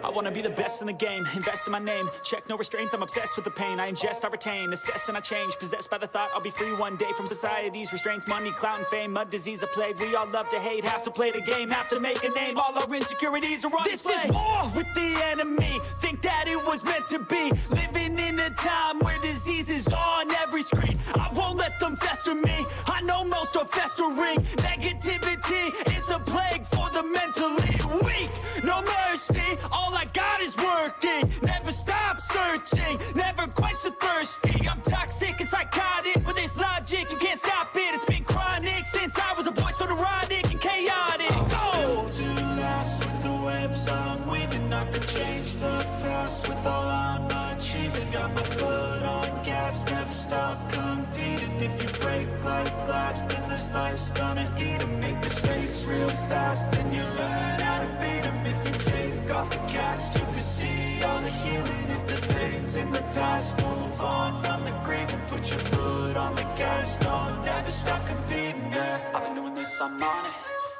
I wanna be the best in the game, invest in my name, check no restraints, I'm obsessed with the pain. I ingest, I retain, assess and I change, possessed by the thought I'll be free one day from society's restraints. Money, clout and fame, mud, disease, a plague. We all love to hate, have to play the game, have to make a name. All our insecurities are on display. This is war with the enemy, think that it was meant to be. Living in a time where disease is on every screen. I won't let them fester me, I know most are festering. Negativity is a plague for the mentally weak. No mercy, all I got is working. Never stop searching, never quench the thirsty. I'm toxic and psychotic, with this logic you can't stop it. It's been chronic since I was a boy, so neurotic and chaotic. Built to last with the webs I'm weaving. I could change the past with all I'm achieving. Got my foot on gas, never stop competing. If you break like glass, then this life's gonna eat 'em. Make mistakes real fast, then you learn how to beat 'em. If you take off the cast, you can see all the healing. If the pain's in the past, move on from the grave and put your foot on the gas. No, never stop competing, yeah. I've been doing this, I'm on it,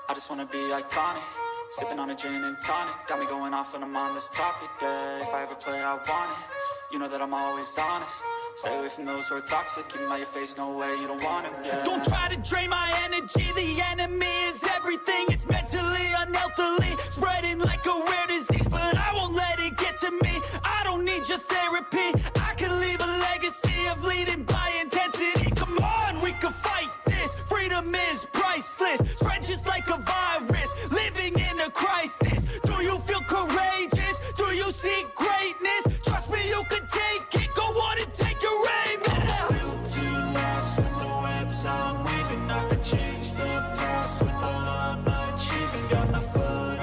I just wanna be iconic. Sipping on a gin and tonic, got me going off when I'm on this topic, yeah. If I ever play, I want it, you know that I'm always honest. Stay away from those who are toxic, keep them out your face, no way, you don't want them, yeah. Don't try to drain my energy, the enemy is everything. It's mentally, unhealthily, spreading like a rare disease. But I won't let it get to me, I don't need your therapy. I can leave a legacy of leading by intensity. Come on, we can fight this, freedom is priceless. Spread just like a virus, living in a crisis. Do you feel courageous? Do you seek greatness? Trust me, you can take it, go on and take your aim, yeah. Built to last with the webs I'm weaving. I could change the past with all I'm achieving. Got my foot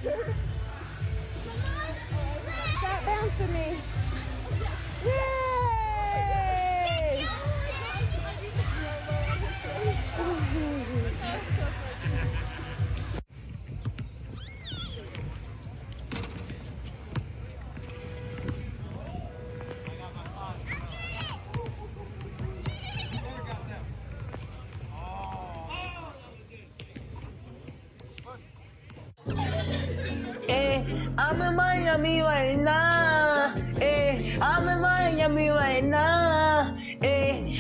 Stop bouncing me. Yay! I'm in Miami right now. I'm in Miami right now.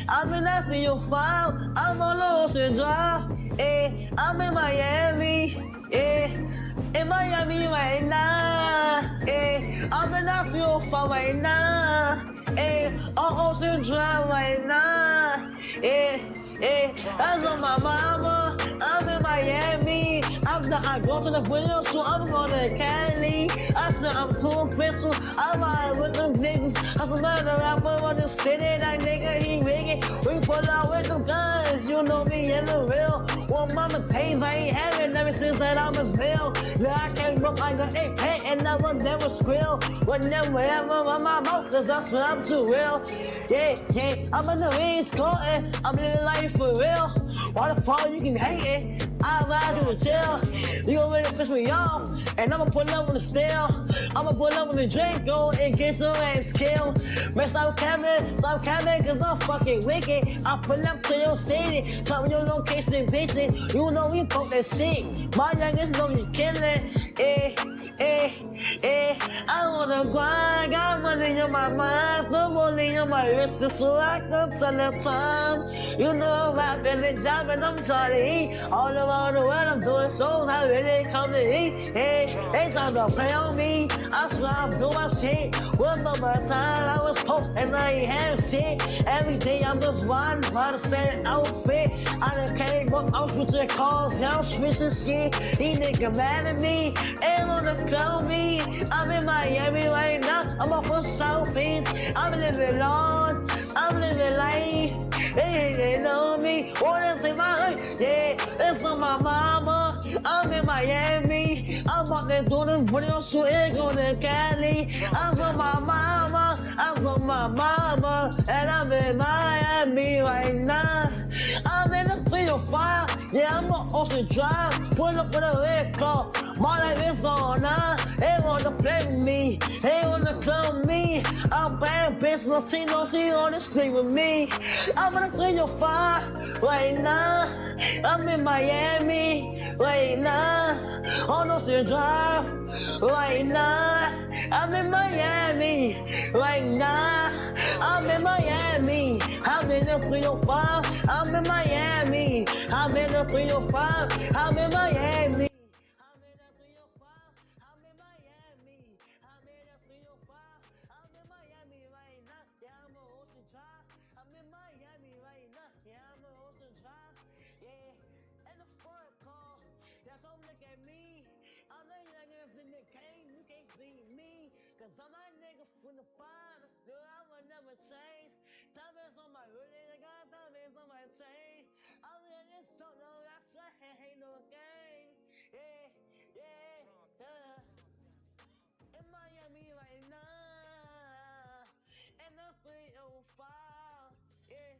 I'm in that for your file. I'm on the Ocean Drive. I'm in Miami. In Miami right now. I'm in that for your file right now. On Ocean Drive right now. That's on my mama. I'm in Miami. I go to the window, so I'm going to Cali. I said I'm too official. I'm out with them niggas. I said, man, the rapper on the city, that nigga, he wicked. We pull out with them guns. You know me in the real. Well, mama pays, I ain't having ever since that I was real. Now I can't look like an egg and I will never squeal. Whenever ever on my mouth, cause that's what I'm too real. Yeah, I'm in the East Coast, I'm in the life for real. Why the fuck you can hate it? I advise you to chill. You gon' really piss me off, and I'ma pull up with a steel. I'ma pull up with a drink, go and get your ass killed. Man, stop capping, cause I'm fucking wicked. I pull up to your city, tell me your location, bitches. You know we fuck that shit. My youngest know you killin', I wanna grind, got money in my mind, put money in my wrist, so I can tell the time. You know I'm rapping the job and I'm trying to eat. All around the world I'm doing shows, I really come to eat. They trying to play on me, I swear I'm doing my shit. One more time I was post and I ain't have shit. Every day I'm just riding by the same outfit. I done came up, I'm switching cars, yeah, I'm switching shit. These niggas mad at me, ain't wanna clone me. I'm in Miami right now, I'm off of South Beach. I'm living large, I'm living life. They know me, wanna take my life. Yeah, it's on my mama. I'm in Miami. I'm out there doing this video shooting, going to Cali. I'm on my mama, and I'm in Miami right now. I'm in the 305, yeah, I'm on Ocean Drive. Pull up with a red car, my life is on now. They wanna play with me, they wanna clone me. I'm bad bitch, Latino, she wanna sleep with me. I'm in the 305 right now. I'm in Miami right now. On Ocean Drive right now. I'm in Miami right now. I'm in Miami. I'm in the 305. I'm in Miami. I'm in the 305. I'm in Miami. I'm in the 305. I'm in Miami. I'm in the 305. I'm in Miami right now. Yeah, I'm on Ocean Drive. I'm in Miami right now. Yeah, I'm on Ocean Drive. Yeah, and the front car. Yeah, don't look at me. I'm the youngest in the game. You can't beat me. Cause I'm that nigga from the bottom. Dude, I will never change. Diamonds on my hoodie, I got diamonds on my chain. I'm in this solo, I swear ain't no game. Yeah. In Miami right now. And the 305. Yeah.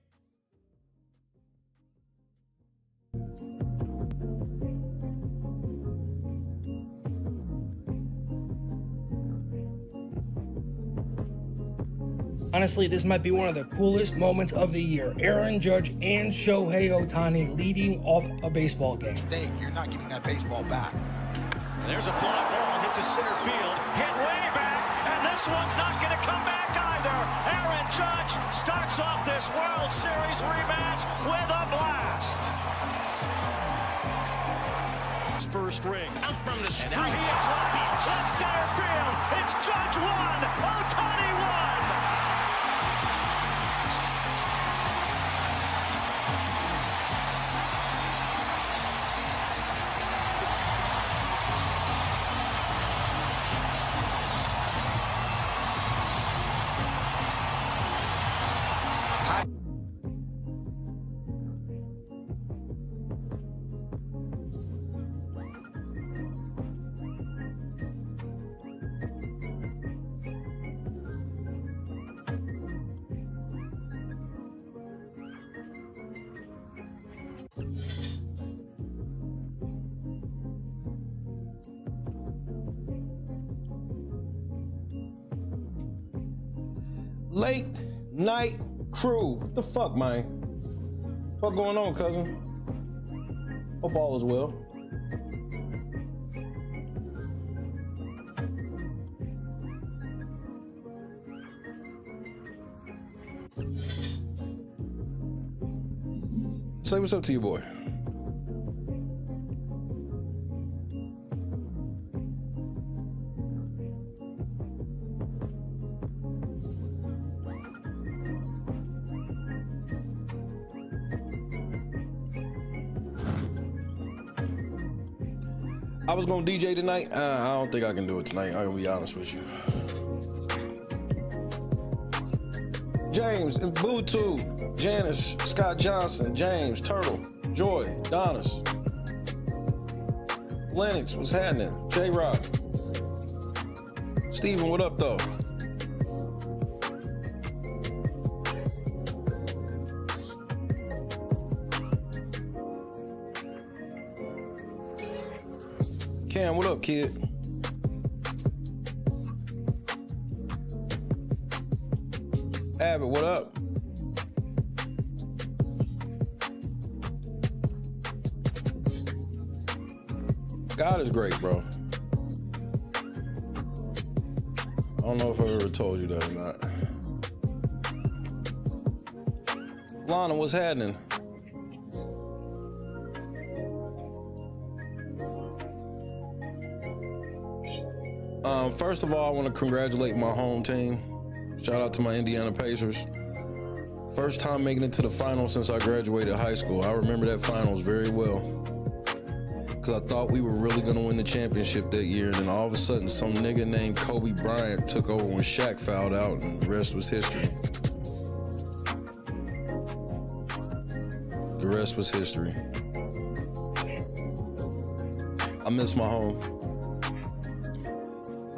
Honestly, this might be one of the coolest moments of the year. Aaron Judge and Shohei Ohtani leading off a baseball game. Mistake, you're not getting that baseball back. And there's a fly ball hit to center field, hit way back, and this one's not going to come back either. Aaron Judge starts off this World Series rematch with a blast. First ring. Out from the street. And now he is left center field. It's Judge 1, Ohtani 1. Late night crew. What the fuck, man? What going on, cousin? Hope all is well. Say what's up to you, boy. I was gonna DJ tonight. I don't think I can do it tonight. I'm gonna be honest with you. James and Bluetooth, Janice, Scott Johnson, James, Turtle, Joy, Donis, Lennox, what's happening? J-Rock, Steven, what up though? Cam, what up, kid? Abbott, what up? God is great, bro. I don't know if I ever told you that or not. Lana, what's happening? First of all, I want to congratulate my home team. Shout out to my Indiana Pacers. First time making it to the finals since I graduated high school. I remember that finals very well, because I thought we were really going to win the championship that year, and then all of a sudden some nigga named Kobe Bryant took over when Shaq fouled out, and the rest was history. The rest was history. I miss my home.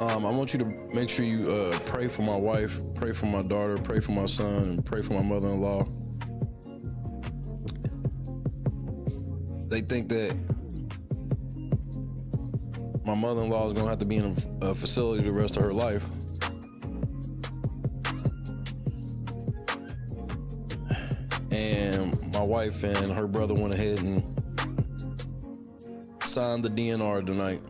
I want you to make sure you pray for my wife, pray for my daughter, pray for my son, and pray for my mother-in-law. They think that my mother-in-law is gonna have to be in a facility the rest of her life. And my wife and her brother went ahead and signed the DNR tonight.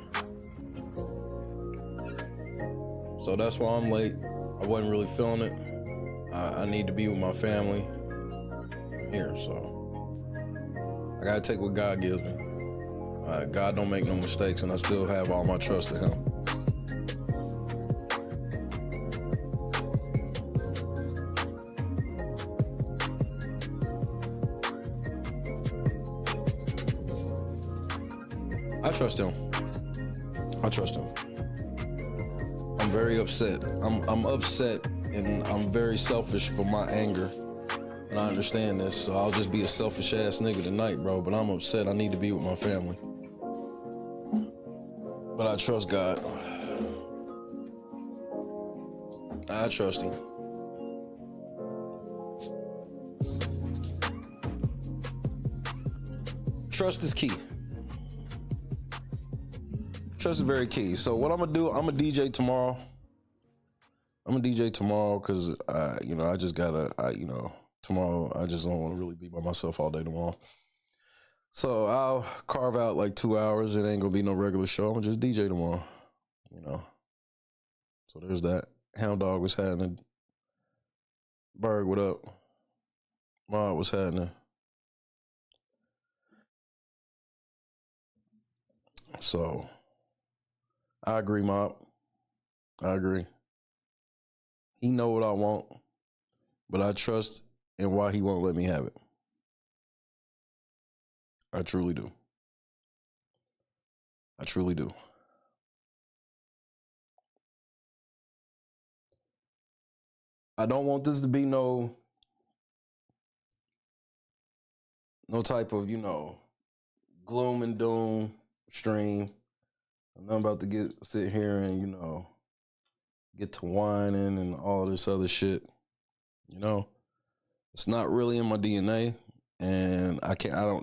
So that's why I'm late. I wasn't really feeling it. I need to be with my family here, so I gotta take what God gives me. God don't make no mistakes, and I still have all my trust in Him. I trust Him. I trust Him. I'm very upset. I'm upset, and I'm very selfish for my anger. And I understand this, so I'll just be a selfish ass nigga tonight, bro. But I'm upset. I need to be with my family. But I trust God. I trust Him. Trust is key. Trust is very key. So what I'm gonna do, I'm gonna DJ tomorrow. I'm gonna DJ tomorrow because I just gotta, tomorrow I just don't want to really be by myself all day tomorrow. So I'll carve out like 2 hours. It ain't gonna be no regular show. I'm gonna just DJ tomorrow. So there's that. Hound Dog, what's happening? Berg, what up? Maud, what's happening? So I agree, Mob. I agree. He know what I want, but I trust in why he won't let me have it. I truly do. I truly do. I don't want this to be no type of, gloom and doom stream. I'm not about to sit here and, get to whining and all this other shit. It's not really in my DNA, and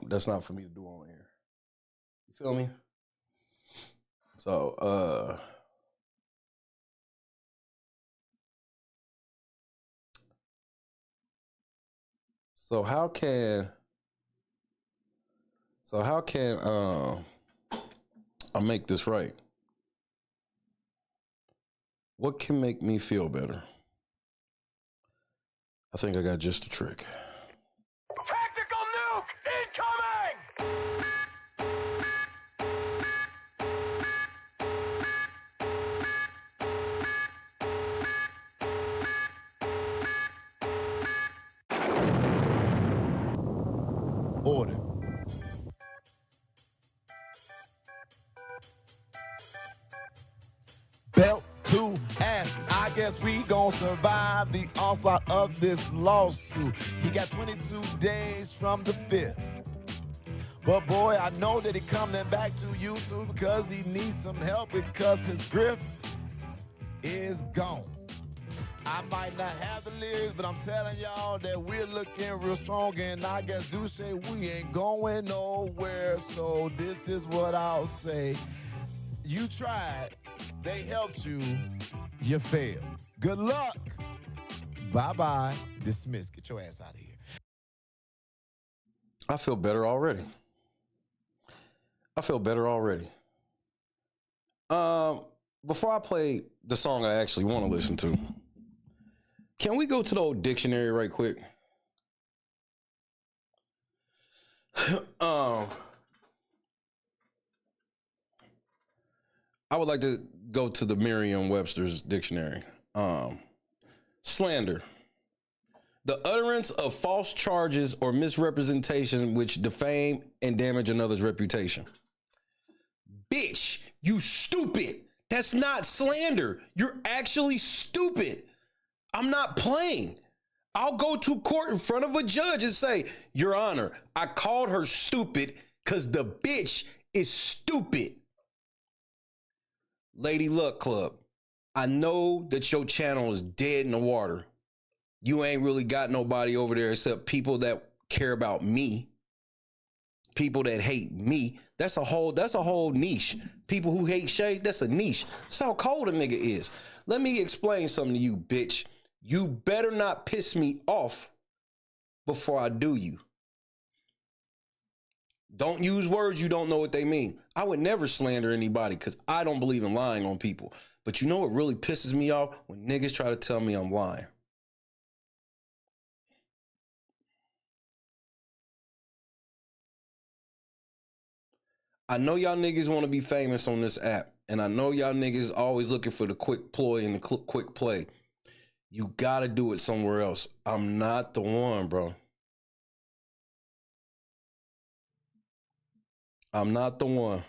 that's not for me to do on air. You feel me? So, So how can I make this right? What can make me feel better? I think I got just a trick. Tactical nuke incoming! Order. Belt to ass. I guess we gon' survive the onslaught of this lawsuit. He got 22 days from the 5th. But boy, I know that he coming back to YouTube because he needs some help because his grip is gone. I might not have the lyrics, but I'm telling y'all that we're looking real strong, and I guess do say we ain't going nowhere. So this is what I'll say. You tried, they helped you, you failed. Good luck. Bye-bye. Dismiss. Get your ass out of here. I feel better already. Before I play the song I actually want to listen to, can we go to the old dictionary right quick? I would like to go to the Merriam-Webster's dictionary. Slander. The utterance of false charges or misrepresentation which defame and damage another's reputation. Bitch, you stupid. That's not slander. You're actually stupid. I'm not playing. I'll go to court in front of a judge and say, Your Honor, I called her stupid because the bitch is stupid. Lady Luck Club, I know that your channel is dead in the water. You ain't really got nobody over there except people that care about me. People that hate me. That's a whole niche. People who hate Shay, that's a niche. That's how cold a nigga is. Let me explain something to you, bitch. You better not piss me off before I do you. Don't use words you don't know what they mean. I would never slander anybody because I don't believe in lying on people. But you know what really pisses me off? When niggas try to tell me I'm lying. I know y'all niggas want to be famous on this app. And I know y'all niggas always looking for the quick ploy and the quick play. You gotta do it somewhere else. I'm not the one, bro. I'm not the one.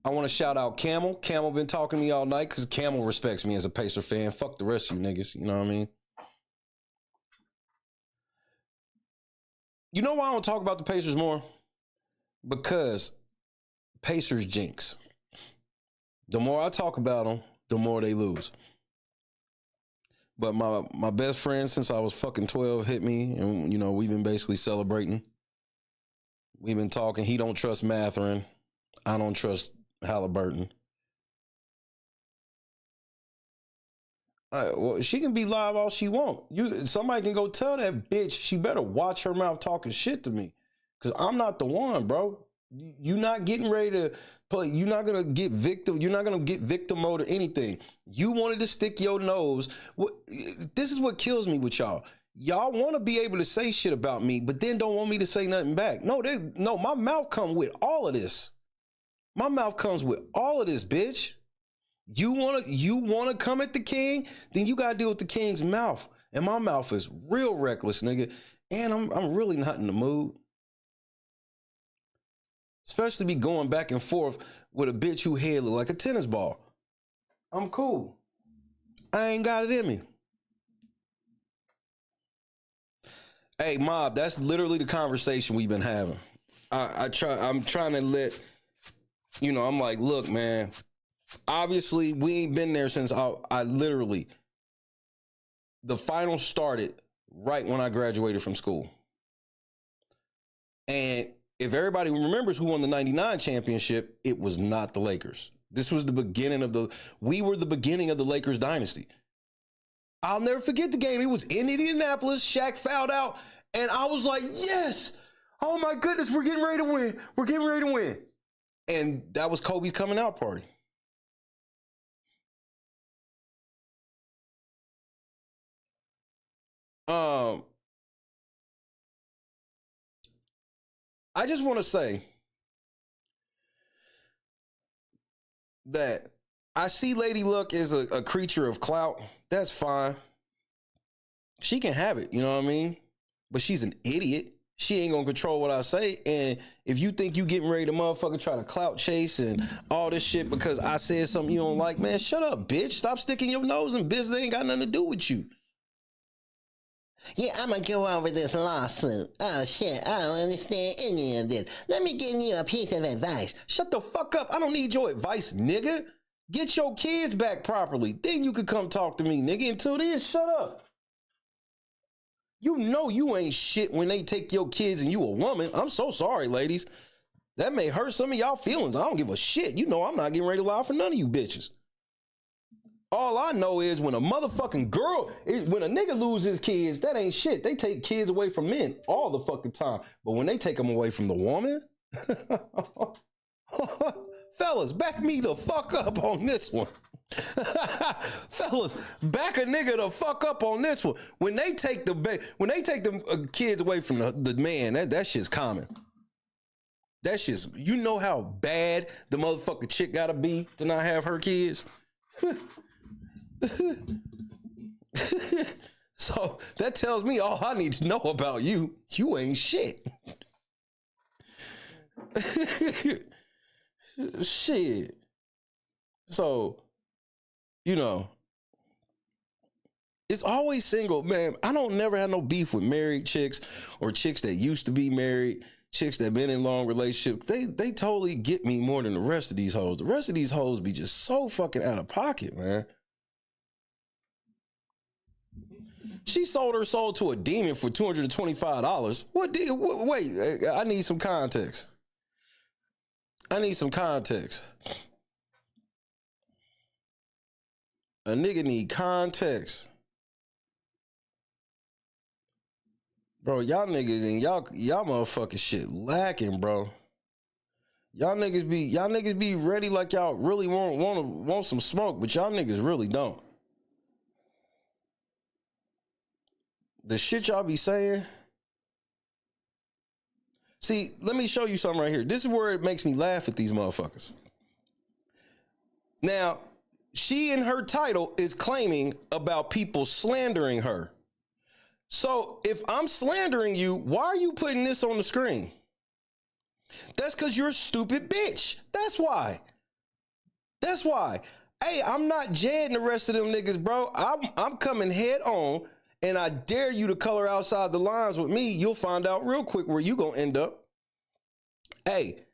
I want to shout out Camel. Camel been talking to me all night because Camel respects me as a Pacer fan. Fuck the rest of you niggas. You know what I mean? You know why I don't talk about the Pacers more? Because Pacers jinx. The more I talk about them, the more they lose. But my best friend since I was fucking 12 hit me, and you know, we've been basically celebrating. We've been talking. He don't trust Matherin. I don't trust Halliburton. Well, she can be live all she want. Somebody can go tell that bitch she better watch her mouth talking shit to me, because I'm not the one, bro. You're not getting ready to play. You're not gonna get victim. You're not gonna get victim mode or anything. You wanted to stick your nose. This is what kills me with y'all. Y'all want to be able to say shit about me, but then don't want me to say nothing back. No, my mouth comes with all of this. My mouth comes with all of this, bitch. You wanna come at the king, then you gotta deal with the king's mouth. And my mouth is real reckless, nigga. And I'm really not in the mood. Especially be going back and forth with a bitch who head look like a tennis ball. I'm cool. I ain't got it in me. Hey, Mob, that's literally the conversation we've been having. I'm trying to let, you know, I'm like, look, man, obviously we ain't been there since I literally, the finals started right when I graduated from school. And if everybody remembers who won the 99 championship, it was not the Lakers. This was the beginning of we were the beginning of the Lakers dynasty. I'll never forget the game. It was in Indianapolis. Shaq fouled out. And I was like, yes. Oh, my goodness. We're getting ready to win. We're getting ready to win. And that was Kobe's coming out party. I just want to say that I see Lady Luck as a creature of clout. That's fine. She can have it, you know what I mean? But she's an idiot. She ain't gonna control what I say. And if you think you getting ready to motherfucker try to clout chase and all this shit because I said something you don't like, man, shut up, bitch. Stop sticking your nose in business that ain't got nothing to do with you. Yeah, I'm gonna go over this lawsuit. Oh shit, I don't understand any of this. Let me give you a piece of advice. Shut the fuck up. I don't need your advice, nigga. Get your kids back properly. Then you could come talk to me, nigga. Until then, shut up. You know you ain't shit when they take your kids and you a woman. I'm so sorry, ladies. That may hurt some of y'all feelings. I don't give a shit. You know I'm not getting ready to lie for none of you bitches. All I know is when a motherfucking girl, when a nigga loses kids, that ain't shit. They take kids away from men all the fucking time. But when they take them away from the woman, fellas, back me the fuck up on this one. Fellas, back a nigga the fuck up on this one. When they take the kids away from the man, that shit's common. That shit's, you know how bad the motherfucking chick gotta be to not have her kids? So that tells me all I need to know about you. You ain't shit. Shit. So, you know, it's always single, man. I don't never have no beef with married chicks or chicks that used to be married, chicks that been in long relationships. They totally get me more than the rest of these hoes. The rest of these hoes be just so fucking out of pocket, man. She sold her soul to a demon for $225. Wait, I need some context. I need some context. A nigga need context. Bro, y'all niggas and y'all motherfucking shit lacking, bro. Y'all niggas be ready like y'all really want some smoke, but y'all niggas really don't. The shit y'all be saying. See, let me show you something right here. This is where it makes me laugh at these motherfuckers. Now, she in her title is claiming about people slandering her. So if I'm slandering you, why are you putting this on the screen? That's because you're a stupid bitch. That's why. That's why. Hey, I'm not jadding the rest of them niggas, bro. I'm coming head on. And I dare you to color outside the lines with me. You'll find out real quick where you gonna end up. Hey,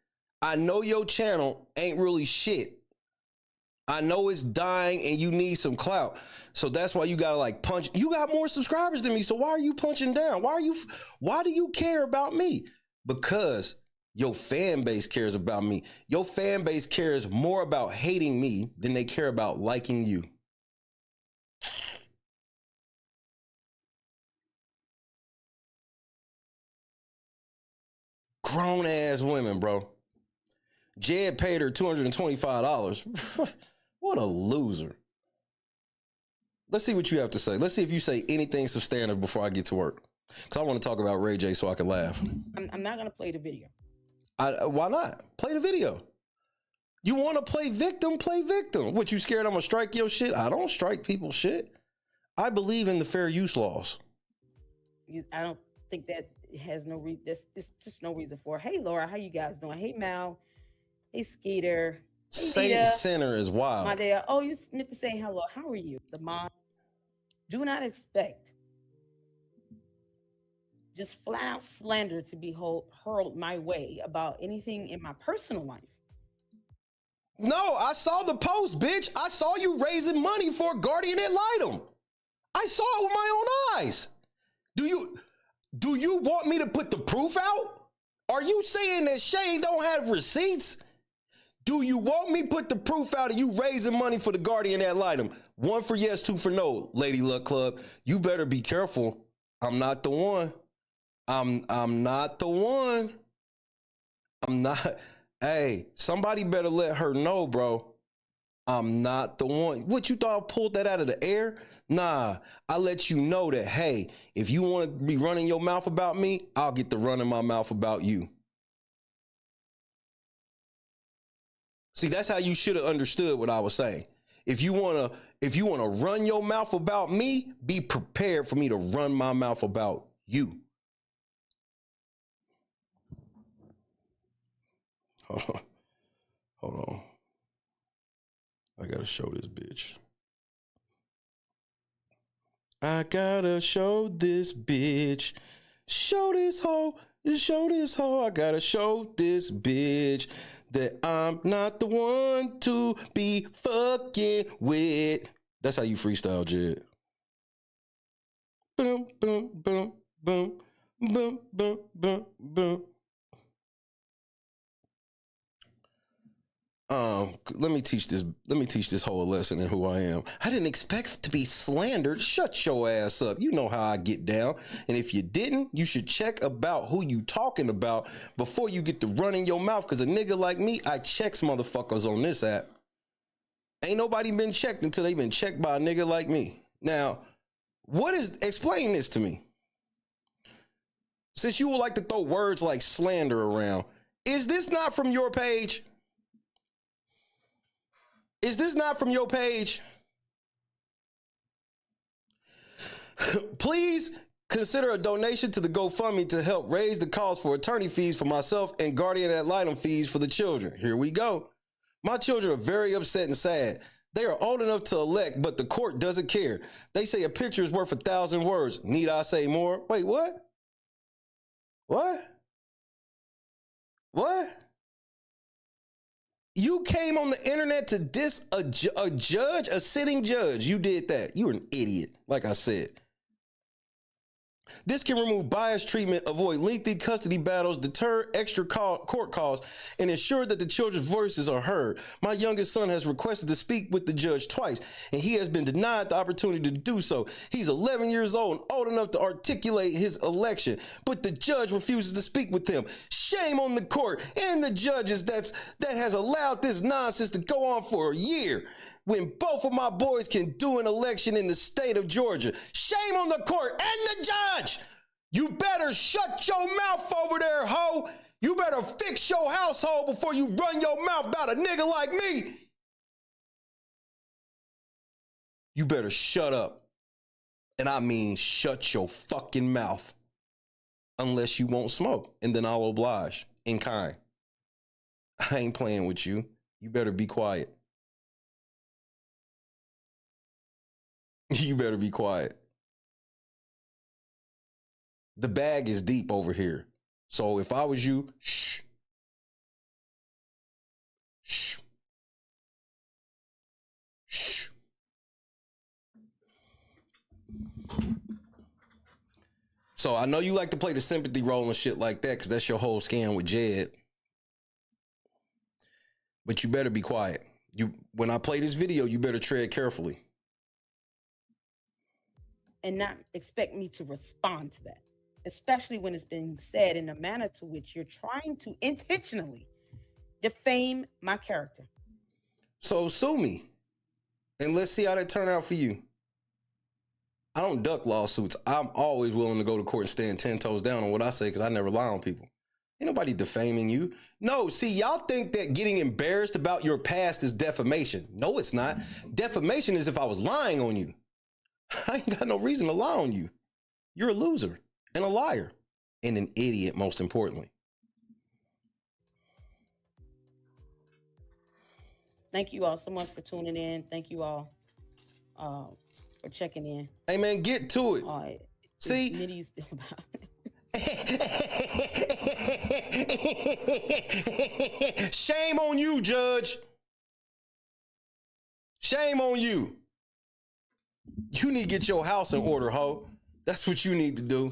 I know your channel ain't really shit. I know it's dying and you need some clout. So that's why you gotta like punch. You got more subscribers than me. So why are you punching down? Why do you care about me? Because your fan base cares about me. Your fan base cares more about hating me than they care about liking you. Grown ass women, bro. Jed paid her $225. What a loser. Let's see what you have to say. Let's see if you say anything substantive before I get to work. Because I want to talk about Ray J so I can laugh. I'm not going to play the video. Why not? Play the video. You want to play victim? Play victim. What, you scared I'm going to strike your shit? I don't strike people's shit. I believe in the fair use laws. I don't think that has no reason. There's just no reason for. Hey, Laura, how you guys doing? Hey, Mal. Hey, Skeeter. Hey, Saint Center is wild. My dad. Oh, you meant to say hello. How are you? The mom. Do not expect just flat out slander to be hurled my way about anything in my personal life. No, I saw the post, bitch. I saw you raising money for a guardian ad litem. I saw it with my own eyes. Do you want me to put the proof out? Are you saying that Shay don't have receipts? Do you want me put the proof out of you raising money for the Guardian ad litem? 1 for yes, 2 for no, Lady Luck Club. You better be careful. I'm not the one. I'm not the one. I'm not. Hey, somebody better let her know, bro. I'm not the one. What, you thought I pulled that out of the air? Nah, I let you know that, hey, if you want to be running your mouth about me, I'll get to running my mouth about you. See, that's how you should have understood what I was saying. If you wanna run your mouth about me, be prepared for me to run my mouth about you. Hold on. I gotta show this bitch. I gotta show this bitch. Show this hoe. I gotta show this bitch that I'm not the one to be fucking with. That's how you freestyle, Jed. Boom, boom, boom, boom, boom, boom, boom, boom. Let me teach this whole lesson in who I am. I didn't expect to be slandered. Shut your ass up. You know how I get down. And if you didn't, you should check about who you talking about before you get to running your mouth. Cause a nigga like me, I checks motherfuckers on this app. Ain't nobody been checked until they been checked by a nigga like me. Now, explain this to me. Since you would like to throw words like slander around, is this not from your page? Is this not from your page? Please consider a donation to the GoFundMe to help raise the cost for attorney fees for myself and guardian ad litem fees for the children. Here we go. My children are very upset and sad. They are old enough to elect, but the court doesn't care. They say a picture is worth 1,000 words. Need I say more? Wait, what? What? You came on the internet to diss a judge, a sitting judge. You did that. You're an idiot, like I said. This can remove biased treatment, avoid lengthy custody battles, deter extra court costs, and ensure that the children's voices are heard. My youngest son has requested to speak with the judge twice, and he has been denied the opportunity to do so. He's 11 years old and old enough to articulate his election, but the judge refuses to speak with him. Shame on the court and the judges that has allowed this nonsense to go on for a year, when both of my boys can do an election in the state of Georgia. Shame on the court and the judge. You better shut your mouth over there, ho. You better fix your household before you run your mouth about a nigga like me. You better shut up. And I mean shut your fucking mouth. Unless you won't smoke, and then I'll oblige in kind. I ain't playing with you. You better be quiet. You better be quiet. The bag is deep over here. So if I was you, shh. Shh. Shh. So I know you like to play the sympathy role and shit like that because that's your whole scam with Jed. But you better be quiet. When I play this video, you better tread carefully. And not expect me to respond to that, especially when it's being said in a manner to which you're trying to intentionally defame my character. So sue me, and let's see how that turn out for you. I don't duck lawsuits. I'm always willing to go to court and stand 10 toes down on what I say because I never lie on people. Ain't nobody defaming you. No, see, y'all think that getting embarrassed about your past is defamation. No, it's not. Defamation is if I was lying on you. I ain't got no reason to lie on you. You're a loser and a liar and an idiot, most importantly. Thank you all so much for tuning in. Thank you all for checking in. Hey, man, get to it. See? Nitty's still about it. Shame on you, Judge. Shame on you. You need to get your house in order, ho. That's what you need to do.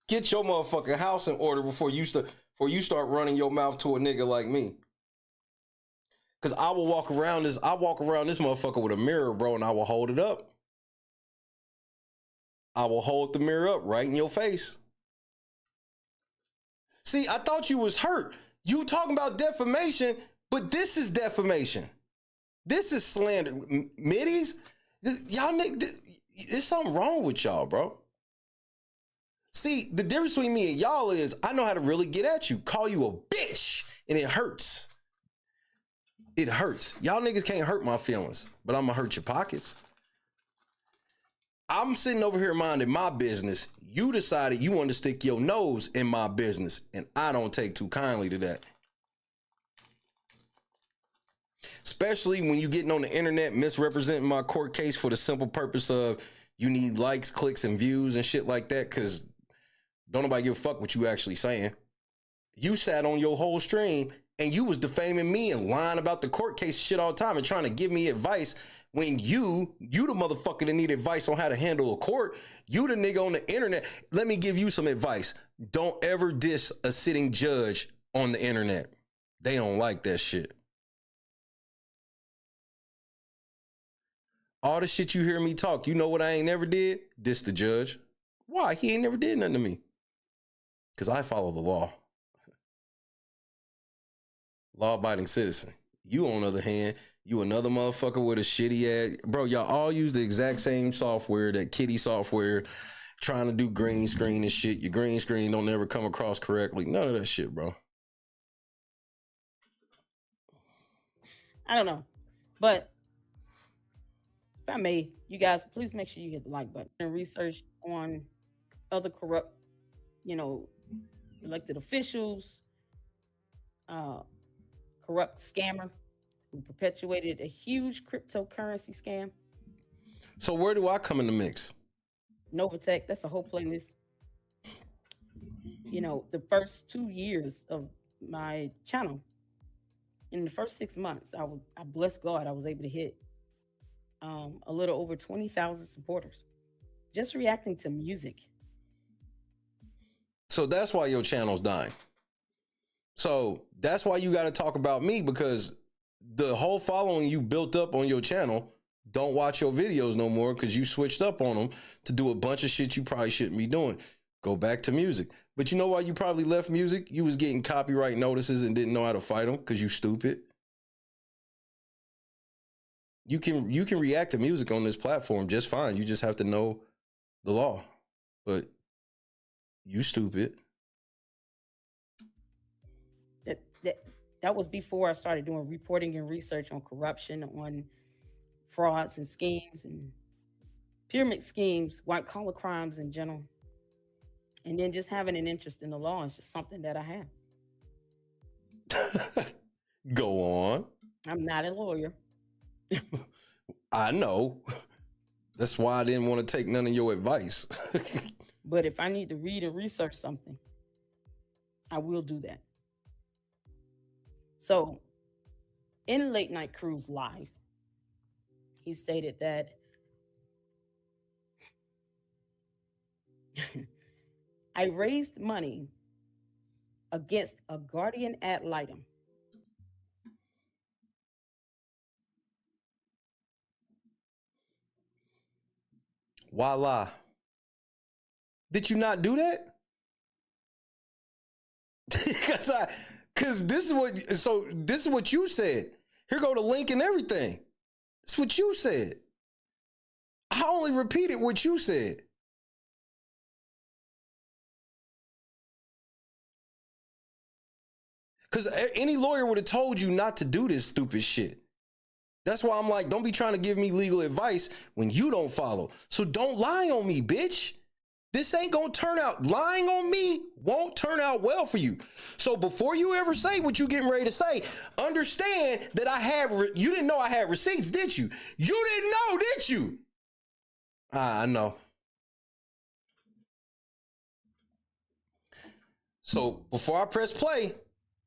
Get your motherfucking house in order before you start running your mouth to a nigga like me. Cause I walk around this motherfucker with a mirror, bro, and I will hold it up. I will hold the mirror up right in your face. See, I thought you was hurt. You talking about defamation, but this is defamation. This is slander. Middies, y'all niggas, there's something wrong with y'all, bro. See, the difference between me and y'all is I know how to really get at you, call you a bitch, and it hurts. It hurts. Y'all niggas can't hurt my feelings, but I'm gonna hurt your pockets. I'm sitting over here minding my business. You decided you want to stick your nose in my business, and I don't take too kindly to that. Especially when you getting on the internet misrepresenting my court case for the simple purpose of you need likes, clicks, and views and shit like that, because don't nobody give a fuck what you actually saying. You sat on your whole stream and you was defaming me and lying about the court case shit all the time and trying to give me advice when you the motherfucker that need advice on how to handle a court. You the nigga on the internet. Let me give you some advice. Don't ever diss a sitting judge on the internet. They don't like that shit. All the shit you hear me talk, you know what I ain't never did? Diss the judge. Why? He ain't never did nothing to me. Because I follow the law. Law-abiding citizen. You, on the other hand, you another motherfucker with a shitty ass. Bro, y'all all use the exact same software, that kitty software, trying to do green screen and shit. Your green screen don't ever come across correctly. None of that shit, bro. I don't know. But if I may, you guys, please make sure you hit the like button and research on other corrupt, elected officials, corrupt scammer who perpetuated a huge cryptocurrency scam. So where do I come in the mix? Novatech, that's a whole playlist. The first 2 years of my channel, in the first 6 months, I bless God, I was able to hit a little over 20,000 supporters just reacting to music. So that's why your channel's dying. So that's why you got to talk about me, because the whole following you built up on your channel don't watch your videos no more because you switched up on them to do a bunch of shit you probably shouldn't be doing. Go back to music. But you know why you probably left music? You was getting copyright notices and didn't know how to fight them because you stupid. You can react to music on this platform just fine. You just have to know the law. But you stupid. That was before I started doing reporting and research on corruption, on frauds and schemes and pyramid schemes, white collar crimes in general. And then just having an interest in the law is just something that I have. Go on. I'm not a lawyer. I know. That's why I didn't want to take none of your advice. But if I need to read and research something, I will do that. So in Late Night Cruise Live, he stated that I raised money against a guardian ad litem. Voila. Did you not do that? Because this is what you said. Here go the link and everything. It's what you said. I only repeated what you said. Because any lawyer would have told you not to do this stupid shit. That's why I'm like, don't be trying to give me legal advice when you don't follow. So don't lie on me, bitch. This ain't gonna turn out. Lying on me won't turn out well for you. So before you ever say what you getting ready to say, understand that you didn't know I had receipts, did you? You didn't know, did you? I know. So before I press play,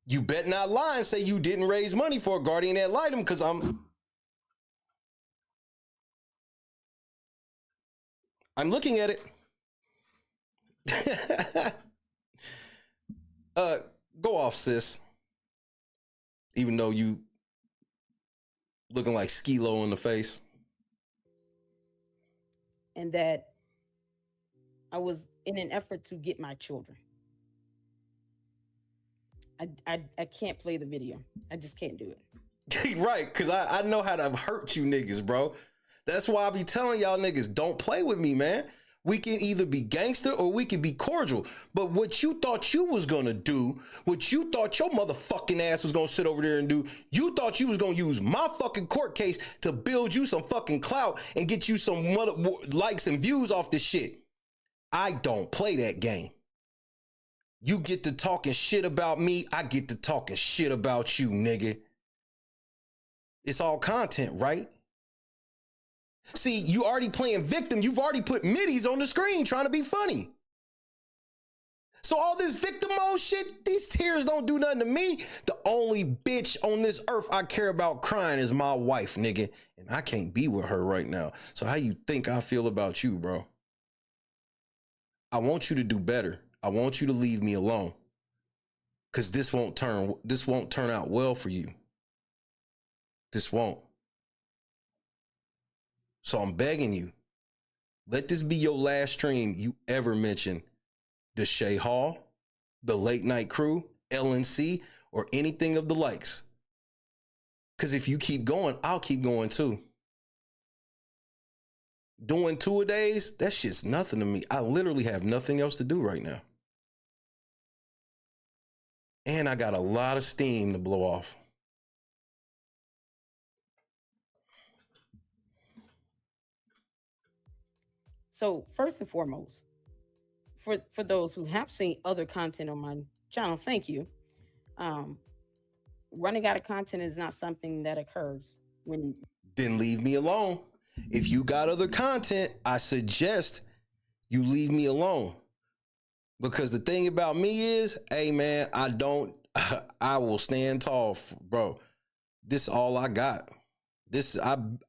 you bet not lie and say you didn't raise money for a guardian ad litem, because I'm looking at it. Go off, sis. Even though you looking like Skilo in the face. And that I was in an effort to get my children. I can't play the video. I just can't do it. Right, because I know how to hurt you niggas, bro. That's why I be telling y'all niggas, don't play with me, man. We can either be gangster or we can be cordial. But what you thought you was gonna do, what you thought your motherfucking ass was gonna sit over there and do, you thought you was gonna use my fucking court case to build you some fucking clout and get you some likes and views off this shit. I don't play that game. You get to talking shit about me, I get to talking shit about you, nigga. It's all content, right? See, you already playing victim. You've already put middies on the screen trying to be funny. So all this victim mode shit, these tears don't do nothing to me. The only bitch on this earth I care about crying is my wife, nigga. And I can't be with her right now. So how you think I feel about you, bro? I want you to do better. I want you to leave me alone. Cause this won't turn out well for you. This won't. So I'm begging you, let this be your last stream you ever mention the Shay Hall, the Late Night Crew, LNC, or anything of the likes. Because if you keep going, I'll keep going too. Doing 2-a-days, that shit's nothing to me. I literally have nothing else to do right now. And I got a lot of steam to blow off. So first and foremost, for those who have seen other content on my channel, thank you. Running out of content is not something that occurs when. Then leave me alone. If you got other content, I suggest you leave me alone. Because the thing about me is, hey man, I will stand tall, bro. This is all I got.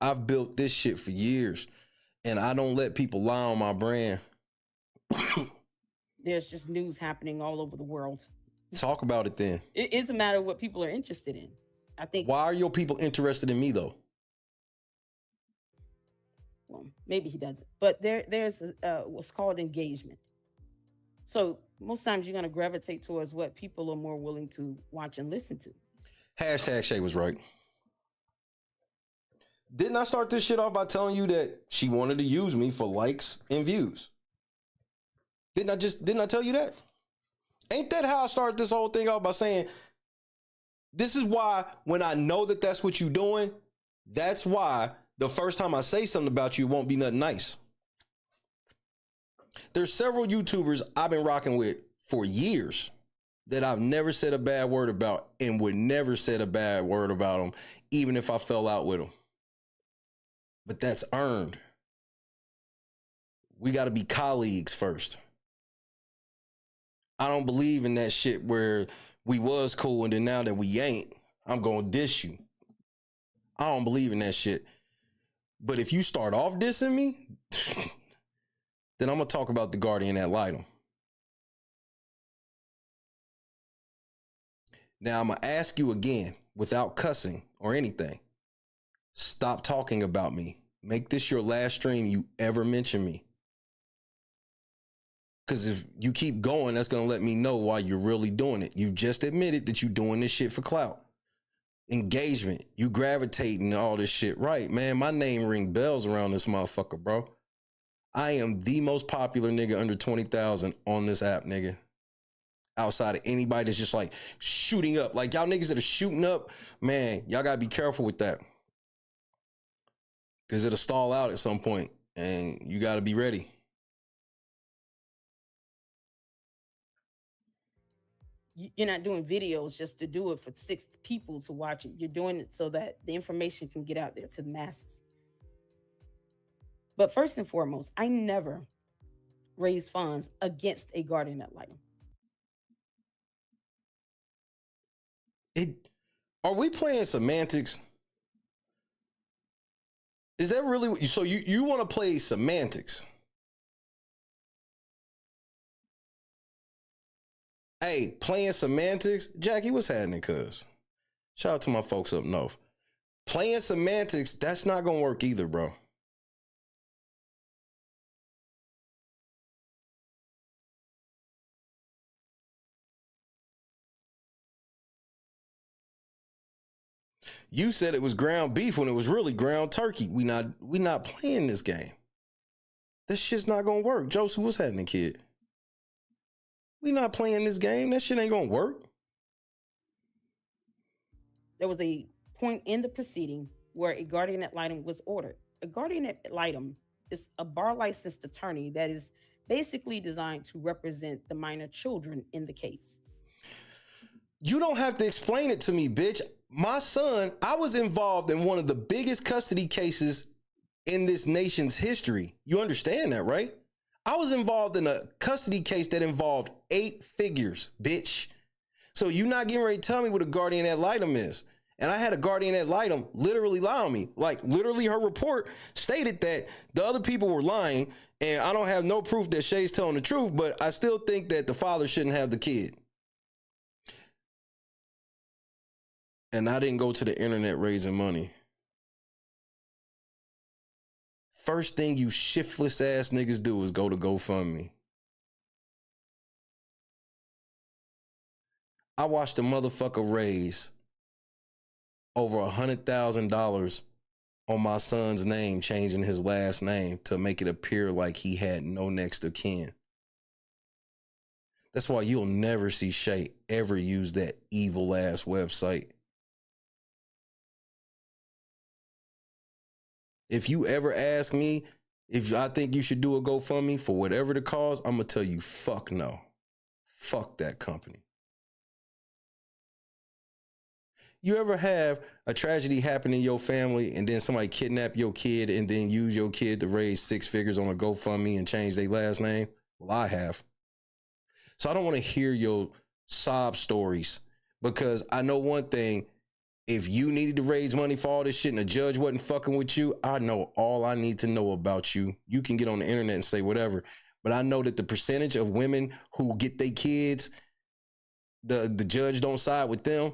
I've built this shit for years. And I don't let people lie on my brand. There's just news happening all over the world. Talk about it then. It is a matter of what people are interested in. I think. Why are your people interested in me though? Well, maybe he doesn't. But there's what's called engagement. So most times you're going to gravitate towards what people are more willing to watch and listen to. Hashtag Shay was right. Didn't I start this shit off by telling you that she wanted to use me for likes and views? Didn't I tell you that? Ain't that how I started this whole thing off by saying, this is why when I know that that's what you're doing, that's why the first time I say something about you, it won't be nothing nice. There's several YouTubers I've been rocking with for years that I've never said a bad word about and would never said a bad word about them, even if I fell out with them. But that's earned. We got to be colleagues first. I don't believe in that shit where we was cool and then now that we ain't, I'm going to diss you. I don't believe in that shit. But if you start off dissing me, then I'm going to talk about the guardian ad litem. Now I'm going to ask you again without cussing or anything. Stop talking about me. Make this your last stream you ever mention me. Because if you keep going, that's going to let me know why you're really doing it. You just admitted that you're doing this shit for clout. Engagement. You gravitating all this shit. Right, man. My name ring bells around this motherfucker, bro. I am the most popular nigga under 20,000 on this app, nigga. Outside of anybody that's just like shooting up. Like y'all niggas that are shooting up, man, y'all got to be careful with that. Because it'll stall out at some point and you got to be ready. You're not doing videos just to do it for 6 people to watch it. You're doing it so that the information can get out there to the masses. But first and foremost, I never raise funds against a guardian ad litem. Are we playing semantics? Is that really what so you want to play semantics? Hey, playing semantics? Jackie, what's happening, cuz? Shout out to my folks up north. Playing semantics, that's not going to work either, bro. You said it was ground beef when it was really ground turkey. We not playing this game. This shit's not gonna work. Joseph, what's happening, kid? We not playing this game. That shit ain't gonna work. There was a point in the proceeding where a guardian ad litem was ordered. A guardian ad litem is a bar licensed attorney that is basically designed to represent the minor children in the case. You don't have to explain it to me, bitch. My son, I was involved in one of the biggest custody cases in this nation's history. You understand that, right? I was involved in a custody case that involved 8 figures, bitch. So you're not getting ready to tell me what a guardian ad litem is. And I had a guardian ad litem literally lie on me. Like, literally her report stated that the other people were lying, and I don't have no proof that Shay's telling the truth, but I still think that the father shouldn't have the kid. And I didn't go to the internet raising money. First thing you shiftless ass niggas do is go to GoFundMe. I watched a motherfucker raise over $100,000 on my son's name, changing his last name to make it appear like he had no next of kin. That's why you'll never see Shay ever use that evil ass website. If you ever ask me if I think you should do a GoFundMe for whatever the cause, I'm going to tell you, fuck no. Fuck that company. You ever have a tragedy happen in your family and then somebody kidnap your kid and then use your kid to raise 6 figures on a GoFundMe and change their last name? Well, I have. So I don't want to hear your sob stories, because I know one thing. If you needed to raise money for all this shit and the judge wasn't fucking with you, I know all I need to know about you. You can get on the internet and say whatever, but I know that the percentage of women who get their kids, the judge don't side with them.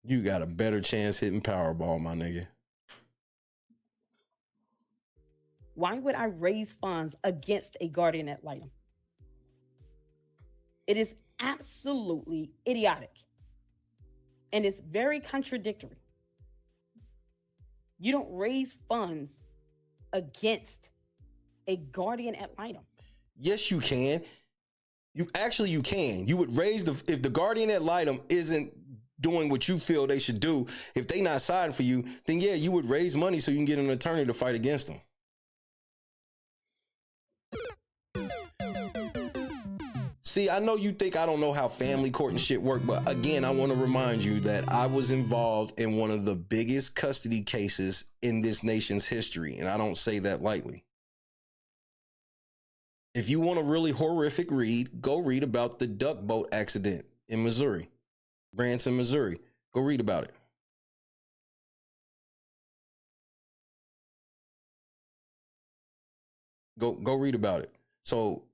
You got a better chance hitting Powerball, my nigga. Why would I raise funds against a guardian ad litem? It is absolutely idiotic. And it's very contradictory. You don't raise funds against a guardian ad litem. Yes, you can. You can. You would raise if the guardian ad litem isn't doing what you feel they should do, if they not siding for you, then yeah, you would raise money so you can get an attorney to fight against them. See, I know you think I don't know how family court and shit work, but again, I want to remind you that I was involved in one of the biggest custody cases in this nation's history, and I don't say that lightly. If you want a really horrific read, go read about the duck boat accident in Missouri, Branson, Missouri. Go read about it. Go read about it. So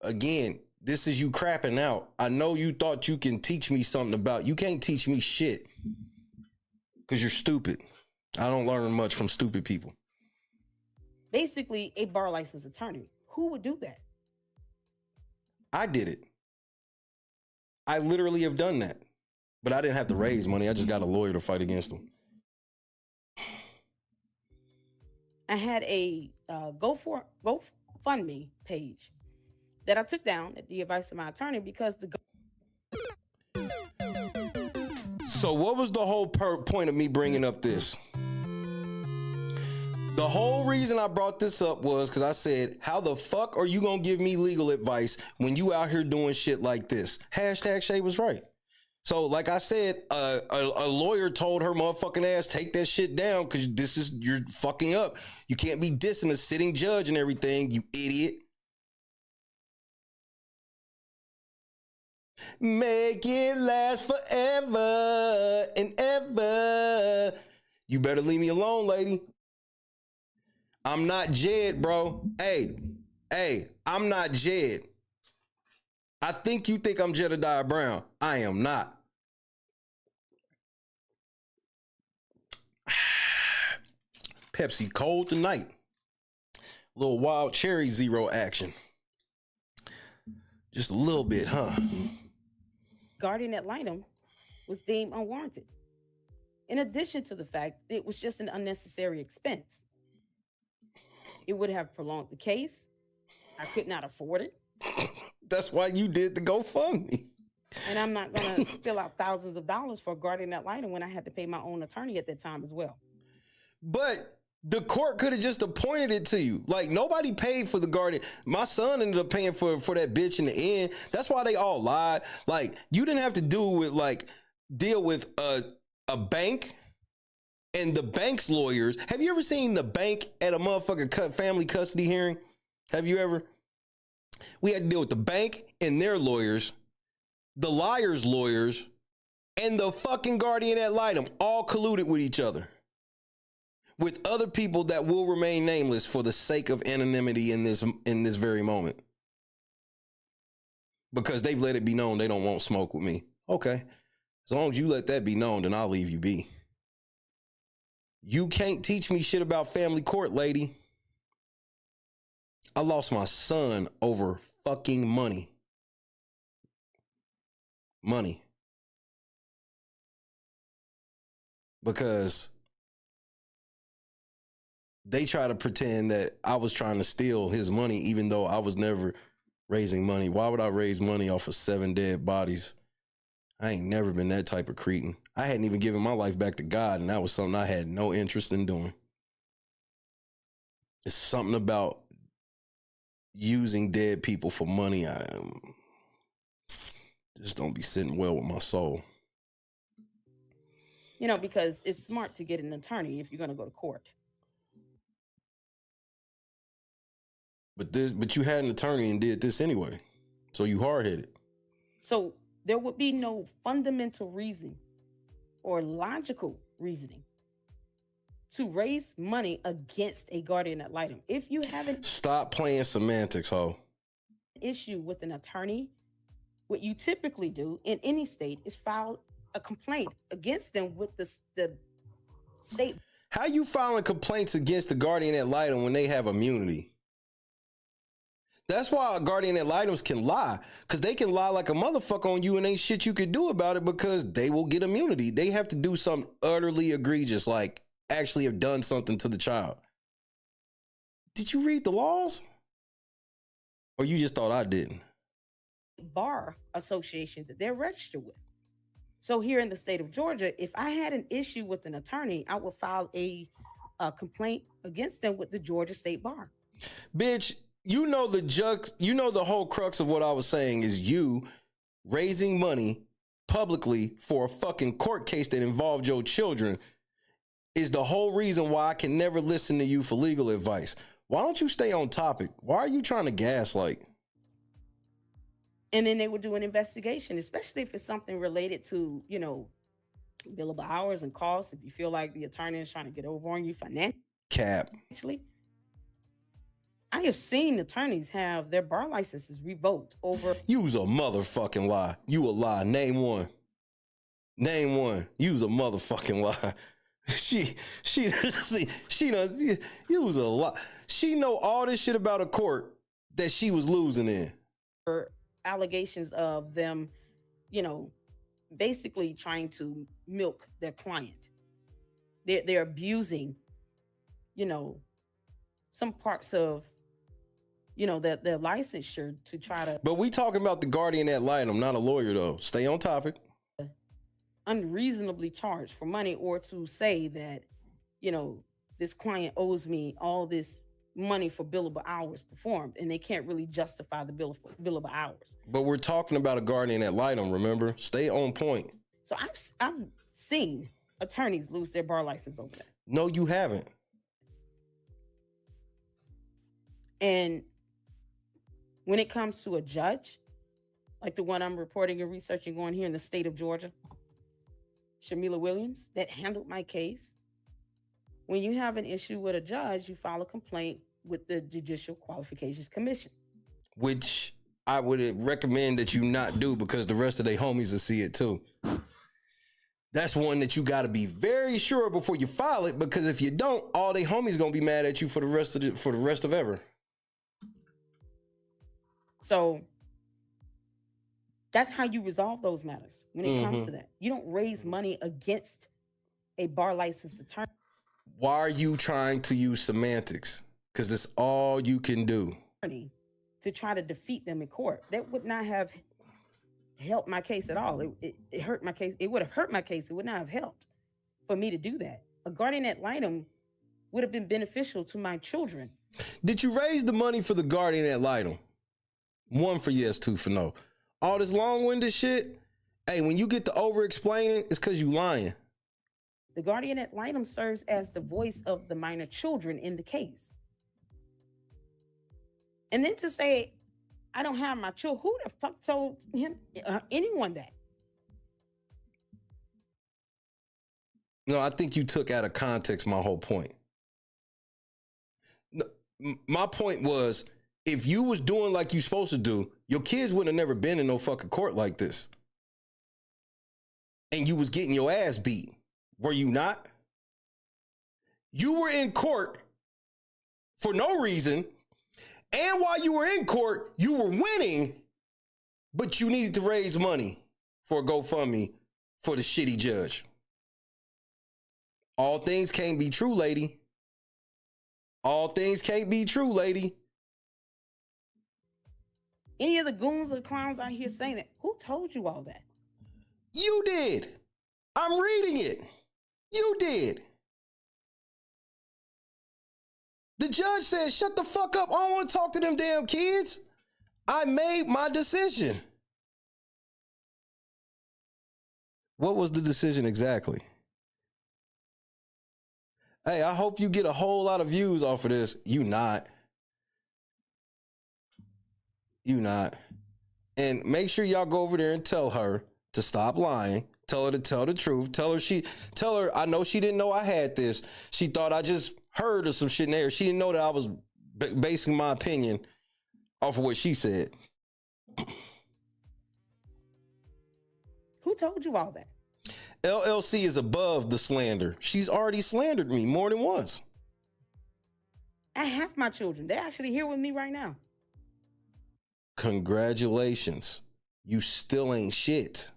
again, this is you crapping out. I know you thought you can teach me something about. You can't teach me shit because you're stupid. I don't learn much from stupid people. Basically, a bar licensed attorney. Who would do that? I did it. I literally have done that. But I didn't have to raise money. I just got a lawyer to fight against them. I had a GoFundMe page that I took down at the advice of my attorney because So what was the whole point of me bringing up this? The whole reason I brought this up was because I said, how the fuck are you going to give me legal advice when you out here doing shit like this? Hashtag Shay was right. So like I said, a lawyer told her motherfucking ass, take that shit down because you're fucking up. You can't be dissing a sitting judge and everything, you idiot. Make it last forever and ever. You better leave me alone, lady. I'm not Jed, bro. Hey, I'm not Jed. I think you think I'm Jedediah Brown. I am not. Pepsi cold tonight. Little wild cherry zero action. Just a little bit, huh? Guardian ad litem was deemed unwarranted. In addition to the fact it was just an unnecessary expense. It would have prolonged the case. I could not afford it. That's why you did the GoFundMe. And I'm not going to spill out thousands of dollars for a guardian ad litem when I had to pay my own attorney at that time as well. But the court could have just appointed it to you. Like, nobody paid for the guardian. My son ended up paying for that bitch in the end. That's why they all lied. Like, you didn't have to deal with a bank and the bank's lawyers. Have you ever seen the bank at a motherfucking family custody hearing? Have you ever? We had to deal with the bank and their lawyers, the liar's lawyers, and the fucking guardian ad litem all colluded with each other. With other people that will remain nameless for the sake of anonymity in this very moment. Because they've let it be known they don't want smoke with me. Okay. As long as you let that be known, then I'll leave you be. You can't teach me shit about family court, lady. I lost my son over fucking money. Money. Because they try to pretend that I was trying to steal his money, even though I was never raising money. Why would I raise money off of 7 dead bodies? I ain't never been that type of cretin. I hadn't even given my life back to God, and that was something I had no interest in doing. It's something about using dead people for money. I just don't be sitting well with my soul. You know, because it's smart to get an attorney if you're going to go to court. But you had an attorney and did this anyway. So you hard-headed. So there would be no fundamental reason or logical reasoning to raise money against a guardian ad litem. If you haven't... Stop playing semantics, ho. ...issue with an attorney, what you typically do in any state is file a complaint against them with the state. How you filing complaints against the guardian ad litem when they have immunity? That's why guardian ad litems can lie, because they can lie like a motherfucker on you and ain't shit you could do about it because they will get immunity. They have to do something utterly egregious, like actually have done something to the child. Did you read the laws? Or you just thought I didn't? Bar association that they're registered with. So here in the state of Georgia, if I had an issue with an attorney, I would file a complaint against them with the Georgia State Bar. Bitch, you know the whole crux of what I was saying is you raising money publicly for a fucking court case that involved your children is the whole reason why I can never listen to you for legal advice. Why don't you stay on topic? Why are you trying to gaslight? And then they would do an investigation, especially if it's something related to, you know, billable hours and costs. If you feel like the attorney is trying to get over on you financially. Cap. I have seen attorneys have their bar licenses revoked over. You's a motherfucking lie. You a lie. Name one. Name one. You's a motherfucking lie. She knows you was a lie. She know all this shit about a court that she was losing in. Allegations of them, you know, basically trying to milk their client. They're abusing, you know, some parts of, you know, their licensure to try to. But we talking about the guardian ad litem. I'm not a lawyer though. Stay on topic. Unreasonably charged for money, or to say that, you know, this client owes me all this money for billable hours performed, and they can't really justify the billable hours. But we're talking about a guardian ad litem, remember? Stay on point. So I've seen attorneys lose their bar license over that. No, you haven't. And when it comes to a judge, like the one I'm reporting and researching on here in the state of Georgia, Shamila Williams, that handled my case. When you have an issue with a judge, you file a complaint with the Judicial Qualifications Commission. Which I would recommend that you not do, because the rest of their homies will see it too. That's one that you got to be very sure before you file it, because if you don't, all they homies gonna be mad at you for the rest of ever. So that's how you resolve those matters when it comes to that. You don't raise money against a bar licensed attorney. Why are you trying to use semantics? Because it's all you can do. To try to defeat them in court. That would not have helped my case at all. It hurt my case. It would have hurt my case. It would not have helped for me to do that. A guardian ad litem would have been beneficial to my children. Did you raise the money for the guardian ad litem? 1 for yes, 2 for no. All this long-winded shit, hey, when you get to over-explaining, it's because you lying. The guardian ad litem serves as the voice of the minor children in the case. And then to say, I don't have my children, who the fuck told him, anyone that? No, I think you took out of context my whole point. My point was, if you was doing like you supposed to do, your kids would have never been in no fucking court like this. And you was getting your ass beat. Were you not? You were in court for no reason. And while you were in court, you were winning, but you needed to raise money for a GoFundMe for the shitty judge. All things can't be true, lady. All things can't be true, lady. Any of the goons or clowns out here saying that, who told you all that? You did. I'm reading it. You did. The judge said, shut the fuck up. I don't want to talk to them damn kids. I made my decision. What was the decision exactly? Hey, I hope you get a whole lot of views off of this. You not. You not. And make sure y'all go over there and tell her to stop lying. Tell her to tell the truth. Tell her I know she didn't know I had this. She thought I just heard of some shit in there. She didn't know that I was basing my opinion off of what she said. Who told you all that? LLC is above the slander. She's already slandered me more than once. I have my children. They're actually here with me right now. Congratulations. You still ain't shit.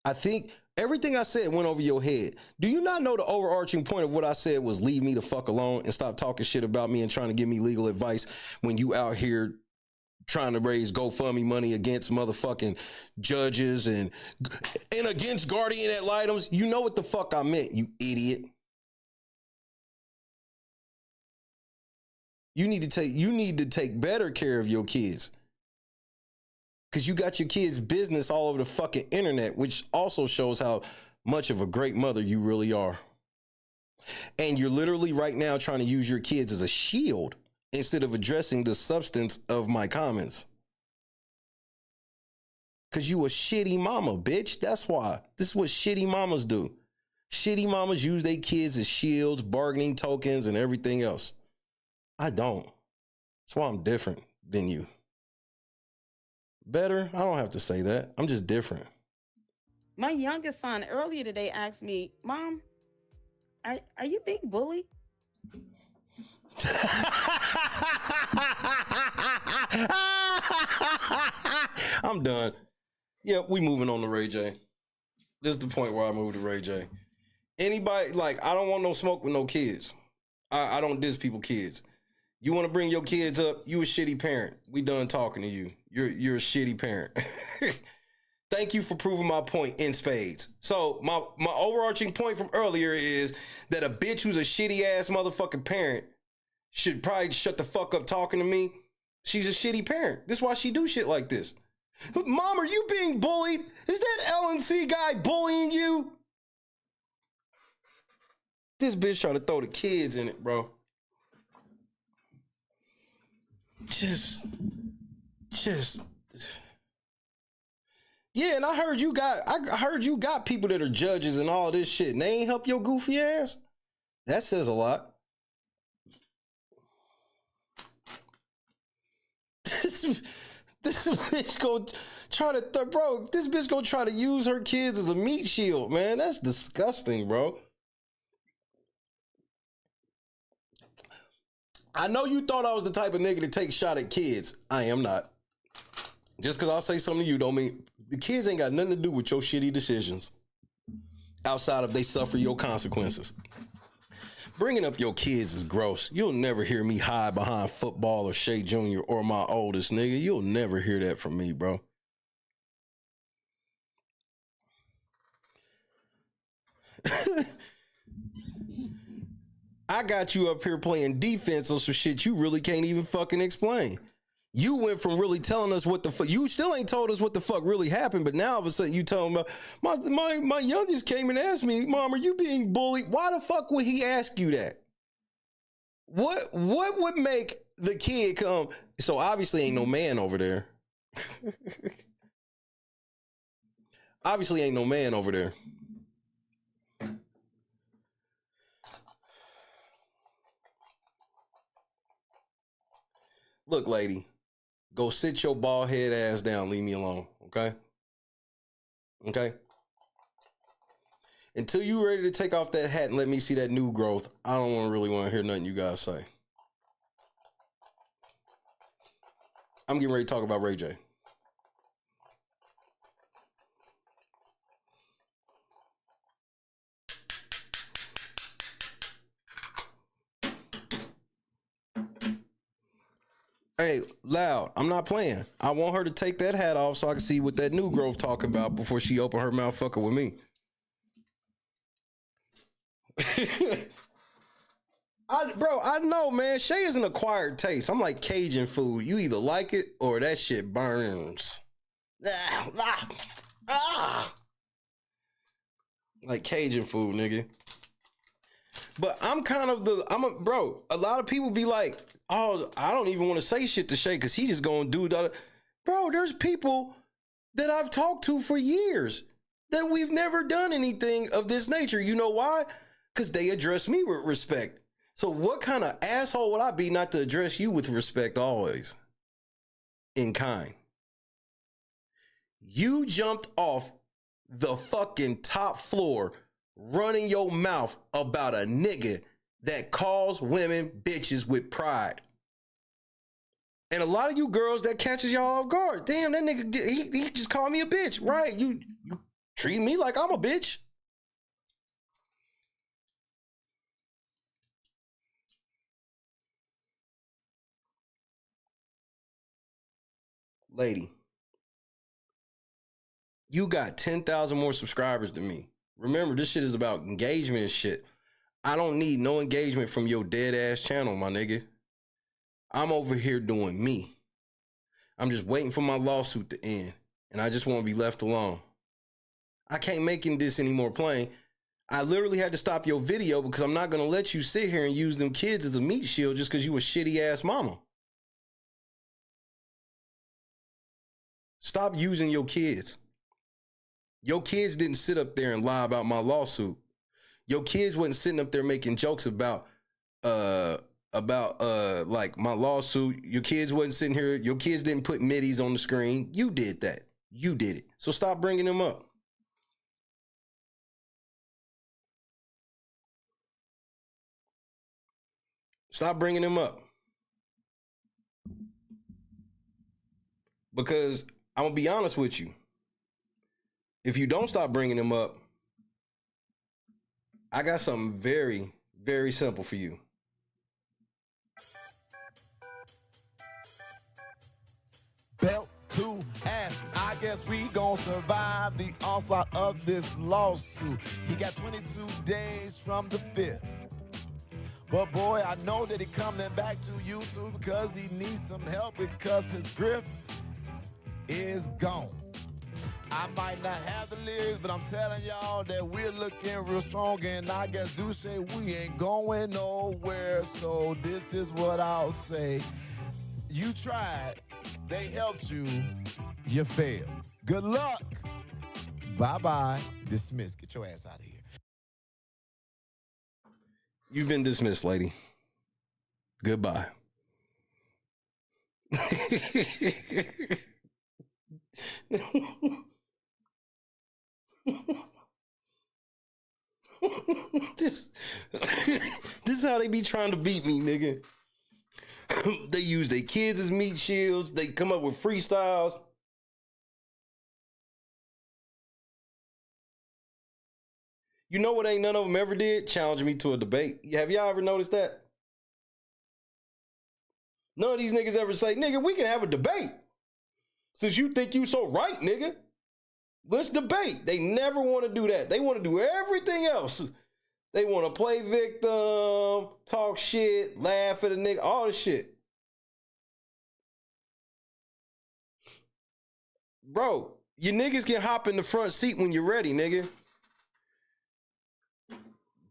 I think everything I said went over your head. Do you not know the overarching point of what I said was leave me the fuck alone and stop talking shit about me and trying to give me legal advice when you out here trying to raise GoFundMe money against motherfucking judges and against guardian ad litems? You know what the fuck I meant, you idiot. You need to take better care of your kids. Because you got your kids' business all over the fucking internet, which also shows how much of a great mother you really are. And you're literally right now trying to use your kids as a shield instead of addressing the substance of my comments. Because you a shitty mama, bitch. That's why. This is what shitty mamas do. Shitty mamas use their kids as shields, bargaining tokens, and everything else. I don't. That's why I'm different than you. Better? I don't have to say that. I'm just different. My youngest son earlier today asked me, Mom, are you being bullied? I'm done. Yeah, we moving on to Ray J. This is the point where I move to Ray J. Anybody, like, I don't want no smoke with no kids. I don't diss people kids. You want to bring your kids up, you a shitty parent. We done talking to you. You're a shitty parent. Thank you for proving my point in spades. So my overarching point from earlier is that a bitch who's a shitty ass motherfucking parent should probably shut the fuck up talking to me. She's a shitty parent. This is why she do shit like this. Mom, are you being bullied? Is that LNC guy bullying you? This bitch trying to throw the kids in it, bro. Just yeah, and I heard you got people that are judges and all this shit, and they ain't help your goofy ass. That says a lot. This bitch gonna try to, bro, this bitch gonna try to use her kids as a meat shield, man. That's disgusting, bro. I know you thought I was the type of nigga to take shot at kids. I am not. Just because I'll say something to you don't mean the kids ain't got nothing to do with your shitty decisions outside of they suffer your consequences. Bringing up your kids is gross. You'll never hear me hide behind football or Shea Jr. or my oldest nigga. You'll never hear that from me, bro. I got you up here playing defense on some shit you really can't even fucking explain. You went from really telling us what the fuck, you still ain't told us what the fuck really happened, but now all of a sudden you tell him about, my youngest came and asked me, Mom, are you being bullied? Why the fuck would he ask you that? What would make the kid come? So obviously ain't no man over there. Obviously ain't no man over there. Look, lady, go sit your bald head ass down. Leave me alone, okay? Okay? Until you ready to take off that hat and let me see that new growth, I don't really want to hear nothing you guys say. I'm getting ready to talk about Ray J. Hey, Loud, I'm not playing. I want her to take that hat off so I can see what that new growth talking about before she open her mouth fucking with me. I know, man. Shay is an acquired taste. I'm like Cajun food. You either like it or that shit burns. Like Cajun food, nigga. But I'm kind of bro, a lot of people be like, oh, I don't even want to say shit to Shay because he just gonna do that. Bro, there's people that I've talked to for years that we've never done anything of this nature. You know why? Because they address me with respect. So what kind of asshole would I be not to address you with respect always? In kind. You jumped off the fucking top floor running your mouth about a nigga that calls women bitches with pride. And a lot of you girls, that catches y'all off guard. Damn, that nigga, he just called me a bitch, right? You treat me like I'm a bitch. Lady, you got 10,000 more subscribers than me. Remember, this shit is about engagement and shit. I don't need no engagement from your dead ass channel, my nigga. I'm over here doing me. I'm just waiting for my lawsuit to end, and I just want to be left alone. I can't make this any more plain. I literally had to stop your video because I'm not going to let you sit here and use them kids as a meat shield just because you a shitty ass mama. Stop using your kids. Your kids didn't sit up there and lie about my lawsuit. Your kids wasn't sitting up there making jokes about like my lawsuit. Your kids wasn't sitting here. Your kids didn't put middies on the screen. You did that. You did it. So stop bringing them up. Stop bringing them up. Because I'm going to be honest with you. If you don't stop bringing them up, I got something very, very simple for you. Belt to ass. I guess we gon' survive the onslaught of this lawsuit. He got 22 days from the 5th. But boy, I know that he coming back to YouTube because he needs some help because his grip is gone. I might not have the lyrics, but I'm telling y'all that we're looking real strong, and I guess do say we ain't going nowhere. So this is what I'll say. You tried, they helped you, you failed. Good luck. Bye-bye. Dismiss. Get your ass out of here. You've been dismissed, lady. Goodbye. this is how they be trying to beat me, nigga. They use their kids as meat shields. They come up with freestyles. You know what ain't none of them ever did? Challenge me to a debate. Have y'all ever noticed that? None of these niggas ever say, nigga, we can have a debate. Since you think you so right, nigga. Let's debate. They never want to do that. They want to do everything else. They want to play victim, talk shit, laugh at a nigga, all the shit. Bro, you niggas can hop in the front seat when you're ready, nigga.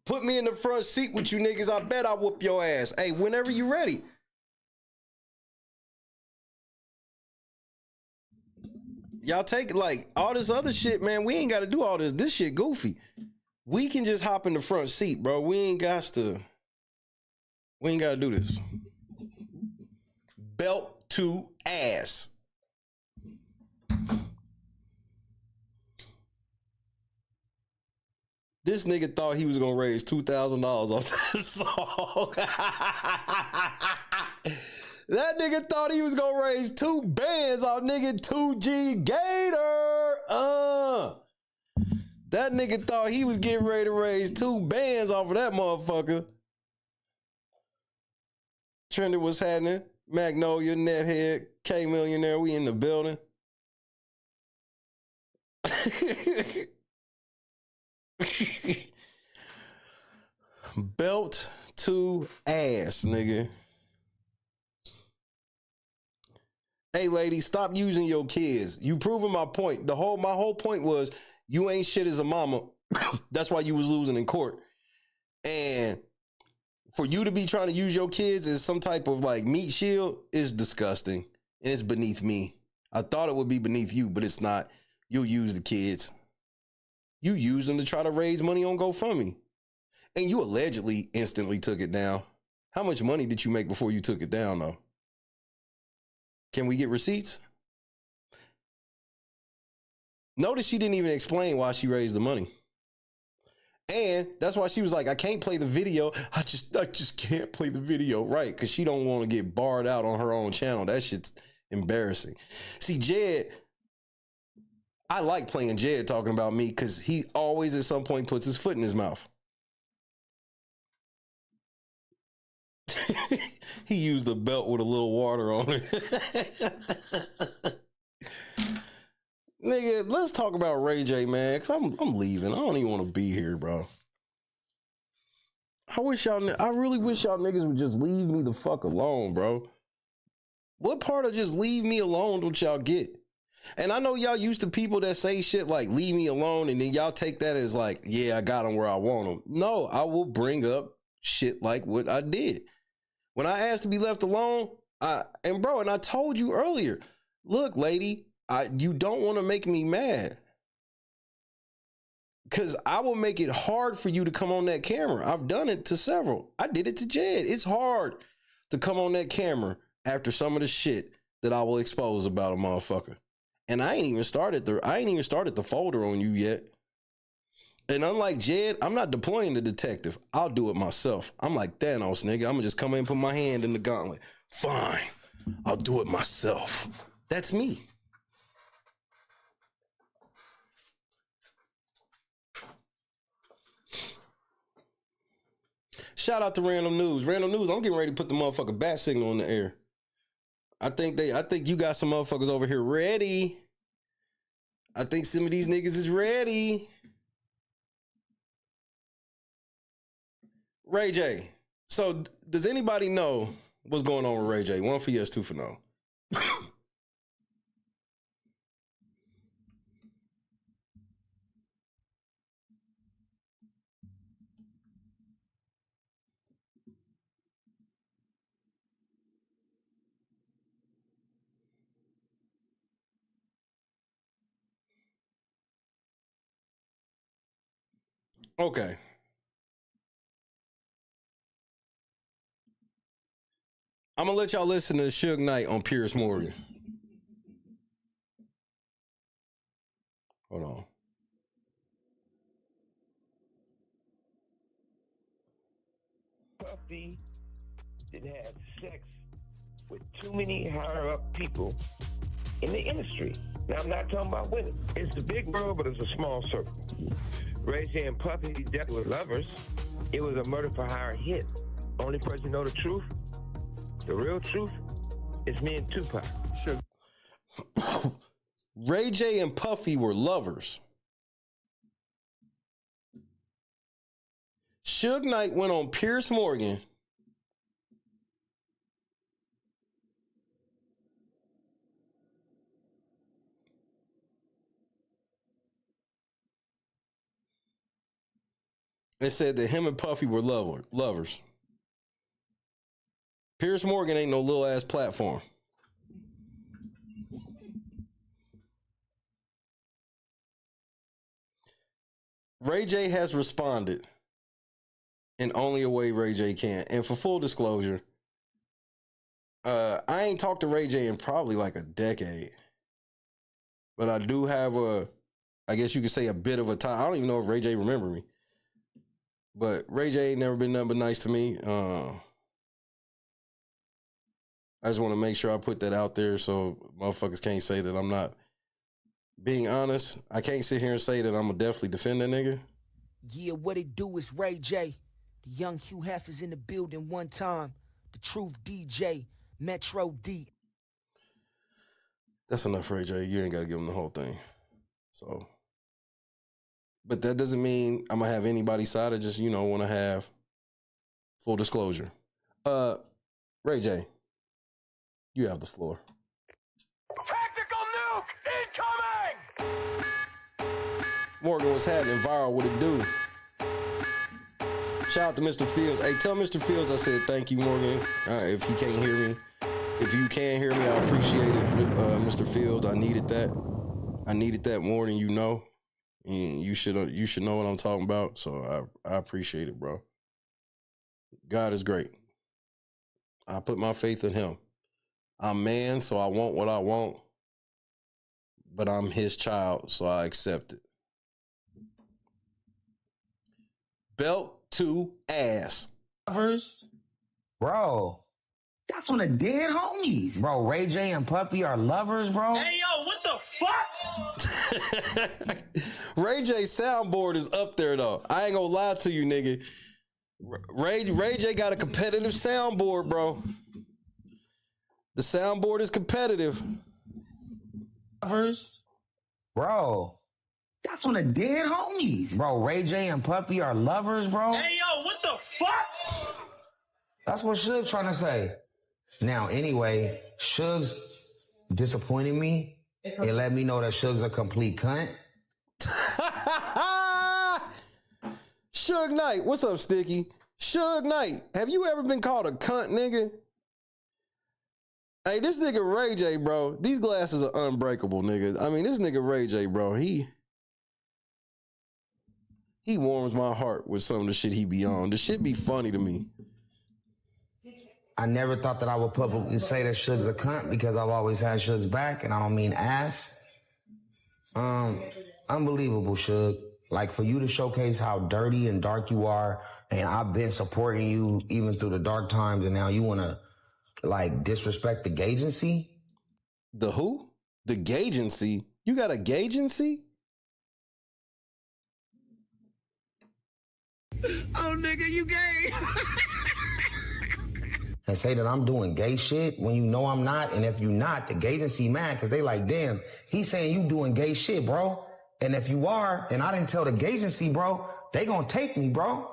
Put me in the front seat with you niggas. I bet I'll whoop your ass. Hey, whenever you ready. Y'all take like all this other shit, man. We ain't got to do all this. This shit goofy. We can just hop in the front seat, bro. We ain't got to do this. Belt to ass. This nigga thought he was gonna raise $2,000 off this song. That nigga thought he was gonna raise 2 bands off nigga 2G Gator. That nigga thought he was getting ready to raise 2 bands off of that motherfucker. Trendy, what's happening? Magnolia, Nethead, K Millionaire, we in the building. Belt to ass, nigga. Hey, lady, stop using your kids. You proving my point. My whole point was you ain't shit as a mama. That's why you was losing in court. And for you to be trying to use your kids as some type of like meat shield is disgusting. And it's beneath me. I thought it would be beneath you, but it's not. You'll use the kids. You use them to try to raise money on GoFundMe. And you allegedly instantly took it down. How much money did you make before you took it down, though? Can we get receipts? Notice she didn't even explain why she raised the money. And that's why she was like, I can't play the video. I just can't play the video. Right, because she don't want to get barred out on her own channel. That shit's embarrassing. See, Jed, I like playing Jed talking about me because he always at some point puts his foot in his mouth. He used a belt with a little water on it. Nigga, let's talk about Ray J, man, because I'm leaving. I don't even want to be here, bro. I really wish y'all niggas would just leave me the fuck alone, bro. What part of just leave me alone don't y'all get? And I know y'all used to people that say shit like leave me alone, and then y'all take that as like, yeah, I got them where I want them. No, I will bring up shit like what I did. When I asked to be left alone, I told you earlier, look, lady, you don't want to make me mad. Because I will make it hard for you to come on that camera. I've done it to several. I did it to Jed. It's hard to come on that camera after some of the shit that I will expose about a motherfucker. And I ain't even started the folder on you yet. And unlike Jed, I'm not deploying the detective. I'll do it myself. I'm like Thanos, nigga. I'm gonna just come in and put my hand in the gauntlet. Fine. I'll do it myself. That's me. Shout out to Random News. Random News, I'm getting ready to put the motherfucking bat signal in the air. I think you got some motherfuckers over here ready. I think some of these niggas is ready. Ray J. So does anybody know what's going on with Ray J? 1 for yes, 2 for no. Okay. I'm gonna let y'all listen to Suge Knight on Piers Morgan. Hold on. Puffy did have sex with too many higher-up people in the industry. Now, I'm not talking about women. It's a big world, but it's a small circle. Ray J and Puffy definitely were lovers. It was a murder-for-hire hit. Only person know the truth, the real truth, is me and Tupac. Sure. Ray J and Puffy were lovers. Suge Knight went on Piers Morgan and said that him and Puffy were lovers. Piers Morgan ain't no little ass platform. Ray J has responded in only a way Ray J can. And for full disclosure, I ain't talked to Ray J in probably like a decade. But I do have I guess you could say a bit of a tie. I don't even know if Ray J remember me. But Ray J ain't never been nothing but nice to me. I just want to make sure I put that out there so motherfuckers can't say that I'm not being honest. I can't sit here and say that I'm gonna definitely defend that nigga. Yeah, what it do is Ray J. The young Hugh Hef is in the building one time. The Truth DJ, Metro D. That's enough, Ray J. You ain't got to give him the whole thing. So, but that doesn't mean I'm going to have anybody's side. I just, want to have full disclosure. Ray J, you have the floor. Tactical nuke incoming! Morgan, what's happening? Viral, what it do? Shout out to Mr. Fields. Hey, tell Mr. Fields I said thank you, Morgan. If he can't hear me. If you can hear me, I appreciate it, Mr. Fields. I needed that. I needed that more than you know. And you should know what I'm talking about. So I appreciate it, bro. God is great. I put my faith in him. I'm man, so I want what I want. But I'm his child, so I accept it. Belt to ass. Lovers? Bro, that's one of dead homies. Bro, Ray J and Puffy are lovers, bro. Hey, yo, what the fuck? Ray J soundboard is up there, though. I ain't gonna lie to you, nigga. Ray J got a competitive soundboard, bro. The soundboard is competitive. Lovers? Bro, that's one of dead homies. Bro, Ray J and Puffy are lovers, bro. Hey, yo, what the fuck? That's what Suge's trying to say. Now, anyway, Suge's disappointed me. It let me know that Suge's a complete cunt. Suge Knight, what's up, Sticky? Suge Knight, have you ever been called a cunt, nigga? Hey, this nigga Ray J, bro, these glasses are unbreakable, nigga. I mean, this nigga Ray J, bro, he warms my heart with some of the shit he be on. The shit be funny to me. I never thought that I would publicly say that Suge's a cunt because I've always had Suge's back, and I don't mean ass. Unbelievable, Suge. Like, for you to showcase how dirty and dark you are, and I've been supporting you even through the dark times, and now you want to, like, disrespect the gagency? The who? The gagency? You got a gagency? Oh, nigga, you gay. And say that I'm doing gay shit when you know I'm not. And if you not, the gagency mad because they like, damn, he's saying you doing gay shit, bro. And if you are, and I didn't tell the gagency, bro, they gonna take me, bro.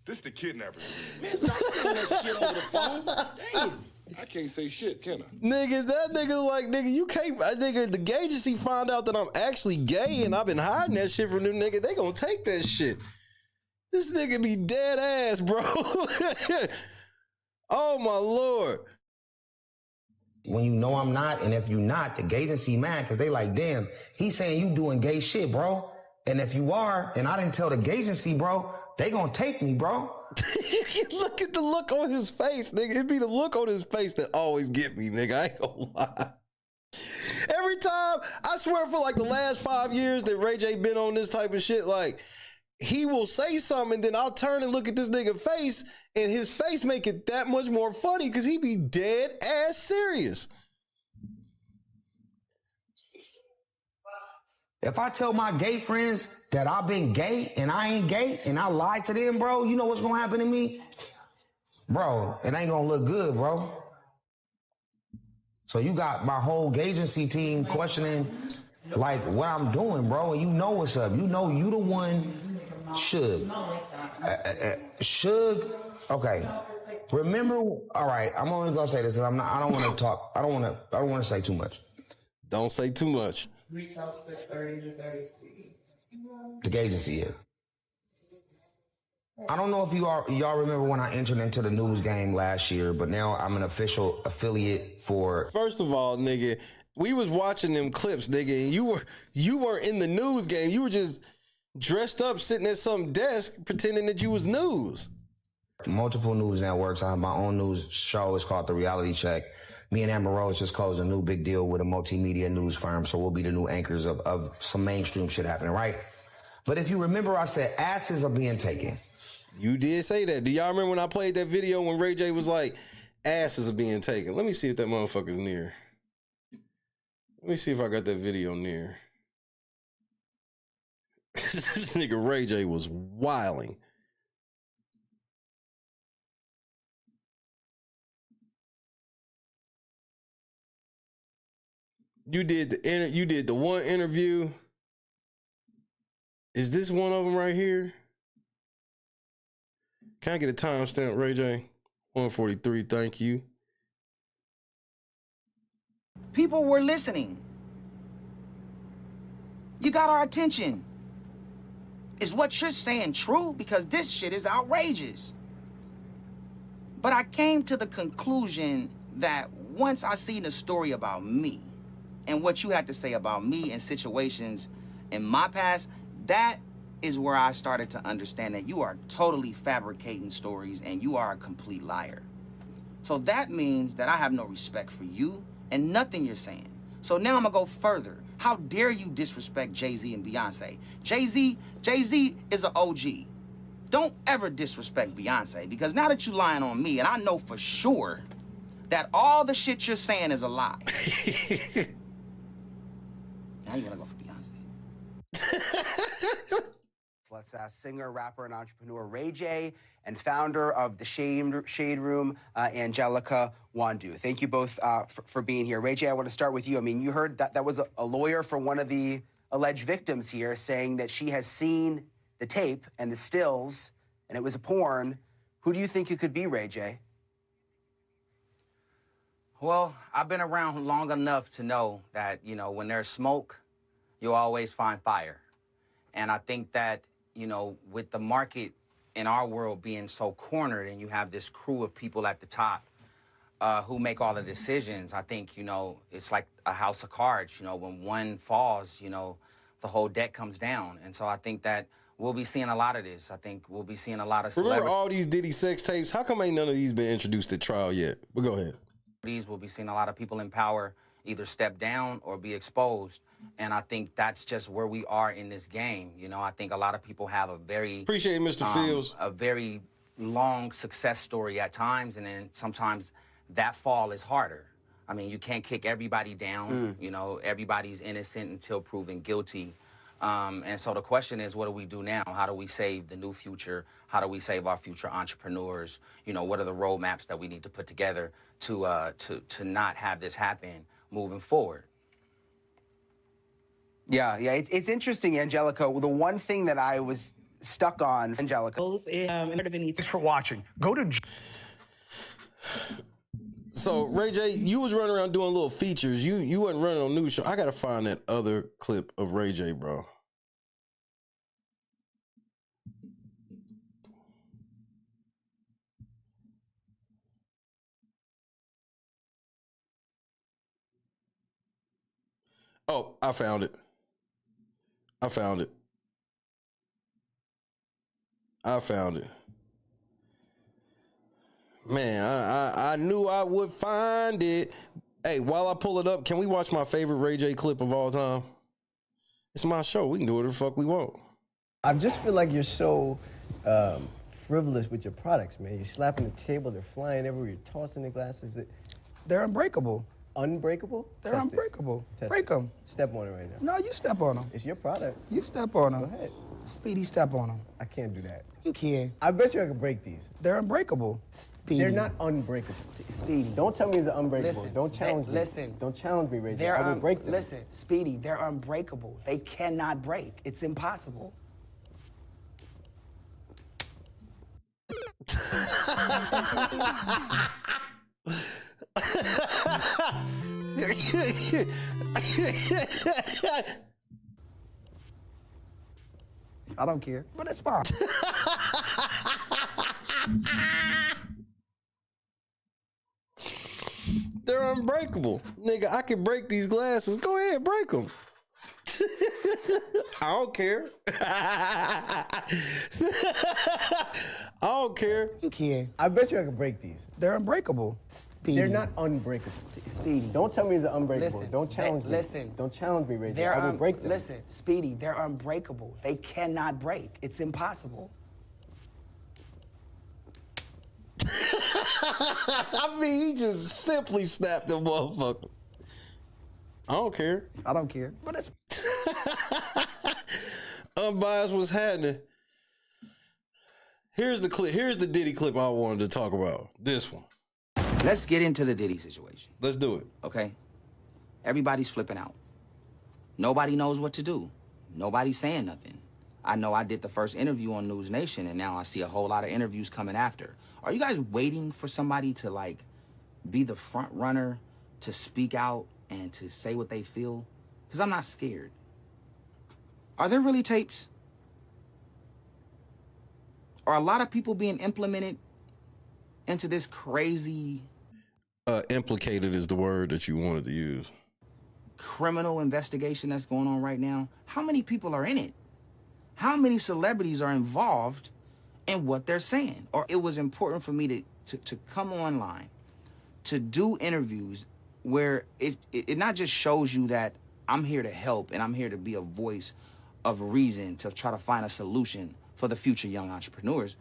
This the kidnapper. Man, stop saying that shit over the phone. Damn. I can't say shit, can I? Nigga, that nigga like, nigga, you can't, nigga, the gay agency found out that I'm actually gay and I've been hiding that shit from them, nigga. They gonna take that shit. This nigga be dead ass, bro. Oh, my Lord. When you know I'm not, and if you not, the gagency mad because they like, damn, he's saying you doing gay shit, bro. And if you are, and I didn't tell the gagency, bro, they gonna take me, bro. Look at the look on his face, nigga. It be the look on his face that always get me, nigga. I ain't gonna lie. Every time, I swear for like the last 5 years that Ray J been on this type of shit, like, he will say something, and then I'll turn and look at this nigga face, and his face make it that much more funny because he be dead ass serious. If I tell my gay friends that I've been gay and I ain't gay and I lied to them, bro, you know what's gonna happen to me? Bro, it ain't gonna look good, bro. So you got my whole agency team questioning like what I'm doing, bro, and you know what's up. You know you the one, Suge. Suge, okay. Remember, all right, I'm only gonna say this because I don't wanna talk, I don't wanna say too much. Don't say too much. The agency is. I don't know if y'all remember when I entered into the news game last year, but now I'm an official affiliate for. First of all, nigga, we was watching them clips, nigga, and you weren't in the news game. You were just dressed up, sitting at some desk, pretending that you was news. Multiple news networks. I have my own news show. It's called The Reality Check. Me and Amber Rose just closed a new big deal with a multimedia news firm, so we'll be the new anchors of some mainstream shit happening, right? But if you remember, I said asses are being taken. You did say that. Do y'all remember when I played that video when Ray J was like, asses are being taken? Let me see if that motherfucker's near. Let me see if I got that video near. This nigga Ray J was wilding. You did the one interview. Is this one of them right here? Can I get a timestamp, Ray J? 143, thank you. People were listening. You got our attention. Is what you're saying true? Because this shit is outrageous. But I came to the conclusion that once I seen the story about me and what you had to say about me and situations in my past, that is where I started to understand that you are totally fabricating stories and you are a complete liar. So that means that I have no respect for you and nothing you're saying. So now I'm gonna go further. How dare you disrespect Jay-Z and Beyonce? Jay-Z is an OG. Don't ever disrespect Beyonce, because now that you're lying on me, and I know for sure that all the shit you're saying is a lie. Now you're gonna go for Beyonce. Let's ask singer, rapper, and entrepreneur Ray J and founder of the Shade Room, Angelica Wandu. Thank you both for being here. Ray J, I want to start with you. I mean, you heard that was a lawyer for one of the alleged victims here saying that she has seen the tape and the stills, and it was a porn. Who do you think you could be, Ray J? Well, I've been around long enough to know that, you know, when there's smoke, you'll always find fire. And I think that, you know, with the market in our world being so cornered and you have this crew of people at the top who make all the decisions, I think, you know, it's like a house of cards. You know, when one falls, you know, the whole deck comes down. And so I think that we'll be seeing a lot of this. I think we'll be seeing a lot of Remember all these Diddy sex tapes? How come ain't none of these been introduced at trial yet? But go ahead. We'll be seeing a lot of people in power either step down or be exposed. And I think that's just where we are in this game. You know, I think a lot of people have a very... Appreciate it, Mr. Fields. A very long success story at times, and then sometimes that fall is harder. I mean, you can't kick everybody down. You know, everybody's innocent until proven guilty. And so the question is, what do we do now? How do we save the new future? How do we save our future entrepreneurs? You know, what are the roadmaps that we need to put together to not have this happen moving forward? Yeah, it's interesting, Angelica. The one thing that I was stuck on, Angelica. Thanks for watching. Go to... So, Ray J, you was running around doing little features. You wasn't running on news show. I got to find that other clip of Ray J, bro. Oh, I found it. I found it. Man, I knew I would find it. Hey, while I pull it up, can we watch my favorite Ray J clip of all time? It's my show. We can do whatever the fuck we want. I just feel like you're so frivolous with your products, man. You're slapping the table, they're flying everywhere, you're tossing the glasses. They're unbreakable. Unbreakable? They're unbreakable. Break them. Step on it right now. No, you step on them. It's your product. You step on them. Go ahead. Speedy, step on them. I can't do that. You can. I bet you I can break these. They're unbreakable. Speedy. They're not unbreakable. Speedy. Don't tell me it's unbreakable. Listen, Don't challenge me. Listen. Don't challenge me, Ray J. They're I will break them. Listen, Speedy, they're unbreakable. They cannot break. It's impossible. I don't care, but it's fine. They're unbreakable. Nigga, I can break these glasses. Go ahead, break them. I don't care. I don't care. You can. I bet you I can break these. They're unbreakable. Speedy. They're not unbreakable. Speedy. Don't tell me it's unbreakable. Listen, Don't challenge me. Listen. Don't challenge me, Ray J. They're I will break them. Listen, Speedy, they're unbreakable. They cannot break. It's impossible. I mean, he just simply snapped them motherfuckers. I don't care. I don't care, but it's unbiased. What's happening? Here's the clip. Here's the Diddy clip I wanted to talk about. This one. Let's get into the Diddy situation. Let's do it. Okay? Everybody's flipping out. Nobody knows what to do. Nobody's saying nothing. I know I did the first interview on News Nation, and now I see a whole lot of interviews coming after. Are you guys waiting for somebody to, like, be the front runner to speak out and to say what they feel? Because I'm not scared. Are there really tapes? Are a lot of people being implemented into this crazy... implicated is the word that you wanted to use. Criminal investigation that's going on right now? How many people are in it? How many celebrities are involved in what they're saying? Or it was important for me to come online, to do interviews where it not just shows you that I'm here to help and I'm here to be a voice of reason to try to find a solution for the future young entrepreneurs.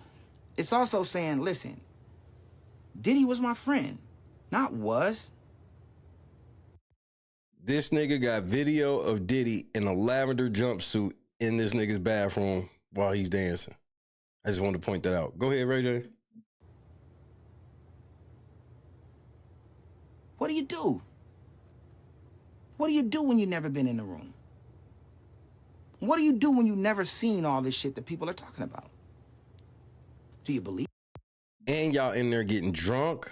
It's also saying, listen, Diddy was my friend, not was. This nigga got video of Diddy in a lavender jumpsuit in this nigga's bathroom while he's dancing. I just wanted to point that out. Go ahead, Ray J. What do you do? What do you do when you've never been in the room? What do you do when you've never seen all this shit that people are talking about? Do you believe? And y'all in there getting drunk?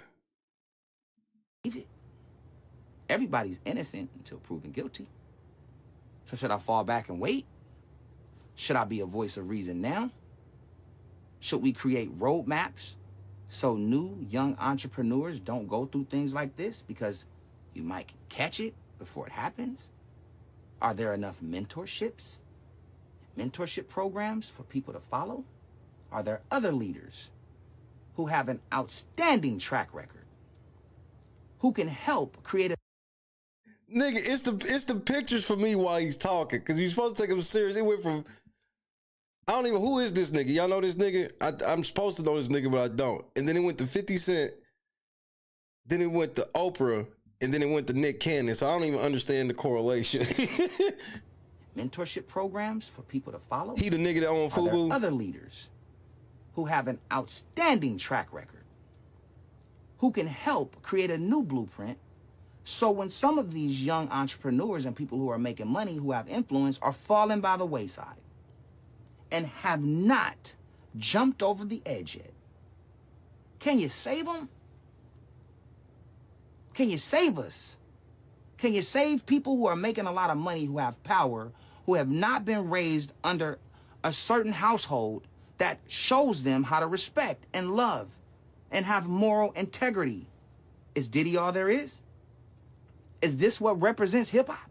It. Everybody's innocent until proven guilty. So should I fall back and wait? Should I be a voice of reason now? Should we create roadmaps so new young entrepreneurs don't go through things like this because you might catch it before it happens? Are there enough mentorship programs for people to follow? Are there other leaders who have an outstanding track record who can help create a... Nigga, it's the pictures for me while he's talking, because you're supposed to take him serious. It went from, I don't even, who is this nigga? Y'all know this nigga? I'm supposed to know this nigga, but I don't. And then it went to 50 Cent, then it went to Oprah, and then it went to Nick Cannon, so I don't even understand the correlation. Mentorship programs for people to follow? He the nigga that owned FUBU? Are there other leaders who have an outstanding track record who can help create a new blueprint so when some of these young entrepreneurs and people who are making money, who have influence, are falling by the wayside and have not jumped over the edge yet, can you save them? Can you save us? Can you save people who are making a lot of money, who have power, who have not been raised under a certain household that shows them how to respect and love and have moral integrity? Is Diddy all there is? Is this what represents hip-hop?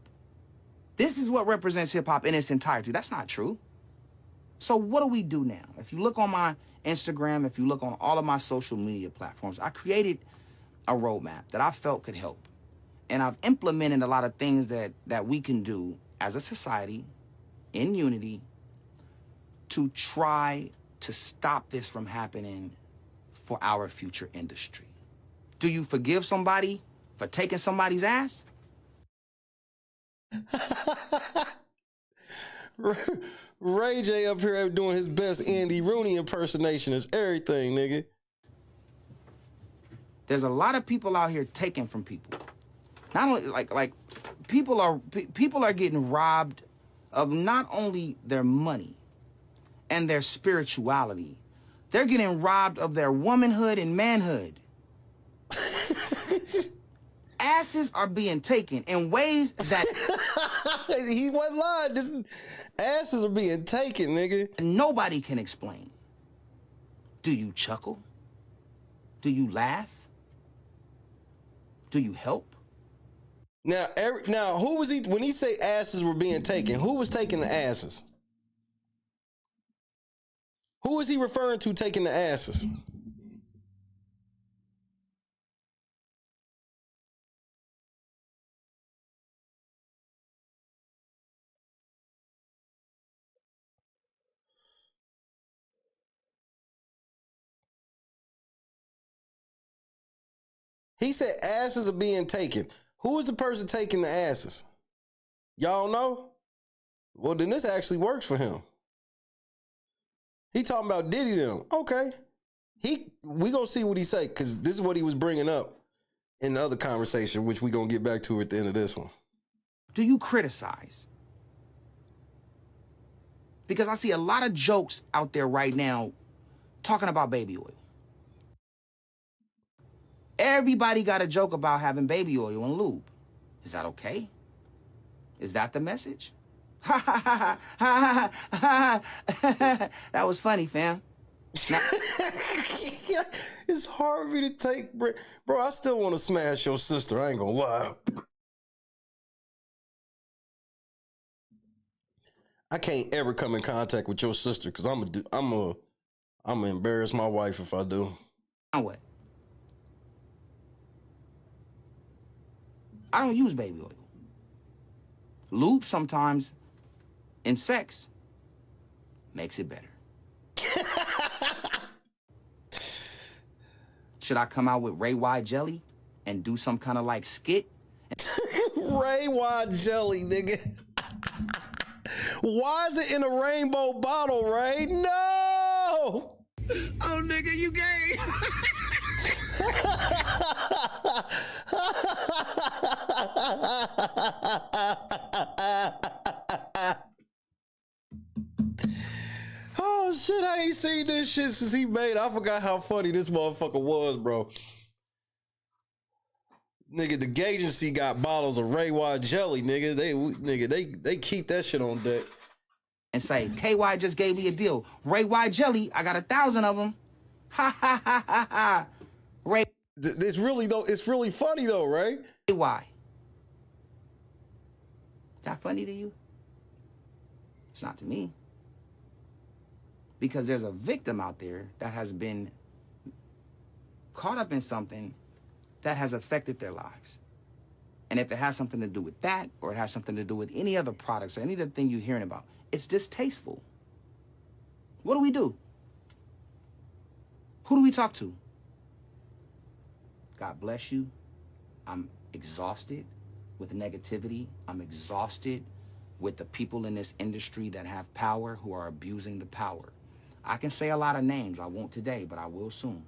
This is what represents hip-hop in its entirety. That's not true. So what do we do now? If you look on my Instagram, if you look on all of my social media platforms, I created a roadmap that I felt could help. And I've implemented a lot of things that we can do as a society in unity to try to stop this from happening for our future industry. Do you forgive somebody for taking somebody's ass? Ray J up here doing his best Andy Rooney impersonation is everything, nigga. There's a lot of people out here taking from people. Not only like people are getting robbed of not only their money and their spirituality, they're getting robbed of their womanhood and manhood. Asses are being taken in ways that he wasn't lying. This asses are being taken, nigga. Nobody can explain. Do you chuckle? Do you laugh? Do you help? Now, who was he when he say asses were being taken? Who was taking the asses? Who was he referring to taking the asses? He said asses are being taken. Who is the person taking the asses? Y'all know? Well, then this actually works for him. He talking about Diddy them. Okay. We gonna see what he say, because this is what he was bringing up in the other conversation, which we gonna get back to at the end of this one. Do you criticize? Because I see a lot of jokes out there right now talking about baby oil. Everybody got a joke about having baby oil and lube. Is that okay? Is that the message? That was funny, fam. It's hard for me to take, bro. I still want to smash your sister. I ain't gonna lie. I can't ever come in contact with your sister because I'm gonna embarrass my wife if I do. Now what? I don't use baby oil. Lube sometimes in sex makes it better. Should I come out with Ray Y jelly and do some kind of like skit? Ray Y jelly, nigga. Why is it in a rainbow bottle, Ray? No! Oh, nigga, you gay. Oh shit, I ain't seen this shit since he made it. I forgot how funny this motherfucker was, bro. Nigga, the agency got bottles of Ray Y jelly, nigga. They keep that shit on deck. And say, KY just gave me a deal. Ray Y jelly, I got 1,000 of them. Ha ha ha ha ha. Ray. It's really funny though, right? Ray Y. That funny to you? It's not to me. Because there's a victim out there that has been caught up in something that has affected their lives. And if it has something to do with that, or it has something to do with any other products or any other thing you're hearing about, it's distasteful. What do we do? Who do we talk to? God bless you. I'm exhausted with negativity. I'm exhausted with the people in this industry that have power who are abusing the power. I can say a lot of names. I won't today, but I will soon.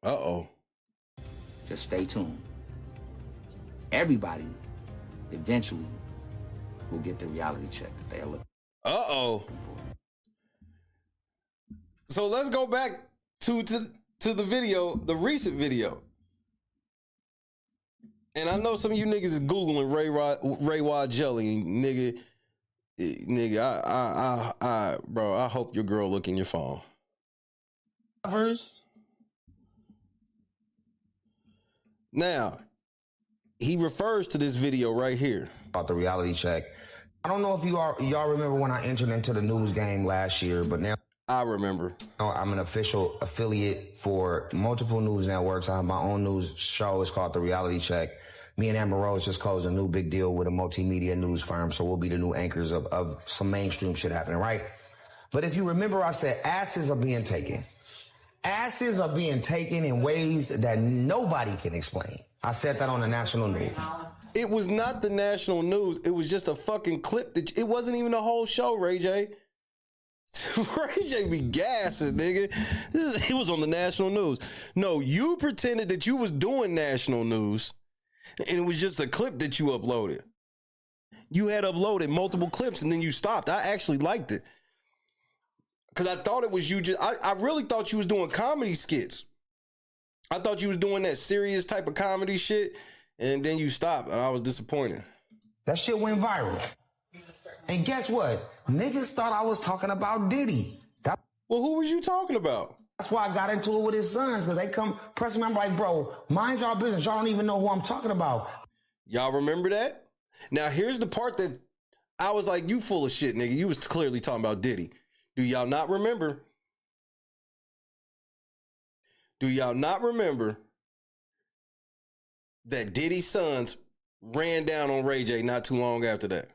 Uh-oh. Just stay tuned. Everybody eventually will get the reality check that they are looking for. Uh-oh. So let's go back to the video, the recent video. And I know some of you niggas is Googling Ray Y jelly, nigga. Bro, I hope your girl look in your phone. Now, he refers to this video right here. About the reality check I don't know if y'all remember when I entered into the news game last year, but now I remember. I'm an official affiliate for multiple news networks. I have my own news show. It's called The Reality Check. Me and Amber Rose just closed a new big deal with a multimedia news firm, so we'll be the new anchors of some mainstream shit happening, right? But if you remember, I said asses are being taken. Asses are being taken in ways that nobody can explain. I said that on the national news. It was not the national news. It was just a fucking clip. It wasn't even the whole show, Ray J. Ray J be gassing, nigga. He was on the national news. No, you pretended that you was doing national news, and it was just a clip that you uploaded. You had uploaded multiple clips, and then you stopped. I actually liked it. Because I thought it was you just... I really thought you was doing comedy skits. I thought you was doing that serious type of comedy shit, and then you stopped, and I was disappointed. That shit went viral. And guess what? Niggas thought I was talking about Diddy. Well, who was you talking about? That's why I got into it with his sons, because they come press me. I'm like, bro, mind y'all business. Y'all don't even know who I'm talking about. Y'all remember that? Now, here's the part that I was like, you full of shit, nigga. You was clearly talking about Diddy. Do y'all not remember? Do y'all not remember that Diddy's sons ran down on Ray J not too long after that?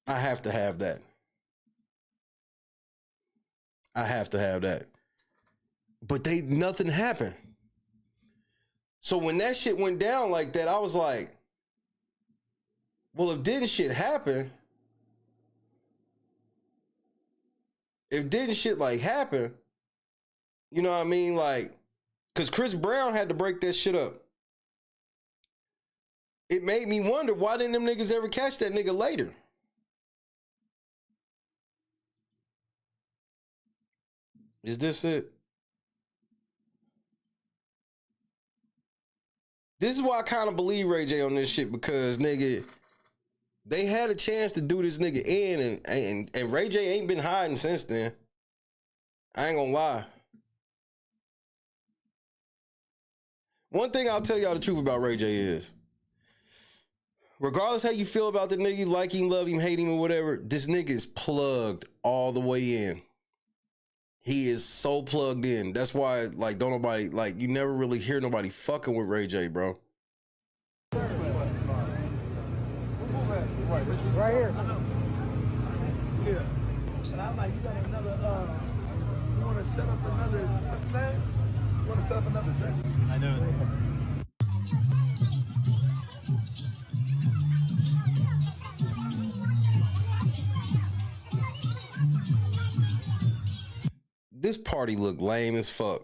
I have to have that. I have to have that. But nothing happened. So when that shit went down like that, I was like, well, if didn't shit happen, you know what I mean? Like, because Chris Brown had to break that shit up. It made me wonder, why didn't them niggas ever catch that nigga later? Is this it? This is why I kind of believe Ray J on this shit, because, nigga, they had a chance to do this nigga in, and Ray J ain't been hiding since then. I ain't gonna lie. One thing I'll tell y'all the truth about Ray J is, regardless how you feel about the nigga, you like him, love him, hate him, or whatever, this nigga is plugged all the way in. He is so plugged in. That's why, like, don't nobody, like, you never really hear nobody fucking with Ray J, bro. Right here. Yeah. And I'm like, you got another, you want to set up another, what's the name? You want to set up another set? I know. This party look lame as fuck.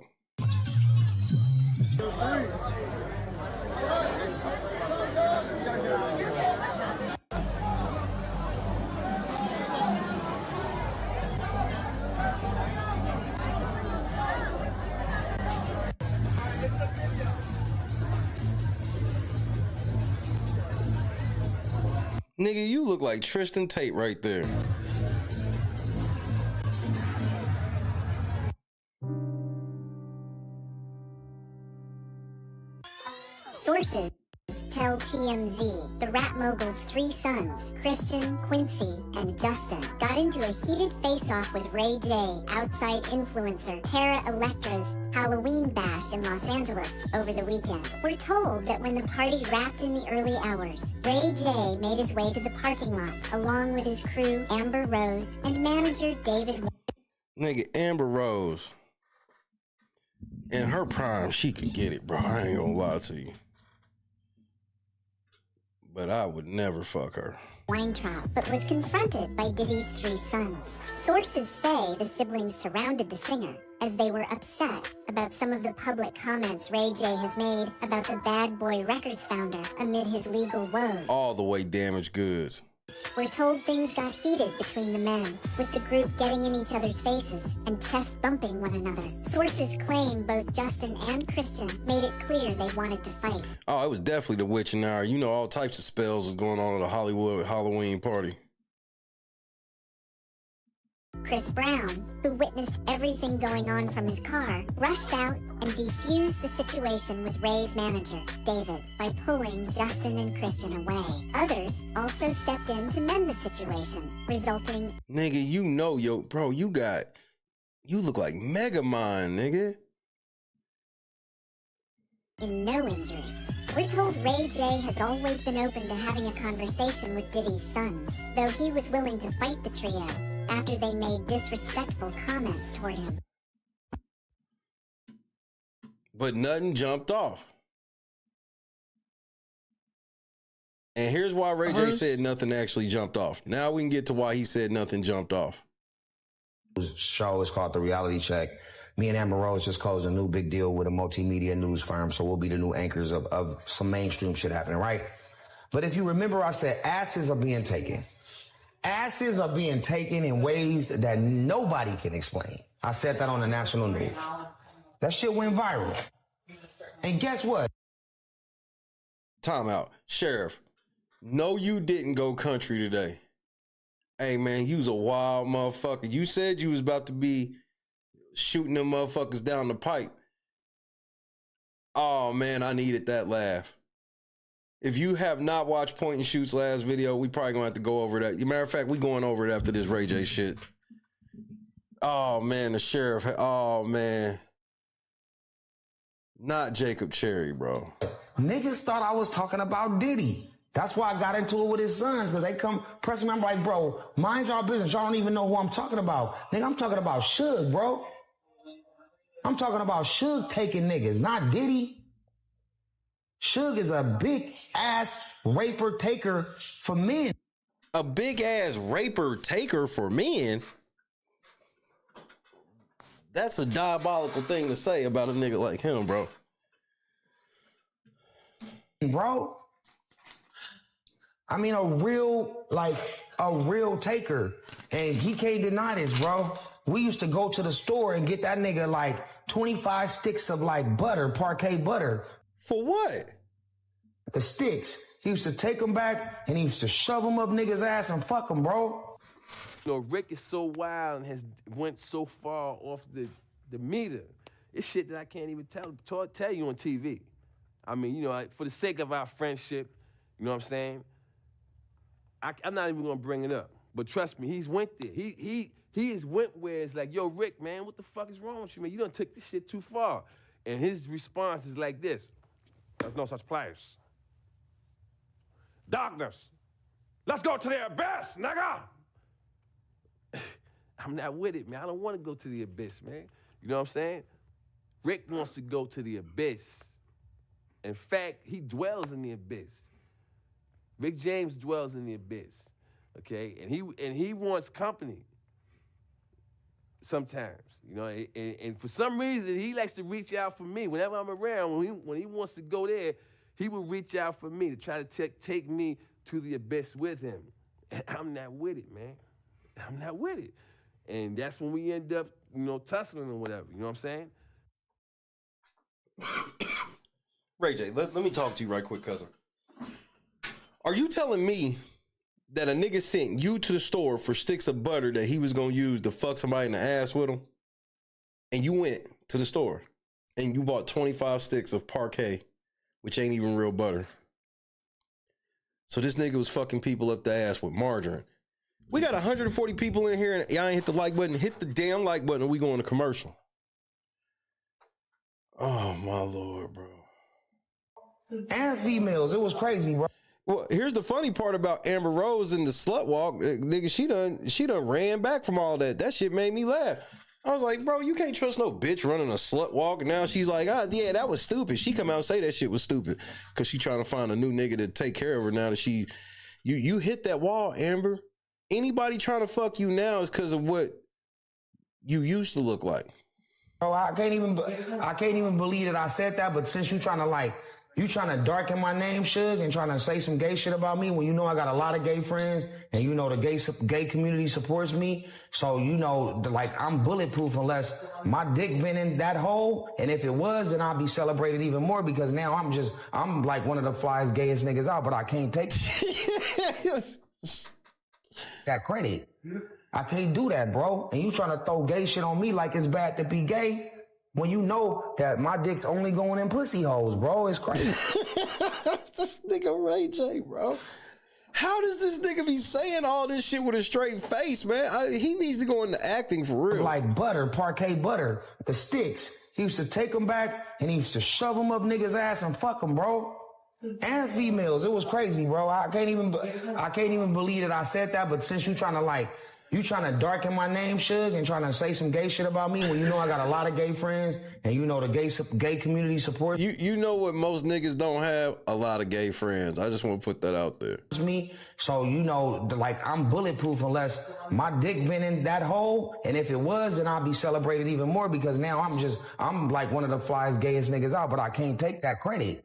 Nigga, you look like Tristan Tate right there. Sources tell TMZ the rap mogul's three sons, Christian, Quincy, and Justin, got into a heated face-off with Ray J outside influencer Tara Electra's Halloween bash in Los Angeles over the weekend. We're told that when the party wrapped in the early hours, Ray J made his way to the parking lot along with his crew Amber Rose and manager David. Nigga, Amber Rose, in her prime, she could get it, bro. I ain't gonna lie to you. But I would never fuck her. Weintraub, but was confronted by Diddy's three sons. Sources say the siblings surrounded the singer as they were upset about some of the public comments Ray J has made about the Bad Boy Records founder amid his legal woes. All the way damaged goods. We're told things got heated between the men, with the group getting in each other's faces and chest bumping one another. Sources claim both Justin and Christian made it clear they wanted to fight. Oh, it was definitely the witching hour. You know, all types of spells was going on at a Hollywood Halloween party. Chris Brown, who witnessed everything going on from his car, rushed out and defused the situation with Ray's manager, David, by pulling Justin and Christian away. Others also stepped in to mend the situation, resulting... Nigga, you know, yo, bro, you look like Megamind, nigga. ...in no injuries. We're told Ray J has always been open to having a conversation with Diddy's sons, though he was willing to fight the trio after they made disrespectful comments toward him. But nothing jumped off. And here's why Ray J said nothing actually jumped off. Now we can get to why he said nothing jumped off. Show is called The Reality Check. Me and Amber Rose just closed a new big deal with a multimedia news firm, so we'll be the new anchors of some mainstream shit happening, right? But if you remember, I said asses are being taken. Asses are being taken in ways that nobody can explain. I said that on the national news. That shit went viral. And guess what? Time out. Sheriff, no, you didn't go country today. Hey, man, you was a wild motherfucker. You said you was about to be shooting them motherfuckers down the pipe. Oh, man, I needed that laugh. If you have not watched Point and Shoot's last video, we probably gonna have to go over that. Matter of fact, we going over it after this Ray J shit. Oh, man, the sheriff. Oh, man. Not Jacob Cherry, bro. Niggas thought I was talking about Diddy. That's why I got into it with his sons, because they come pressing me. I'm like, bro, mind y'all business. Y'all don't even know who I'm talking about. Nigga, I'm talking about Suge, bro. I'm talking about Suge taking niggas, not Diddy. Suge is a big-ass raper-taker for men. A big-ass raper-taker for men? That's a diabolical thing to say about a nigga like him, bro. Bro, I mean, a real taker. And he can't deny this, bro. We used to go to the store and get that nigga like 25 sticks of like butter, parquet butter. For what? The sticks. He used to take them back and he used to shove them up niggas' ass and fuck them, bro. You know, Rick is so wild and has went so far off the meter. It's shit that I can't even tell you on TV. I mean, you know, for the sake of our friendship, you know what I'm saying? I'm not even gonna bring it up. But trust me, he's went there. He has went where it's like, yo, Rick, man, what the fuck is wrong with you, man? You done took this shit too far. And his response is like this. There's no such place. Darkness. Let's go to the abyss, nigga. I'm not with it, man. I don't want to go to the abyss, man. You know what I'm saying? Rick wants to go to the abyss. In fact, he dwells in the abyss. Rick James dwells in the abyss, okay? And he wants company sometimes, you know? And for some reason, he likes to reach out for me. Whenever I'm around, when he wants to go there, he will reach out for me to try to take me to the abyss with him. And I'm not with it, man. I'm not with it. And that's when we end up, you know, tussling or whatever. You know what I'm saying? Ray J, let me talk to you right quick, cousin. Are you telling me that a nigga sent you to the store for sticks of butter that he was gonna use to fuck somebody in the ass with him? And you went to the store and you bought 25 sticks of parquet, which ain't even real butter. So this nigga was fucking people up the ass with margarine. We got 140 people in here and y'all ain't hit the like button. Hit the damn like button and we go on a commercial. Oh my Lord, bro. And females, it was crazy, bro. Well, here's the funny part about Amber Rose and the slut walk. Nigga, she done ran back from all that. That shit made me laugh. I was like, bro, you can't trust no bitch running a slut walk. And now she's like, yeah, that was stupid. She come out and say that shit was stupid because she trying to find a new nigga to take care of her now that you hit that wall, Amber. Anybody trying to fuck you now is because of what you used to look like. Bro, I can't even believe that I said that, but since you trying to darken my name, Suge, and trying to say some gay shit about me when you know I got a lot of gay friends and you know the gay community supports me. So, you know, like I'm bulletproof unless my dick been in that hole. And if it was, then I'll be celebrated even more because now I'm like one of the flyest, gayest niggas out, but I can't take that credit. I can't do that, bro. And you trying to throw gay shit on me like it's bad to be gay when you know that my dick's only going in pussy holes, bro. It's crazy. This nigga Ray J, bro. How does this nigga be saying all this shit with a straight face, man? He needs to go into acting for real. Like butter, parquet butter, the sticks. He used to take them back and he used to shove them up niggas' ass and fuck them, bro. And females. It was crazy, bro. I can't even believe that I said that, but since you trying to darken my name, Suge, and trying to say some gay shit about me when you know I got a lot of gay friends and you know the gay community support. You know what most niggas don't have? A lot of gay friends. I just want to put that out there. It's me, so you know, like I'm bulletproof unless my dick been in that hole, and if it was, then I'll be celebrated even more because now I'm like one of the flyest, gayest niggas out, but I can't take that credit.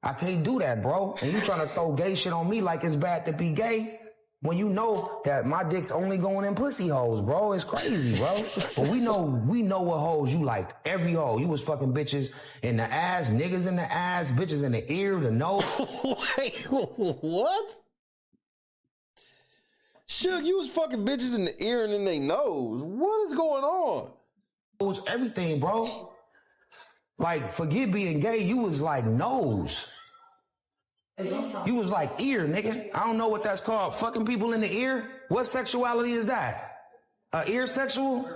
I can't do that, bro. And you trying to throw gay shit on me like it's bad to be gay when you know that my dick's only going in pussy holes, bro. It's crazy, bro. But we know what holes you like. Every hole. You was fucking bitches in the ass, niggas in the ass, bitches in the ear, the nose. Wait, what? Suge, you was fucking bitches in the ear and in their nose. What is going on? It was everything, bro. Like, forget being gay, you was like nose. You was like ear, nigga. I don't know what that's called. Fucking people in the ear? What sexuality is that? Ear sexual?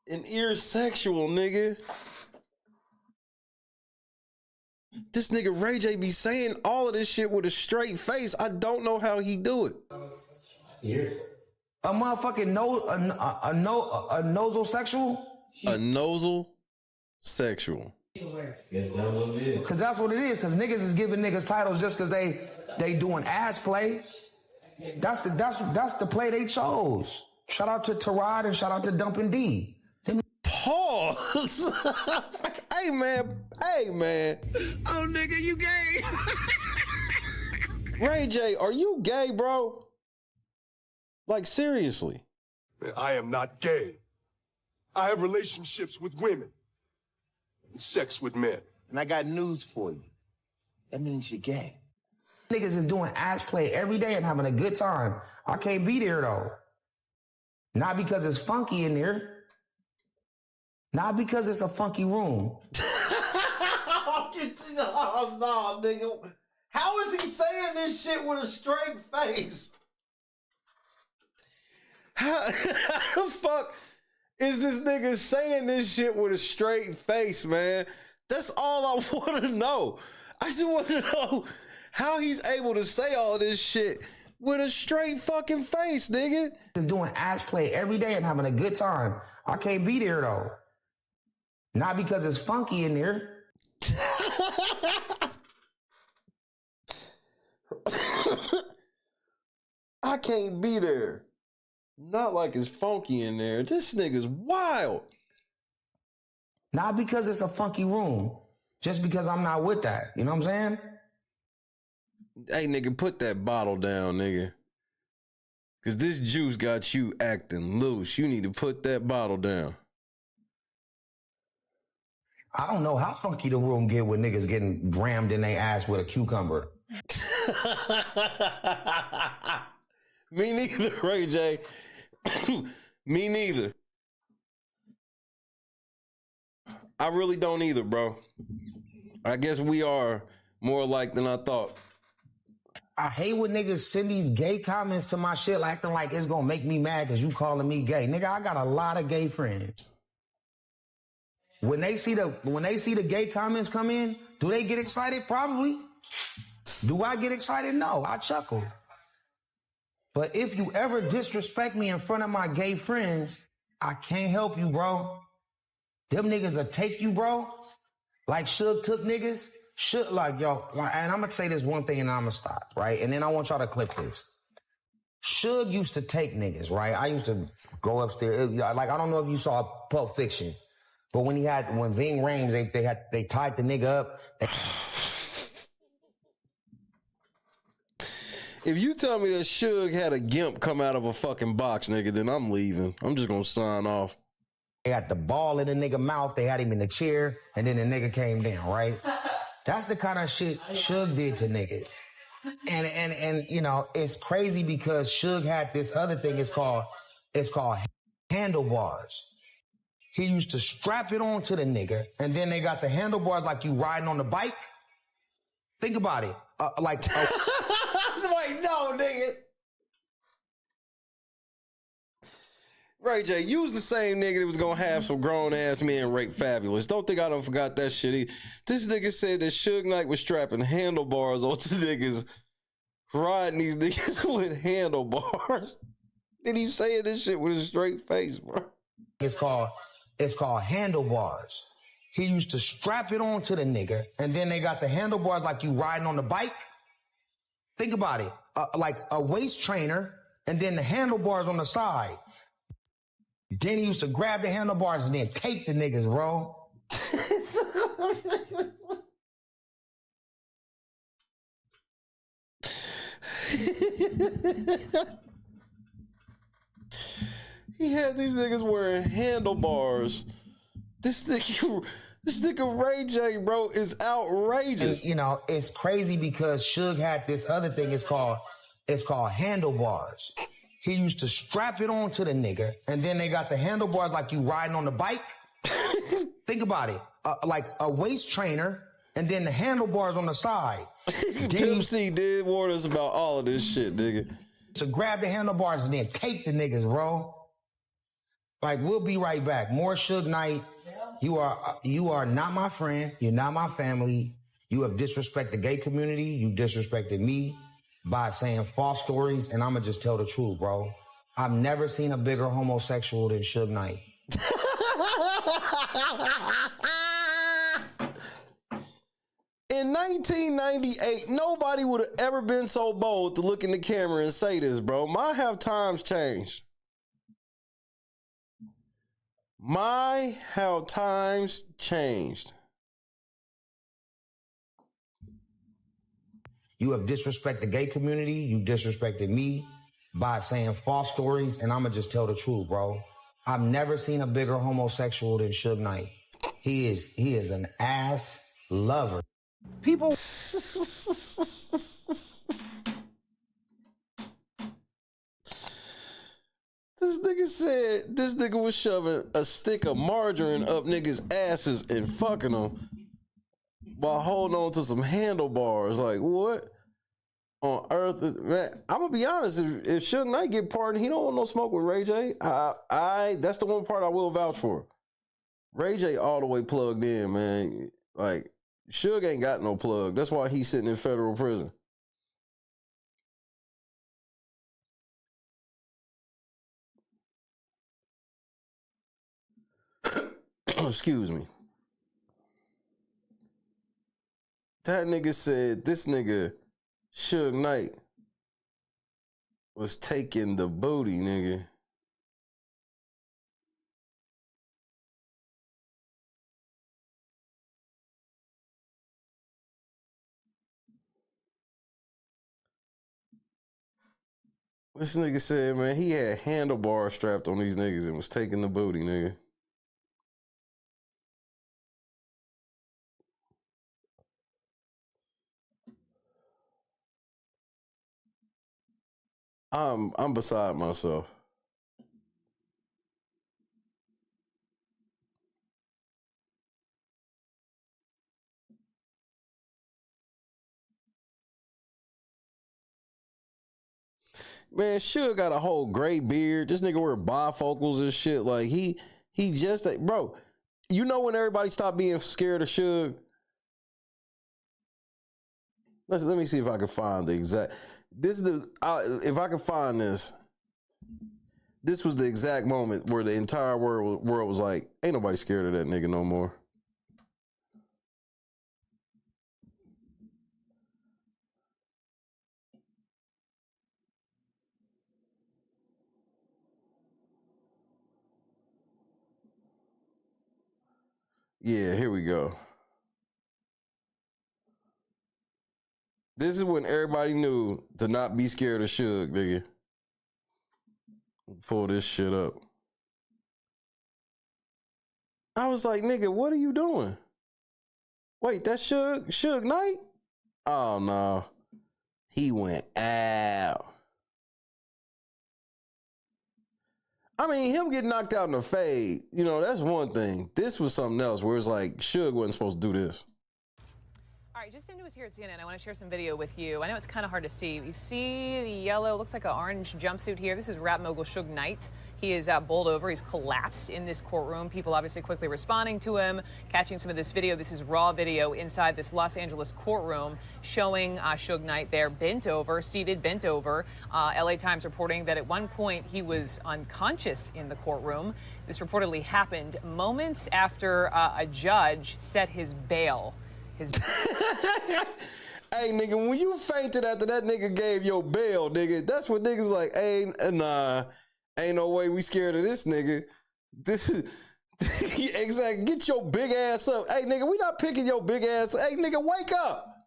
An ear sexual, nigga. This nigga Ray J be saying all of this shit with a straight face. I don't know how he do it. Ears. A motherfucking a nosal sexual? A nosal sexual. Cause that's what it is. Cause niggas is giving niggas titles just cause they doing ass play. That's the play they chose. Shout out to Tarad and shout out to Dumpin' D. Pause. Hey man. Oh nigga, you gay. Ray J, are you gay, bro? Like, seriously. Man, I am not gay. I have relationships with women and sex with men. And I got news for you. That means you're gay. Niggas is doing ass play every day and having a good time. I can't be there though. Not because it's funky in there. Not because it's a funky room. Oh, no, nigga. How is he saying this shit with a straight face? How the fuck is this nigga saying this shit with a straight face, man? That's all I want to know. I just want to know how he's able to say all of this shit with a straight fucking face, nigga. Just doing ass play every day and having a good time. I can't be there though. Not because it's funky in there. I can't be there. Not like it's funky in there. This nigga's wild. Not because it's a funky room. Just because I'm not with that. You know what I'm saying? Hey, nigga, put that bottle down, nigga. Because this juice got you acting loose. You need to put that bottle down. I don't know how funky the room get when niggas getting rammed in their ass with a cucumber. Me neither, Ray J. Me neither. I really don't either, bro. I guess we are more alike than I thought. I hate when niggas send these gay comments to my shit acting like it's gonna make me mad because you calling me gay. Nigga, I got a lot of gay friends. When they see the gay comments come in, do they get excited? Probably. Do I get excited? No, I chuckle. But if you ever disrespect me in front of my gay friends, I can't help you, bro. Them niggas will take you, bro. Like Suge took niggas. Suge, like, yo, and I'm gonna say this one thing and I'm gonna stop, right? And then I want y'all to clip this. Suge used to take niggas, right? I used to go upstairs. Like, I don't know if you saw Pulp Fiction, but when Ving Rhames, they tied the nigga up. If you tell me that Suge had a gimp come out of a fucking box, nigga, then I'm leaving. I'm just gonna sign off. They had the ball in the nigga mouth. They had him in the chair, and then the nigga came down, right? That's the kind of shit Suge did to niggas. And you know, it's crazy because Suge had this other thing, it's called handlebars. He used to strap it onto the nigga, and then they got the handlebars like you riding on the bike. Think about it. Like no, nigga. Ray J, you was the same nigga that was gonna have some grown ass men rape Fabulous. Don't think I done forgot that shit either. This nigga said that Suge Knight was strapping handlebars onto niggas, riding these niggas with handlebars. And he's saying this shit with a straight face, bro. It's called handlebars. He used to strap it onto the nigga, and then they got the handlebars like you riding on the bike. Think about it. Like a waist trainer, and then the handlebars on the side. Then he used to grab the handlebars and then take the niggas, bro. He had these niggas wearing handlebars. This nigga Ray J, bro, is outrageous. And, you know, it's crazy because Suge had this other thing, it's called handlebars. He used to strap it onto the nigga, and then they got the handlebars like you riding on the bike. Think about it. Like a waist trainer, and then the handlebars on the side. Pimp C did warn us about all of this shit, nigga. To grab the handlebars and then take the niggas, bro. Like, we'll be right back. More Suge Knight. You are not my friend. You're not my family. You have disrespected the gay community. You disrespected me by saying false stories, and I'ma just tell the truth, bro. I've never seen a bigger homosexual than Suge Knight. In 1998, nobody would have ever been so bold to look in the camera and say this, bro. My how times changed. My how times changed. You have disrespected the gay community. You disrespected me by saying false stories, and I'ma just tell the truth, bro. I've never seen a bigger homosexual than Suge Knight. He is an ass lover. People. This nigga said this nigga was shoving a stick of margarine up niggas' asses and fucking them while holding on to some handlebars. Like, what on earth is, man? I'm gonna be honest, if Suge Knight get pardoned, he don't want no smoke with Ray J. That's the one part I will vouch for. Ray J all the way plugged in, man. Like, Suge ain't got no plug. That's why he's sitting in federal prison. Excuse me. That nigga said this nigga Suge Knight was taking the booty, nigga. This nigga said, man, he had handlebars strapped on these niggas and was taking the booty, nigga. I'm beside myself. Man, Suge got a whole gray beard. This nigga wear bifocals and shit. Like, he just, bro, you know when everybody stopped being scared of Suge? Let me see if I can find the exact. This is if I can find this. This was the exact moment where the entire world was like, ain't nobody scared of that nigga no more. Yeah, here we go. This is when everybody knew to not be scared of Suge, nigga. Pull this shit up. I was like, nigga, what are you doing? Wait, that's Suge Knight? Oh no. He went out. I mean, him getting knocked out in the fade, you know, that's one thing. This was something else where it's like Suge wasn't supposed to do this. All right, just into us here at CNN, I want to share some video with you. I know it's kind of hard to see. You see the yellow, looks like an orange jumpsuit here. This is rap mogul Suge Knight. He is bowled over. He's collapsed in this courtroom. People obviously quickly responding to him, catching some of this video. This is raw video inside this Los Angeles courtroom showing Suge Knight there bent over, seated, bent over. LA Times reporting that at one point he was unconscious in the courtroom. This reportedly happened moments after a judge set his bail. Hey, nigga, when you fainted after that nigga gave your bail, nigga, that's what niggas like, hey, nah, ain't no way we scared of this nigga. This is, exactly, get your big ass up. Hey, nigga, we not picking your big ass. Hey, nigga, wake up.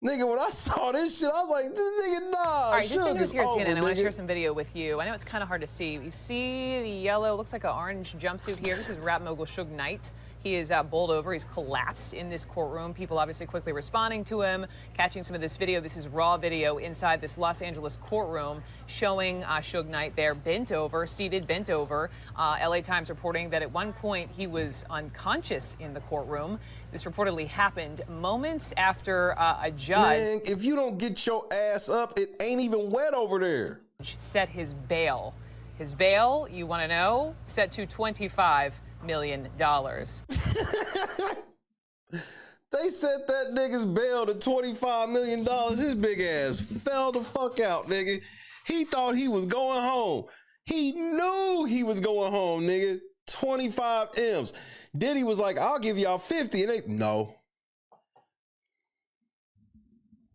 Nigga, when I saw this shit, I was like, this nigga, nah. All right, just Suge into is here at over, CNN, I want nigga. to share some video with you. I know it's kind of hard to see. You see the yellow, looks like an orange jumpsuit here. This is rap mogul Suge Knight. He is bowled over. He's collapsed in this courtroom. People obviously quickly responding to him, catching some of this video. This is raw video inside this Los Angeles courtroom showing Suge Knight there bent over, seated, bent over. LA Times reporting that at one point he was unconscious in the courtroom. This reportedly happened moments after a judge Man, if you don't get your ass up, it ain't even wet over there. set his bail. His bail, you want to know, set to $25 million. They set that nigga's bail to $25 million. His big ass fell the fuck out, nigga. He thought he was going home. He knew he was going home, nigga. 25 M's. Diddy was like, I'll give y'all 50. And they, no.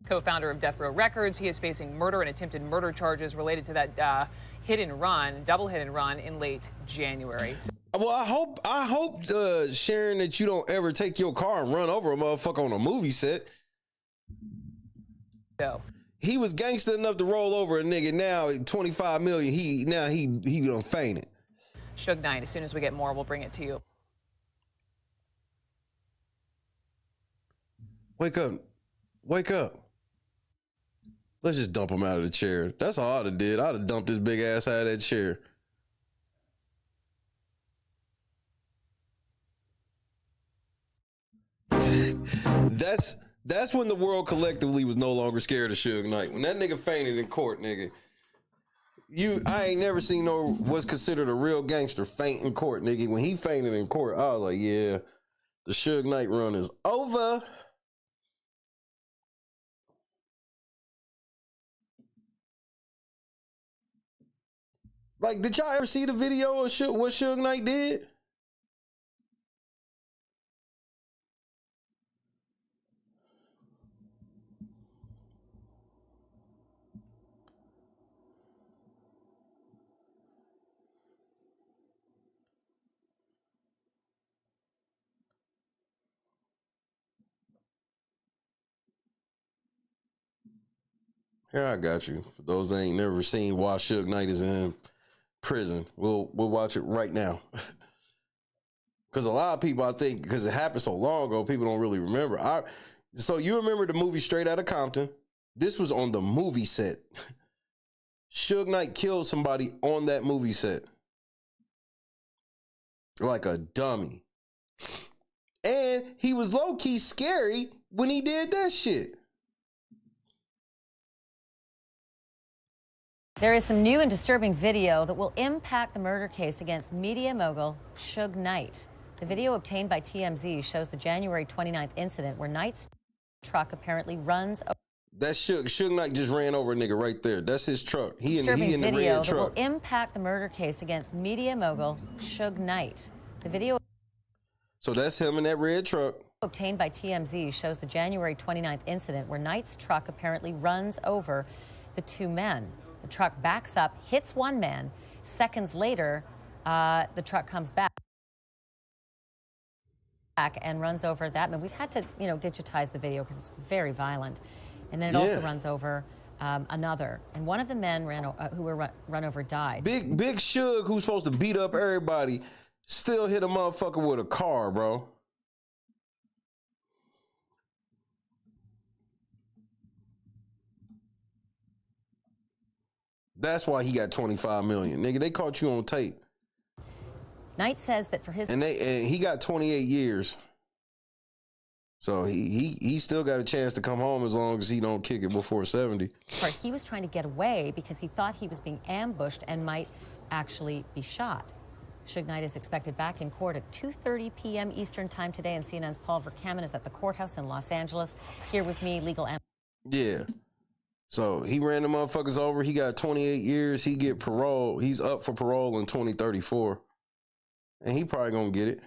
Co-founder of Death Row Records, he is facing murder and attempted murder charges related to that double hit and run in late January. Well, I hope, Sharon, that you don't ever take your car and run over a motherfucker on a movie set. So he was gangster enough to roll over a nigga. Now 25 million. He done fainted. Suge Knight. As soon as we get more, we'll bring it to you. Wake up. Wake up. Let's just dump him out of the chair. That's all I'd have did. I'd have dumped his big ass out of that chair. That's when the world collectively was no longer scared of Suge Knight. When that nigga fainted in court, nigga. I ain't never seen what's considered a real gangster faint in court, nigga. When he fainted in court, I was like, yeah, the Suge Knight run is over. Like, did y'all ever see the video of what Suge Knight did? Here, I got you. For those that ain't never seen why Suge Knight is in prison, we'll watch it right now. Because a lot of people, I think, because it happened so long ago, people don't really remember. So you remember the movie Straight Outta Compton? This was on the movie set. Suge Knight killed somebody on that movie set. Like a dummy. And he was low-key scary when he did that shit. There is some new and disturbing video that will impact the murder case against media mogul Suge Knight. The video obtained by TMZ shows the January 29th incident where Knight's truck apparently runs over. That Suge Knight just ran over a nigga right there. That's his truck. He in the video red that truck. will impact the murder case against media mogul Suge Knight. The video So that's him in that red truck. Obtained by TMZ shows the January 29th incident where Knight's truck apparently runs over the two men. The truck backs up, hits one man. Seconds later, the truck comes back and runs over that man. We've had to, digitize the video because it's very violent. And then it also runs over another. And one of the men who were run over died. Big Suge, who's supposed to beat up everybody, still hit a motherfucker with a car, bro. That's why he got 25 million. Nigga, they caught you on tape. Knight says that for his... And he got 28 years. So he still got a chance to come home as long as he don't kick it before 70. He was trying to get away because he thought he was being ambushed and might actually be shot. Suge Knight is expected back in court at 2:30 p.m. Eastern time today, and CNN's Paul Verkaman is at the courthouse in Los Angeles. Here with me, legal analyst. Yeah. So he ran the motherfuckers over. He got 28 years. He get parole. He's up for parole in 2034. And he probably gonna get it.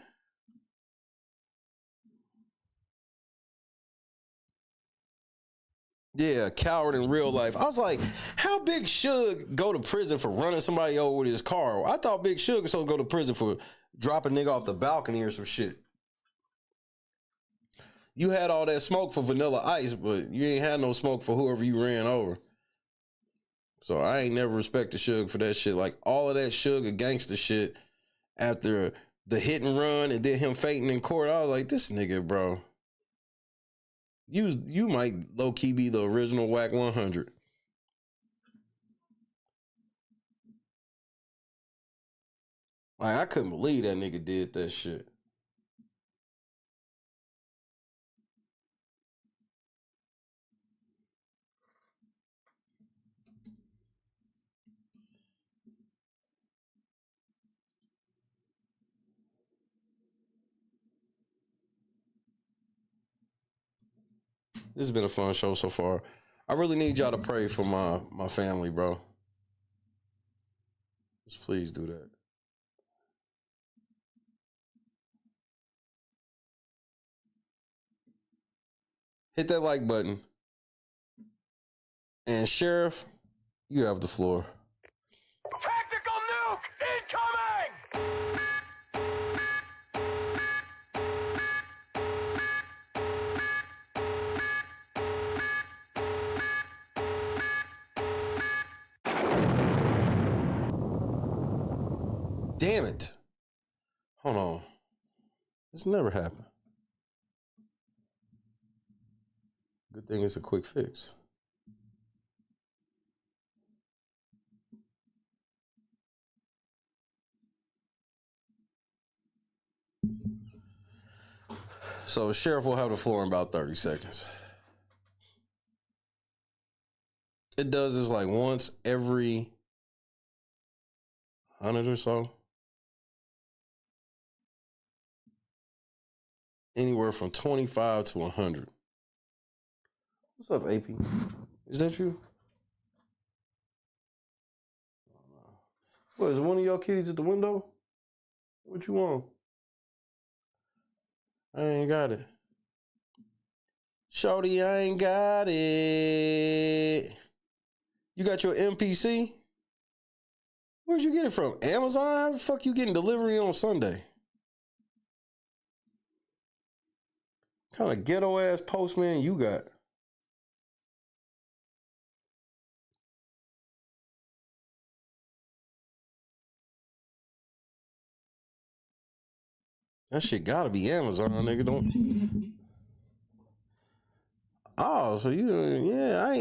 Yeah, coward in real life. I was like, how Big Suge go to prison for running somebody over with his car? I thought Big Suge was supposed to go to prison for dropping a nigga off the balcony or some shit. You had all that smoke for Vanilla Ice, but you ain't had no smoke for whoever you ran over. So I ain't never respected Suge for that shit. Like all of that Suge gangster shit after the hit and run and then him fainting in court, I was like, this nigga, bro. You might low-key be the original Whack 100. Like, I couldn't believe that nigga did that shit. This has been a fun show so far. I really need y'all to pray for my family, bro. Just please do that. Hit that like button. And Sheriff, you have the floor. Tactical nuke incoming! Damn it. Hold on. This never happened. Good thing it's a quick fix. So Sheriff will have the floor in about 30 seconds. It does this like once every 100 or so. Anywhere from 25 to 100. What's up, AP? Is that you? What, is one of y'all kitties at the window? What you want? I ain't got it. Shorty, I ain't got it. You got your MPC? Where'd you get it from? Amazon? How the fuck you getting delivery on Sunday? Kind of ghetto ass postman you got? That shit gotta be Amazon, nigga. Don't. Oh, so yeah, I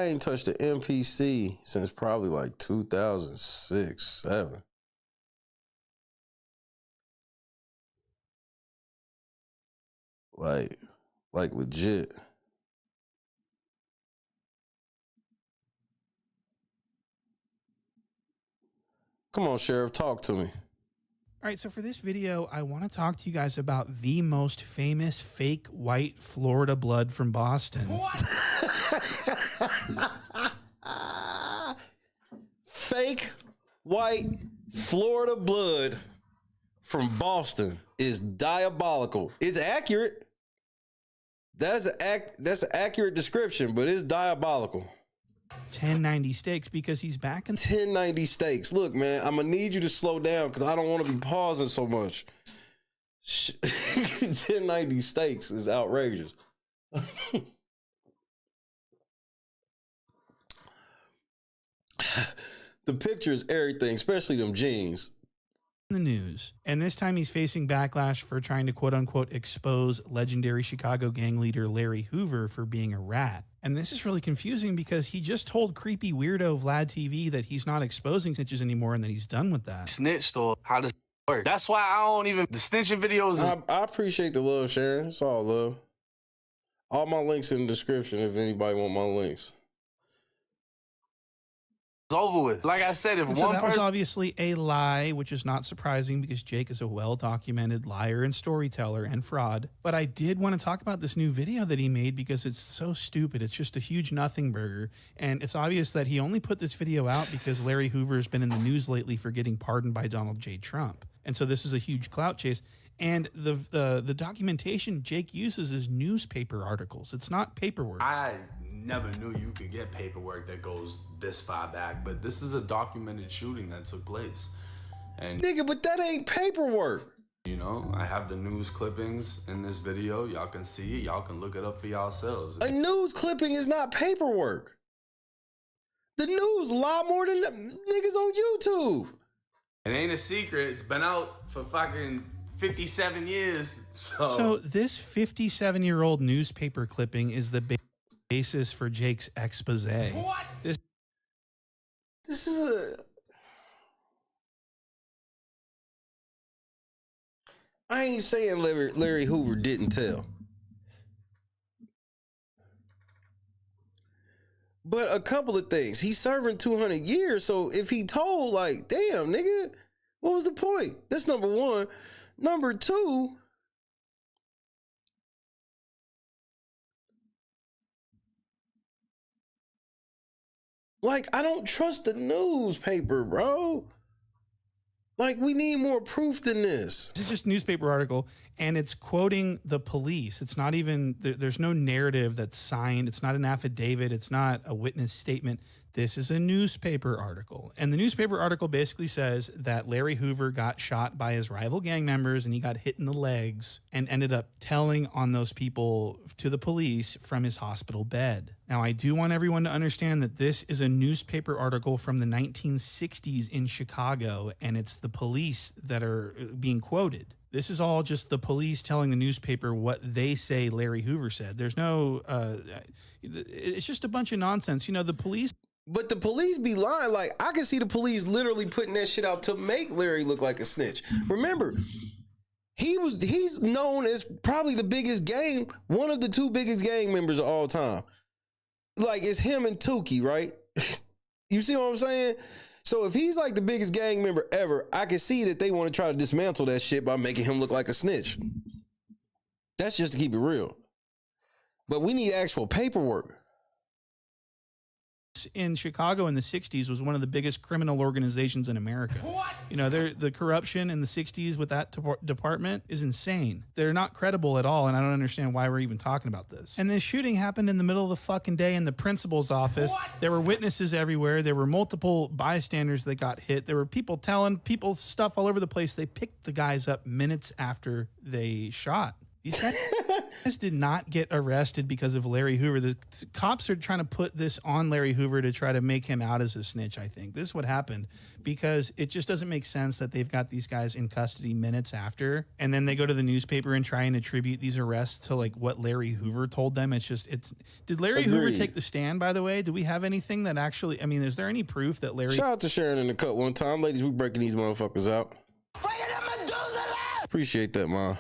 ain't touched the MPC since probably like 2006, 7. Like legit. Come on, Sheriff, talk to me. All right, so for this video, I want to talk to you guys about the most famous fake white Florida blood from Boston. What? Fake white Florida blood from Boston is diabolical. It's accurate. That's an accurate description, but it's diabolical. 1090 Steaks, because he's back in 1090 Steaks. Look, man, I'm gonna need you to slow down because I don't want to be pausing so much. 1090 Steaks is outrageous. The picture is everything, especially them jeans. the news, and this time he's facing backlash for trying to quote-unquote expose legendary Chicago gang leader Larry Hoover for being a rat. And this is really confusing because he just told creepy weirdo Vlad TV that he's not exposing snitches anymore and that he's done with that. Snitched or how does it work? That's why I don't even, the snitching videos is... I appreciate the love, Sharon. It's all love. All my links in the description if anybody want my links. It's over with. Like I said, if and one so that was person... obviously a lie, which is not surprising because Jake is a well-documented liar and storyteller and fraud. But I did want to talk about this new video that he made because it's so stupid. It's just a huge nothing burger. And it's obvious that he only put this video out because Larry Hoover has been in the news lately for getting pardoned by Donald J. Trump. And so this is a huge clout chase. And the documentation Jake uses is newspaper articles. It's not paperwork. I never knew you could get paperwork that goes this far back, but this is a documented shooting that took place. And nigga, but that ain't paperwork. You know, I have the news clippings in this video. Y'all can see it. Y'all can look it up for yourselves. A news clipping is not paperwork. The news lie more than niggas on YouTube. It ain't a secret. It's been out for fucking 57 years. So this 57-year-old newspaper clipping is the basis for Jake's expose. What? This is a... I ain't saying Larry Hoover didn't tell. But a couple of things. He's serving 200 years, so if he told, like, damn, nigga, what was the point? That's number one. Number two, like, I don't trust the newspaper, bro. Like, we need more proof than this. This is just a newspaper article, and it's quoting the police. It's not even, there's no narrative that's signed. It's not an affidavit. It's not a witness statement. This is a newspaper article. And the newspaper article basically says that Larry Hoover got shot by his rival gang members and he got hit in the legs and ended up telling on those people to the police from his hospital bed. Now, I do want everyone to understand that this is a newspaper article from the 1960s in Chicago, and it's the police that are being quoted. This is all just the police telling the newspaper what they say Larry Hoover said. There's no, it's just a bunch of nonsense. You know, the police... But the police be lying. Like, I can see the police literally putting that shit out to make Larry look like a snitch. Remember, he's known as probably the biggest gang, one of the two biggest gang members of all time. Like, it's him and Tukey, right? You see what I'm saying? So if he's like the biggest gang member ever, I can see that they want to try to dismantle that shit by making him look like a snitch. That's just to keep it real. But we need actual paperwork. In Chicago in the 60s was one of the biggest criminal organizations in America. What? You know, the corruption in the 60s with that department is insane. They're not credible at all, and I don't understand why we're even talking about this. And this shooting happened in the middle of the fucking day in the principal's office. What? There were witnesses everywhere. There were multiple bystanders that got hit. There were people telling people stuff all over the place. They picked the guys up minutes after they shot. These guys did not get arrested because of Larry Hoover. The cops are trying to put this on Larry Hoover to try to make him out as a snitch, I think. This is what happened because it just doesn't make sense that they've got these guys in custody minutes after, and then they go to the newspaper and try and attribute these arrests to like what Larry Hoover told them. Did Larry Hoover take the stand, by the way? Do we have anything that actually, I mean, is there any proof that Larry... Shout out to Sharon in the cut one time. Ladies, we breaking these motherfuckers out. Appreciate that, Ma.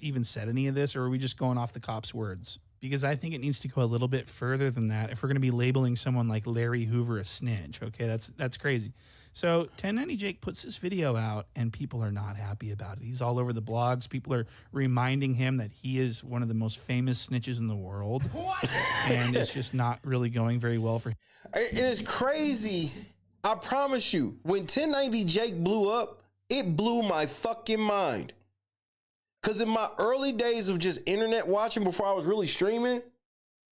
Even said any of this, or are we just going off the cops' words? Because I think it needs to go a little bit further than that if we're going to be labeling someone like Larry Hoover a snitch. Okay, that's crazy. So 1090 Jake puts this video out and people are not happy about it. He's all over the blogs. People are reminding him that he is one of the most famous snitches in the world. What? And it's just not really going very well for him. It is crazy. I promise you, when 1090 Jake blew up, it blew my fucking mind. Because in my early days of just internet watching before I was really streaming,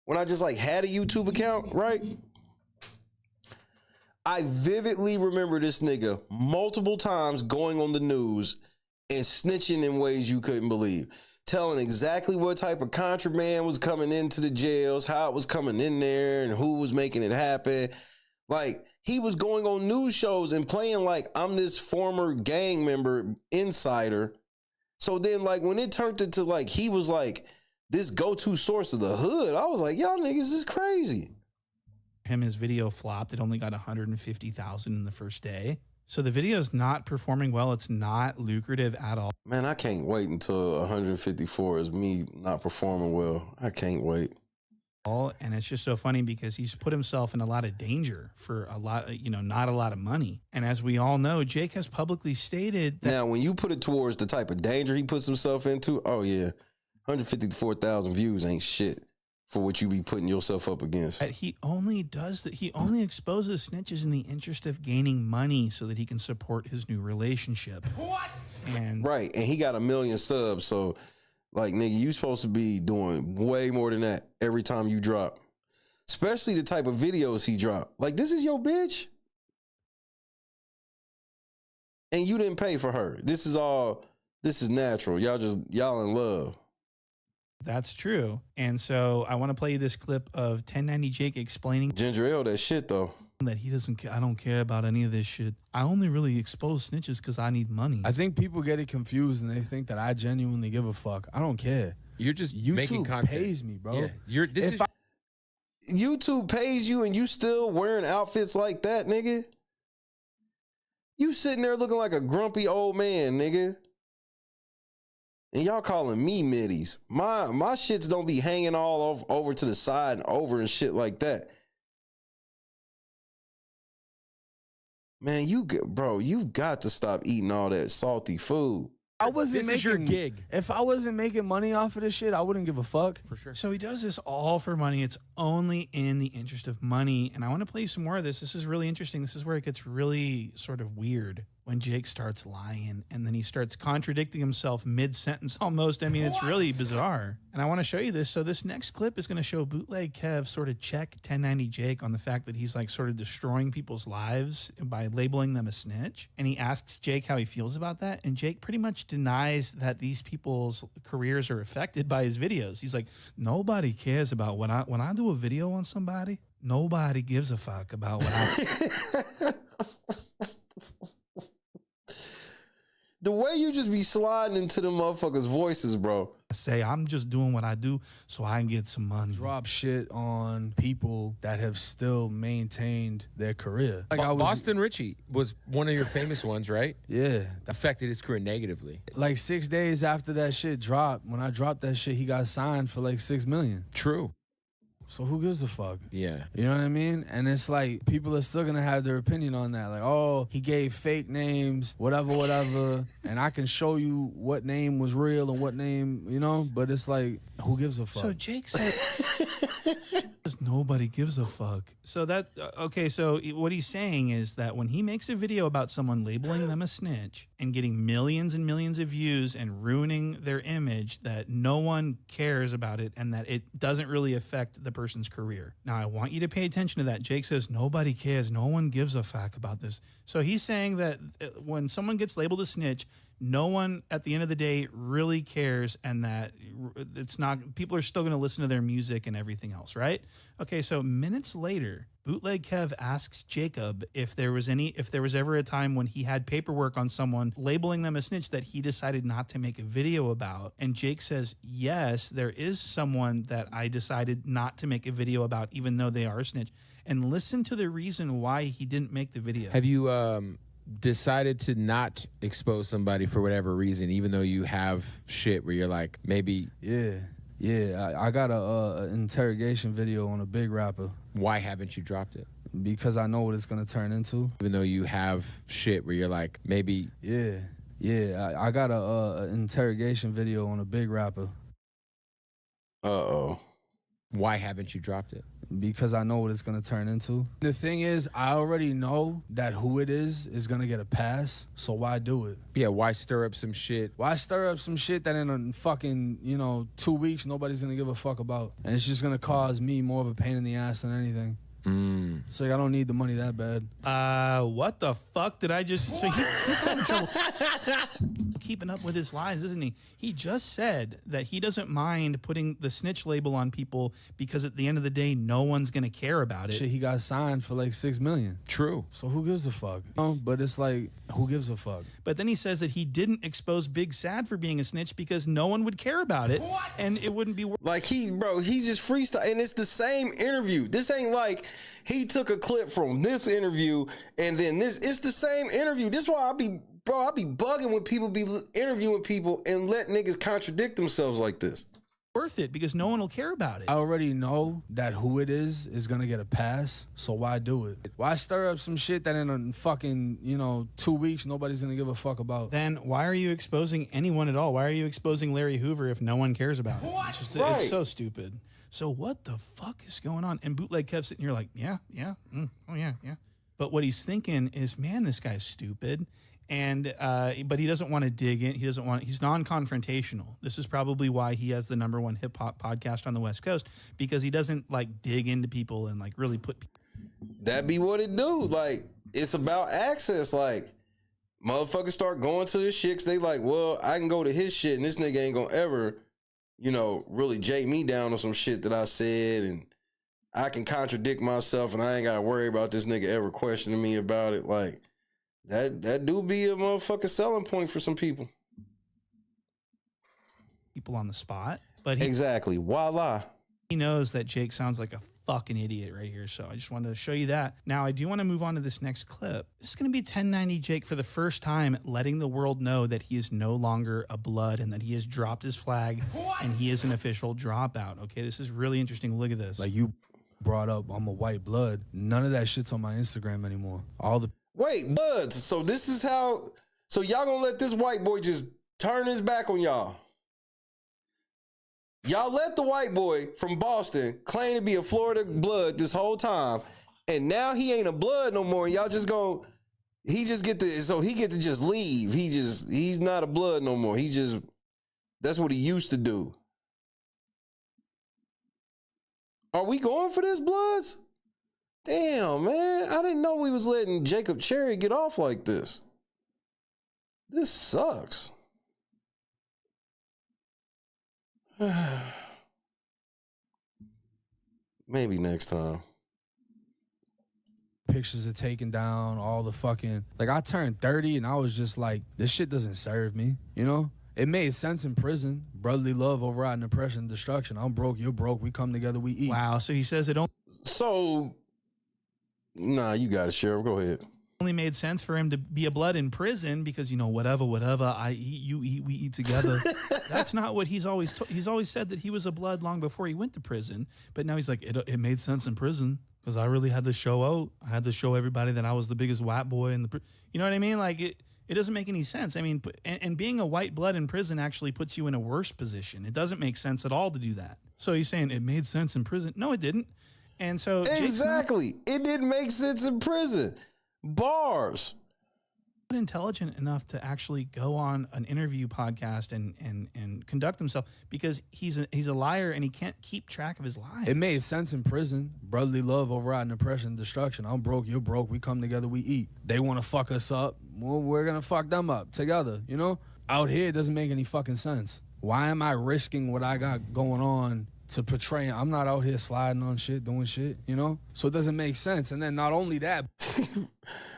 when I just like had a YouTube account, right? I vividly remember this nigga multiple times going on the news and snitching in ways you couldn't believe. Telling exactly what type of contraband was coming into the jails, how it was coming in there, and who was making it happen. Like, he was going on news shows and playing like I'm this former gang member insider. So then like when it turned into like he was like this go-to source of the hood, I was like, y'all niggas is crazy. His video flopped. It only got 150,000 in the first day. So the video is not performing well. It's not lucrative at all. Man, I can't wait until 154 is me not performing well. I can't wait. And it's just so funny because he's put himself in a lot of danger for a lot, you know, not a lot of money. And as we all know, Jake has publicly stated that— Now, when you put it towards the type of danger he puts himself into, oh yeah, 154,000 views ain't shit for what you be putting yourself up against. that he only does that. He only exposes snitches in the interest of gaining money so that he can support his new relationship. What? And right, and he got 1 million subs, so like nigga, you supposed to be doing way more than that every time you drop. Especially the type of videos he dropped. Like, this is your bitch. And you didn't pay for her. This is natural. Y'all in love. that's true. And so I want to play you this clip of 1090 Jake explaining Ginger Ale, that shit though. that he doesn't. I don't care about any of this shit. I only really expose snitches because I need money. I think people get it confused and they think that I genuinely give a fuck. I don't care. You're just YouTube making content. pays me, bro. Yeah, YouTube pays you and you still wearing outfits like that, nigga? You sitting there looking like a grumpy old man, nigga. And y'all calling me middies. My shits don't be hanging all over to the side and over and shit like that. Man, you've got to stop eating all that salty food. This is your gig. If I wasn't making money off of this shit, I wouldn't give a fuck. For sure. So he does this all for money. It's only in the interest of money. And I want to play you some more of this. This is really interesting. This is where it gets really sort of weird when Jake starts lying and then he starts contradicting himself mid-sentence almost. I mean, it's really bizarre. And I want to show you this. So this next clip is going to show Bootleg Kev sort of check 1090 Jake on the fact that he's like sort of destroying people's lives by labeling them a snitch. And he asks Jake how he feels about that. And Jake pretty much denies that these people's careers are affected by his videos. He's like, nobody cares about when I do a video on somebody, nobody gives a fuck about what I The way you just be sliding into the motherfuckers' voices, bro. I say I'm just doing what I do so I can get some money. Drop shit on people that have still maintained their career. Like Boston Richie was one of your famous ones, right? Yeah. Affected his career negatively. Like 6 days after that shit dropped, when I dropped that shit, he got signed for like $6 million. True. So who gives a fuck? Yeah. You know what I mean? And it's like, people are still gonna have their opinion on that. Like, oh, he gave fake names, whatever. And I can show you what name was real and what name, you know? But it's like, who gives a fuck? So Jake said, nobody gives a fuck. So that, okay, so what he's saying is that when he makes a video about someone labeling them a snitch and getting millions and millions of views and ruining their image, that no one cares about it and that it doesn't really affect the person's career. Now, I want you to pay attention to that. Jake says, nobody cares. No one gives a fuck about this. So he's saying that when someone gets labeled a snitch, no one at the end of the day really cares, and that it's not, people are still going to listen to their music and everything else, right? Okay, so minutes later, Bootleg Kev asks Jacob if there was ever a time when he had paperwork on someone labeling them a snitch that he decided not to make a video about. And Jake says, yes, there is someone that I decided not to make a video about, even though they are a snitch. And listen to the reason why he didn't make the video. Have you decided to not expose somebody for whatever reason, even though you have shit where you're like, maybe? Yeah, I got a interrogation video on a big rapper. Why haven't you dropped it? Because I know what it's gonna turn into. Even though you have shit where you're like, maybe? Yeah, I got a interrogation video on a big rapper. Uh-oh. Why haven't you dropped it? Because I know what it's gonna turn into. The thing is, I already know that who it is gonna get a pass, so why do it? Yeah, why stir up some shit? Why stir up some shit that in a fucking, 2 weeks nobody's gonna give a fuck about? And it's just gonna cause me more of a pain in the ass than anything. So I don't need the money that bad. What the fuck did I just... So he's having trouble keeping up with his lies, isn't he? He just said that he doesn't mind putting the snitch label on people because at the end of the day, no one's going to care about it. Shit, he got signed for like $6 million. True. So who gives a fuck? But it's like, who gives a fuck? But then he says that he didn't expose Big Sad for being a snitch because no one would care about it. What? And it wouldn't be... Like he just freestyle. And it's the same interview. This ain't like he took a clip from this interview and then this. It's the same interview. This is why I be bugging when people be interviewing people and let niggas contradict themselves like this. Worth it because no one will care about it. I already know that who it is gonna get a pass, so why do it? Why stir up some shit that in a fucking 2 weeks nobody's gonna give a fuck about? Then why are you exposing anyone at all? Why are you exposing Larry Hoover if no one cares about it? It's so stupid. So what the fuck is going on? And Bootleg kept sitting here like, yeah. But what he's thinking is, man, this guy's stupid. And but he doesn't want to dig in. He's non-confrontational. This is probably why he has the #1 hip hop podcast on the West Coast, because he doesn't like dig into people and like really put. That be what it do. Like, it's about access. Like, motherfuckers start going to his shit 'cause they like, well, I can go to his shit and this nigga ain't gonna ever, really jay me down on some shit that I said, and I can contradict myself and I ain't gotta worry about this nigga ever questioning me about it. Like, that do be a motherfucking selling point for some people. People on the spot, but exactly. Voila. He knows that Jake sounds like a fucking idiot right here, so I just wanted to show you that. Now, I do want to move on to this next clip. This is going to be 1090 Jake for the first time letting the world know that he is no longer a blood and that he has dropped his flag and he is an official dropout. Okay, this is really interesting. Look at this. Like you brought up, I'm a white blood. None of that shit's on my Instagram anymore. Wait, bloods. So this is how. So y'all gonna let this white boy just turn his back on y'all? Y'all let the white boy from Boston claim to be a Florida blood this whole time, and now he ain't a blood no more. Y'all just go. He just get to. So he get to just leave. He's not a blood no more. That's what he used to do. Are we going for this, bloods? Damn, man. I didn't know we was letting Jacob Cherry get off like this. This sucks. Maybe next time. Pictures are taken down, all the fucking... Like, I turned 30 and I was just like, this shit doesn't serve me, It made sense in prison. Brotherly love, overriding oppression, destruction. I'm broke, you're broke, we come together, we eat. Wow, so he says it only... So... Nah, you got it, Sheriff. Go ahead. Only made sense for him to be a blood in prison because, whatever, I eat, you eat, we eat together. That's not what he's always he's always said, that he was a blood long before he went to prison. But now he's like, it made sense in prison because I really had to show out. I had to show everybody that I was the biggest white boy in the... You know what I mean? Like, it doesn't make any sense. I mean, and being a white blood in prison actually puts you in a worse position. It doesn't make sense at all to do that. So he's saying it made sense in prison. No, it didn't. And so exactly, it didn't make sense in prison. Bars. Intelligent enough to actually go on an interview podcast and conduct himself because he's a liar and he can't keep track of his lies. It made sense in prison. Brotherly love, overriding oppression, destruction. I'm broke, you're broke. We come together, we eat. They want to fuck us up. Well, we're gonna fuck them up together. Out here, it doesn't make any fucking sense. Why am I risking what I got going on to portray? I'm not out here sliding on shit, doing shit, So it doesn't make sense. And then not only that.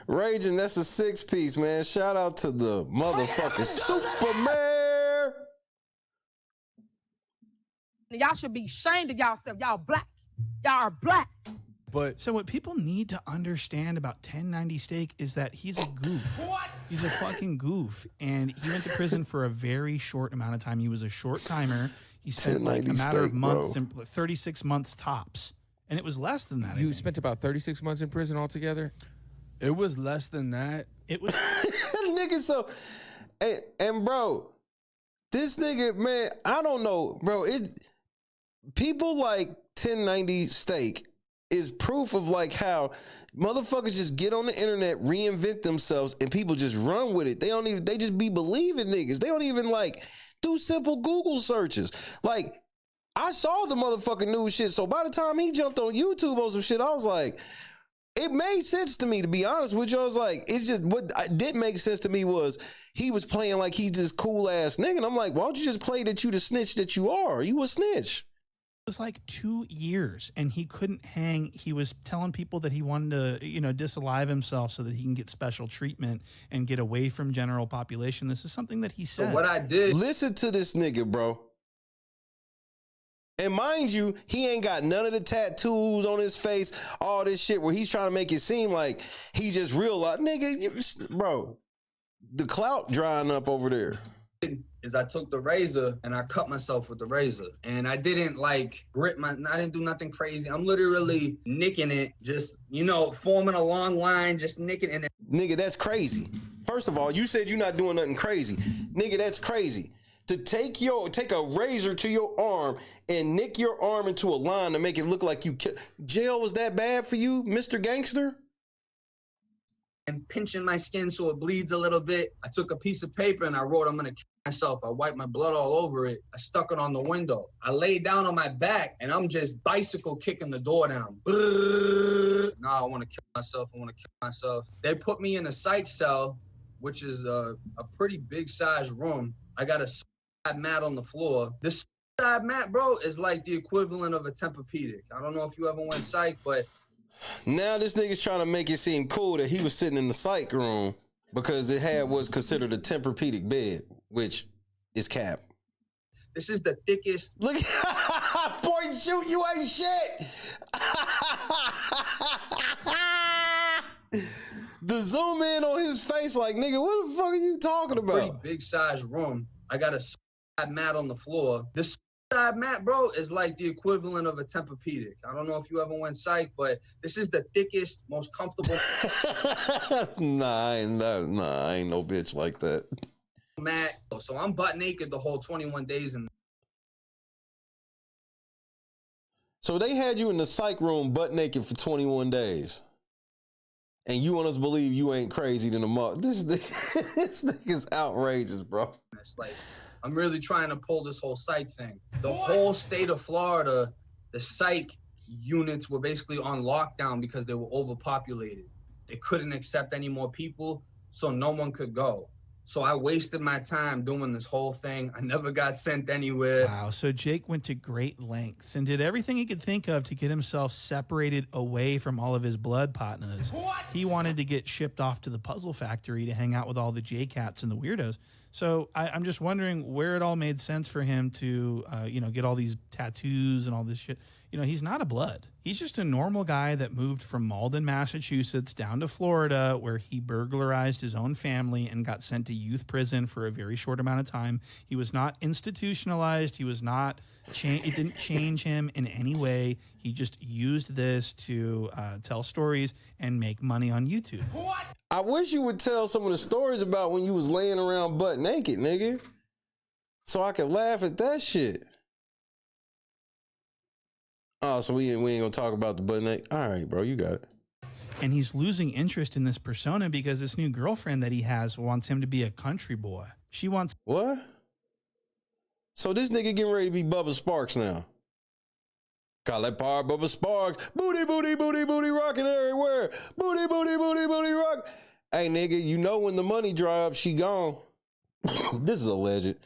Raging, that's a 6-piece, man. Shout out to the motherfucking Superman. Y'all should be ashamed of y'allself. Y'all black. Y'all are black. But so what people need to understand about 1090 Steak is that he's a goof. What? He's a fucking goof. And he went to prison for a very short amount of time. He was a short timer. He spent like a matter of months, 36 months tops. And it was less than that. You spent about 36 months in prison altogether? It was less than that. It was. Nigga, so, and bro, this nigga, man, I don't know, bro. People like 1090 Steak is proof of like how motherfuckers just get on the internet, reinvent themselves, and people just run with it. They just be believing niggas. They don't even like do simple Google searches. Like, I saw the motherfucking news shit. So by the time he jumped on YouTube on some shit, I was like, it made sense to me, to be honest with you. I was like, it's just what did make sense to me was he was playing like he's this cool ass nigga. And I'm like, why don't you just play that you the snitch that you are? You a snitch. It was like 2 years and he couldn't hang. He was telling people that he wanted to, you know, disalive himself so that he can get special treatment and get away from general population. This is something that he said. So what I did. Listen to this nigga, bro. And mind you, he ain't got none of the tattoos on his face, all this shit where he's trying to make it seem like he just real life. Nigga, bro, the clout drying up over there. Is I took the razor and I cut myself with the razor. And I didn't like I didn't do nothing crazy. I'm literally nicking it, just, you know, forming a long line, just nicking it. Nigga, that's crazy. First of all, you said you're not doing nothing crazy. Nigga, that's crazy. To take a razor to your arm and nick your arm into a line to make it look like you jail was that bad for you, Mr. Gangster? And pinching my skin so it bleeds a little bit. I took a piece of paper and I wrote, I'm gonna kill myself. I wiped my blood all over it. I stuck it on the window. I laid down on my back and I'm just bicycle kicking the door down. Nah, I wanna kill myself. I wanna kill myself. They put me in a psych cell, which is a pretty big size room. I got a mat on the floor. This side mat, bro, is like the equivalent of a Tempur-Pedic. I don't know if you ever went psych, but now this nigga's trying to make it seem cool that he was sitting in the psych room because it had what's considered a Tempur-Pedic bed, which is cap. This is the thickest. Look, boy, shoot, you ain't shit. The zoom in on his face, like, nigga, what the fuck are you talking about? Pretty big size room. I got a mat on the floor. This side mat, bro, is like the equivalent of a Tempur-Pedic. I don't know if you ever went psych, but this is the thickest, most comfortable. Nah, I ain't no bitch like that. Mat. So I'm butt naked the whole 21 days. So they had you in the psych room butt naked for 21 days. And you want us to believe you ain't crazy than a mother. This nigga's outrageous, bro. It's like, I'm really trying to pull this whole psych thing. The whole state of Florida, the psych units were basically on lockdown because they were overpopulated. They couldn't accept any more people, so no one could go. So I wasted my time doing this whole thing. I never got sent anywhere. Wow. So Jake went to great lengths and did everything he could think of to get himself separated away from all of his blood partners. What? He wanted to get shipped off to the puzzle factory to hang out with all the J-Cats and the weirdos. So I'm just wondering where it all made sense for him to, get all these tattoos and all this shit. You know, he's not a blood. He's just a normal guy that moved from Malden, Massachusetts down to Florida, where he burglarized his own family and got sent to youth prison for a very short amount of time. He was not institutionalized. He was not, it didn't change him in any way. He just used this to tell stories and make money on YouTube. What? I wish you would tell some of the stories about when you was laying around butt naked, nigga. So I could laugh at that shit. Oh, so we ain't gonna talk about the butt naked? All right, bro, you got it. And he's losing interest in this persona because this new girlfriend that he has wants him to be a country boy. She wants... What? So this nigga getting ready to be Bubba Sparks now. Call that power Bubba Sparks. Booty, booty, booty, booty, rocking everywhere. Booty, booty, booty, booty, rock. Hey, nigga, you know when the money dry up, she gone. This is alleged.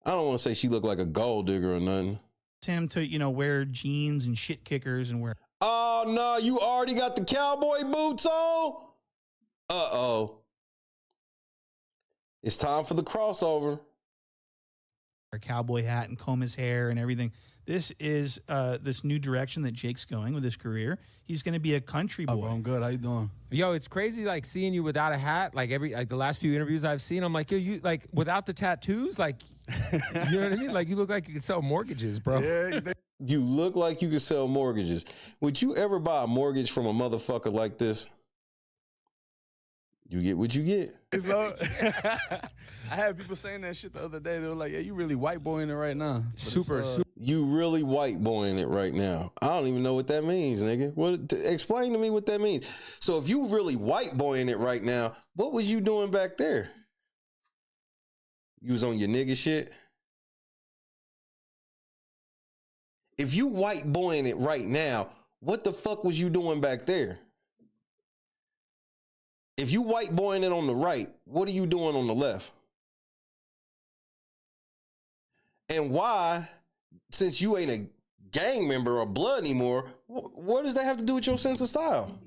I don't want to say she looked like a gold digger or nothing. Him to, wear jeans and shit kickers and wear... Oh, no, you already got the cowboy boots on? Uh-oh. It's time for the crossover. A cowboy hat and comb his hair and everything. This is this new direction that Jake's going with his career. He's going to be a country boy. Oh, I'm good. How you doing? Yo, it's crazy, like, seeing you without a hat. Like, the last few interviews I've seen, I'm like, yo, you, like, without the tattoos, like... You know what I mean? Like, you look like you could sell mortgages, bro. Yeah, you look like you could sell mortgages. Would you ever buy a mortgage from a motherfucker like this? You get what you get. So, I had people saying that shit the other day. They were like, yeah, you really white boying it right now. But super. You really white boying it right now. I don't even know what that means, nigga. Explain to me what that means. So if you really white boying it right now, what was you doing back there? You was on your nigga shit? If you white boying it right now, what the fuck was you doing back there? If you white boying it on the right, what are you doing on the left? And why, since you ain't a gang member or blood anymore, what does that have to do with your sense of style?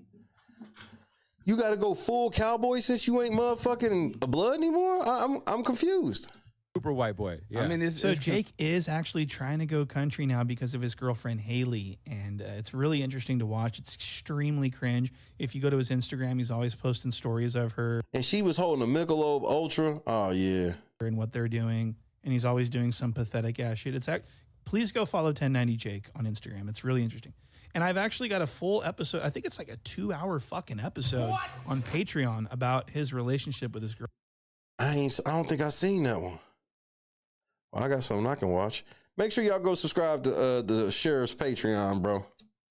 You got to go full cowboy since you ain't motherfucking a blood anymore? I'm confused. Super white boy. Yeah. I mean, Jake is actually trying to go country now because of his girlfriend Haley, and it's really interesting to watch. It's extremely cringe. If you go to his Instagram, he's always posting stories of her. And she was holding a Michelob Ultra. Oh yeah. And what they're doing, and he's always doing some pathetic ass shit. Please go follow 1090 Jake on Instagram. It's really interesting. And I've actually got a full episode. I think it's like a 2-hour fucking episode on Patreon about his relationship with his girl. I don't think I seen that one. Well, I got something I can watch. Make sure y'all go subscribe to the Sheriff's Patreon, bro.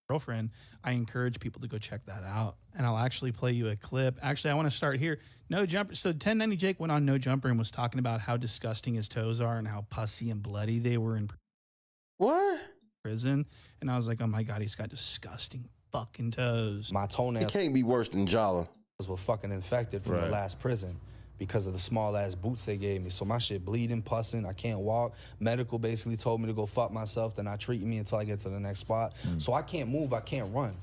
Girlfriend, I encourage people to go check that out. And I'll actually play you a clip. Actually, I want to start here. No Jumper. So 1090 Jake went on No Jumper and was talking about how disgusting his toes are and how pussy and bloody they were in prison. And I was like, oh my God, he's got disgusting fucking toes. My toenails. It can't be worse than Jala. Were fucking infected from the last prison because of the small ass boots they gave me. So my shit bleeding, pussing, I can't walk. Medical basically told me to go fuck myself. They're not treating me until I get to the next spot. So I can't move, I can't run.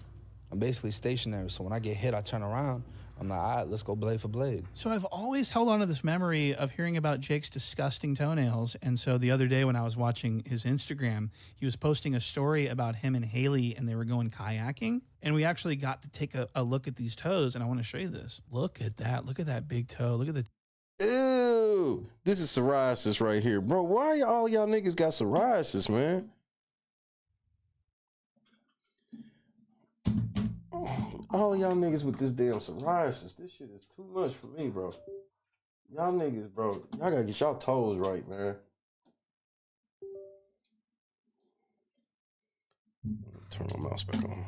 I'm basically stationary. So when I get hit, I turn around. I'm like, all right, let's go blade for blade. So I've always held on to this memory of hearing about Jake's disgusting toenails. And so the other day when I was watching his Instagram, he was posting a story about him and Haley, and they were going kayaking. And we actually got to take a look at these toes, and I want to show you this. Look at that. Look at that big toe. Look at the... Ew. This is psoriasis right here. Bro, why all y'all niggas got psoriasis, man? All y'all niggas with this damn psoriasis. This shit is too much for me, bro. Y'all niggas, bro. Y'all gotta get y'all toes right, man. Turn my mouse back on.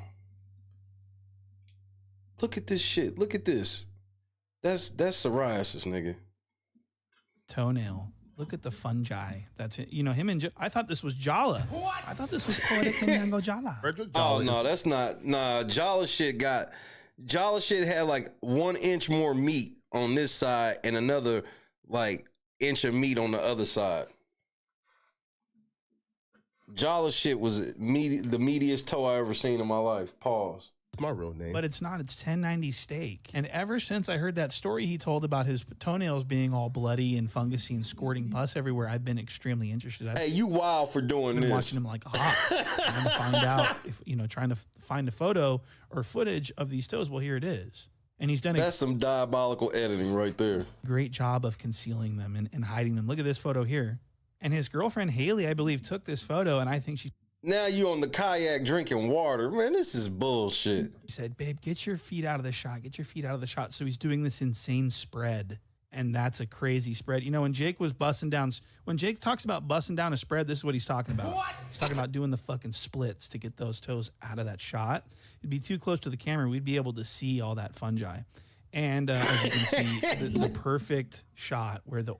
Look at this shit. Look at this. That's psoriasis, nigga. Toenail. Look at the fungi. That's it. You know, him and I thought this was Jala. What? I thought this was Poetic Mango Jala. Oh no, that's not. Nah, Jala shit had like 1 inch more meat on this side and another like inch of meat on the other side. Jala shit was the meatiest toe I ever seen in my life. Pause. It's my real name. But it's not. It's 1090 Steak. And ever since I heard that story he told about his toenails being all bloody and fungusy and squirting pus everywhere, I've been extremely interested. Hey, you wild for doing this. Watching him like trying to find out if trying to find a photo or footage of these toes. Well, here it is. And he's done that's some diabolical editing right there. Great job of concealing them and hiding them. Look at this photo here. And his girlfriend Haley, I believe, took this photo, and I think she's... Now you on the kayak drinking water. Man, this is bullshit. He said, babe, get your feet out of the shot. Get your feet out of the shot. So he's doing this insane spread. And that's a crazy spread. You know, when Jake was busting down, when Jake talks about busting down a spread, this is what he's talking about. What? He's talking about doing the fucking splits to get those toes out of that shot. It'd be too close to the camera. We'd be able to see all that fungi. And as you can see, the perfect shot where the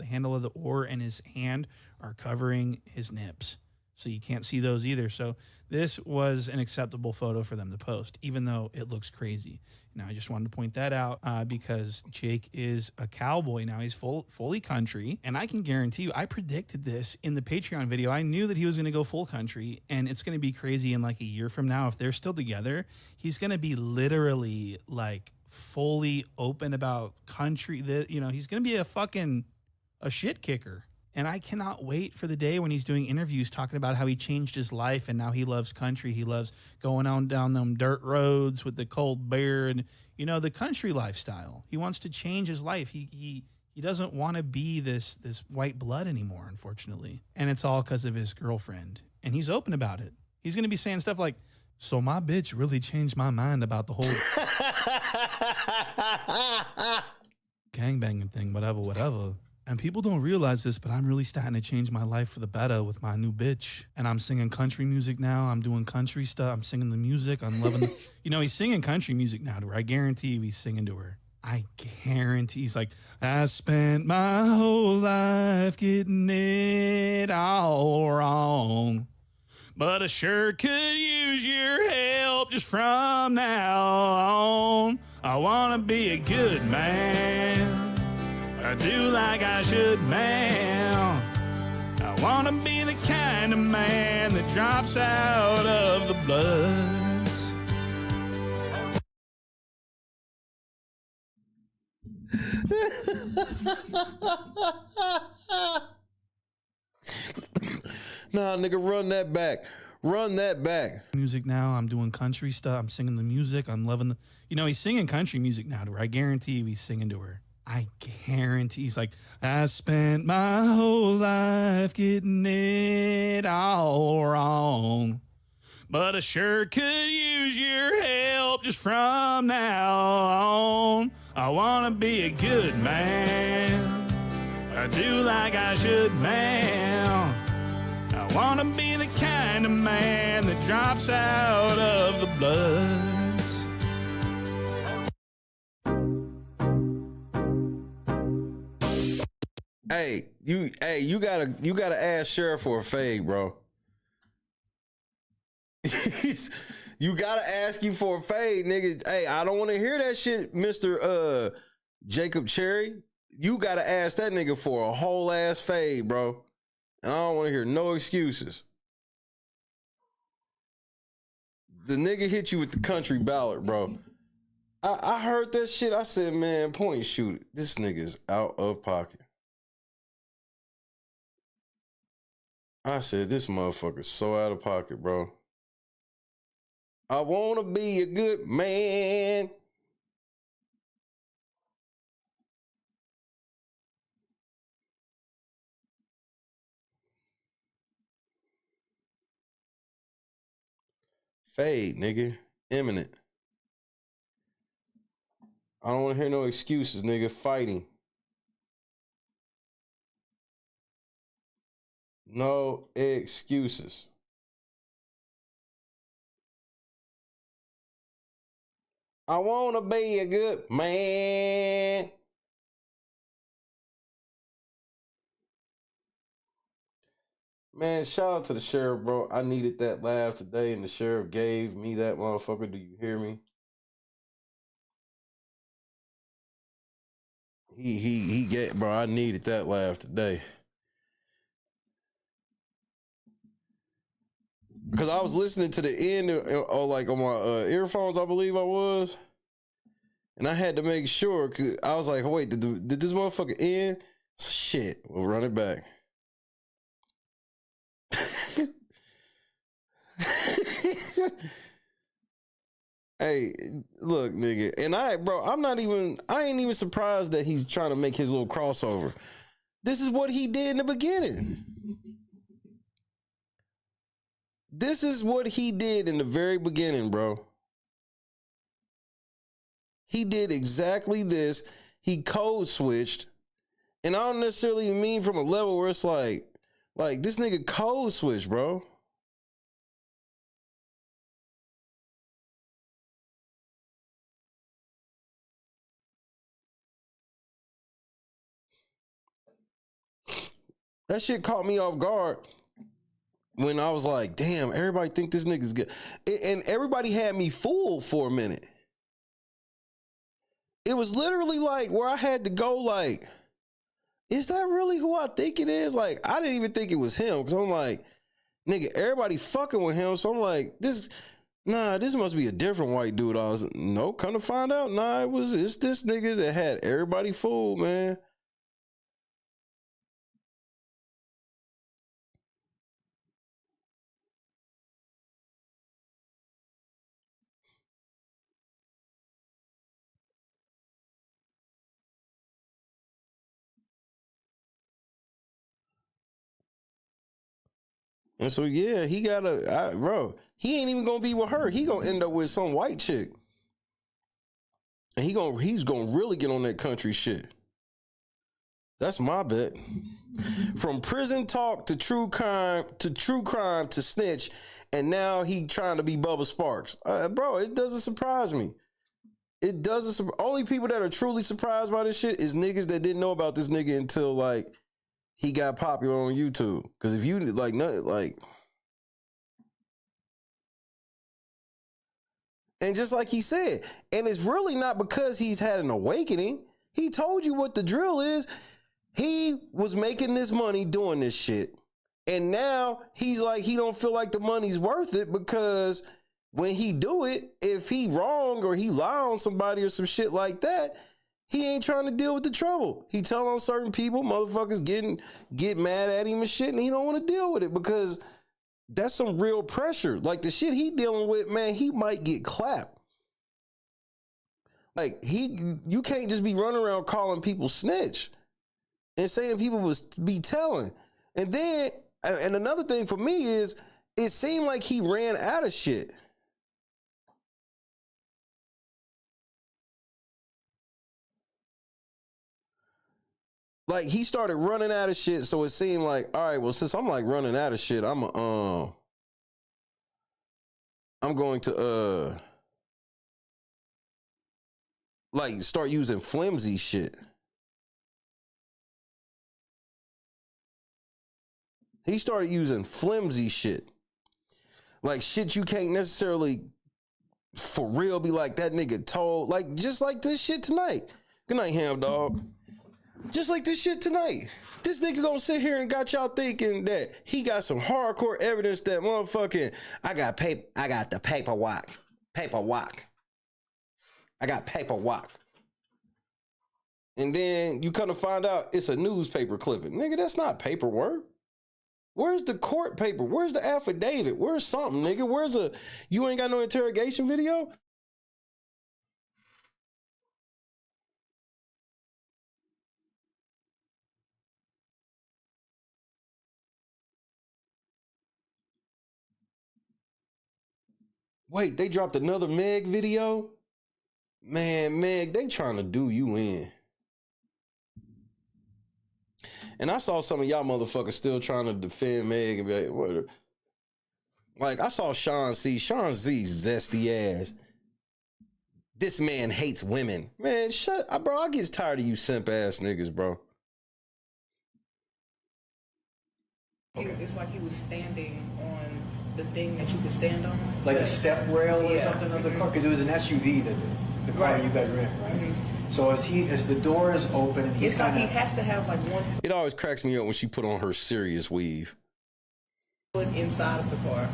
handle of the oar and his hand are covering his nips. So you can't see those either. So this was an acceptable photo for them to post, even though it looks crazy. Now, I just wanted to point that out because Jake is a cowboy now. He's fully country. And I can guarantee you, I predicted this in the Patreon video. I knew that he was going to go full country, and it's going to be crazy in like a year from now. If they're still together, he's going to be literally like fully open about country. He's going to be a shit kicker. And I cannot wait for the day when he's doing interviews talking about how he changed his life and now he loves country. He loves going on down them dirt roads with the cold beer and, the country lifestyle. He wants to change his life. He doesn't want to be this white blood anymore, unfortunately. And it's all because of his girlfriend. And he's open about it. He's going to be saying stuff like, so my bitch really changed my mind about the whole gangbanging thing, whatever. And people don't realize this, but I'm really starting to change my life for the better with my new bitch. And I'm singing country music now. I'm doing country stuff. I'm singing the music. I'm loving he's singing country music now to her. I guarantee you he's singing to her. I guarantee. He's like, I spent my whole life getting it all wrong. but I sure could use your help just from now on. I wanna be a good man. I do like I should, man. I wanna be the kind of man that drops out of the bloods. Nah, nigga, run that back. Run that back. Music now. I'm doing country stuff. I'm singing the music. I'm loving the. You know, he's singing country music now to her. I guarantee you he's singing to her. I guarantee he's like, I spent my whole life getting it all wrong, but I sure could use your help just from now on. I wanna be a good man. I do like I should, man. I wanna be the kind of man that drops out of the bloods. Hey, you gotta ask Sheriff for a fade, bro. You gotta ask you for a fade, nigga. Hey, I don't want to hear that shit, Mr. Jacob Cherry. You gotta ask that nigga for a whole ass fade, bro. And I don't want to hear no excuses. The nigga hit you with the country ballad, bro. I heard that shit. I said, man, point and shoot it. This nigga's out of pocket. I said, this motherfucker's so out of pocket, bro. I want to be a good man. Fade, nigga. Imminent. I don't want to hear no excuses, nigga. Fighting. No excuses. I want to be a good man. Man, shout out to the sheriff, bro. I needed that laugh today, and the sheriff gave me that motherfucker. Do you hear me? He get, bro. I needed that laugh today. Because I was listening to the end, or like on my earphones, I believe I was. And I had to make sure, because I was like, wait, did this motherfucker end? Shit, we'll run it back. Hey, look, nigga. And I ain't even surprised that he's trying to make his little crossover. This is what he did in the beginning. This is what he did in the very beginning, bro. He did exactly this. He code switched. And I don't necessarily mean from a level where it's like this nigga code switched, bro. That shit caught me off guard when I was like, damn, everybody think this nigga's good. And everybody had me fooled for a minute. It was literally like where I had to go like, is that really who I think it is? Like, I didn't even think it was him, because I'm like, nigga, everybody fucking with him. So I'm like, this must be a different white dude. I was, no, come to find out, it's this nigga that had everybody fooled, man. And so, yeah, he got bro, he ain't even gonna be with her. He gonna end up with some white chick. And he's gonna really get on that country shit. That's my bet. From prison talk to true crime to snitch, and now he trying to be Bubba Sparks. Bro, it doesn't surprise me. It doesn't. Only people that are truly surprised by this shit is niggas that didn't know about this nigga until like he got popular on YouTube. Because if you like, And just like he said, and it's really not because he's had an awakening. He told you what the drill is. He was making this money doing this shit. And now he's like, he don't feel like the money's worth it because when he do it, if he wrong or he lie on somebody or some shit like that, he ain't trying to deal with the trouble. He tell on certain people, motherfuckers get mad at him and shit, and he don't want to deal with it because that's some real pressure. Like the shit he dealing with, man, he might get clapped. Like you can't just be running around calling people snitch and saying people was be telling. And then, and another thing for me is, it seemed like he ran out of shit. Like he started running out of shit, so it seemed like, all right, well, since I'm like running out of shit, I'm going to like start using flimsy shit. He started using flimsy shit. Like shit you can't necessarily for real be like, that nigga told, like just like this shit tonight. Good night, Ham Dog. Just like this shit tonight. This nigga gonna sit here and got y'all thinking that he got some hardcore evidence that motherfucking, I got the paperwork. I got paperwork. And then you come to find out it's a newspaper clipping. Nigga, that's not paperwork. Where's the court paper? Where's the affidavit? Where's something, nigga? You ain't got no interrogation video? Wait, they dropped another Meg video? Man, Meg, they trying to do you in. And I saw some of y'all motherfuckers still trying to defend Meg and be like, what? Like, I saw Sean Z's zesty ass. This man hates women. Man, shut up, bro. I get tired of you simp ass niggas, bro. It's like he was standing on the thing that you could stand on. Like a step rail or something of the car? Because it was an SUV, that the car you guys were in, right? So as the door is open, and it's like he has to have like one It always cracks me up when she put on her serious weave. foot inside of the car,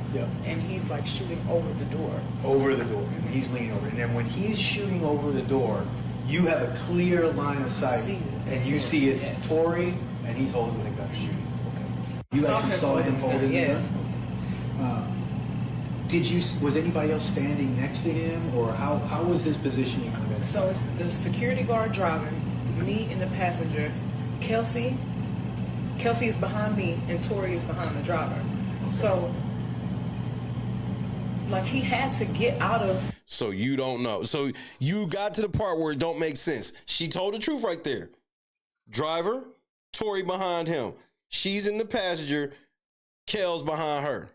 and he's like shooting over the door. Over the door. He's leaning over. And then when he's shooting over the door, you have a clear line of sight, and you see it's Tory, and he's holding the gun shooting. Okay. You actually saw him holding the gun? Was anybody else standing next to him, or how was his positioning on that? So it's the security guard driving, me and the passenger. Kelsey is behind me, and Tory is behind the driver. So, like, he had to get out of... So you don't know. So you got to the part where it don't make sense. She told the truth right there. Driver, Tory behind him. She's in the passenger, Kel's behind her.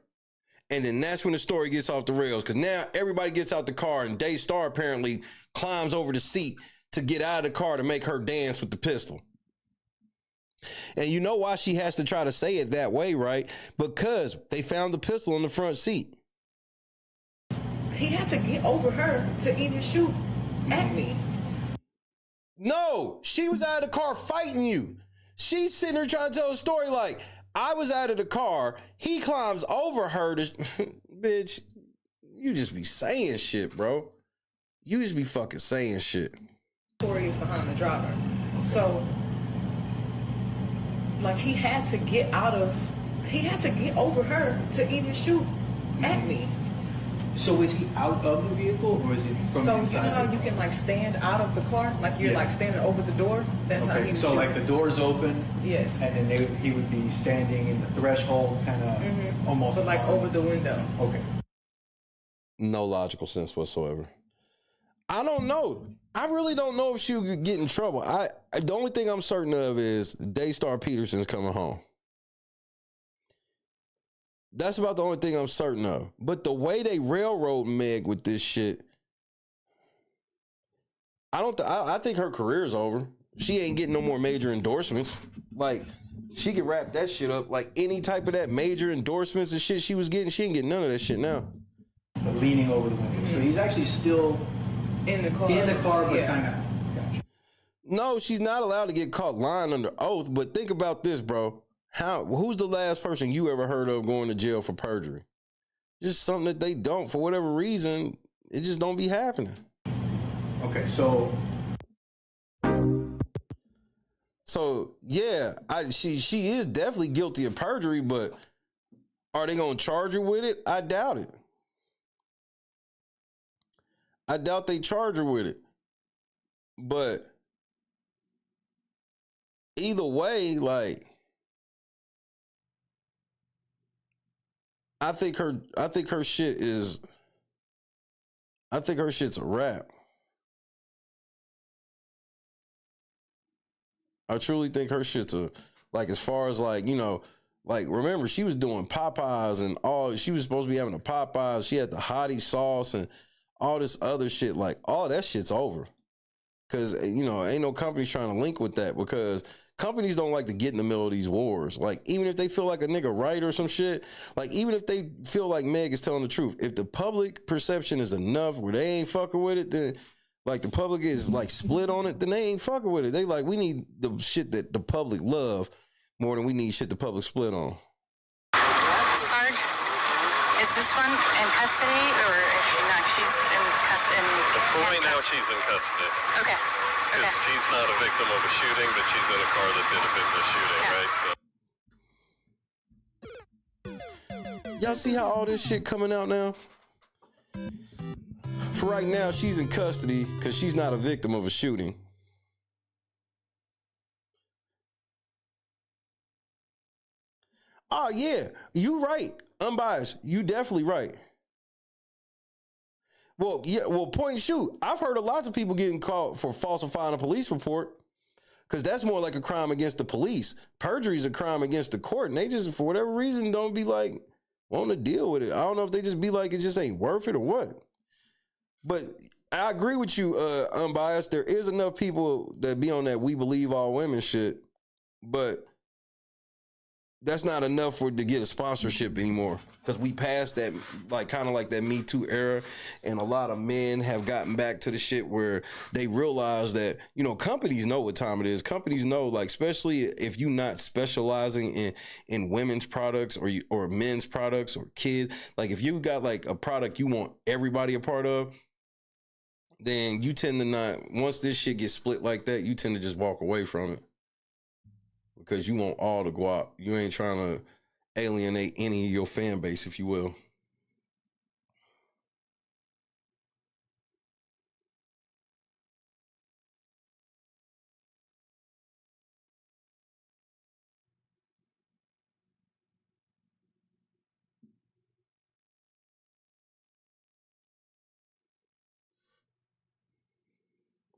And then that's when the story gets off the rails, because now everybody gets out the car, and Daystar apparently climbs over the seat to get out of the car to make her dance with the pistol. And you know why she has to try to say it that way, right? Because they found the pistol in the front seat. He had to get over her to even shoot at me. No, she was out of the car fighting you. She's sitting there trying to tell a story like, I was out of the car, he climbs over her to... Bitch, you just be saying shit, bro. You just be fucking saying shit. Tory is behind the driver. So, like, he had to get over her to even shoot at me. So is he out of the vehicle, or is it from so inside? So you know how you can like stand out of the car, like you're like standing over the door. That's how he was shooting. Like the door's open. Yes. And then he would be standing in the threshold, kind of almost. But like over the window. Okay. No logical sense whatsoever. I don't know. I really don't know if she would get in trouble. The only thing I'm certain of is Daystar Peterson's coming home. That's about the only thing I'm certain of. But the way they railroad Meg with this shit, I think her career's over. She ain't getting no more major endorsements. Like, she can wrap that shit up. Like, any type of that major endorsements and shit she was getting, she ain't getting none of that shit now. but leaning over the window. So he's actually still in the car. But Yeah. kind of. No, she's not allowed to get caught lying under oath. But think about this, bro. Who's the last person you ever heard of going to jail for perjury? Just something that they don't, for whatever reason, it just don't be happening. Okay, so yeah, she is definitely guilty of perjury, but are they gonna charge her with it? I doubt it. I doubt they charge her with it. But either way, like, I think her shit's a wrap. I truly think her shit's as far as like, you know, like, remember, she was doing Popeyes and all, she was supposed to be having a Popeyes. She had the hottie sauce and all this other shit. Like, all that shit's over. Because, you know, ain't no companies trying to link with that, because companies don't like to get in the middle of these wars. Like, even if they feel like a nigga right or some shit, like, even if they feel like Meg is telling the truth, if the public perception is enough where they ain't fucking with it, then, like, the public is, like, split on it, then they ain't fucking with it. They like, we need the shit that the public love more than we need shit the public split on. Sarge, is this one in custody, or is she not? She's in custody. Right now, she's in custody. Okay. Because she's not a victim of a shooting, but she's in a car that did a victim shooting, right? So. Y'all see how all this shit coming out now? For right now, she's in custody because she's not a victim of a shooting. Oh, yeah, you right. Unbiased. You definitely right. Well, yeah, point and shoot. I've heard of lots of people getting caught for falsifying a police report, because that's more like a crime against the police. Perjury is a crime against the court, and they just, for whatever reason, don't be like, wanting to deal with it. I don't know if they just be like, it just ain't worth it or what. But I agree with you, Unbiased. There is enough people that be on that we believe all women shit, but that's not enough to get a sponsorship anymore, because we passed that, like, kind of like that Me Too era, and a lot of men have gotten back to the shit where they realize that, you know, companies know what time it is. Companies know, like, especially if you're not specializing in women's products or men's products or kids, like, if you got like a product you want everybody a part of, then you tend to not, once this shit gets split like that, you tend to just walk away from it. Because you want all the guap. You ain't trying to alienate any of your fan base, if you will.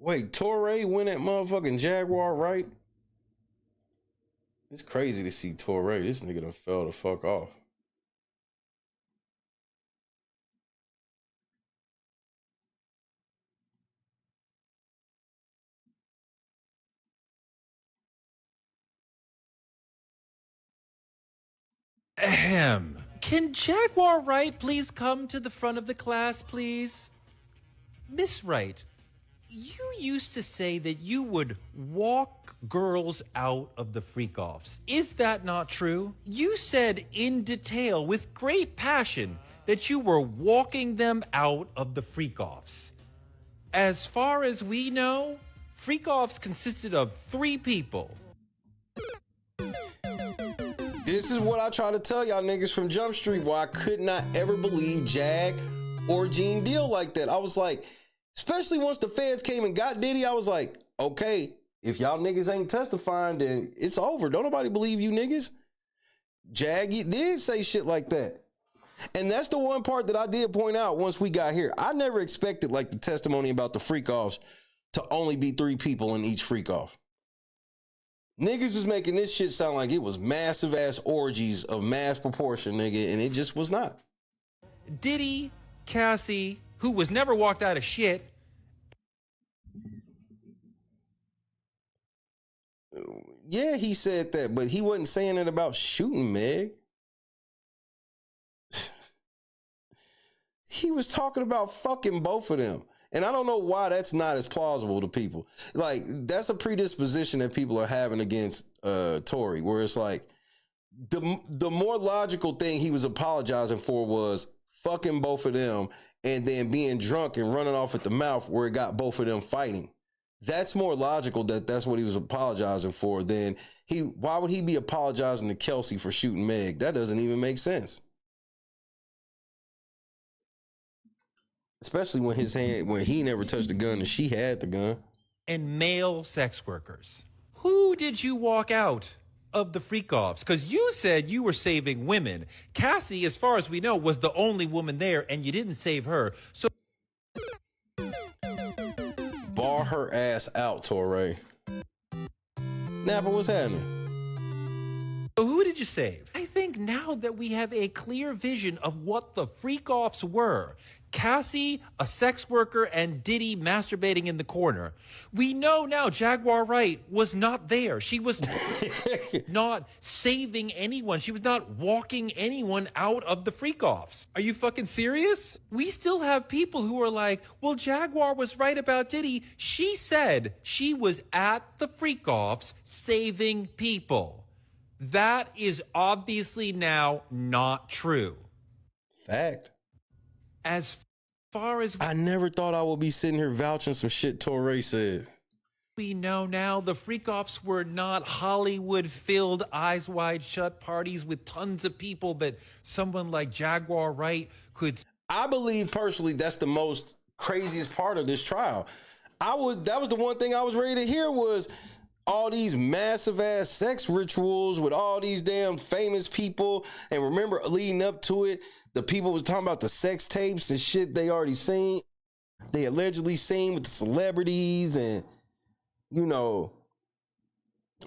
Wait, Tory win at motherfucking Jaguar Wright? It's crazy to see Tory. This nigga done fell the fuck off. Ahem. Can Jaguar Wright please come to the front of the class, please? Miss Wright, you used to say that you would walk girls out of the freak-offs. Is that not true? You said in detail, with great passion, that you were walking them out of the freak-offs. As far as we know, freak-offs consisted of 3 people. This is what I try to tell y'all niggas from Jump Street, why I could not ever believe Jag or Gene deal like that. I was like, especially once the feds came and got Diddy, I was like, okay, if y'all niggas ain't testifying, then it's over. Don't nobody believe you niggas. Jag did say shit like that. And that's the one part that I did point out once we got here. I never expected, like, the testimony about the freak-offs to only be 3 people in each freak-off. Niggas was making this shit sound like it was massive ass orgies of mass proportion, nigga, and it just was not. Diddy, Cassie, who was never walked out of shit. Yeah, he said that, but he wasn't saying it about shooting Meg. He was talking about fucking both of them. And I don't know why that's not as plausible to people. Like, that's a predisposition that people are having against Tory, where it's like, the more logical thing he was apologizing for was fucking both of them and then being drunk and running off at the mouth where it got both of them fighting. That's more logical that's what he was apologizing for than why would he be apologizing to Kelsey for shooting Meg? That doesn't even make sense. Especially when he never touched the gun and she had the gun. And male sex workers. Who did you walk out of the freak-offs? Because you said you were saving women. Cassie, as far as we know, was the only woman there, and you didn't save her. So bar her ass out, Tory. Napa, what's happening? So who did you save? I think now that we have a clear vision of what the freak-offs were, Cassie, a sex worker, and Diddy masturbating in the corner, we know now Jaguar Wright was not there. She was not saving anyone. She was not walking anyone out of the freak-offs. Are you fucking serious? We still have people who are like, well, Jaguar was right about Diddy. She said she was at the freak-offs saving people. That is obviously now not true. Fact. As far as I never thought I would be sitting here vouching some shit Tory said. We know now, the freak-offs were not Hollywood-filled, eyes wide shut parties with tons of people that someone like Jaguar Wright could. I believe personally that's the most craziest part of this trial. That was the one thing I was ready to hear was all these massive ass sex rituals with all these damn famous people. And remember, leading up to it, the people was talking about the sex tapes and shit they already seen. They allegedly seen with the celebrities and, you know,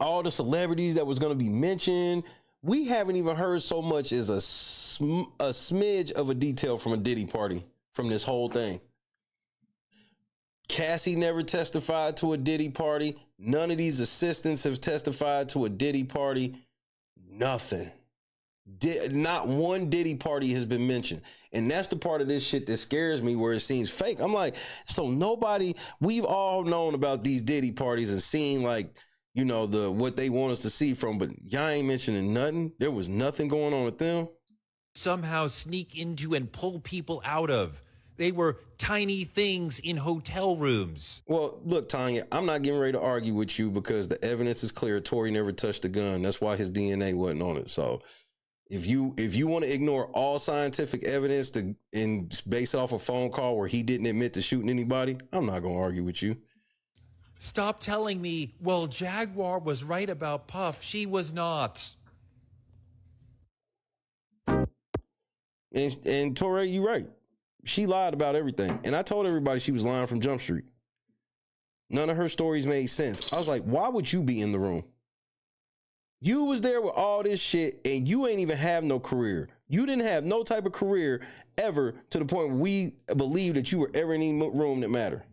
all the celebrities that was going to be mentioned. We haven't even heard so much as a smidge of a detail from a Diddy party from this whole thing. Cassie never testified to a Diddy party. None of these assistants have testified to a Diddy party. Nothing. Not one Diddy party has been mentioned. And that's the part of this shit that scares me where it seems fake. I'm like, so we've all known about these Diddy parties and seen like, you know, what they want us to see from, but y'all ain't mentioning nothing. There was nothing going on with them. Somehow sneak into and pull people out of. They were tiny things in hotel rooms. Well, look, Tanya, I'm not getting ready to argue with you because the evidence is clear. Tory never touched the gun. That's why his DNA wasn't on it. So if you want to ignore all scientific evidence and base it off a phone call where he didn't admit to shooting anybody, I'm not going to argue with you. Stop telling me, well, Jaguar was right about Puff. She was not. And Tory, you're right. She lied about everything. And I told everybody she was lying from Jump Street. None of her stories made sense. I was like, why would you be in the room? You was there with all this shit and you ain't even have no career. You didn't have no type of career ever to the point where we believe that you were ever in any room that mattered.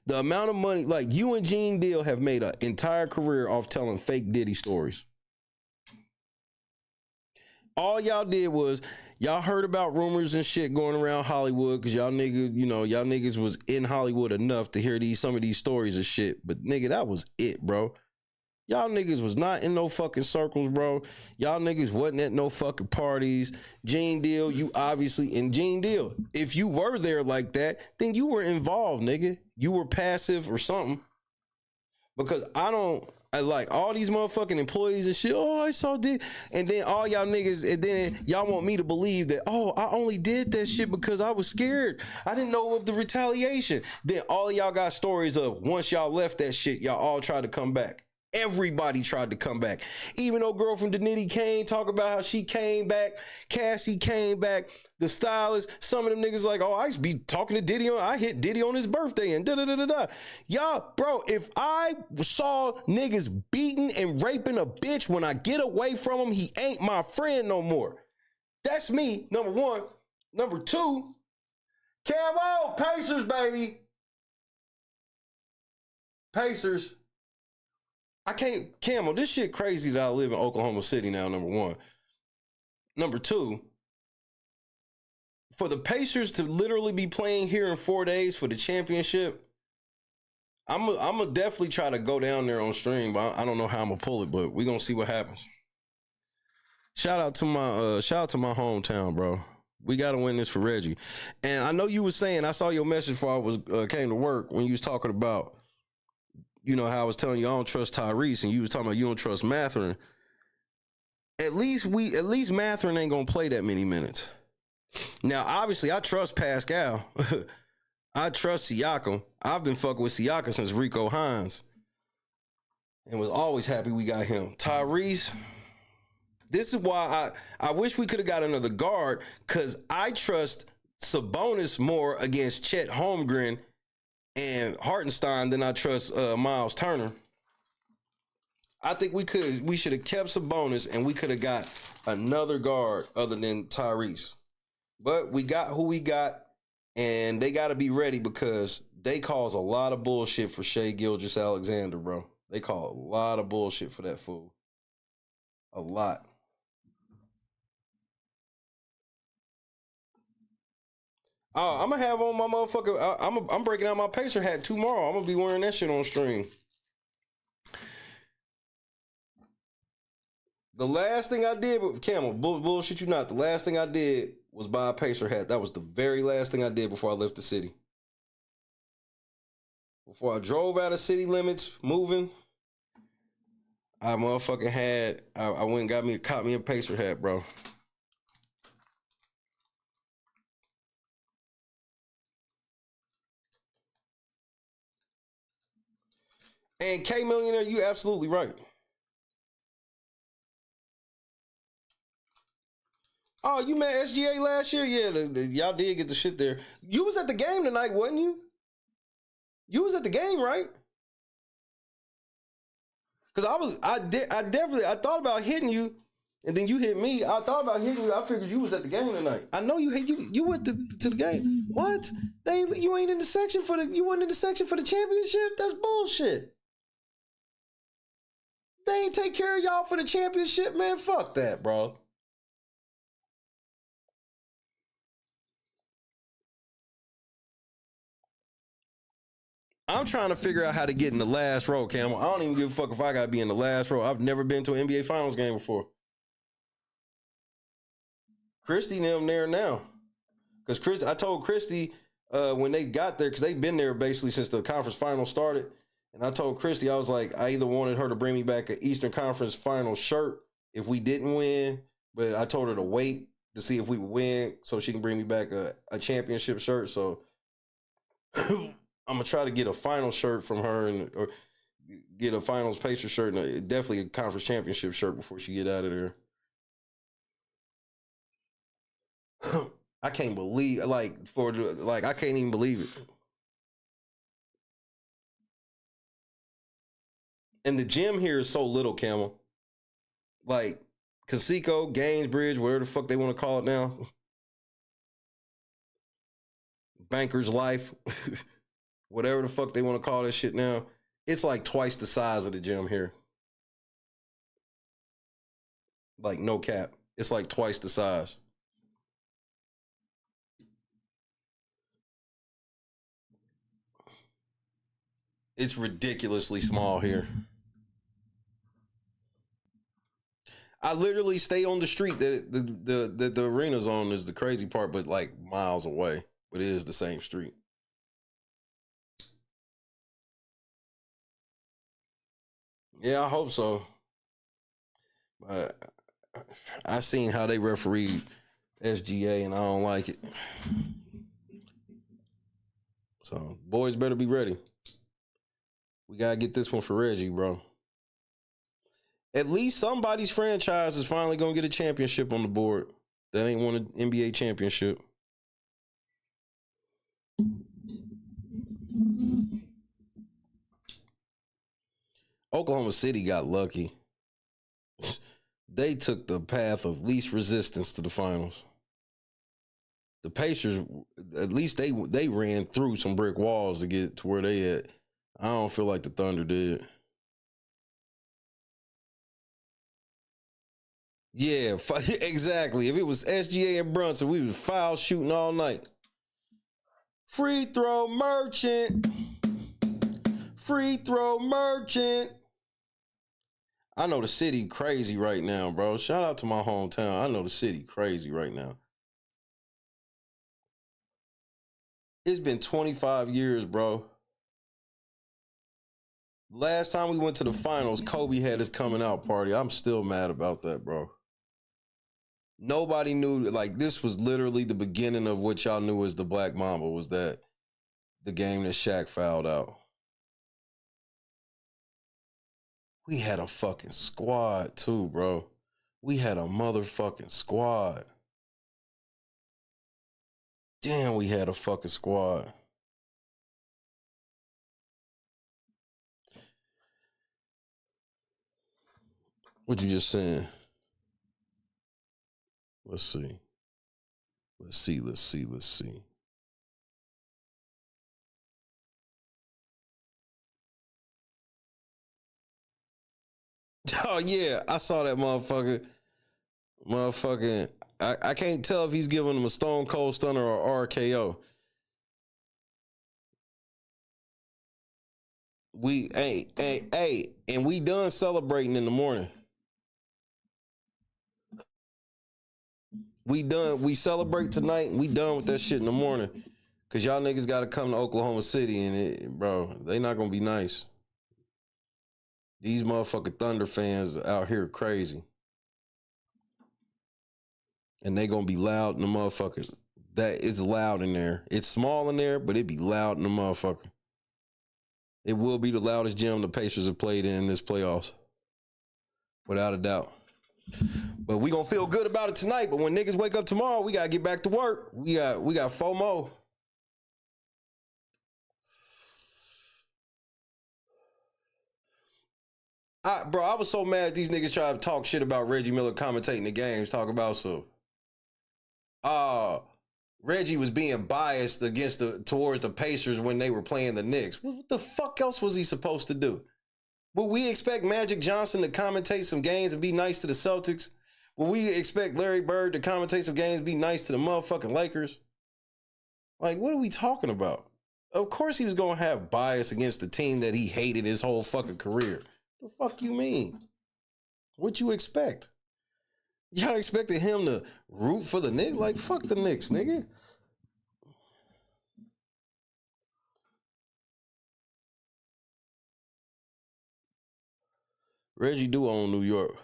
The amount of money, like you and Gene Deal have made an entire career off telling fake Diddy stories. All y'all did was y'all heard about rumors and shit going around Hollywood because y'all niggas was in Hollywood enough to hear some of these stories of shit. But nigga, that was it, bro. Y'all niggas was not in no fucking circles, bro. Y'all niggas wasn't at no fucking parties. Gene Deal, you obviously in Gene Deal. If you were there like that, then you were involved, nigga. You were passive or something. Because I like all these motherfucking employees and shit. Oh, I saw Diddy. And then all y'all niggas, and then y'all want me to believe that, oh, I only did that shit because I was scared. I didn't know of the retaliation. Then all y'all got stories of once y'all left that shit, y'all all tried to come back. Everybody tried to come back. Even though girl from Diddy came, talk about how she came back. Cassie came back. The stylist, some of them niggas like, oh, I used to be talking to Diddy I hit Diddy on his birthday and da-da-da-da-da. Y'all, bro, if I saw niggas beating and raping a bitch when I get away from him, he ain't my friend no more. That's me, number one. Number two, Camo, Pacers, baby. Pacers. I can't, Camo, this shit crazy that I live in Oklahoma City now, number one. Number two, for the Pacers to literally be playing here in 4 days for the championship, I'm gonna definitely try to go down there on stream, but I don't know how I'm gonna pull it, but we're gonna see what happens. Shout out to my hometown, bro. We gotta win this for Reggie. And I know you was saying, I saw your message before I was came to work when you was talking about, you know, how I was telling you I don't trust Tyrese, and you was talking about you don't trust Mathurin. At least Mathurin ain't gonna play that many minutes. Now, obviously, I trust Pascal. I trust Siakam. I've been fucking with Siakam since Rico Hines, and was always happy we got him. Tyrese. This is why I wish we could have got another guard, because I trust Sabonis more against Chet Holmgren and Hartenstein than I trust Miles Turner. I think we should have kept Sabonis, and we could have got another guard other than Tyrese. But we got who we got, and they got to be ready, because they cause a lot of bullshit for Shai Gilgeous-Alexander, bro. They call a lot of bullshit for that fool. A lot. Oh, I'm gonna have on my motherfucker. I'm breaking out my Pacer hat tomorrow. I'm gonna be wearing that shit on stream. The last thing I did with Camel, bullshit you not. The last thing I did was buy a Pacer hat. That was the very last thing I did before I left the city. Before I drove out of city limits, moving, I motherfucking had. I went and caught me a Pacer hat, bro. And K Millionaire, you absolutely right. Oh, you met SGA last year? Yeah, y'all did get the shit there. You was at the game tonight, wasn't you? You was at the game, right? Because I thought about hitting you, and then you hit me. I thought about hitting you. I figured you was at the game tonight. I know you went to the game. What? You ain't in the section for the. You wasn't in the section for the championship? That's bullshit. They ain't take care of y'all for the championship, man. Fuck that, bro. I'm trying to figure out how to get in the last row, Camel. I don't even give a fuck if I gotta be in the last row. I've never been to an NBA Finals game before. Christy and them there now. Because I told Christy when they got there, because they've been there basically since the conference finals started. And I told Christy, I was like, I either wanted her to bring me back an Eastern Conference Finals shirt if we didn't win, but I told her to wait to see if we would win so she can bring me back a championship shirt. So I'm going to try to get a final shirt from her or get a finals Pacer shirt and definitely a conference championship shirt before she get out of there. I can't believe, I can't even believe it. And the gym here is so little, Camel. Like, Conseco, Gainsbridge, whatever the fuck they want to call it now. Banker's Life. Whatever the fuck they want to call this shit now. It's like twice the size of the gym here. Like, no cap. It's like twice the size. It's ridiculously small here. I literally stay on the street that the arena's on is the crazy part, but like miles away. But it is the same street. Yeah, I hope so. I seen how they refereed SGA and I don't like it. So boys better be ready. We gotta get this one for Reggie, bro. At least somebody's franchise is finally gonna get a championship on the board. That ain't won an NBA championship. Oklahoma City got lucky. They took the path of least resistance to the finals. The Pacers, at least they ran through some brick walls to get to where they at. I don't feel like the Thunder did. Yeah, exactly. If it was SGA and Brunson, we was foul shooting all night. Free throw merchant. Free throw merchant. I know the city crazy right now, bro. Shout out to my hometown. I know the city crazy right now. It's been 25 years, bro. Last time we went to the finals, Kobe had his coming out party. I'm still mad about that, bro. Nobody knew, like, this was literally the beginning of what y'all knew as the Black Mamba, was that the game that Shaq fouled out. We had a fucking squad too, bro. We had a motherfucking squad. Damn, we had a fucking squad. What you just saying? Let's see. Let's see. Oh yeah, I saw that motherfucker. I can't tell if he's giving him a Stone Cold Stunner or RKO. And we done celebrating in the morning. We celebrate tonight and we done with that shit in the morning. Cause y'all niggas gotta come to Oklahoma City and bro, they not gonna be nice. These motherfucking Thunder fans out here crazy. And they gonna be loud in the motherfucker. That it's loud in there. It's small in there, but it be loud in the motherfucker. It will be the loudest gym the Pacers have played in this playoffs. Without a doubt. But we gonna feel good about it tonight. But when niggas wake up tomorrow, we gotta get back to work. We got FOMO. I was so mad these niggas try to talk shit about Reggie Miller commentating the games, talk about Reggie was being biased towards the Pacers when they were playing the Knicks. What the fuck else was he supposed to do? Will we expect Magic Johnson to commentate some games and be nice to the Celtics? Will we expect Larry Bird to commentate some games and be nice to the motherfucking Lakers? Like, what are we talking about? Of course he was going to have bias against the team that he hated his whole fucking career. The fuck you mean? What you expect? Y'all expected him to root for the Knicks? Like, fuck the Knicks, nigga. Reggie do own New York.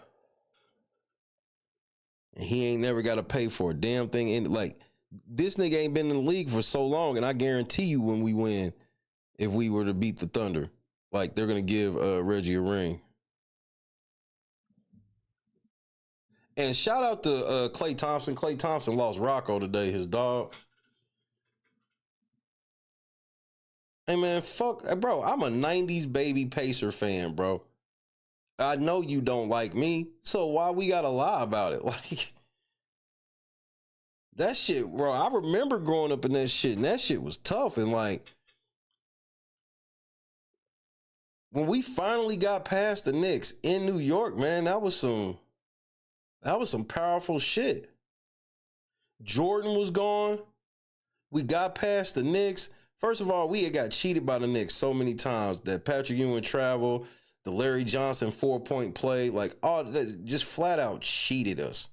And he ain't never got to pay for a damn thing. And like, this nigga ain't been in the league for so long, and I guarantee you when we win, if we were to beat the Thunder, like, they're going to give Reggie a ring. And shout out to Klay Thompson. Klay Thompson lost Rocco today, his dog. Hey, man, fuck. Bro, I'm a 90s baby Pacer fan, bro. I know you don't like me, so why we gotta lie about it? Like, that shit, bro, I remember growing up in that shit, and that shit was tough. And like, when we finally got past the Knicks in New York, man, that was some powerful shit. Jordan was gone. We got past the Knicks. First of all, we had got cheated by the Knicks so many times. That Patrick Ewing travel, the Larry Johnson 4-point play, like, all that just flat out cheated us.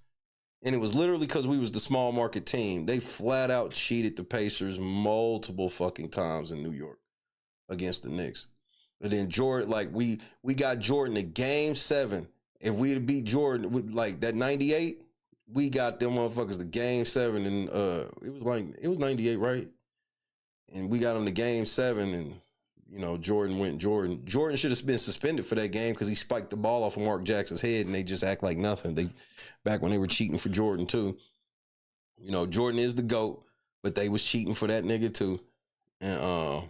And it was literally because we was the small market team. They flat out cheated the Pacers multiple fucking times in New York against the Knicks. And then Jordan, like, we got Jordan to game 7. If we had beat Jordan with like that 98, we got them motherfuckers to game 7, and it was 98, right? And we got them to game 7, and you know, Jordan went Jordan. Jordan should have been suspended for that game because he spiked the ball off of Mark Jackson's head, and they just act like nothing. They back when they were cheating for Jordan too. You know, Jordan is the GOAT, but they was cheating for that nigga too. And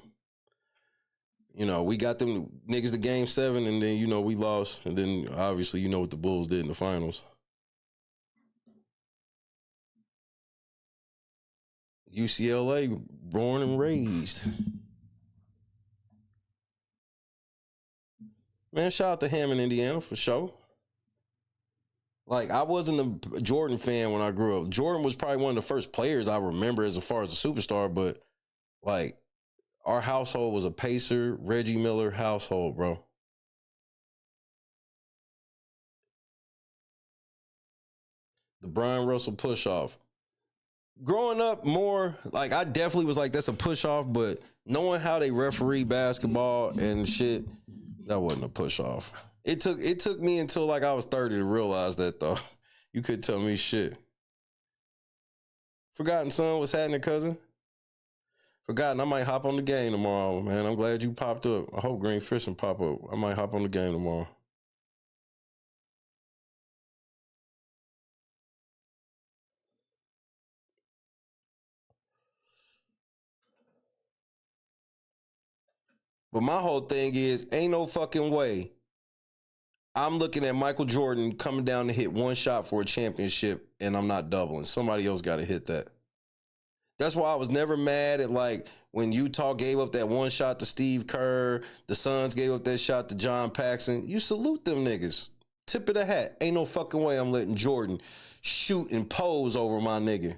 you know, we got them niggas to game 7, and then, you know, we lost. And then obviously, you know what the Bulls did in the finals. UCLA, born and raised. Man, shout out to Hammond, Indiana, for sure. Like, I wasn't a Jordan fan when I grew up. Jordan was probably one of the first players I remember as far as a superstar, but, like, our household was a Pacer, Reggie Miller household, bro. The Brian Russell push-off. Growing up more, like, I definitely was like, that's a push-off, but knowing how they referee basketball and shit, that wasn't a push-off. It took me until like I was 30 to realize that, though. You couldn't tell me shit. Forgotten son, what's happening, cousin? Forgotten, I might hop on the game tomorrow, man. I'm glad you popped up. I hope Green Fishing pop up. I might hop on the game tomorrow. But my whole thing is, ain't no fucking way I'm looking at Michael Jordan coming down to hit one shot for a championship and I'm not doubling. Somebody else got to hit that. That's why I was never mad at, like, when Utah gave up that one shot to Steve Kerr, the Suns gave up that shot to John Paxson. You salute them niggas. Tip of the hat. Ain't no fucking way I'm letting Jordan shoot and pose over my nigga.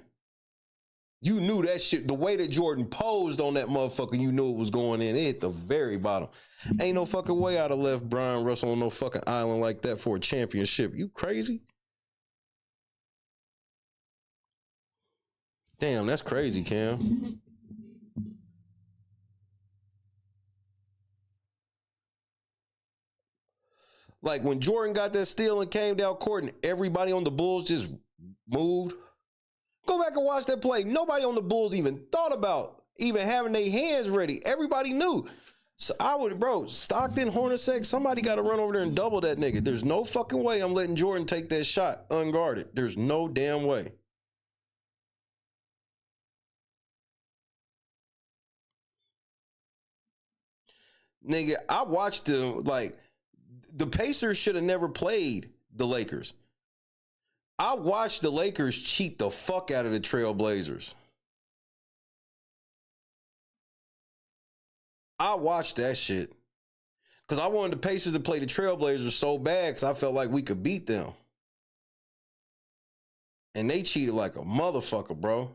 You knew that shit. The way that Jordan posed on that motherfucker, you knew it was going in. It hit the very bottom. Ain't no fucking way I'd have left Brian Russell on no fucking island like that for a championship. You crazy? Damn, that's crazy, Cam. Like, when Jordan got that steal and came down court and everybody on the Bulls just moved. Go back and watch that play. Nobody on the Bulls even thought about even having their hands ready. Everybody knew. So I would, bro, Stockton, Hornacek, somebody got to run over there and double that nigga. There's no fucking way I'm letting Jordan take that shot unguarded. There's no damn way. Nigga, I watched them, like, the Pacers should have never played the Lakers. I watched the Lakers cheat the fuck out of the Trailblazers. I watched that shit. Because I wanted the Pacers to play the Trailblazers so bad because I felt like we could beat them. And they cheated like a motherfucker, bro.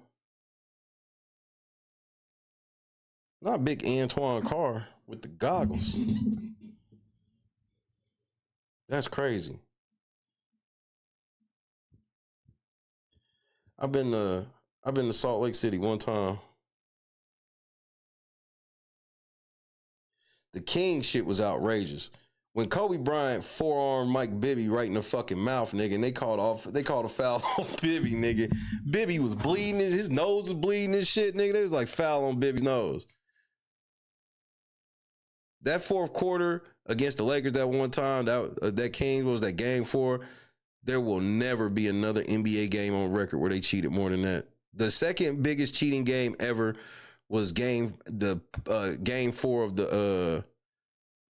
Not big Antoine Carr with the goggles. That's crazy. I've been to Salt Lake City one time. The King shit was outrageous. When Kobe Bryant forearmed Mike Bibby right in the fucking mouth, nigga, and they called a foul on Bibby, nigga. Bibby was bleeding, his nose was bleeding and shit, nigga. They was like foul on Bibby's nose. That fourth quarter against the Lakers that one time, that King was that game 4. There will never be another NBA game on record where they cheated more than that. The second biggest cheating game ever was game 4 of the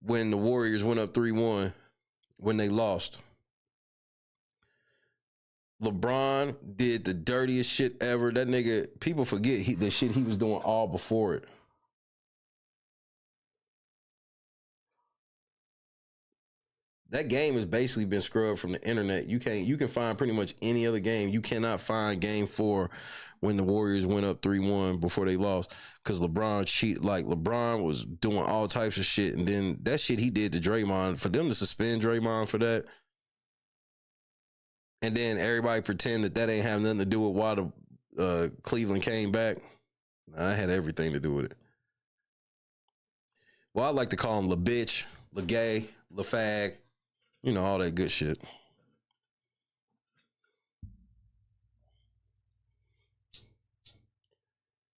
when the Warriors went up 3-1 when they lost. LeBron did the dirtiest shit ever. That nigga, people forget the shit he was doing all before it. That game has basically been scrubbed from the internet. You can find pretty much any other game. You cannot find game 4 when the Warriors went up 3-1 before they lost because LeBron cheated. Like, LeBron was doing all types of shit, and then that shit he did to Draymond, for them to suspend Draymond for that, and then everybody pretend that ain't have nothing to do with why the Cleveland came back. Nah, that had everything to do with it. Well, I like to call him La Bitch, La Gay, La Fag. You know, all that good shit.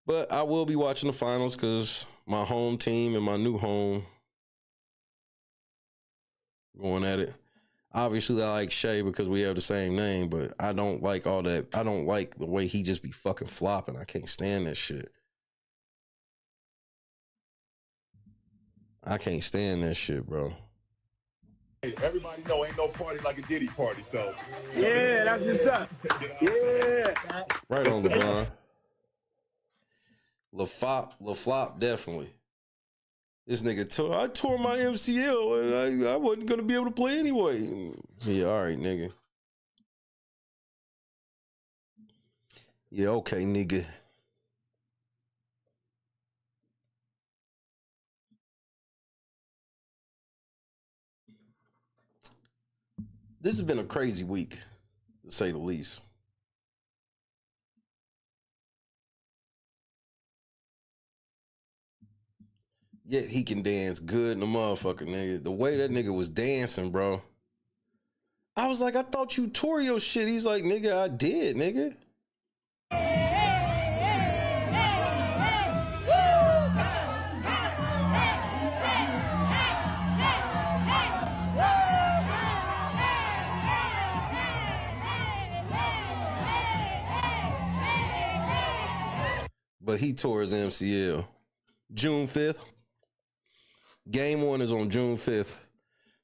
But I will be watching the finals because my home team and my new home going at it. Obviously, I like Shea because we have the same name, but I don't like all that. I don't like the way he just be fucking flopping. I can't stand that shit. I can't stand that shit, bro. Everybody know ain't no party like a Diddy party, so. Yeah, that's what's up. Yeah. Right on, LeBron. LaFlop, definitely. This nigga I tore my MCL and I wasn't going to be able to play anyway. Yeah, all right, nigga. Yeah, okay, nigga. This has been a crazy week, to say the least. Yet he can dance good in the motherfucker, nigga. The way that nigga was dancing, bro. I was like, I thought you tore your shit. He's like, nigga, I did, nigga. But he tore his MCL. June 5th. Game 1 is on June 5th.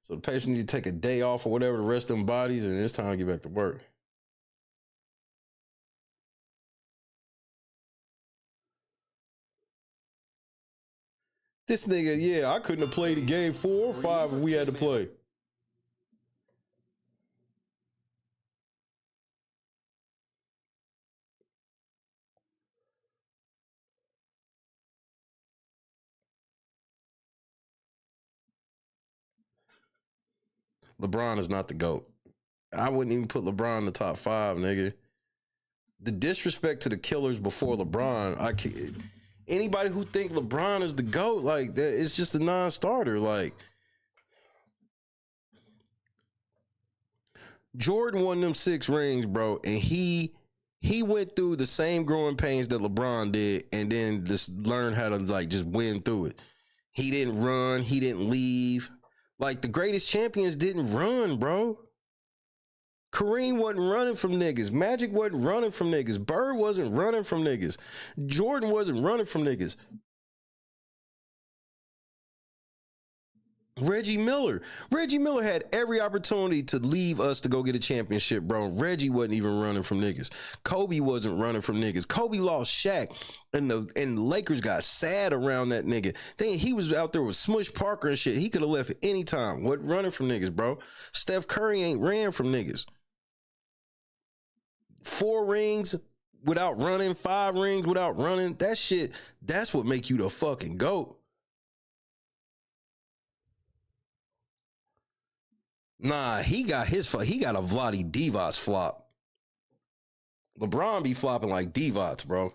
So the patient needs to take a day off or whatever to rest them bodies, and it's time to get back to work. This nigga, yeah, I couldn't have played a game 4 or 5 if we had to play. LeBron is not the GOAT. I wouldn't even put LeBron in the top 5, nigga. The disrespect to the killers before LeBron, I can't. Anybody who think LeBron is the GOAT, like that, it's just a non-starter. Like Jordan won them 6 rings, bro, and he went through the same growing pains that LeBron did, and then just learned how to like just win through it. He didn't run, he didn't leave. Like the greatest champions didn't run, bro. Kareem wasn't running from niggas. Magic wasn't running from niggas. Bird wasn't running from niggas. Jordan wasn't running from niggas. Reggie Miller had every opportunity to leave us to go get a championship, bro. Reggie wasn't even running from niggas. Kobe wasn't running from niggas. Kobe lost Shaq, and the Lakers got sad around that nigga. Then he was out there with Smush Parker and shit. He could have left at any time. Wasn't running from niggas, bro. Steph Curry ain't ran from niggas. 4 rings without running, 5 rings without running. That shit, that's what make you the fucking GOAT. Nah, he got a Vlade Divac flop. LeBron be flopping like Divac, bro.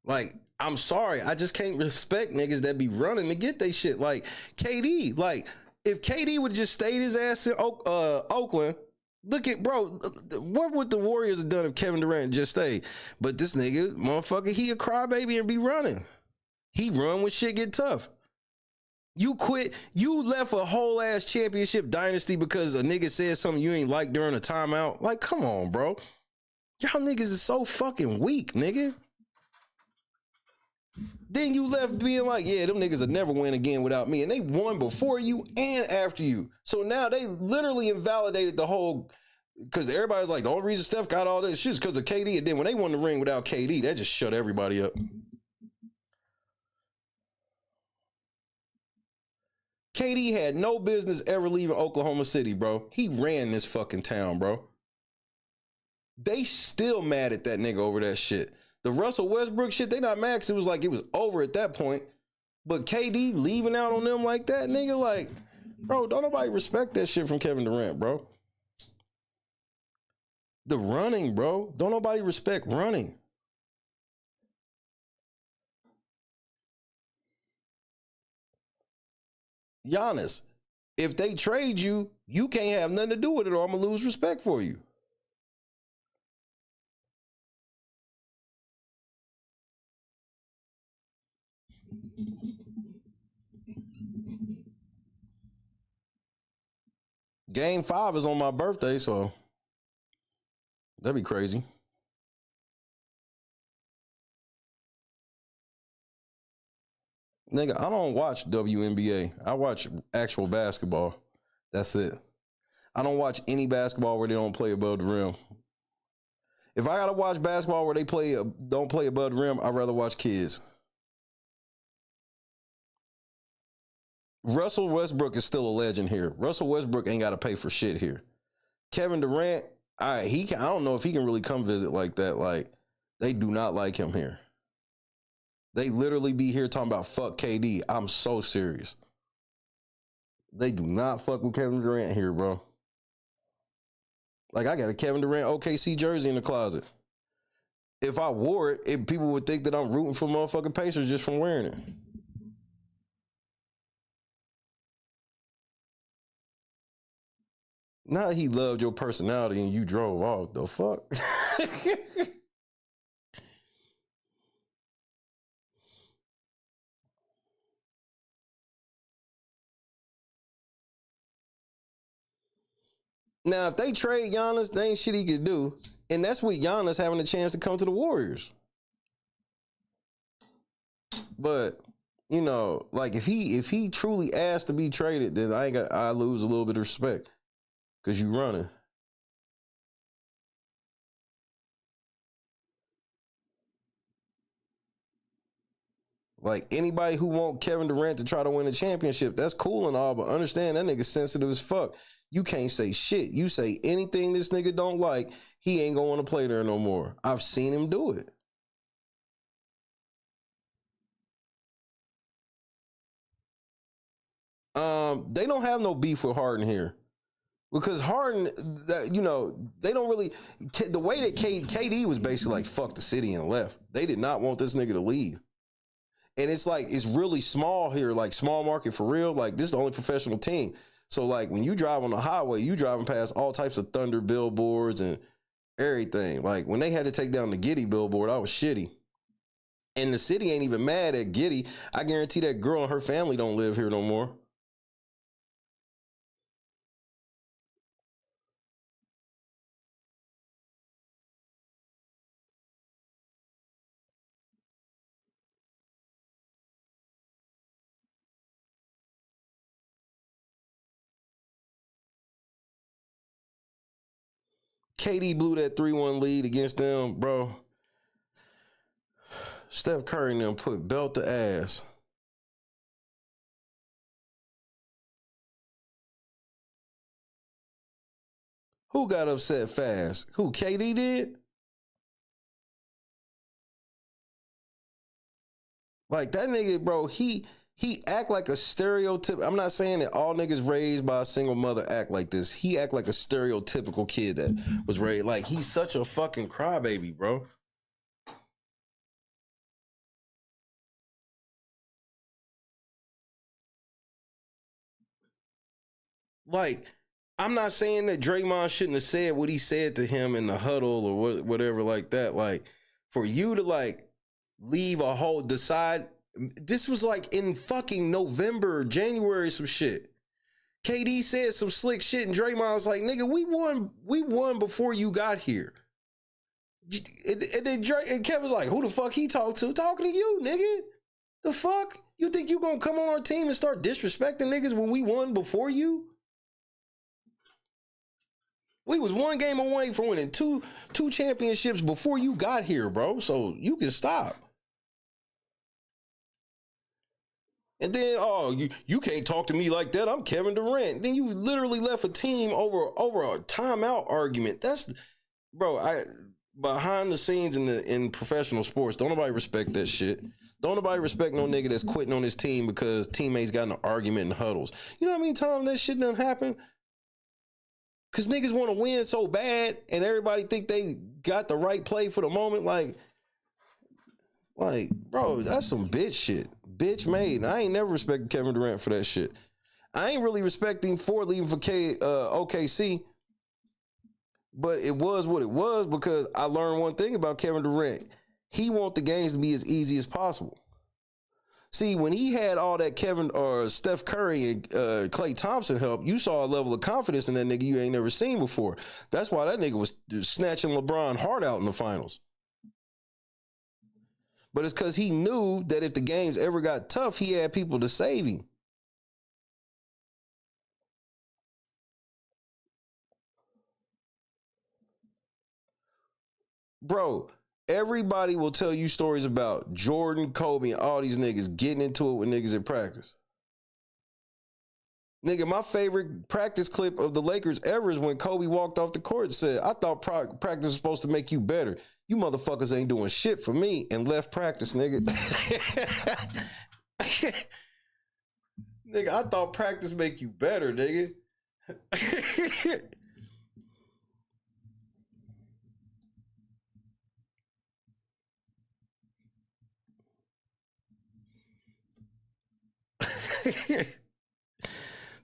Like, I'm sorry, I just can't respect niggas that be running to get they shit. Like KD, like if KD would just stayed his ass in Oakland, look at, bro, what would the Warriors have done if Kevin Durant just stayed? But this nigga, motherfucker, he a crybaby and be running. He run when shit get tough. You quit, you left a whole ass championship dynasty because a nigga said something you ain't like during a timeout. Like, come on, bro. Y'all niggas is so fucking weak, nigga. Then you left being like, yeah, them niggas will never win again without me. And they won before you and after you. So now they literally invalidated the whole, because everybody's like, the only reason Steph got all this shit is because of KD. And then when they won the ring without KD, that just shut everybody up. KD had no business ever leaving Oklahoma City, bro. He ran this fucking town, bro. They still mad at that nigga over that shit. The Russell Westbrook shit, they not mad because it was like it was over at that point. But KD leaving out on them like that, nigga, like, bro, don't nobody respect that shit from Kevin Durant, bro. The running, bro. Don't nobody respect running. Giannis, if they trade you, you can't have nothing to do with it or I'm going to lose respect for you. Game 5 is on my birthday, so that'd be crazy. Nigga, I don't watch WNBA. I watch actual basketball. That's it. I don't watch any basketball where they don't play above the rim. If I gotta watch basketball where they don't play above the rim, I'd rather watch kids. Russell Westbrook is still a legend here. Russell Westbrook ain't got to pay for shit here. Kevin Durant, I don't know if he can really come visit like that. Like, they do not like him here. They literally be here talking about fuck KD. I'm so serious. They do not fuck with Kevin Durant here, bro. Like, I got a Kevin Durant OKC jersey in the closet. If I wore it, people would think that I'm rooting for motherfucking Pacers just from wearing it. Not he loved your personality and you drove off. The fuck? Now, if they trade Giannis, there ain't shit he could do. And that's with Giannis having a chance to come to the Warriors. But, you know, like if he truly asked to be traded, then I lose a little bit of respect. Because you running. Like, anybody who want Kevin Durant to try to win a championship, that's cool and all, but understand that nigga's sensitive as fuck. You can't say shit. You say anything this nigga don't like, he ain't gonna want to play there no more. I've seen him do it. They don't have no beef with Harden here. Because Harden, you know, they don't really, the way that KD was basically like, fuck the city and left. They did not want this nigga to leave. And it's like, it's really small here, like small market for real. Like, this is the only professional team. So like, when you drive on the highway, you driving past all types of Thunder billboards and everything. Like, when they had to take down the Giddy billboard, I was shitty. And the city ain't even mad at Giddy. I guarantee that girl and her family don't live here no more. KD blew that 3-1 lead against them, bro. Steph Curry and them put belt to ass. Who got upset fast? Who, KD did? Like, that nigga, bro, he act like a stereotype. I'm not saying that all niggas raised by a single mother act like this. He act like a stereotypical kid that was raised. Like, he's such a fucking crybaby, bro. Like, I'm not saying that Draymond shouldn't have said what he said to him in the huddle or whatever like that. Like, for you to, like, leave a whole, decide, this was like in fucking November, January, some shit. KD said some slick shit and Draymond was like, nigga, we won before you got here. And then Kevin was like, who the fuck he talked to? Talking to you, nigga. The fuck? You think you gonna come on our team and start disrespecting niggas when we won before you? We was one game away from winning two championships before you got here, bro. So you can stop. And then, oh, you can't talk to me like that. I'm Kevin Durant. Then you literally left a team over a timeout argument. That's, bro, behind the scenes in professional sports, don't nobody respect that shit. Don't nobody respect no nigga that's quitting on his team because teammates got in an argument in huddles. You know how many times that shit done happen? Because niggas want to win so bad and everybody think they got the right play for the moment. Like, bro, that's some bitch shit. Bitch made. And I ain't never respected Kevin Durant for that shit. I ain't really respecting him for leaving for OKC. But it was what it was because I learned one thing about Kevin Durant. He want the games to be as easy as possible. See, when he had all that Kevin or Steph Curry and Klay Thompson help, you saw a level of confidence in that nigga you ain't never seen before. That's why that nigga was snatching LeBron hard out in the finals. But it's because he knew that if the games ever got tough, he had people to save him. Bro, everybody will tell you stories about Jordan, Kobe, and all these niggas getting into it with niggas in practice. Nigga, my favorite practice clip of the Lakers ever is when Kobe walked off the court and said, I thought practice was supposed to make you better. You motherfuckers ain't doing shit for me, and left practice, nigga. Nigga, I thought practice make you better, nigga.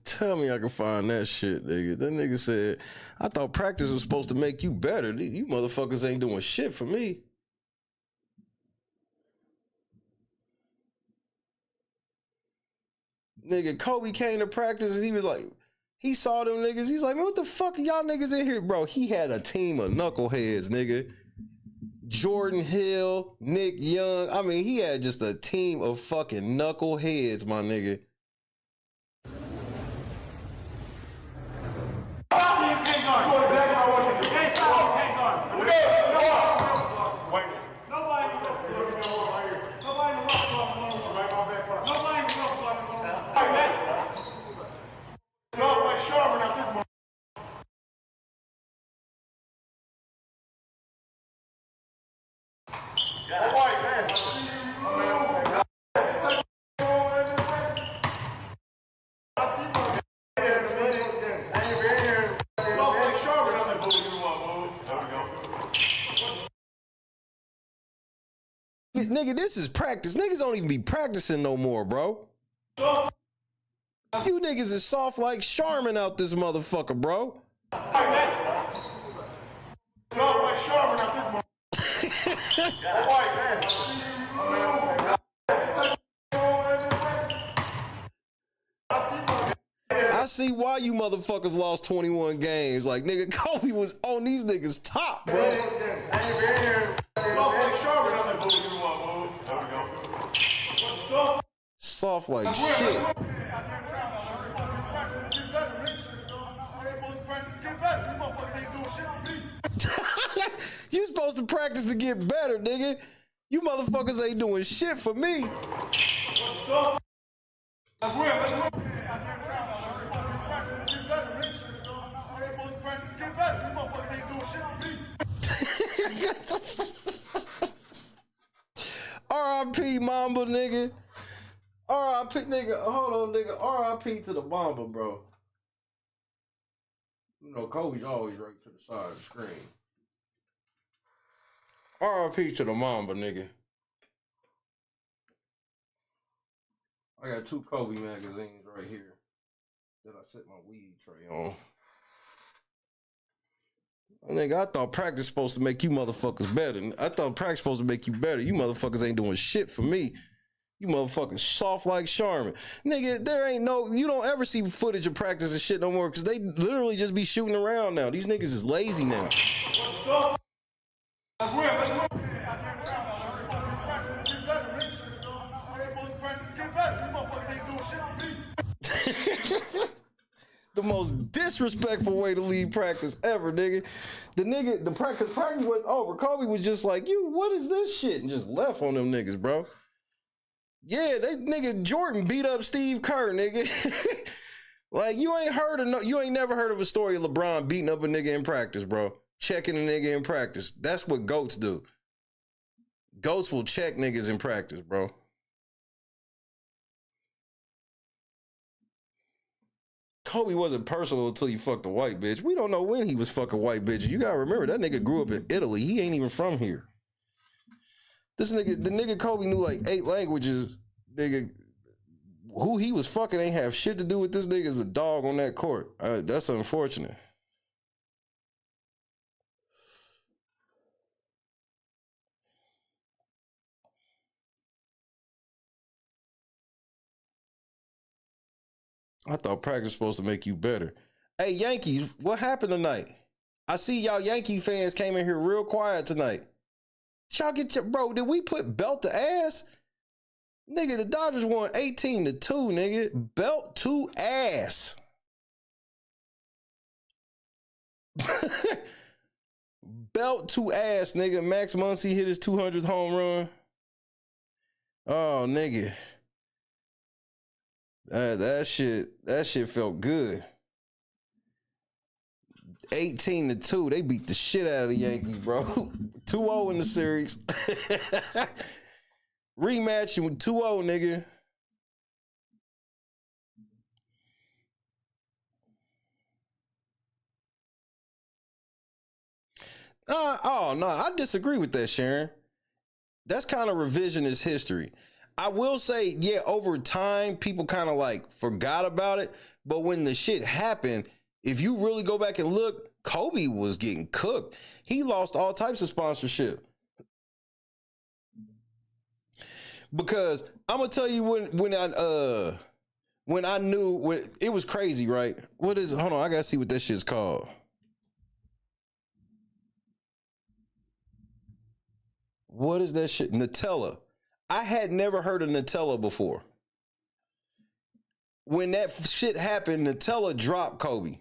Tell me I can find that shit, nigga. That nigga said, I thought practice was supposed to make you better. You motherfuckers ain't doing shit for me. Nigga, Kobe came to practice and he was like, he saw them niggas. He's like, man, what the fuck are y'all niggas in here? Bro, he had a team of knuckleheads, nigga. Jordan Hill, Nick Young. I mean, he had just a team of fucking knuckleheads, my nigga. Nigga, this is practice. Niggas don't even be practicing no more, bro. You niggas is soft like Charmin out this motherfucker, bro. I see why you motherfuckers lost 21 games. Like, nigga, Kobe was on these niggas top, bro. Soft like shit. You supposed to practice to get better, nigga. You motherfuckers ain't doing shit for me. R.I.P. Mamba, nigga. R.I.P. nigga. Hold on, nigga. R.I.P. to the Mamba, bro. You know, Kobe's always right to the side of the screen. R.I.P. to the Mamba, nigga. I got 2 Kobe magazines right here that I set my weed tray on. Nigga, I thought practice supposed to make you motherfuckers better. I thought practice supposed to make you better. You motherfuckers ain't doing shit for me. You motherfuckers soft like Charmin. Nigga, there ain't no, you don't ever see footage of practice and shit no more because they literally just be shooting around now. These niggas is lazy now. The most disrespectful way to leave practice ever, nigga. The practice wasn't over. Kobe was just like, what is this shit? And just left on them niggas, bro. Yeah, nigga, Jordan beat up Steve Kerr, nigga. Like, you ain't never heard of a story of LeBron beating up a nigga in practice, bro. Checking a nigga in practice. That's what GOATs do. GOATs will check niggas in practice, bro. Kobe wasn't personal until he fucked a white bitch. We don't know when he was fucking white bitches. You gotta remember, that nigga grew up in Italy. He ain't even from here. The nigga Kobe knew like 8 languages. Nigga, who he was fucking ain't have shit to do with this nigga as a dog on that court. That's unfortunate. I thought practice was supposed to make you better. Hey, Yankees, what happened tonight? I see y'all Yankee fans came in here real quiet tonight. Y'all get your, bro, did we put belt to ass? Nigga, the Dodgers won 18-2, nigga. Belt to ass. Belt to ass, nigga. Max Muncy hit his 200th home run. Oh, nigga. That shit felt good. 18-2, they beat the shit out of the Yankees, bro. 2-0 in the series. Rematch with 2-0, nigga. Oh no, I disagree with that, Sharon. That's kind of revisionist history. I will say, yeah, over time, people kind of like forgot about it. But when the shit happened, if you really go back and look, Kobe was getting cooked. He lost all types of sponsorship. Because I'm gonna tell you when I knew it was crazy, right? What is it? Hold on, I gotta see what that shit's called. What is that shit? Nutella. I had never heard of Nutella before. When that shit happened, Nutella dropped Kobe.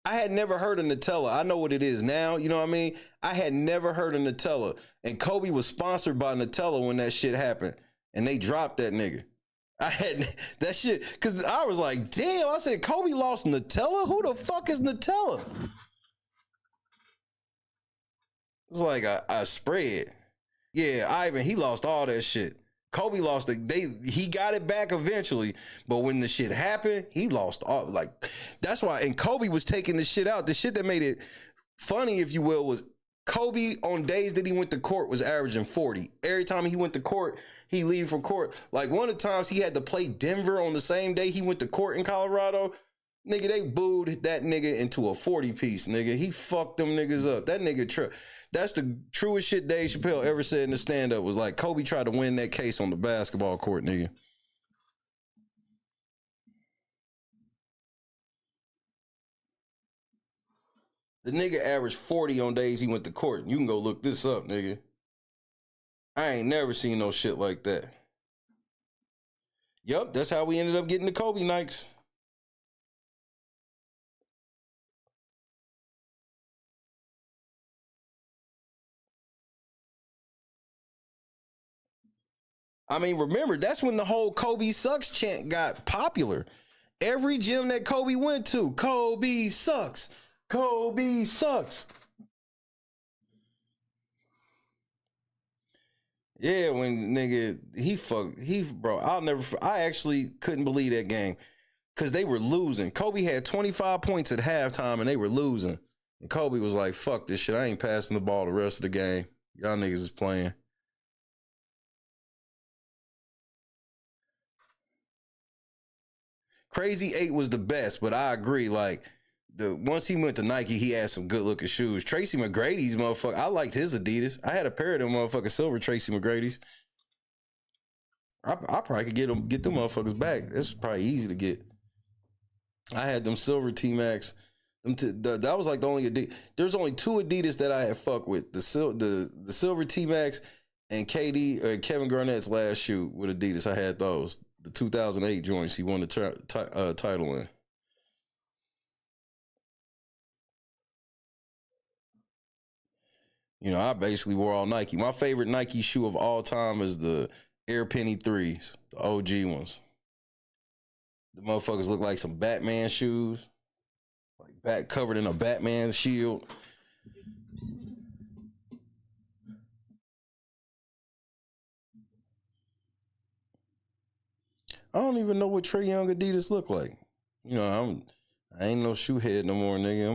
I had never heard of Nutella. I know what it is now. You know what I mean? I had never heard of Nutella. And Kobe was sponsored by Nutella when that shit happened. And they dropped that nigga. I had that shit. Because I was like, damn. I said, Kobe lost Nutella? Who the fuck is Nutella? It's like a spread. Yeah, Ivan, he lost all that shit. Kobe lost it. He got it back eventually, but when the shit happened, he lost all. Like, that's why. And Kobe was taking the shit out. The shit that made it funny, if you will, was Kobe on days that he went to court was averaging 40. Every time he went to court, he leave from court. Like one of the times he had to play Denver on the same day he went to court in Colorado. Nigga, they booed that nigga into a 40 piece, nigga. He fucked them niggas up. That nigga, that's the truest shit Dave Chappelle ever said in the stand-up was like, Kobe tried to win that case on the basketball court, nigga. The nigga averaged 40 on days he went to court. You can go look this up, nigga. I ain't never seen no shit like that. Yup, that's how we ended up getting the Kobe Nikes. I mean, remember, that's when the whole Kobe sucks chant got popular. Every gym that Kobe went to, Kobe sucks. Kobe sucks. Yeah, when nigga, bro, I actually couldn't believe that game because they were losing. Kobe had 25 points at halftime and they were losing. And Kobe was like, fuck this shit. I ain't passing the ball the rest of the game. Y'all niggas is playing. Crazy 8 was the best, but I agree. Like, once he went to Nike, he had some good looking shoes. Tracy McGrady's motherfucker, I liked his Adidas. I had a pair of them motherfucking silver Tracy McGrady's. I probably could get them motherfuckers back. It's probably easy to get. I had them silver T-Max. That was like the only Adidas. There's only two Adidas that I had fuck with. The silver T-Max and Kevin Garnett's last shoe with Adidas. I had those. The 2008 joints he won the title in. You know, I basically wore all Nike. My favorite Nike shoe of all time is the Air Penny 3s, the OG ones. The motherfuckers look like some Batman shoes. Like back covered in a Batman shield. I don't even know what Trae Young Adidas look like. You know, I ain't no shoe head no more, nigga.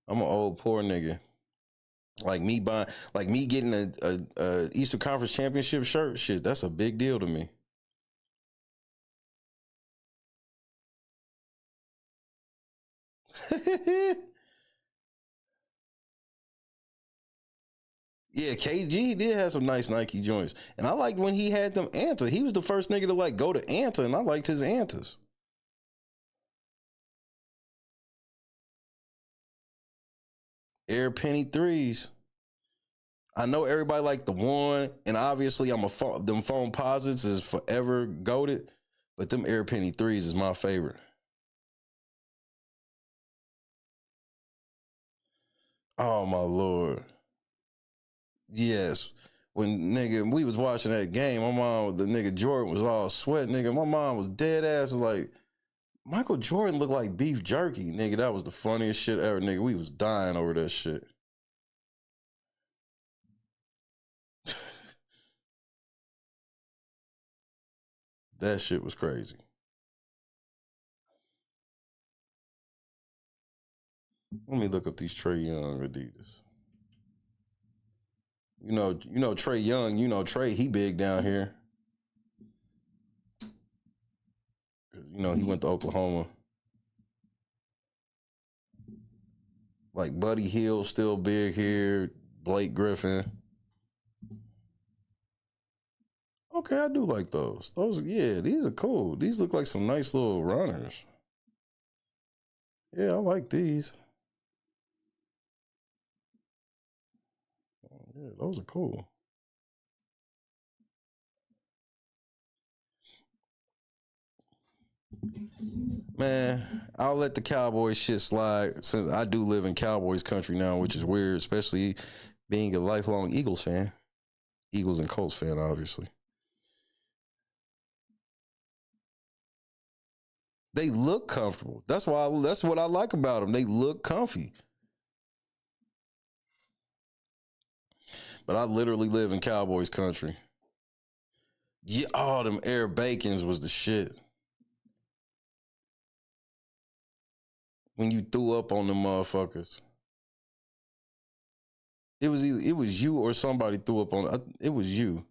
I'm an old poor nigga. Like me getting a Eastern Conference Championship shirt, shit, that's a big deal to me. Yeah, KG did have some nice Nike joints. And I liked when he had them Anta. He was the first nigga to like go to Anta, and I liked his Antas. Air Penny 3s. I know everybody like the one, and obviously them foam posits is forever goated, but them Air Penny 3s is my favorite. Oh my Lord. Yes. when nigga we was watching that game, my mom, the nigga Jordan was all sweat, nigga. My mom was dead ass, was like, Michael Jordan looked like beef jerky, nigga. That was the funniest shit ever, nigga. We was dying over that shit. That shit was crazy. Let me look up these Trae Young Adidas. You know Trae Young, Trae, he big down here. He went to Oklahoma. Like Buddy Hield still big here. Blake Griffin. Okay, I do like those. These are cool. These look like some nice little runners. Yeah, I like these. Yeah, those are cool. Man, I'll let the Cowboys shit slide since I do live in Cowboys country now, which is weird, especially being a lifelong Eagles fan. Eagles and Colts fan, obviously. They look comfortable. That's what I like about them. They look comfy. But I literally live in Cowboys country. Yeah, all them Air Bacons was the shit. When you threw up on them motherfuckers. It was you or somebody threw up on it was you.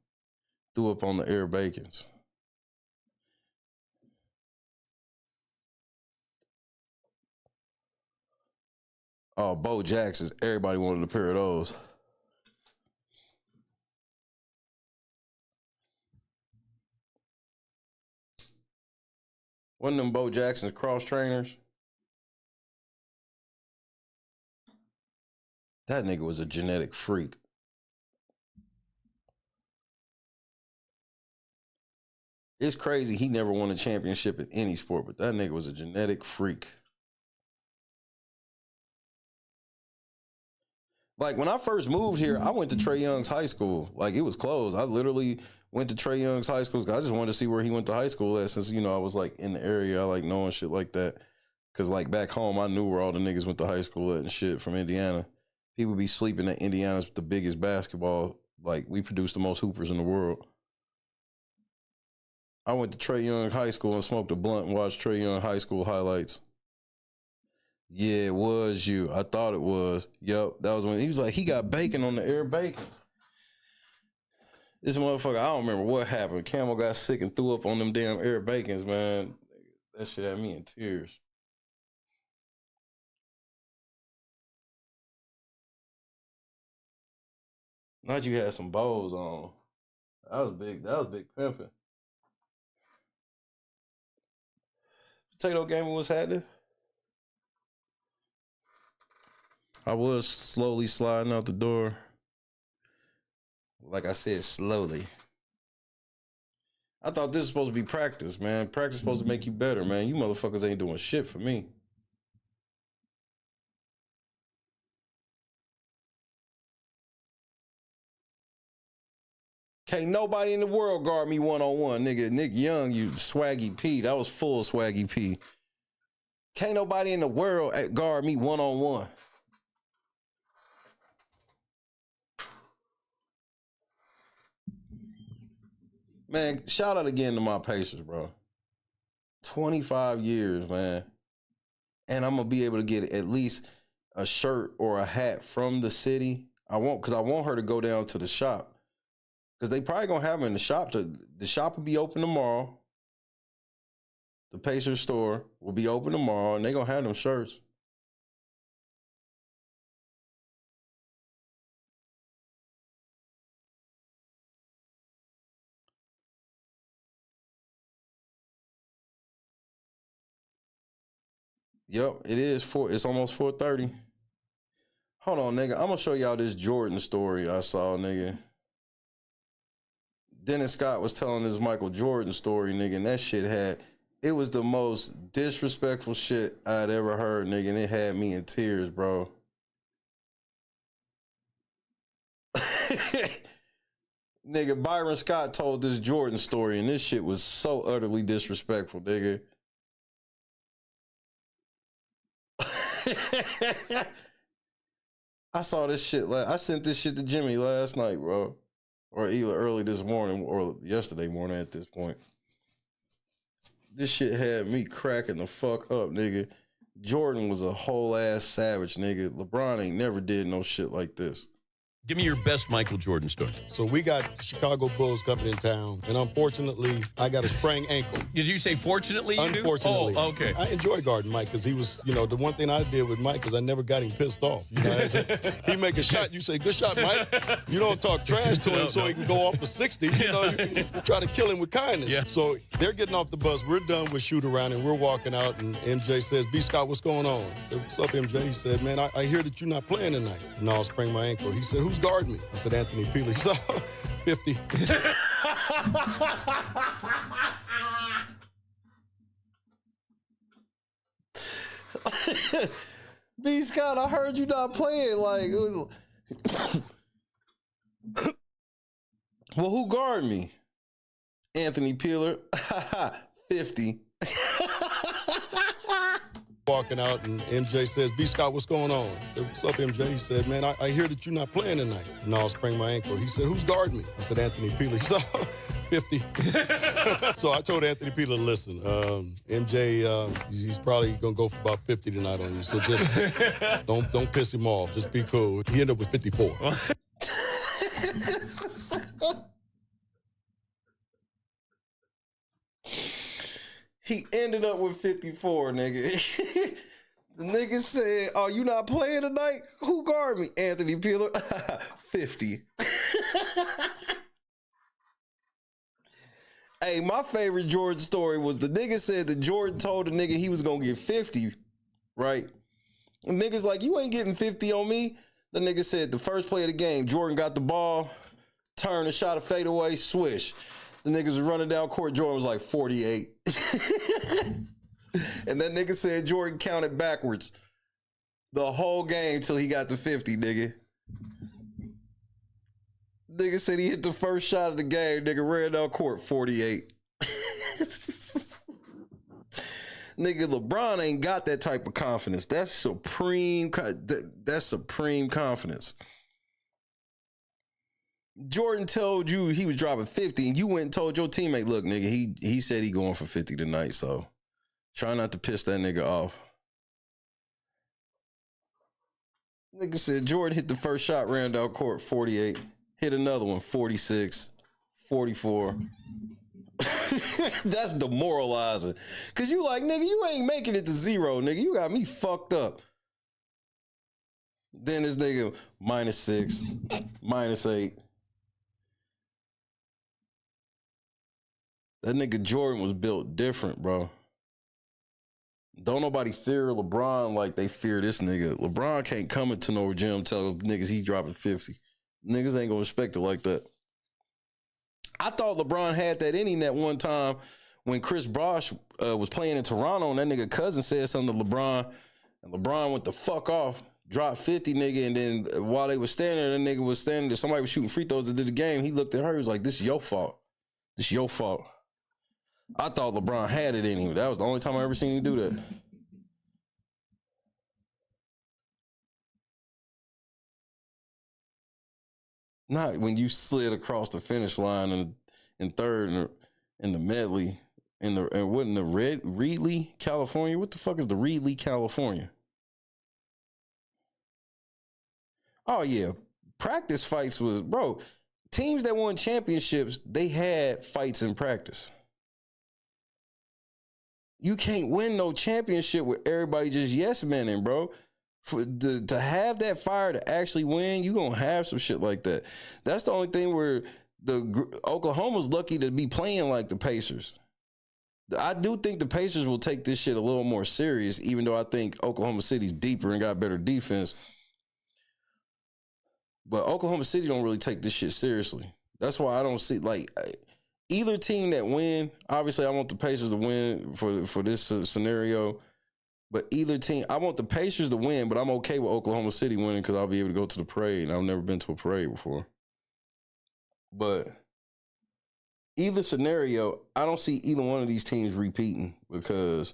Threw up on the Air Bacons. Oh, Bo Jackson's. Everybody wanted a pair of those. One of them Bo Jackson's cross trainers. That nigga was a genetic freak. It's crazy he never won a championship in any sport, but that nigga was a genetic freak. Like, when I first moved here, I went to Trae Young's high school. Like, it was closed. I literally went to Trae Young's high school because I just wanted to see where he went to high school at since, I was, like, in the area. I like knowing shit like that. Because, like, back home, I knew where all the niggas went to high school at and shit from Indiana. People be sleeping at Indiana's the biggest basketball. Like, we produce the most hoopers in the world. I went to Trae Young High School and smoked a blunt and watched Trae Young High School highlights. Yeah, it was you. I thought it was. Yep, that was when he was like, he got bacon on the Air Bacons. This motherfucker, I don't remember what happened. Camel got sick and threw up on them damn Air Bacons, man. That shit had me in tears. Not you had some bows on. That was big pimping. Potato Gamer was happening. I was slowly sliding out the door. Like I said, slowly. I thought this was supposed to be practice, man. Practice is supposed to make you better, man. You motherfuckers ain't doing shit for me. Can't nobody in the world guard me one-on-one, nigga. Nick Young, you swaggy P. That was full swaggy P. Can't nobody in the world guard me one-on-one. Man, shout out again to my Pacers, bro. 25 years, man. And I'm going to be able to get at least a shirt or a hat from the city. Because I want her to go down to the shop. Because they probably going to have them in the shop. The shop will be open tomorrow. The Pacers store will be open tomorrow, and they're going to have them shirts. Yep, it is. It's almost 4:30. Hold on, nigga. I'm going to show y'all this Jordan story I saw, nigga. Dennis Scott was telling this Michael Jordan story, nigga, and that shit it was the most disrespectful shit I'd ever heard, nigga, and it had me in tears, bro. Nigga, Byron Scott told this Jordan story, and this shit was so utterly disrespectful, nigga. I saw this shit. I sent this shit to Jimmy last night, bro. Or either early this morning or yesterday morning at this point. This shit had me cracking the fuck up, nigga. Jordan was a whole ass savage, nigga. LeBron ain't never did no shit like this. Give me your best Michael Jordan story. So we got Chicago Bulls coming in town, and unfortunately, I got a sprained ankle. Did you say fortunately you Unfortunately. do? Oh, okay. I enjoy guarding Mike because he was, you know, the one thing I did with Mike is I never got him pissed off. You know, he make a shot, you say, good shot, Mike. You don't talk trash to him so he can go off for 60. You know, you can try to kill him with kindness. Yeah. So they're getting off the bus. We're done with shoot around, and we're walking out, and MJ says, B. Scott, what's going on? I said, what's up, MJ? He said, man, I hear that you're not playing tonight. No, I sprained my ankle. He said, who's guarding me? I said, Anthony Peeler. He's 50. B. Scott, I heard you not playing. Like, well, who guard me? Anthony Peeler. 50. Walking out, and MJ says, B. Scott, what's going on? I said, what's up, MJ? He said, man, I hear that you're not playing tonight. No, I sprained my ankle. He said, who's guarding me? I said, Anthony Peeler. He's 50. So I told Anthony Peeler, listen, MJ, he's probably going to go for about 50 tonight on you. So just don't piss him off. Just be cool. He ended up with 54. He ended up with 54, nigga. The nigga said, oh, you not playing tonight? Who guard me? Anthony Peeler. 50. Hey, my favorite Jordan story was the nigga said that Jordan told the nigga he was going to get 50, right? And nigga's like, you ain't getting 50 on me. The nigga said the first play of the game, Jordan got the ball, turned and shot a fadeaway, swish. The niggas was running down court. Jordan was like 48. And that nigga said Jordan counted backwards the whole game till he got to 50, nigga. Nigga said he hit the first shot of the game. Nigga ran down court 48. Nigga, LeBron ain't got that type of confidence. That's supreme. That's supreme confidence. Jordan told you he was dropping 50, and you went and told your teammate, look, nigga, he said he going for 50 tonight, so try not to piss that nigga off. Nigga said Jordan hit the first shot, ran down court, 48. Hit another one, 46, 44. That's demoralizing. Because you like, nigga, you ain't making it to zero, nigga. You got me fucked up. Then this nigga, -6, -8. That nigga Jordan was built different, bro. Don't nobody fear LeBron like they fear this nigga. LeBron can't come into no gym tell niggas he dropping 50. Niggas ain't gonna respect it like that. I thought LeBron had that in him that one time when Chris Bosh was playing in Toronto, and that nigga cousin said something to LeBron, and LeBron went the fuck off, dropped 50, nigga, and then while they was standing there, that nigga was standing there, somebody was shooting free throws at the game. He looked at her, he was like, this is your fault. This is your fault. I thought LeBron had it in him. That was the only time I ever seen him do that. Not when you slid across the finish line in third in the medley in wasn't the Reedley, California. What the fuck is the Reedley, California? Oh yeah, practice fights was, bro. Teams that won championships, they had fights in practice. You can't win no championship with everybody just yes menning, bro. To have that fire to actually win, you gonna have some shit like that. That's the only thing where Oklahoma's lucky to be playing like the Pacers. I do think the Pacers will take this shit a little more serious, even though I think Oklahoma City's deeper and got better defense. But Oklahoma City don't really take this shit seriously. That's why I don't see, like, either team that win, obviously I want the Pacers to win for this scenario. But either team, I want the Pacers to win, but I'm okay with Oklahoma City winning because I'll be able to go to the parade. And I've never been to a parade before. But either scenario, I don't see either one of these teams repeating because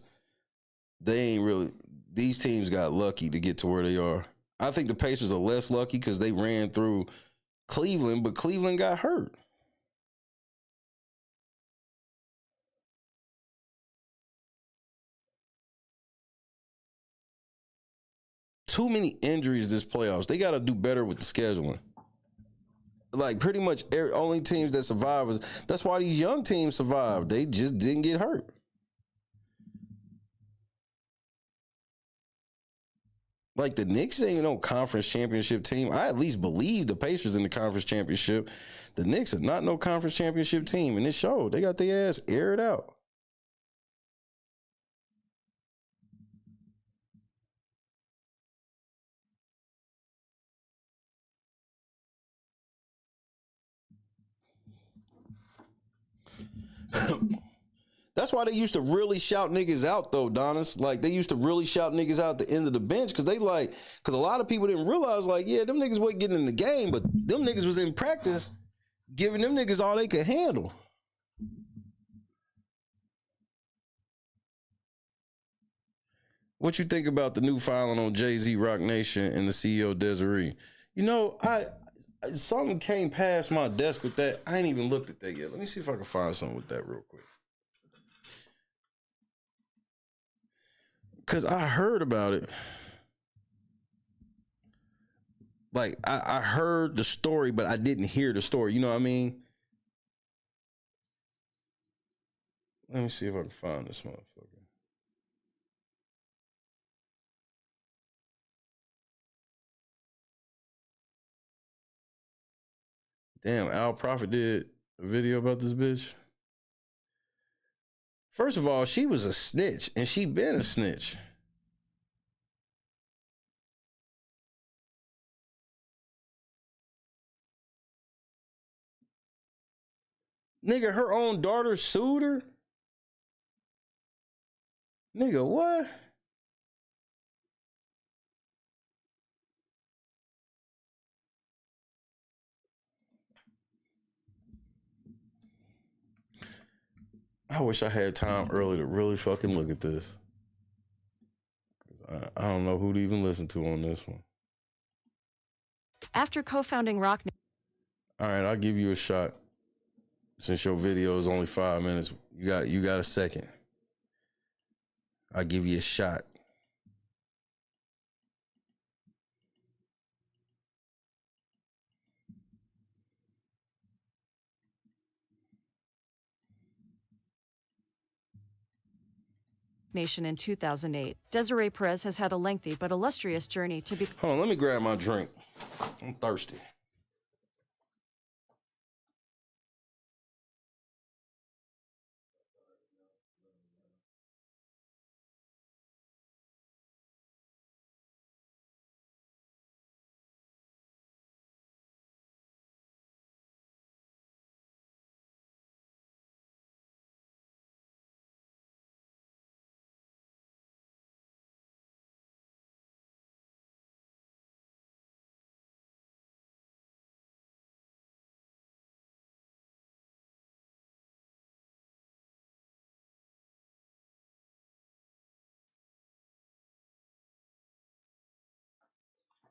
they ain't really, these teams got lucky to get to where they are. I think the Pacers are less lucky because they ran through Cleveland, but Cleveland got hurt. Too many injuries this playoffs. They got to do better with the scheduling. Like pretty much only teams that survive was, that's why these young teams survived. They just didn't get hurt. Like the Knicks ain't no conference championship team. I at least believe the Pacers in the conference championship. The Knicks are not no conference championship team, and it showed. They got their ass aired out. That's why they used to really shout niggas out, though, Donis. Like, they used to really shout niggas out at the end of the bench because because a lot of people didn't realize, like, yeah, them niggas wasn't getting in the game, but them niggas was in practice giving them niggas all they could handle. What you think about the new filing on Jay-Z, Rock Nation, and the CEO Desiree? You know, something came past my desk with that. I ain't even looked at that yet. Let me see if I can find something with that real quick. Because I heard about it. Like, I heard the story, but I didn't hear the story. You know what I mean? Let me see if I can find this motherfucker. Damn, Al Prophet did a video about this bitch. First of all, she was a snitch, and she been a snitch. Nigga, her own daughter sued her? Nigga, what? I wish I had time early to really fucking look at this. I don't know who to even listen to on this one. After co-founding Rock. All right, I'll give you a shot. Since your video is only 5 minutes, you got a second. I'll give you a shot. Nation in 2008. Desiree Perez has had a lengthy but illustrious journey to be. Hold on, let me grab my drink. I'm thirsty.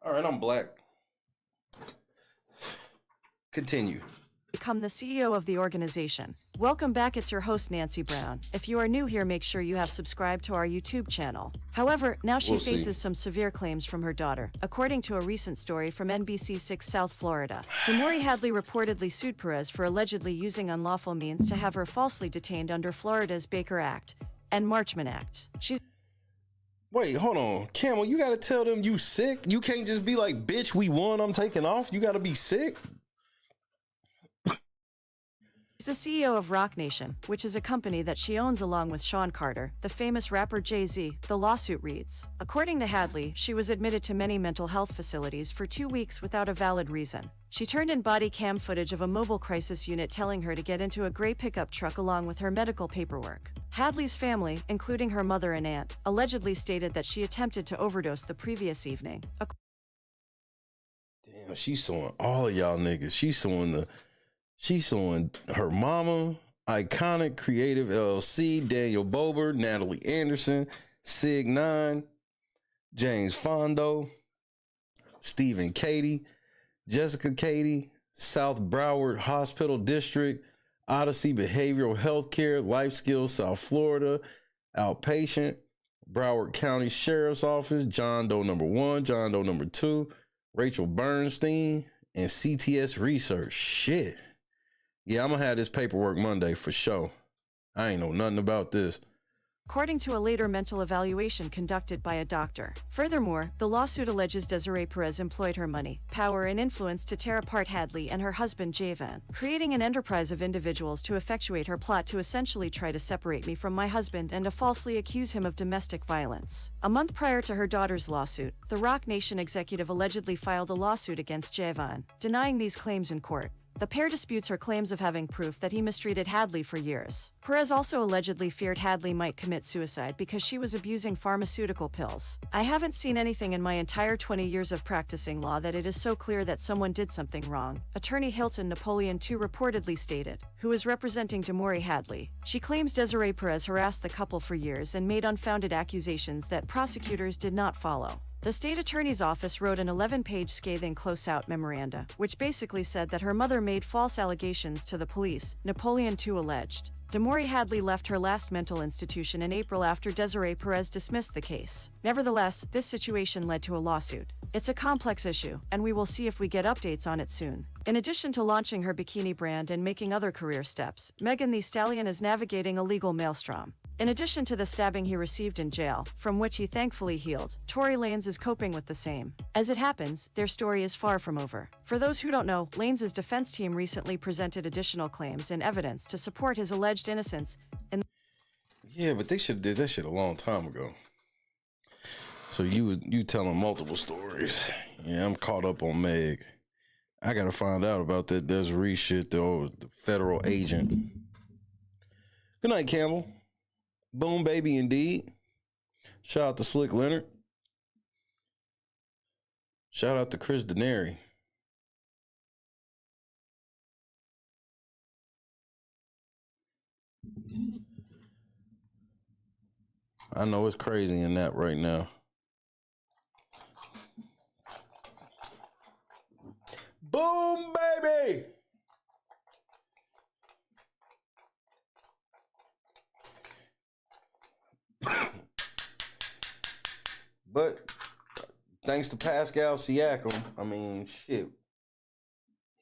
All right, I'm black. Continue. Become the CEO of the organization. Welcome back, it's your host, Nancy Brown. If you are new here, make sure you have subscribed to our YouTube channel. However, now she faces some severe claims from her daughter. According to a recent story from NBC6 South Florida, Demore Hadley reportedly sued Perez for allegedly using unlawful means to have her falsely detained under Florida's Baker Act and Marchman Act. Wait, hold on. Camel, you gotta tell them you sick. You can't just be like, bitch, we won, I'm taking off. You gotta be sick. She's the CEO of Rock Nation, which is a company that she owns along with Sean Carter, the famous rapper Jay-Z. The lawsuit reads, according to Hadley, she was admitted to many mental health facilities for 2 weeks without a valid reason. She turned in body cam footage of a mobile crisis unit telling her to get into a gray pickup truck along with her medical paperwork. Hadley's family, including her mother and aunt, allegedly stated that she attempted to overdose the previous evening. Damn, she's suing all of y'all niggas. She's She's suing her mama, Iconic Creative LLC, Daniel Bober, Natalie Anderson, Sig 9, James Fondo, Stephen Cady, Jessica Cady, South Broward Hospital District, Odyssey Behavioral Healthcare, Life Skills South Florida, Outpatient, Broward County Sheriff's Office, John Doe number 1, John Doe number 2, Rachel Bernstein, and CTS Research. Shit. Yeah, I'm gonna have this paperwork Monday for sure. I ain't know nothing about this. According to a later mental evaluation conducted by a doctor. Furthermore, the lawsuit alleges Desiree Perez employed her money, power, and influence to tear apart Hadley and her husband Javan, creating an enterprise of individuals to effectuate her plot to essentially try to separate me from my husband and to falsely accuse him of domestic violence. A month prior to her daughter's lawsuit, the Roc Nation executive allegedly filed a lawsuit against Javan, denying these claims in court. The pair disputes her claims of having proof that he mistreated Hadley for years. Perez also allegedly feared Hadley might commit suicide because she was abusing pharmaceutical pills. I haven't seen anything in my entire 20 years of practicing law that it is so clear that someone did something wrong, Attorney Hilton Napoleon II reportedly stated, who is representing Demori Hadley. She claims Desiree Perez harassed the couple for years and made unfounded accusations that prosecutors did not follow. The state attorney's office wrote an 11-page scathing close-out memoranda, which basically said that her mother made false allegations to the police, Napoleon II alleged. Demori Hadley left her last mental institution in April after Desiree Perez dismissed the case. Nevertheless, this situation led to a lawsuit. It's a complex issue, and we will see if we get updates on it soon. In addition to launching her bikini brand and making other career steps, Megan Thee Stallion is navigating a legal maelstrom. In addition to the stabbing he received in jail, from which he thankfully healed, Tory Lanez is coping with the same. As it happens, their story is far from over. For those who don't know, Lanez's defense team recently presented additional claims and evidence to support his alleged innocence. Yeah, but they should have did that shit a long time ago. So you telling multiple stories. Yeah, I'm caught up on Meg. I gotta find out about that Desiree shit, though, the federal agent. Good night, Campbell. Boom, baby, indeed. Shout out to Slick Leonard. Shout out to Chris Denary. I know it's crazy in that right now. Boom, baby! But thanks to Pascal Siakam, I mean, shit.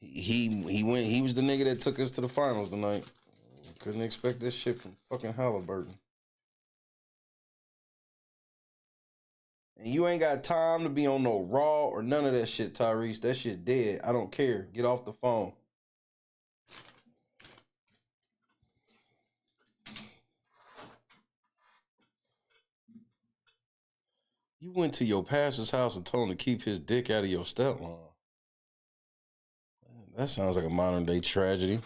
He went. He was the nigga that took us to the finals tonight. Couldn't expect this shit from fucking Halliburton. And you ain't got time to be on no Raw or none of that shit, Tyrese. That shit dead. I don't care. Get off the phone. You went to your pastor's house and told him to keep his dick out of your stepmom. That sounds like a modern day tragedy.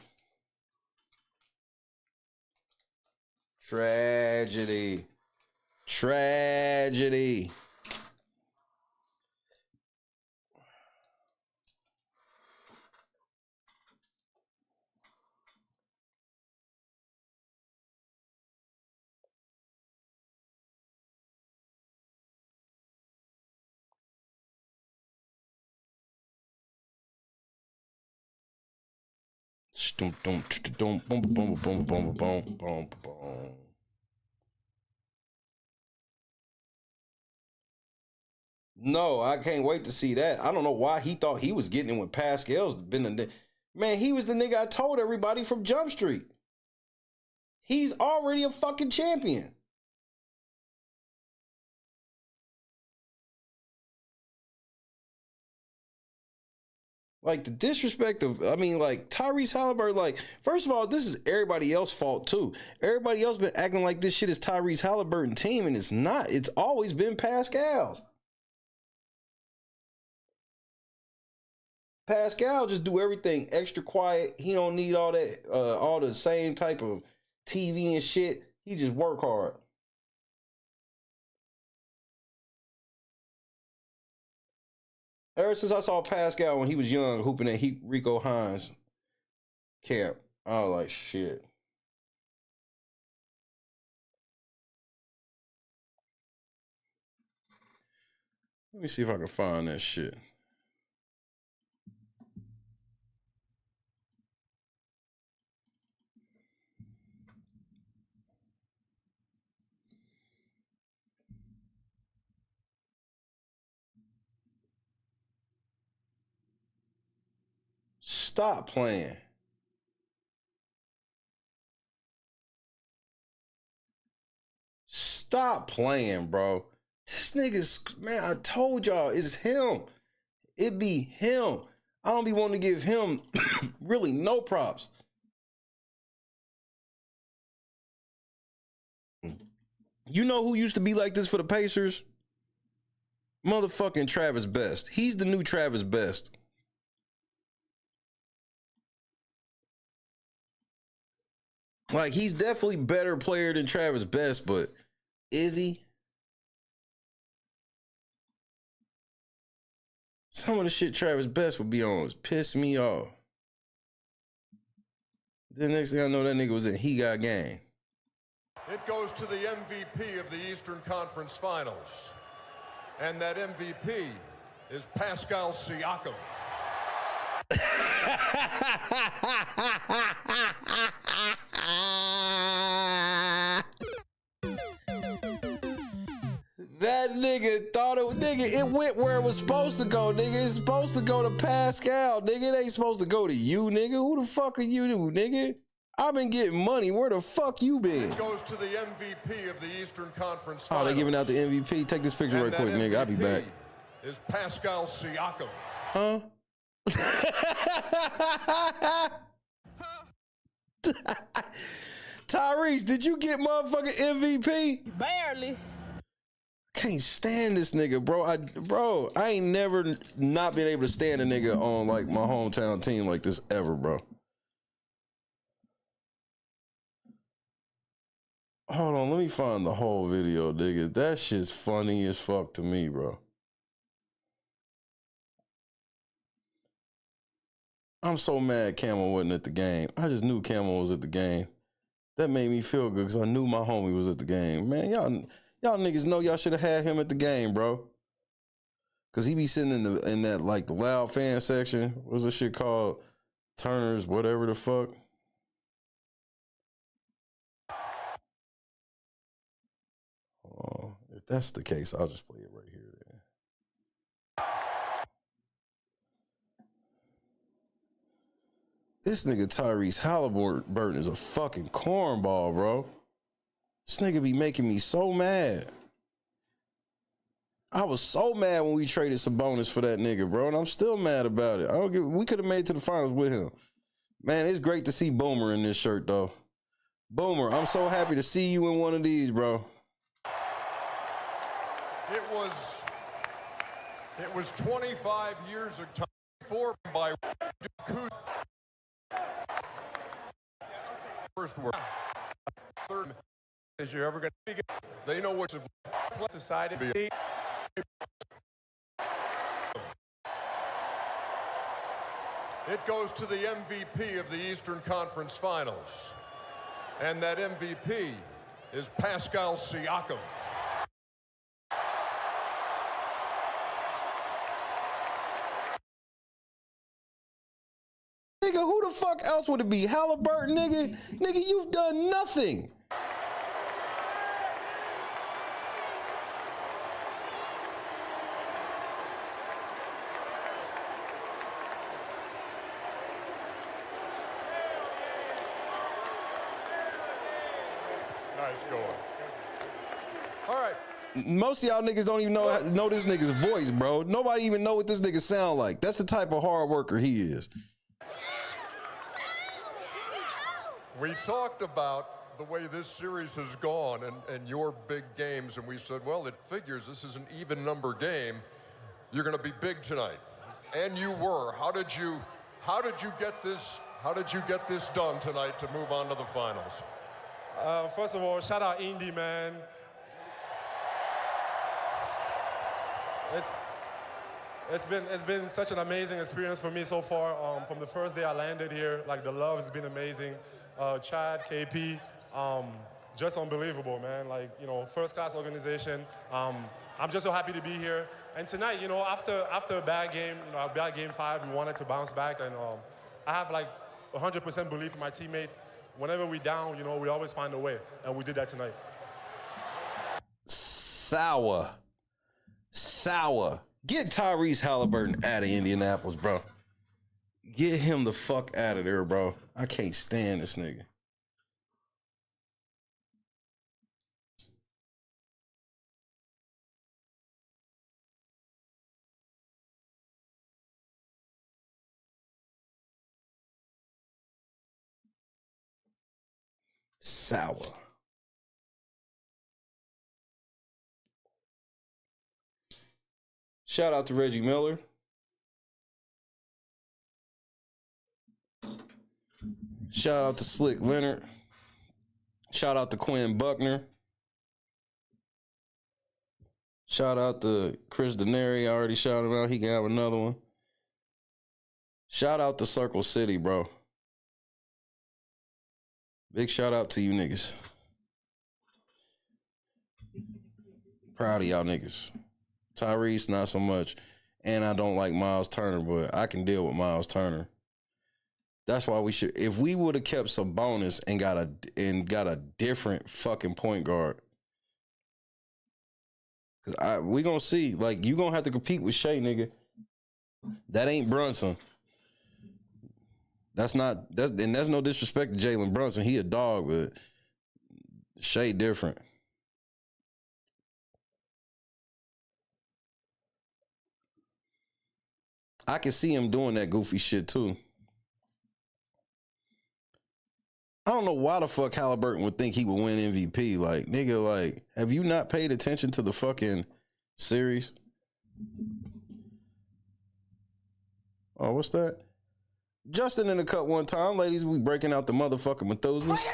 Tragedy. Tragedy. No, I can't wait to see that. I don't know why he thought he was getting it when Pascal's been the man. He was the nigga I told everybody from Jump Street. He's already a fucking champion. Like, the disrespect of, I mean, like, Tyrese Halliburton, like, first of all, this is everybody else's fault, too. Everybody else been acting like this shit is Tyrese Halliburton team, and it's not. It's always been Pascal's. Pascal just do everything extra quiet. He don't need all that, all the same type of TV and shit. He just work hard. Ever since I saw Pascal when he was young, hooping at Rico Hines, camp. I was like, shit. Let me see if I can find that shit. Stop playing. Stop playing, bro. This nigga's, man, I told y'all, it's him. It be him. I don't be wanting to give him really no props. You know who used to be like this for the Pacers? Motherfucking Travis Best. He's the new Travis Best. Like, he's definitely better player than Travis Best, but is he? Some of the shit Travis Best would be on piss me off. The next thing I know, that nigga was in He Got Game. It goes to the MVP of the Eastern Conference Finals. And that MVP is Pascal Siakam. That nigga thought it went where it was supposed to go, nigga. It's supposed to go to Pascal, nigga. It ain't supposed to go to you, nigga. Who the fuck are you, nigga? I've been getting money. Where the fuck you been? It goes to the MVP of the Eastern Conference Finals. Oh, they giving out the MVP? Take this picture right quick, nigga. I'll be back. Is Pascal Siakam. Huh? Tyrese, did you get motherfucking MVP? Barely. Can't stand this nigga, bro. I ain't never not been able to stand a nigga on like my hometown team like this ever, bro. Hold on, let me find the whole video, nigga. That shit's funny as fuck to me, bro. I'm so mad Camel wasn't at the game. I just knew Camel was at the game. That made me feel good because I knew my homie was at the game. Man, y'all niggas know y'all should have had him at the game, bro. Cause he be sitting in that like the loud fan section. What's this shit called? Turner's, whatever the fuck. Oh, if that's the case, I'll just play it right here. Then. This nigga Tyrese Halliburton is a fucking cornball, bro. This nigga be making me so mad. I was so mad when we traded Sabonis for that nigga, bro, and I'm still mad about it. We could have made it to the finals with him. Man, it's great to see Boomer in this shirt, though. Boomer, I'm so happy to see you in one of these, bro. It was 25 years of time formed by first word. Third is you're ever going to be. They know what's society be. It goes to the MVP of the Eastern Conference Finals. And that MVP is Pascal Siakam. Nigga, who the fuck else would it be? Halliburton, nigga? Nigga, you've done nothing. Nice going. All right. Most of y'all niggas don't even know this nigga's voice, bro. Nobody even know what this nigga sound like. That's the type of hard worker he is. We talked about the way this series has gone and your big games, and we said, well, it figures this is an even number game. You're going to be big tonight, and you were. How did you get this done tonight to move on to the finals? First of all, shout out Indy, It's been such an amazing experience for me so far. From the first day I landed here, like the love has been amazing. Chad, KP, just unbelievable, man. Like, you know, first class organization. I'm just so happy to be here. And tonight, you know, after a bad game, you know, a bad game 5, we wanted to bounce back, and I have like 100% belief in my teammates. Whenever we down, you know, we always find a way, and we did that tonight. Sour. Get Tyrese Halliburton out of Indianapolis, bro. Get him the fuck out of there, bro. I can't stand this nigga. Sour. Shout out to Reggie Miller. Shout out to Slick Leonard. Shout out to Quinn Buckner. Shout out to Chris Denary. I already shouted him out. He can have another one. Shout out to Circle City, bro. Big shout out to you niggas. Proud of y'all niggas. Tyrese, not so much. And I don't like Miles Turner, but I can deal with Miles Turner. That's why we should. If we would have kept some bonus and got a different fucking point guard, because we gonna see. Like, you gonna have to compete with Shea, nigga. That ain't Brunson. That's no disrespect to Jalen Brunson. He a dog, but Shea different. I can see him doing that goofy shit too. I don't know why the fuck Halliburton would think he would win MVP. Like, nigga, like, have you not paid attention to the fucking series? Oh, what's that? Justin in the cut one time, ladies. We breaking out the motherfucking Methuselahs.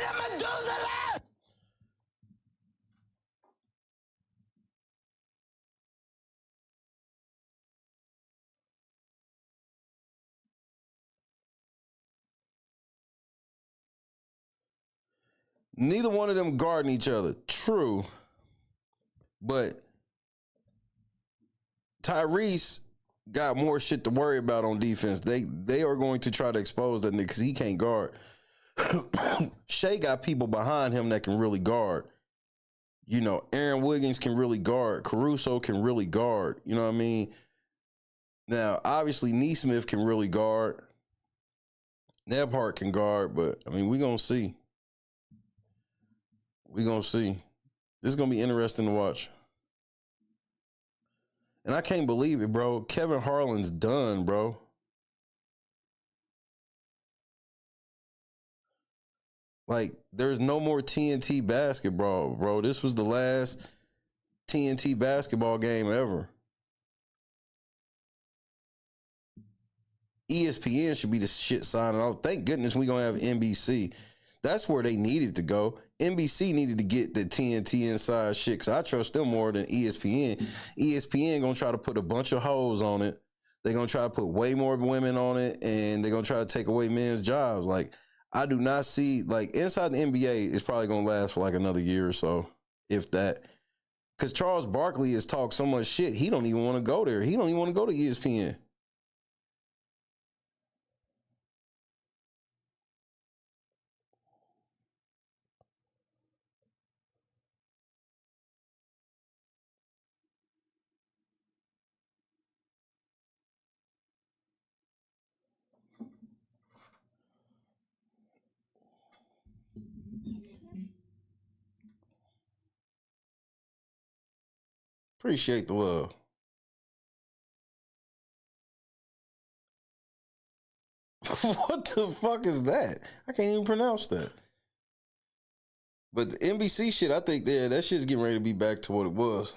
Neither one of them guarding each other. True. But Tyrese got more shit to worry about on defense. They are going to try to expose that nigga because he can't guard. Shea got people behind him that can really guard. You know, Aaron Wiggins can really guard. Caruso can really guard. You know what I mean? Now, obviously, Neesmith can really guard. Nebhart can guard, but, I mean, we're going to see. We're going to see. This is going to be interesting to watch. And I can't believe it, bro. Kevin Harlan's done, bro. Like, there's no more TNT basketball, bro. This was the last TNT basketball game ever. ESPN should be the shit signing off. Thank goodness we going to have NBC. That's where they needed to go. NBC needed to get the TNT inside shit because I trust them more than ESPN. ESPN going to try to put a bunch of hoes on it. They're going to try to put way more women on it, and they're going to try to take away men's jobs. Like, I do not see, like, inside the NBA, it's probably going to last for like another year or so, if that. Because Charles Barkley has talked so much shit, he don't even want to go there. He don't even want to go to ESPN. Appreciate the love. What the fuck is that? I can't even pronounce that. But the NBC shit, I think that shit's getting ready to be back to what it was.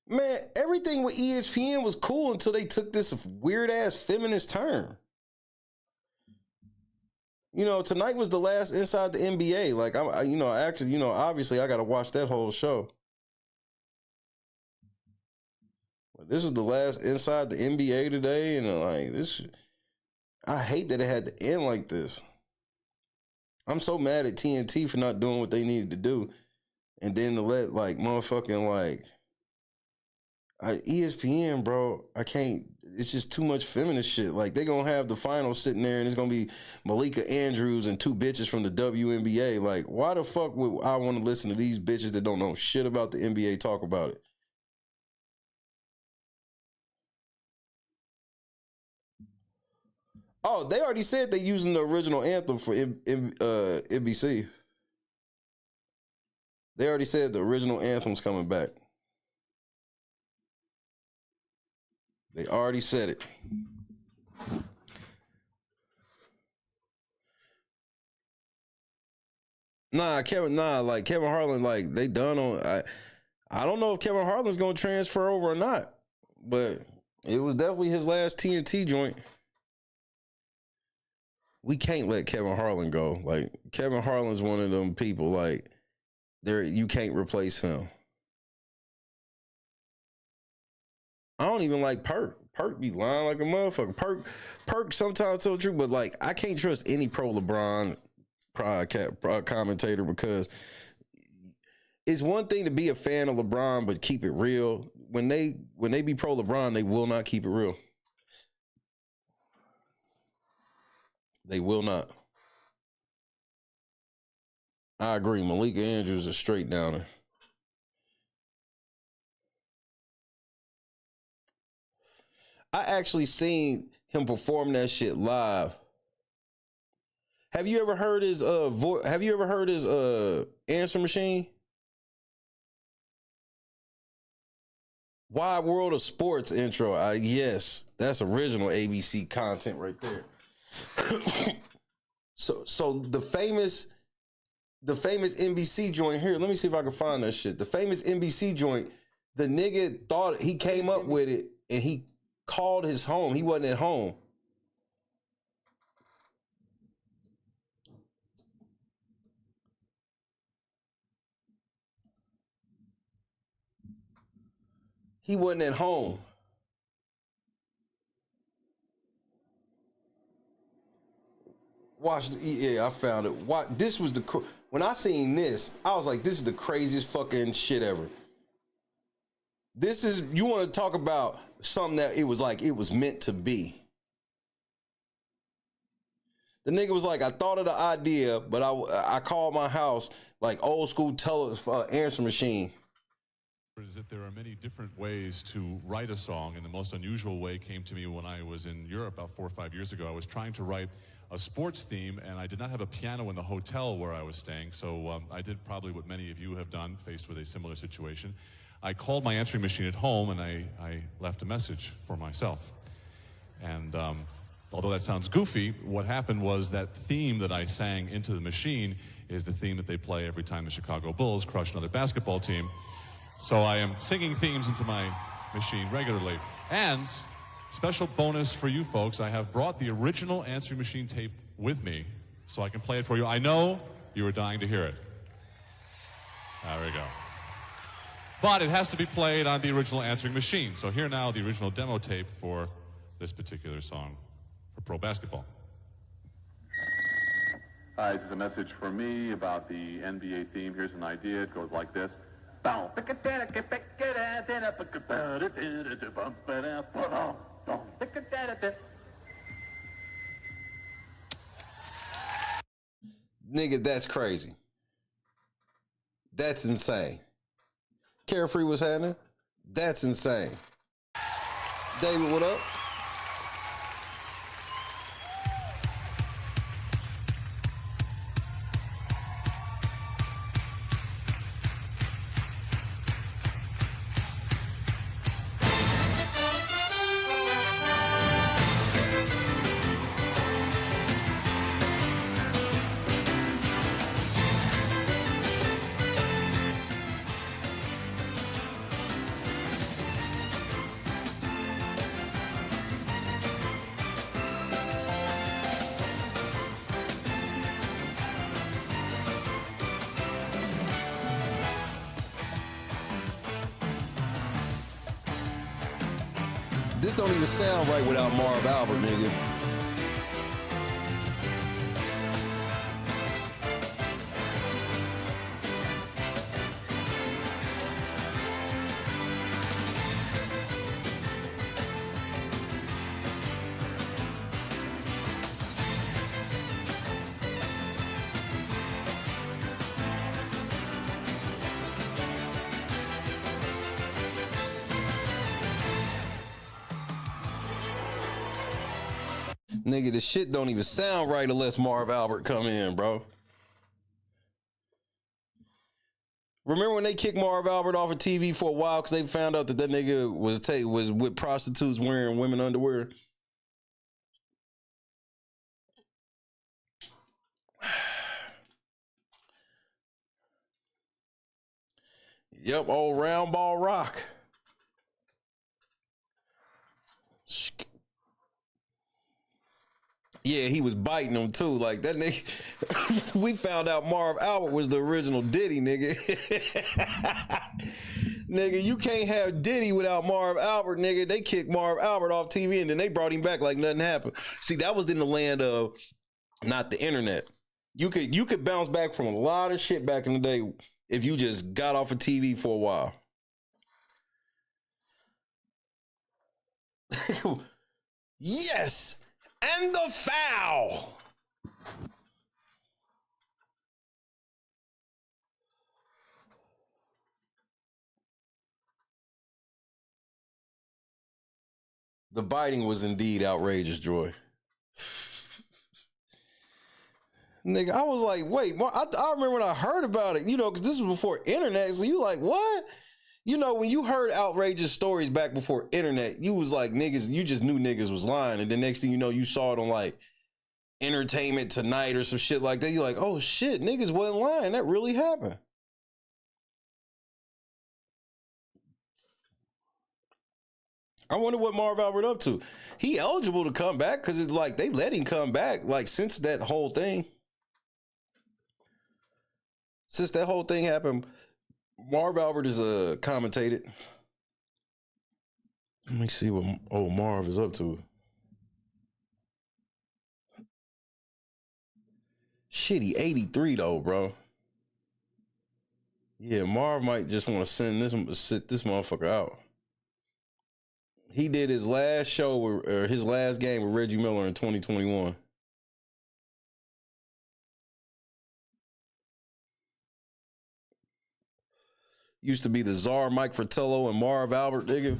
Man, everything with ESPN was cool until they took this weird-ass feminist turn. You know, tonight was the last Inside the NBA. Like, obviously, I got to watch that whole show. This is the last Inside the NBA today, and like this, I hate that it had to end like this. I'm so mad at TNT for not doing what they needed to do, and then to let like motherfucking like ESPN, bro. I can't. It's just too much feminist shit. Like they gonna have the finals sitting there, and it's gonna be Malika Andrews and two bitches from the WNBA. Like, why the fuck would I want to listen to these bitches that don't know shit about the NBA talk about it? Oh, they already said they're using the original anthem for NBC. They already said the original anthem's coming back. They already said it. Kevin Harlan, like they done on. I don't know if Kevin Harlan's gonna transfer over or not, but it was definitely his last TNT joint. We can't let Kevin Harlan go. Like Kevin Harlan's one of them people. Like you can't replace him. I don't even like Perk. Perk be lying like a motherfucker. Perk sometimes tell the truth, but like I can't trust any pro LeBron commentator because it's one thing to be a fan of LeBron, but keep it real. When they be pro LeBron, they will not keep it real. They will not. I agree. Malika Andrews is a straight downer. I actually seen him perform that shit live. Have you ever heard his answer machine? Wide World of Sports intro. Yes, that's original ABC content right there. So the famous NBC joint here. Let me see if I can find that shit. The famous NBC joint. The nigga thought he came up with it, and he called his home. He wasn't at home. He wasn't at home. Watch, yeah, I found it. This was when I seen this, I was like, this is the craziest fucking shit ever. This is, you want to talk about something that it was meant to be. The nigga was like, I thought of the idea, but I called my house like old school answer machine. Is that there are many different ways to write a song, and the most unusual way came to me when I was in Europe about 4 or 5 years ago. I was trying to write a sports theme, and I did not have a piano in the hotel where I was staying, so I did probably what many of you have done, faced with a similar situation. I called my answering machine at home, and I left a message for myself. And although that sounds goofy, what happened was that theme that I sang into the machine is the theme that they play every time the Chicago Bulls crush another basketball team. So I am singing themes into my machine regularly. And special bonus for you folks, I have brought the original answering machine tape with me so I can play it for you. I know you are dying to hear it. There we go. But it has to be played on the original answering machine. So here now the original demo tape for this particular song for pro basketball. Hi, this is a message for me about the NBA theme. Here's an idea. It goes like this. Nigga, that's crazy. That's insane. Carefree was happening? That's insane. David, what up? This don't even sound right without Marv Albert, nigga. Nigga, the shit don't even sound right unless Marv Albert come in, bro. Remember when they kicked Marv Albert off of TV for a while because they found out that that nigga was with prostitutes wearing women underwear? Yep, old round ball rock. Yeah, he was biting them too. Like that nigga, we found out Marv Albert was the original Diddy, nigga. Nigga, you can't have Diddy without Marv Albert, nigga. They kicked Marv Albert off TV and then they brought him back like nothing happened. See, that was in the land of not the internet. You could bounce back from a lot of shit back in the day if you just got off of TV for a while. Yes, and the foul. The biting was indeed outrageous, Joy. Nigga, I was like, wait, I remember when I heard about it, you know, because this was before internet. So you like, what? You know, when you heard outrageous stories back before internet, you was like, niggas, you just knew niggas was lying. And the next thing you know, you saw it on like Entertainment Tonight or some shit like that. You're like, oh shit, niggas wasn't lying. That really happened. I wonder what Marv Albert up to. He eligible to come back because it's like they let him come back. Like since that whole thing happened, Marv Albert is commentated. Let me see what old Marv is up to. Shit, he 83 though, bro. Yeah, Marv might just want to sit this motherfucker out. He did his last show or his last game with Reggie Miller in 2021. Used to be the Czar, Mike Fratello, and Marv Albert, nigga.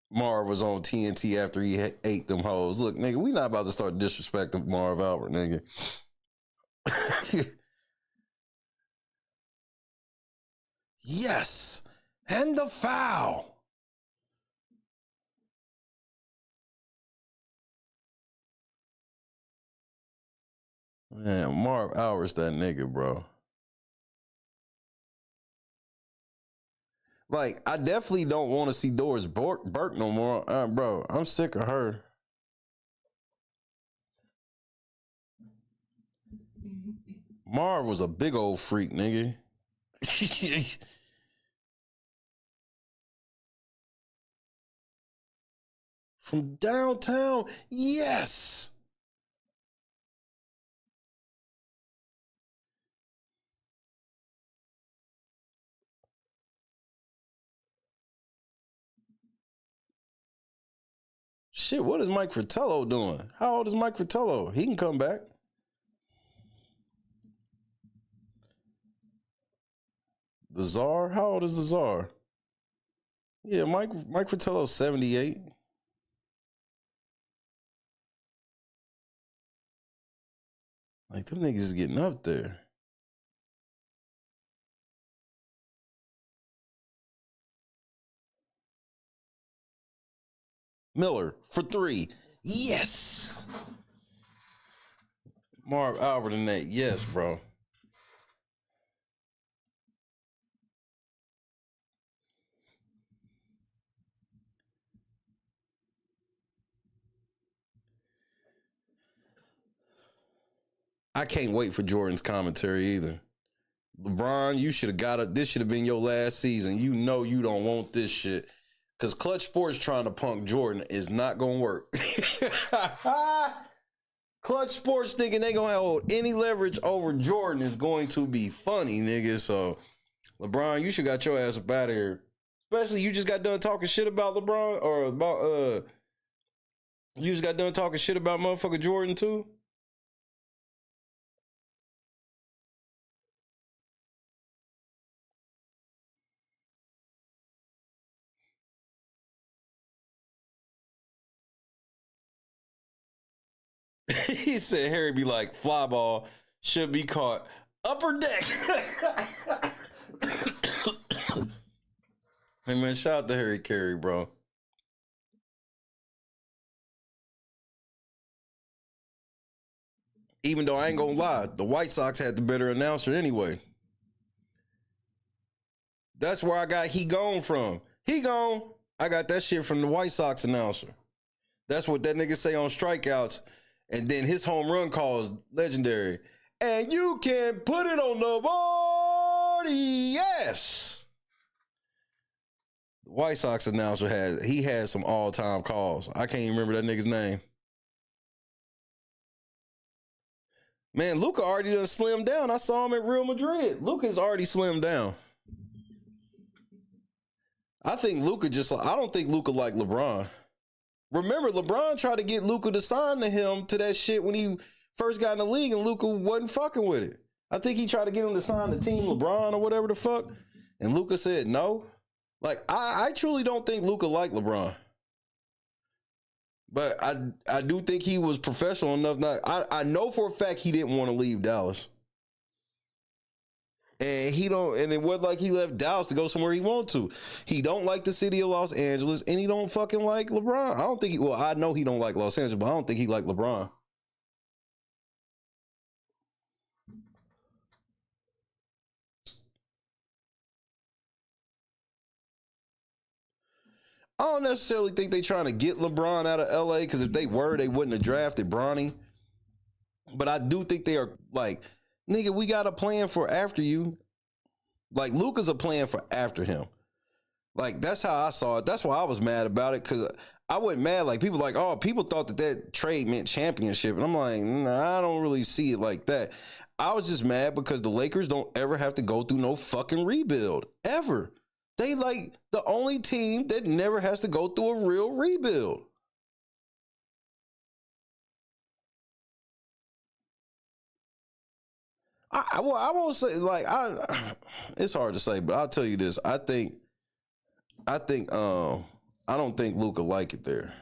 Marv was on TNT after he ate them hoes. Look, nigga, we not about to start disrespecting Marv Albert, nigga. Yes, and the foul. Man, Marv Albert's that nigga, bro. Like, I definitely don't want to see Doris Burke no more. Bro, I'm sick of her. Marv was a big old freak, nigga. From downtown, yes. Shit, what is Mike Fratello doing? How old is Mike Fratello? He can come back. The Czar? How old is the Czar? Yeah, Mike Fratello's 78. Like, them niggas is getting up there. Miller for 3. Yes. Marv Albert in that. Yes, bro. I can't wait for Jordan's commentary either. LeBron, you should have got it. This should have been your last season. You know you don't want this shit. Because Clutch Sports trying to punk Jordan is not going to work. Clutch Sports thinking they going to hold any leverage over Jordan is going to be funny, nigga. So, LeBron, you should got your ass up out of here. Especially you just got done talking shit about LeBron or about, you just got done talking shit about motherfucker Jordan too. He said Harry be like, fly ball should be caught upper deck. Hey man, shout out to Harry Carey, bro. Even though I ain't gonna lie, the White Sox had the better announcer anyway. That's where I got he gone from. He gone. I got that shit from the White Sox announcer. That's what that nigga say on strikeouts. And then his home run call is legendary. And you can put it on the board, yes. The White Sox announcer had some all-time calls. I can't even remember that nigga's name. Man, Luka already done slimmed down. I saw him at Real Madrid. Luka's already slimmed down. I think Luka I don't think Luka like LeBron. Remember, LeBron tried to get Luka to sign to him to that shit when he first got in the league, and Luka wasn't fucking with it. I think he tried to get him to sign the team LeBron or whatever the fuck, and Luka said no. Like, I truly don't think Luka liked LeBron. But I do think he was professional enough. I know for a fact he didn't want to leave Dallas. And it wasn't like he left Dallas to go somewhere he wanted to. He don't like the city of Los Angeles, and he don't fucking like LeBron. I don't think I know he don't like Los Angeles, but I don't think he like LeBron. I don't necessarily think they trying to get LeBron out of LA, because if they were, they wouldn't have drafted Bronny. But I do think they are like, nigga, we got a plan for after you. Like, Luka's a plan for after him. Like, that's how I saw it. That's why I was mad about it, because I wasn't mad. Like, people like, oh, people thought that trade meant championship. And I'm like, nah, I don't really see it like that. I was just mad because the Lakers don't ever have to go through no fucking rebuild. Ever. They like the only team that never has to go through a real rebuild. I won't say like it's hard to say, but I'll tell you this. I don't think Luka like it there.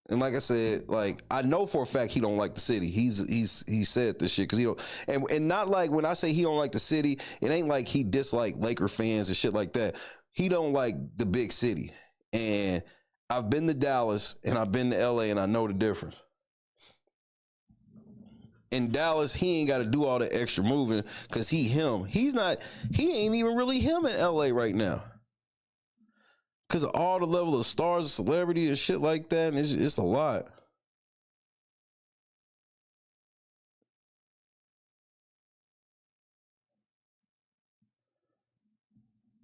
And like I said, like, I know for a fact he don't like the city. He said this shit because he don't, and not like when I say he don't like the city, it ain't like he dislike Laker fans and shit like that. He don't like the big city. And I've been to Dallas and I've been to LA and I know the difference. In Dallas, he ain't got to do all the extra moving because he ain't even really him in LA right now. Because of all the level of stars and celebrity and shit like that, and it's a lot.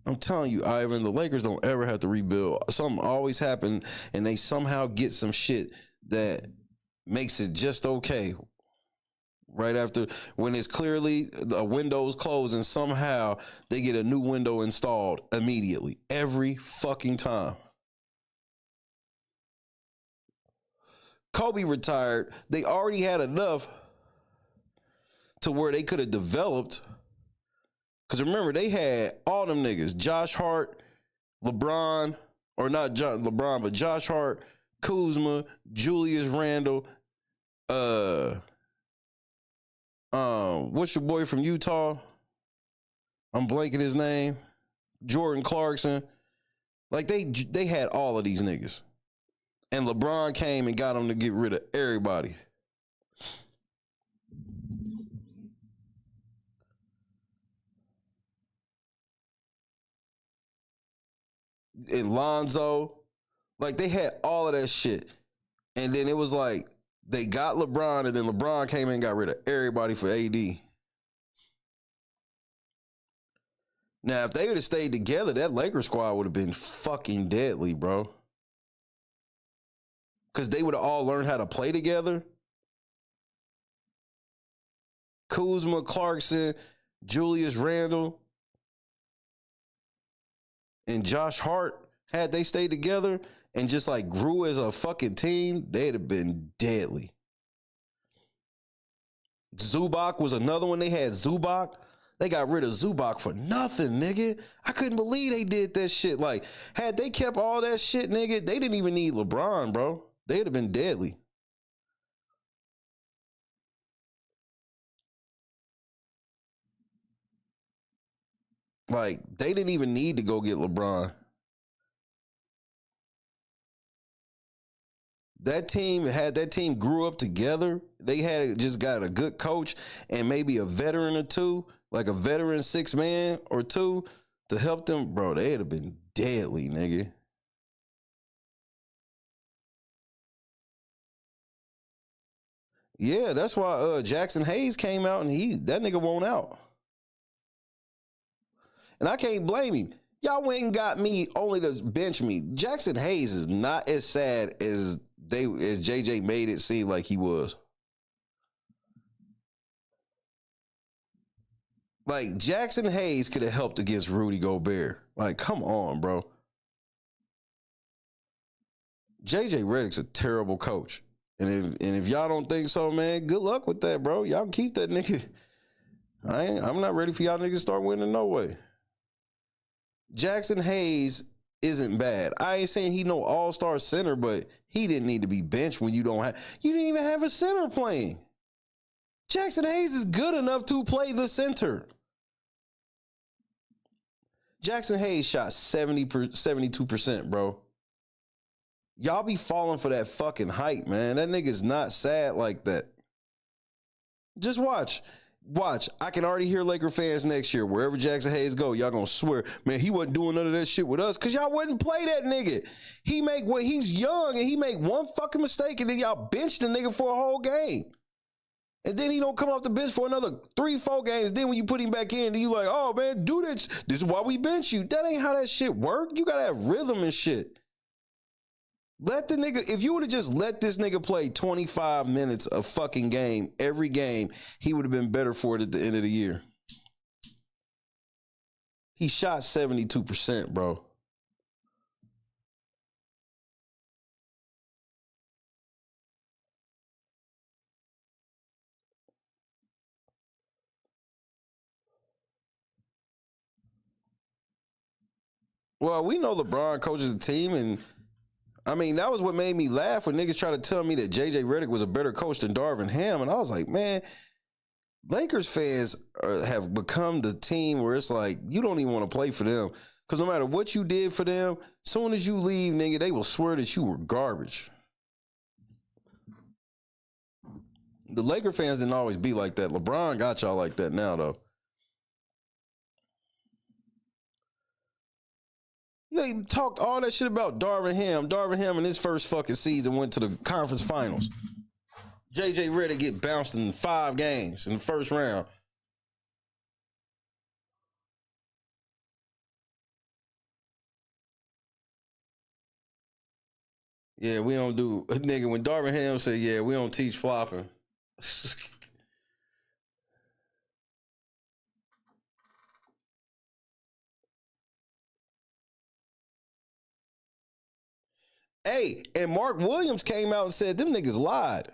I'm telling you, Ivan, the Lakers don't ever have to rebuild. Something always happen, and they somehow get some shit that makes it just okay. Right after, when it's clearly the window's closed, and somehow they get a new window installed immediately. Every fucking time. Kobe retired. They already had enough to where they could have developed. Because remember, they had all them niggas. Josh Hart, LeBron, or not LeBron, but Josh Hart, Kuzma, Julius Randle, what's your boy from Utah? I'm blanking his name. Jordan Clarkson. Like, they had all of these niggas. And LeBron came and got them to get rid of everybody. And Lonzo. Like, they had all of that shit. And then it was like, They got LeBron, and then LeBron came in and got rid of everybody for AD. Now, if they would have stayed together, that Lakers squad would have been fucking deadly, bro. Because they would have all learned how to play together. Kuzma, Clarkson, Julius Randle, and Josh Hart, had they stayed together and just like grew as a fucking team, they'd have been deadly. Zubac was another one. They had Zubac. They got rid of Zubac for nothing, nigga. I couldn't believe they did that shit. Like, had they kept all that shit, nigga, they didn't even need LeBron, bro. They'd have been deadly. Like, they didn't even need to go get LeBron. That team grew up together. They had just got a good coach and maybe a veteran or two, like a veteran 6-man or two to help them. Bro, they'd have been deadly, nigga. Yeah, that's why Jackson Hayes came out and that nigga won't out. And I can't blame him. Y'all went and got me only to bench me. Jackson Hayes is not as sad as JJ made it seem like he was. Like, Jackson Hayes could have helped against Rudy Gobert. Like, come on, bro. JJ Redick's a terrible coach. And if y'all don't think so, man, good luck with that, bro. Y'all can keep that nigga. I'm not ready for y'all niggas to start winning no way. Jackson Hayes isn't bad. I ain't saying he no all-star center, but he didn't need to be benched when you didn't even have a center playing. Jackson Hayes is good enough to play the center. Jackson Hayes shot 72%, bro. Y'all be falling for that fucking hype, man. That nigga's not sad like that. Just watch. Watch. I can already hear Laker fans next year. Wherever Jackson Hayes go, y'all gonna swear, man, he wasn't doing none of that shit with us because y'all wouldn't play that nigga. He's young and he make one fucking mistake and then y'all bench the nigga for a whole game. And then he don't come off the bench for another 3-4 games. Then when you put him back in, then you like, oh, man, do this. This is why we bench you. That ain't how that shit work. You gotta have rhythm and shit. Let the nigga, if you would have just let this nigga play 25 minutes a fucking game, every game, he would have been better for it at the end of the year. He shot 72%, bro. Well, we know LeBron coaches the team, and I mean, that was what made me laugh when niggas try to tell me that JJ Redick was a better coach than Darvin Ham, and I was like, man, Lakers fans have become the team where it's like, you don't even want to play for them, because no matter what you did for them, soon as you leave, nigga, they will swear that you were garbage. The Laker fans didn't always be like that. LeBron got y'all like that now, though. They talked all that shit about Darvin Ham. Darvin Ham in his first fucking season went to the conference finals. JJ Redick get bounced in 5 games in the first round. Yeah, we don't do, nigga, when Darvin Ham said, yeah, we don't teach flopping. Hey, and Mark Williams came out and said them niggas lied.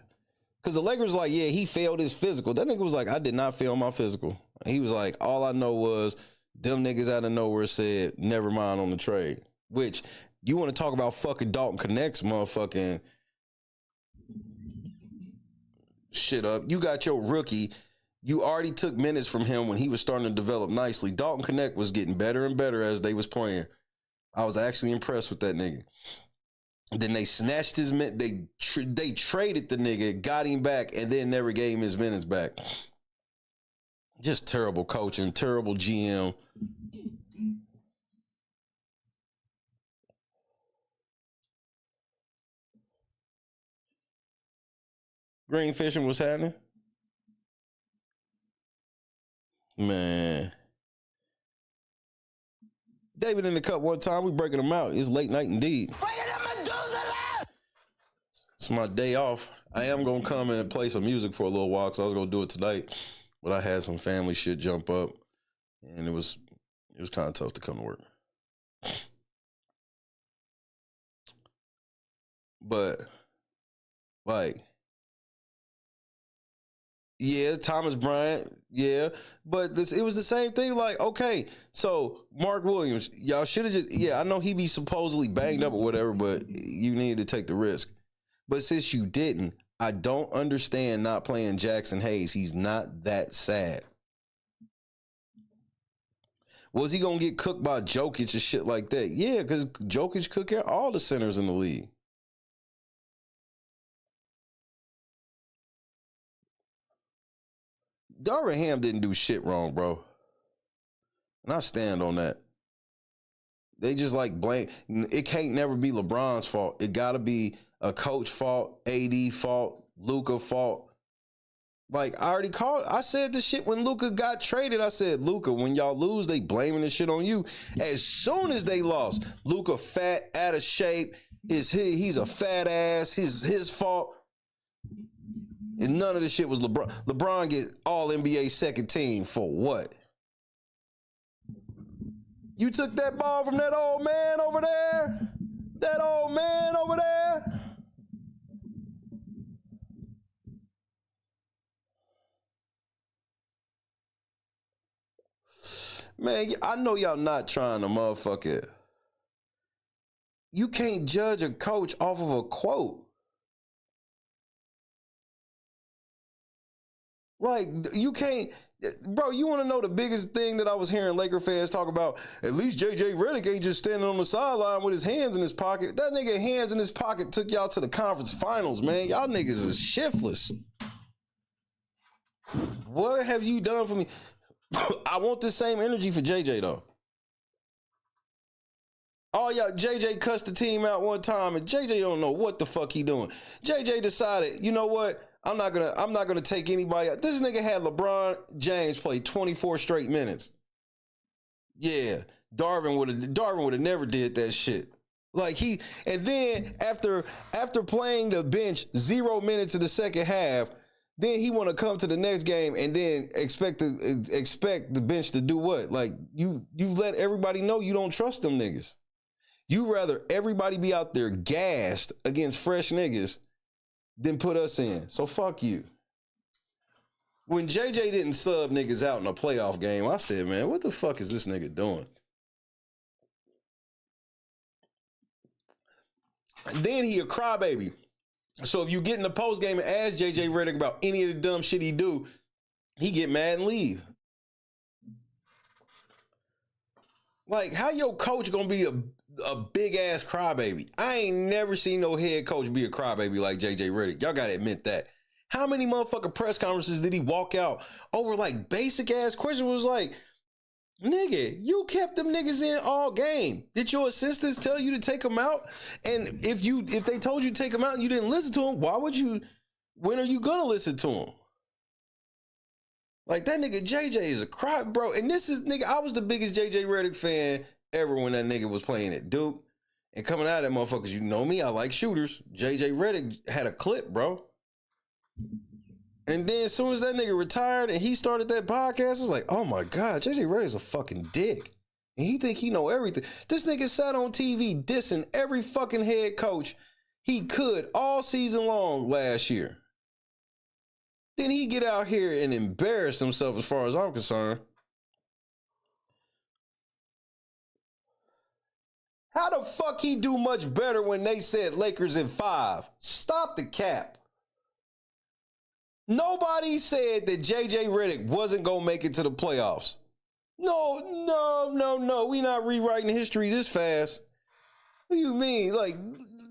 Because the Lakers was like, yeah, he failed his physical. That nigga was like, I did not fail my physical. He was like, all I know was them niggas out of nowhere said, never mind on the trade. Which, you want to talk about fucking Dalton Connect's motherfucking shit up. You got your rookie. You already took minutes from him when he was starting to develop nicely. Dalton Connect was getting better and better as they was playing. I was actually impressed with that nigga. Then they snatched his minutes. They traded the nigga, got him back, and then never gave him his minutes back. Just terrible coaching, terrible GM. Greenfishing was happening. Man. David in the Cup one time, we breaking them out. It's late night indeed. It's my day off. I am going to come and play some music for a little while because I was going to do it tonight. But I had some family shit jump up. And it was kind of tough to come to work. But, like, yeah, Thomas Bryant, yeah. But it was the same thing. Like, okay, so Mark Williams, y'all should have just, yeah, I know he be supposedly banged up or whatever, but you needed to take the risk. But since you didn't, I don't understand not playing Jackson Hayes. He's not that sad. Was he going to get cooked by Jokic and shit like that? Yeah, because Jokic cooked out all the centers in the league. Darvin Ham didn't do shit wrong, bro. And I stand on that. They just like blame. It can't never be LeBron's fault. It got to be a coach fault, AD fault, Luka fault. Like, I said this shit when Luka got traded. I said, Luka, when y'all lose, they blaming this shit on you. As soon as they lost, Luka fat, out of shape, he's a fat ass, his fault. And none of this shit was LeBron. LeBron get all NBA second team for what? You took that ball from that old man over there? That old man over there? Man, I know y'all not trying to motherfucker. You can't judge a coach off of a quote. Like, you can't, bro, you want to know the biggest thing that I was hearing Laker fans talk about? At least JJ Redick ain't just standing on the sideline with his hands in his pocket. That nigga hands in his pocket took y'all to the conference finals, man. Y'all niggas is shiftless. What have you done for me? I want the same energy for JJ, though. Oh, y'all, JJ cussed the team out one time, and JJ don't know what the fuck he doing. JJ decided, you know what? I'm not gonna take anybody out. This nigga had LeBron James play 24 straight minutes. Yeah, Darvin would have never did that shit. Like and then after playing the bench 0 minutes in the second half, then he want to come to the next game and then expect the bench to do what? Like you've let everybody know you don't trust them niggas. You rather everybody be out there gassed against fresh niggas than put us in. So fuck you. When JJ didn't sub niggas out in a playoff game, I said, man, what the fuck is this nigga doing? And then he a crybaby. So if you get in the post game and ask JJ Redick about any of the dumb shit he do, he get mad and leave. Like, how your coach gonna be a big ass crybaby? I ain't never seen no head coach be a crybaby like JJ Redick. Y'all gotta admit that. How many motherfucking press conferences did he walk out over like basic ass questions? Was like, nigga, you kept them niggas in all game. Did your assistants tell you to take them out? And if they told you to take them out and you didn't listen to them, when are you gonna listen to them? Like, that nigga JJ is a cry, bro. And this is, nigga, I was the biggest JJ Redick fan ever when that nigga was playing at Duke. And coming out of that motherfuckers, you know me, I like shooters. JJ Redick had a clip, bro. And then as soon as that nigga retired and he started that podcast, I was like, oh my God, JJ Redick is a fucking dick. And he think he know everything. This nigga sat on TV dissing every fucking head coach he could all season long last year. Then he get out here and embarrass himself as far as I'm concerned. How the fuck he do much better when they said Lakers in 5? Stop the cap. Nobody said that JJ Redick wasn't gonna make it to the playoffs. No. We not rewriting history this fast. What do you mean? Like,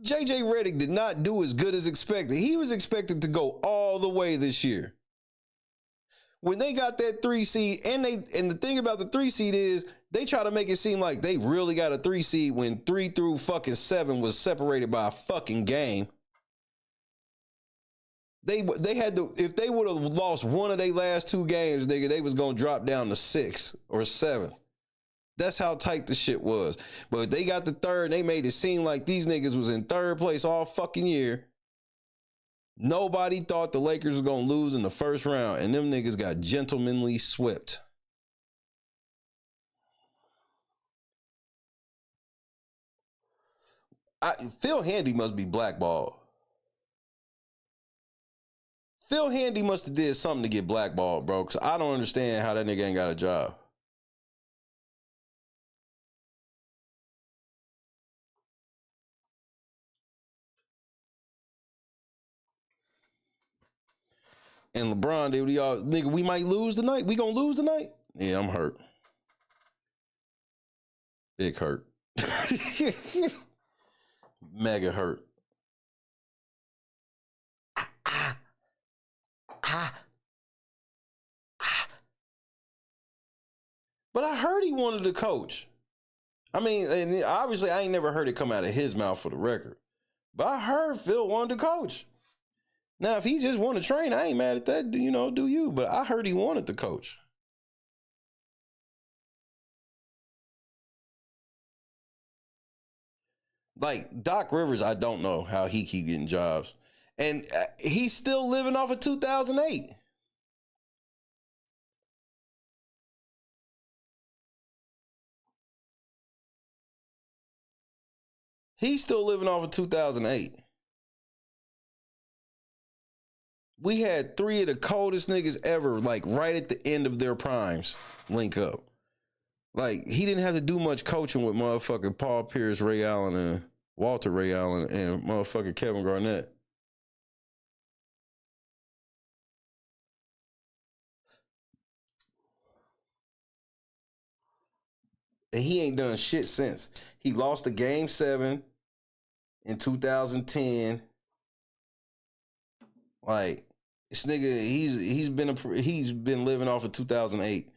JJ Redick did not do as good as expected. He was expected to go all the way this year. When they got that 3 seed, and the thing about the 3 seed is they try to make it seem like they really got a 3 seed when 3 through fucking 7 was separated by a fucking game. They had to, if they would have lost one of their last 2 games, nigga, they was gonna drop down to 6th or 7th. That's how tight the shit was. But they got the 3rd, and they made it seem like these niggas was in 3rd place all fucking year. Nobody thought the Lakers were gonna lose in the 1st round, and them niggas got gentlemanly swept. Phil Handy must be blackballed. Phil Handy must have did something to get blackballed, bro, because I don't understand how that nigga ain't got a job. And LeBron, dude, nigga, we might lose tonight. We gonna lose tonight? Yeah, I'm hurt. Big hurt. Mega hurt. But I heard he wanted to coach. I mean, and obviously I ain't never heard it come out of his mouth for the record. But I heard Phil wanted to coach. Now, if he just want to train, I ain't mad at that. You know, do you? But I heard he wanted to coach. Like, Doc Rivers, I don't know how he keep getting jobs. And he's still living off of 2008. He's still living off of 2008. We had 3 of the coldest niggas ever, like, right at the end of their primes, link up. Like, he didn't have to do much coaching with motherfucking Paul Pierce, Ray Allen, and Walter Ray Allen, and motherfucking Kevin Garnett. And he ain't done shit since. He lost the Game 7 in 2010. Like, this nigga, he's been living off of 2008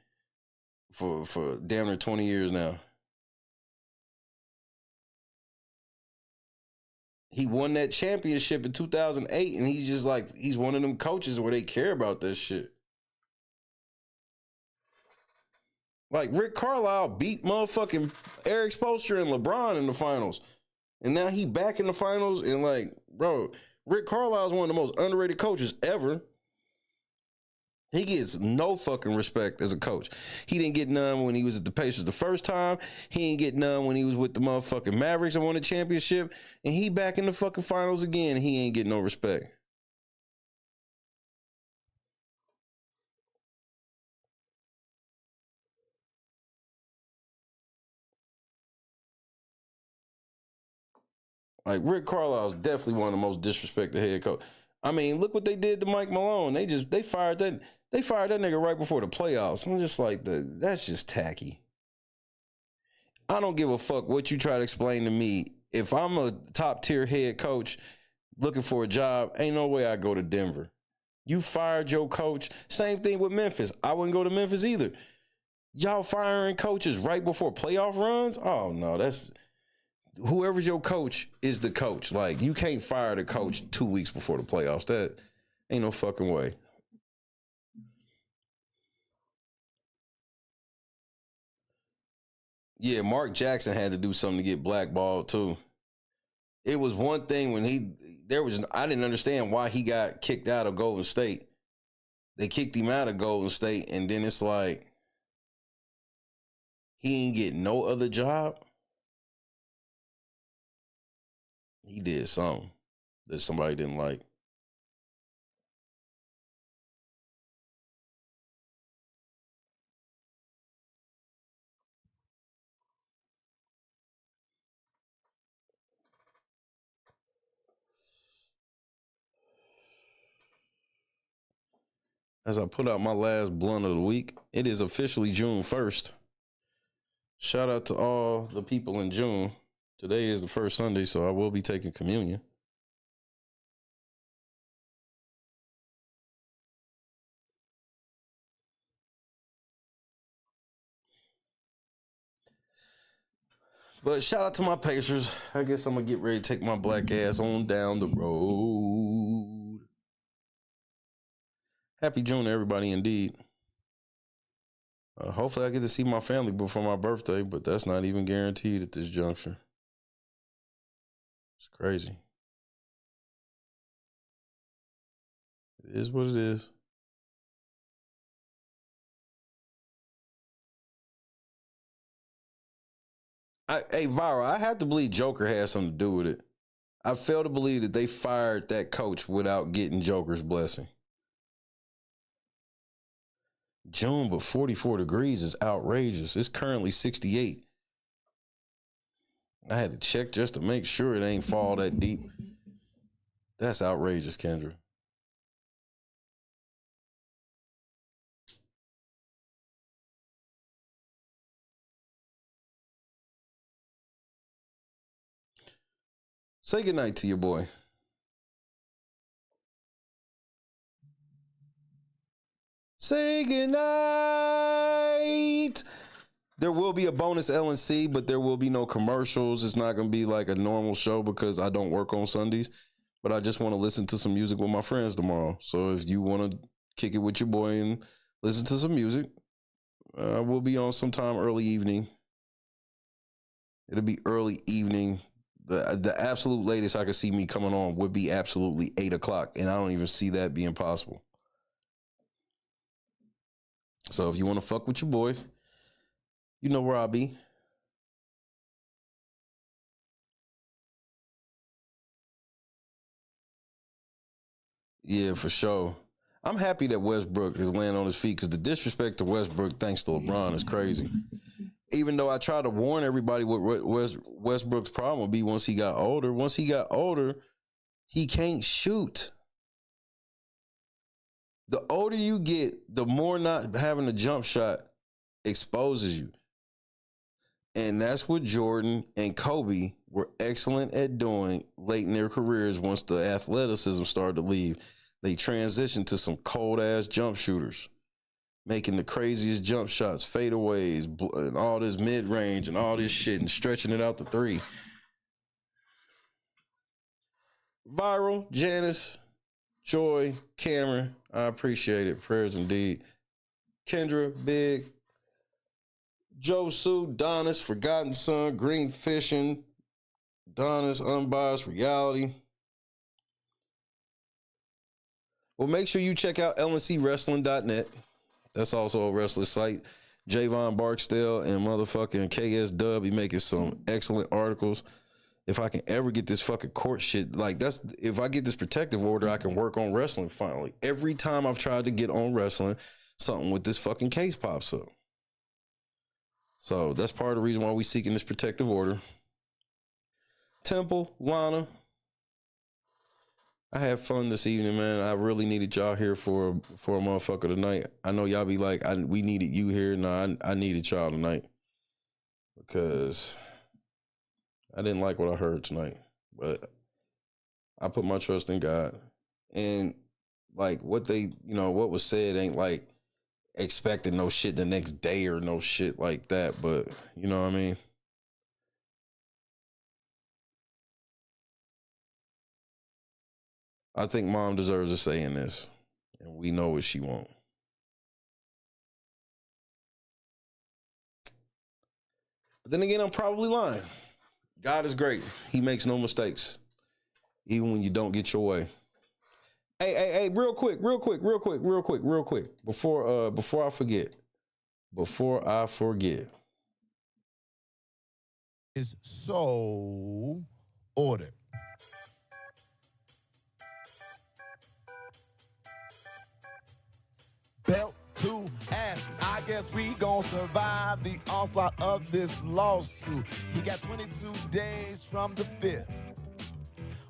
for damn near 20 years now. He won that championship in 2008, and he's just like, he's one of them coaches where they care about that shit. Like, Rick Carlisle beat motherfucking Eric Spoelstra and LeBron in the finals. And now he back in the finals, and like, bro, Rick Carlisle is one of the most underrated coaches ever. He gets no fucking respect as a coach. He didn't get none when he was at the Pacers the first time. He didn't get none when he was with the motherfucking Mavericks and won the championship. And he back in the fucking finals again, and he ain't getting no respect. Like, Rick Carlisle is definitely one of the most disrespected head coach. I mean, look what they did to Mike Malone. They fired that nigga right before the playoffs. I'm just like, that's just tacky. I don't give a fuck what you try to explain to me. If I'm a top tier head coach looking for a job, ain't no way I go to Denver. You fired your coach. Same thing with Memphis. I wouldn't go to Memphis either. Y'all firing coaches right before playoff runs? Oh no, that's whoever's your coach is the coach. Like, you can't fire the coach 2 weeks before the playoffs. That ain't no fucking way. Yeah, Mark Jackson had to do something to get blackballed too. It was one thing when I didn't understand why he got kicked out of Golden State. They kicked him out of Golden State, and then it's like he ain't getting no other job. He did something that somebody didn't like. As I put out my last blunt of the week, it is officially June 1st. Shout out to all the people in June. Today is the first Sunday, so I will be taking communion. But shout out to my Pacers. I guess I'm going to get ready to take my black ass on down the road. Happy June to everybody indeed. Hopefully I get to see my family before my birthday, but that's not even guaranteed at this juncture. It's crazy. It is what it is. Hey, Viral, I have to believe Joker has something to do with it. I fail to believe that they fired that coach without getting Joker's blessing. June, but 44 degrees is outrageous. It's currently 68. I had to check just to make sure it ain't fall that deep. That's outrageous, Kendra. Say goodnight to your boy. Say goodnight. There will be a bonus LNC, but there will be no commercials. It's not going to be like a normal show because I don't work on Sundays. But I just want to listen to some music with my friends tomorrow. So if you want to kick it with your boy and listen to some music, we'll be on sometime early evening. It'll be early evening. The absolute latest I could see me coming on would be absolutely 8 o'clock, and I don't even see that being possible. So if you want to fuck with your boy, you know where I'll be. Yeah, for sure. I'm happy that Westbrook is laying on his feet because the disrespect to Westbrook, thanks to LeBron, is crazy. Even though I try to warn everybody what Westbrook's problem would be once he got older. Once he got older, he can't shoot. The older you get, the more not having a jump shot exposes you. And that's what Jordan and Kobe were excellent at doing late in their careers once the athleticism started to leave. They transitioned to some cold-ass jump shooters, making the craziest jump shots, fadeaways, and all this mid-range and all this shit and stretching it out to three. Viral, Janice, Joy, Cameron, I appreciate it. Prayers indeed. Kendra, Big, Joe Sue, Donis, Forgotten Son, Green Fishing, Donis, Unbiased Reality. Well, make sure you check out lncwrestling.net. That's also a wrestling site. Javon Barksdale and motherfucking KS Dub be making some excellent articles. If I can ever get this fucking court shit, like if I get this protective order, I can work on wrestling finally. Every time I've tried to get on wrestling, something with this fucking case pops up. So that's part of the reason why we seeking this protective order. Temple, Lana, I had fun this evening, man. I really needed y'all here for a motherfucker tonight. I know y'all be like, we needed you here. No, I needed y'all tonight because I didn't like what I heard tonight, but I put my trust in God. And like what was said ain't like expecting no shit the next day or no shit like that, but you know what I mean? I think mom deserves a say in this, and we know what she wants. But then again, I'm probably lying. God is great. He makes no mistakes, even when you don't get your way. Hey, real quick. Before I forget. Is so ordered. Belt to ass. I guess we gon' survive the onslaught of this lawsuit. He got 22 days from the 5th.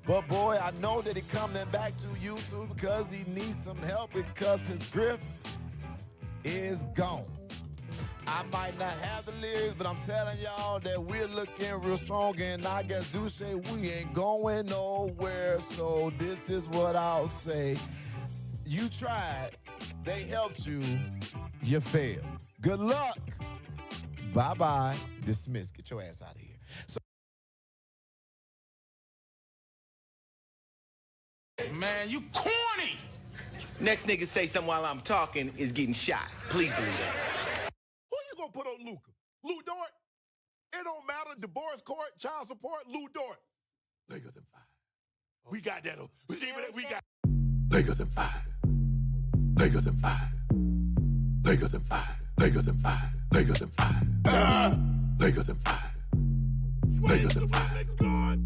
But boy, I know that he coming back to YouTube because he needs some help because his grip is gone. I might not have the lyrics, but I'm telling y'all that we're looking real strong, and I guess do say we ain't going nowhere. So this is what I'll say. You tried, they helped you, you failed. Good luck. Bye-bye. Dismiss. Get your ass out of here. So Man, you corny. Next nigga say something while I'm talking is getting shot. Please believe that. Who you gonna put on Luca? Lou Dort? It don't matter. Divorce court, child support, Lou Dort. Lakers in 5. We got that. We got Lakers in 5. Lakers in 5. Lakers in 5. Lakers in 5. Lakers in 5. Lakers in 5. Lakers in 5.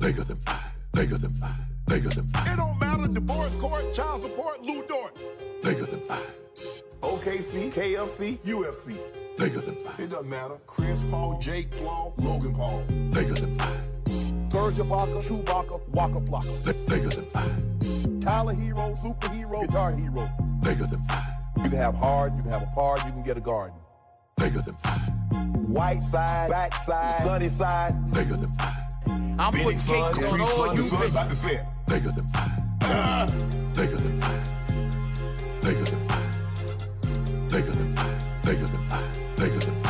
Lakers in 5. Lakers in 5. Lakers in 5. It don't matter. Divorce court, child support, Lou Dort. Lakers in 5. OKC, KFC, UFC. Lakers in 5. It doesn't matter. Chris Paul, Jake Paul, Logan Paul. Lakers in 5. Serge Ibaka, Chewbacca, Waka Flocka. Lakers in 5. Tyler Hero, superhero, guitar hero. Lakers in 5. You can have hard, you can have a par, you can get a garden. Lakers in 5. White side, back side, sunny side. Lakers in 5. I'm putting cakes on all you bitches. About to say it. Lakers in 5. Lakers in 5. Lakers in 5. Lakers in 5. Lakers in 5. Lakers in 5.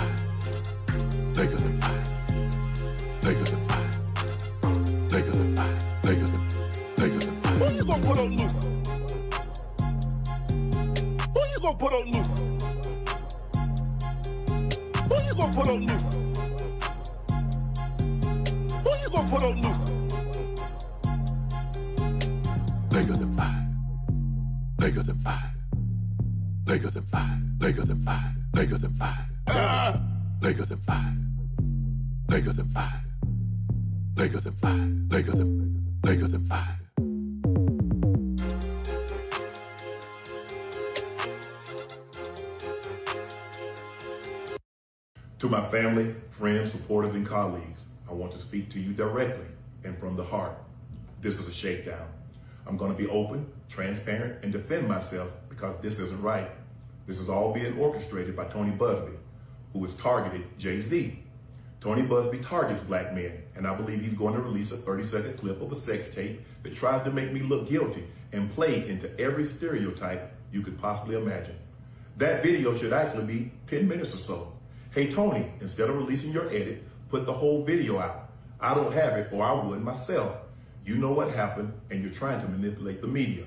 Lakers in 5. Lakers in 5. Lakers in 5. Lakers in 5. Who you gonna put on Luke? Who you gonna put on Luke? Who you gonna put on Luke? Who you gonna put on Luke? Lakers in 5. Lakers in 5. Lakers in 5. Lakers in 5. Lakers in 5. Lakers in 5. Lakers in 5. Lakers in 5. Lakers in 5. To my family, friends, supporters, and colleagues, I want to speak to you directly and from the heart. This is a shakedown. I'm going to be open, transparent, and defend myself because this isn't right. This is all being orchestrated by Tony Busby, who has targeted Jay-Z. Tony Busby targets black men, and I believe he's going to release a 30-second clip of a sex tape that tries to make me look guilty and play into every stereotype you could possibly imagine. That video should actually be 10 minutes or so. Hey, Tony, instead of releasing your edit, put the whole video out. I don't have it, or I would myself. You know what happened, and you're trying to manipulate the media.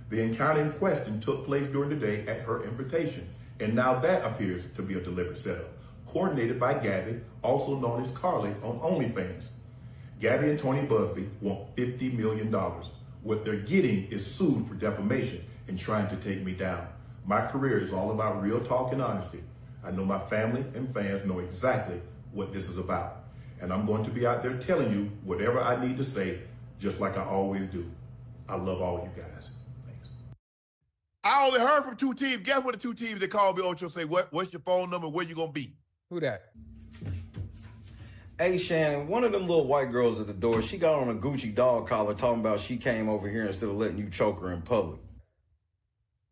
The encounter in question took place during the day at her invitation, and now that appears to be a deliberate setup, coordinated by Gabby, also known as Carly on OnlyFans. Gabby and Tony Busby want $50 million. What they're getting is sued for defamation and trying to take me down. My career is all about real talk and honesty. I know my family and fans know exactly what this is about. And I'm going to be out there telling you whatever I need to say, just like I always do. I love all you guys. Thanks. I only heard from 2 teams. Guess what the 2 teams that called me, Ocho, say, what's your phone number? Where you gonna be? Who that? Hey, Shan, one of them little white girls at the door, she got on a Gucci dog collar talking about she came over here instead of letting you choke her in public.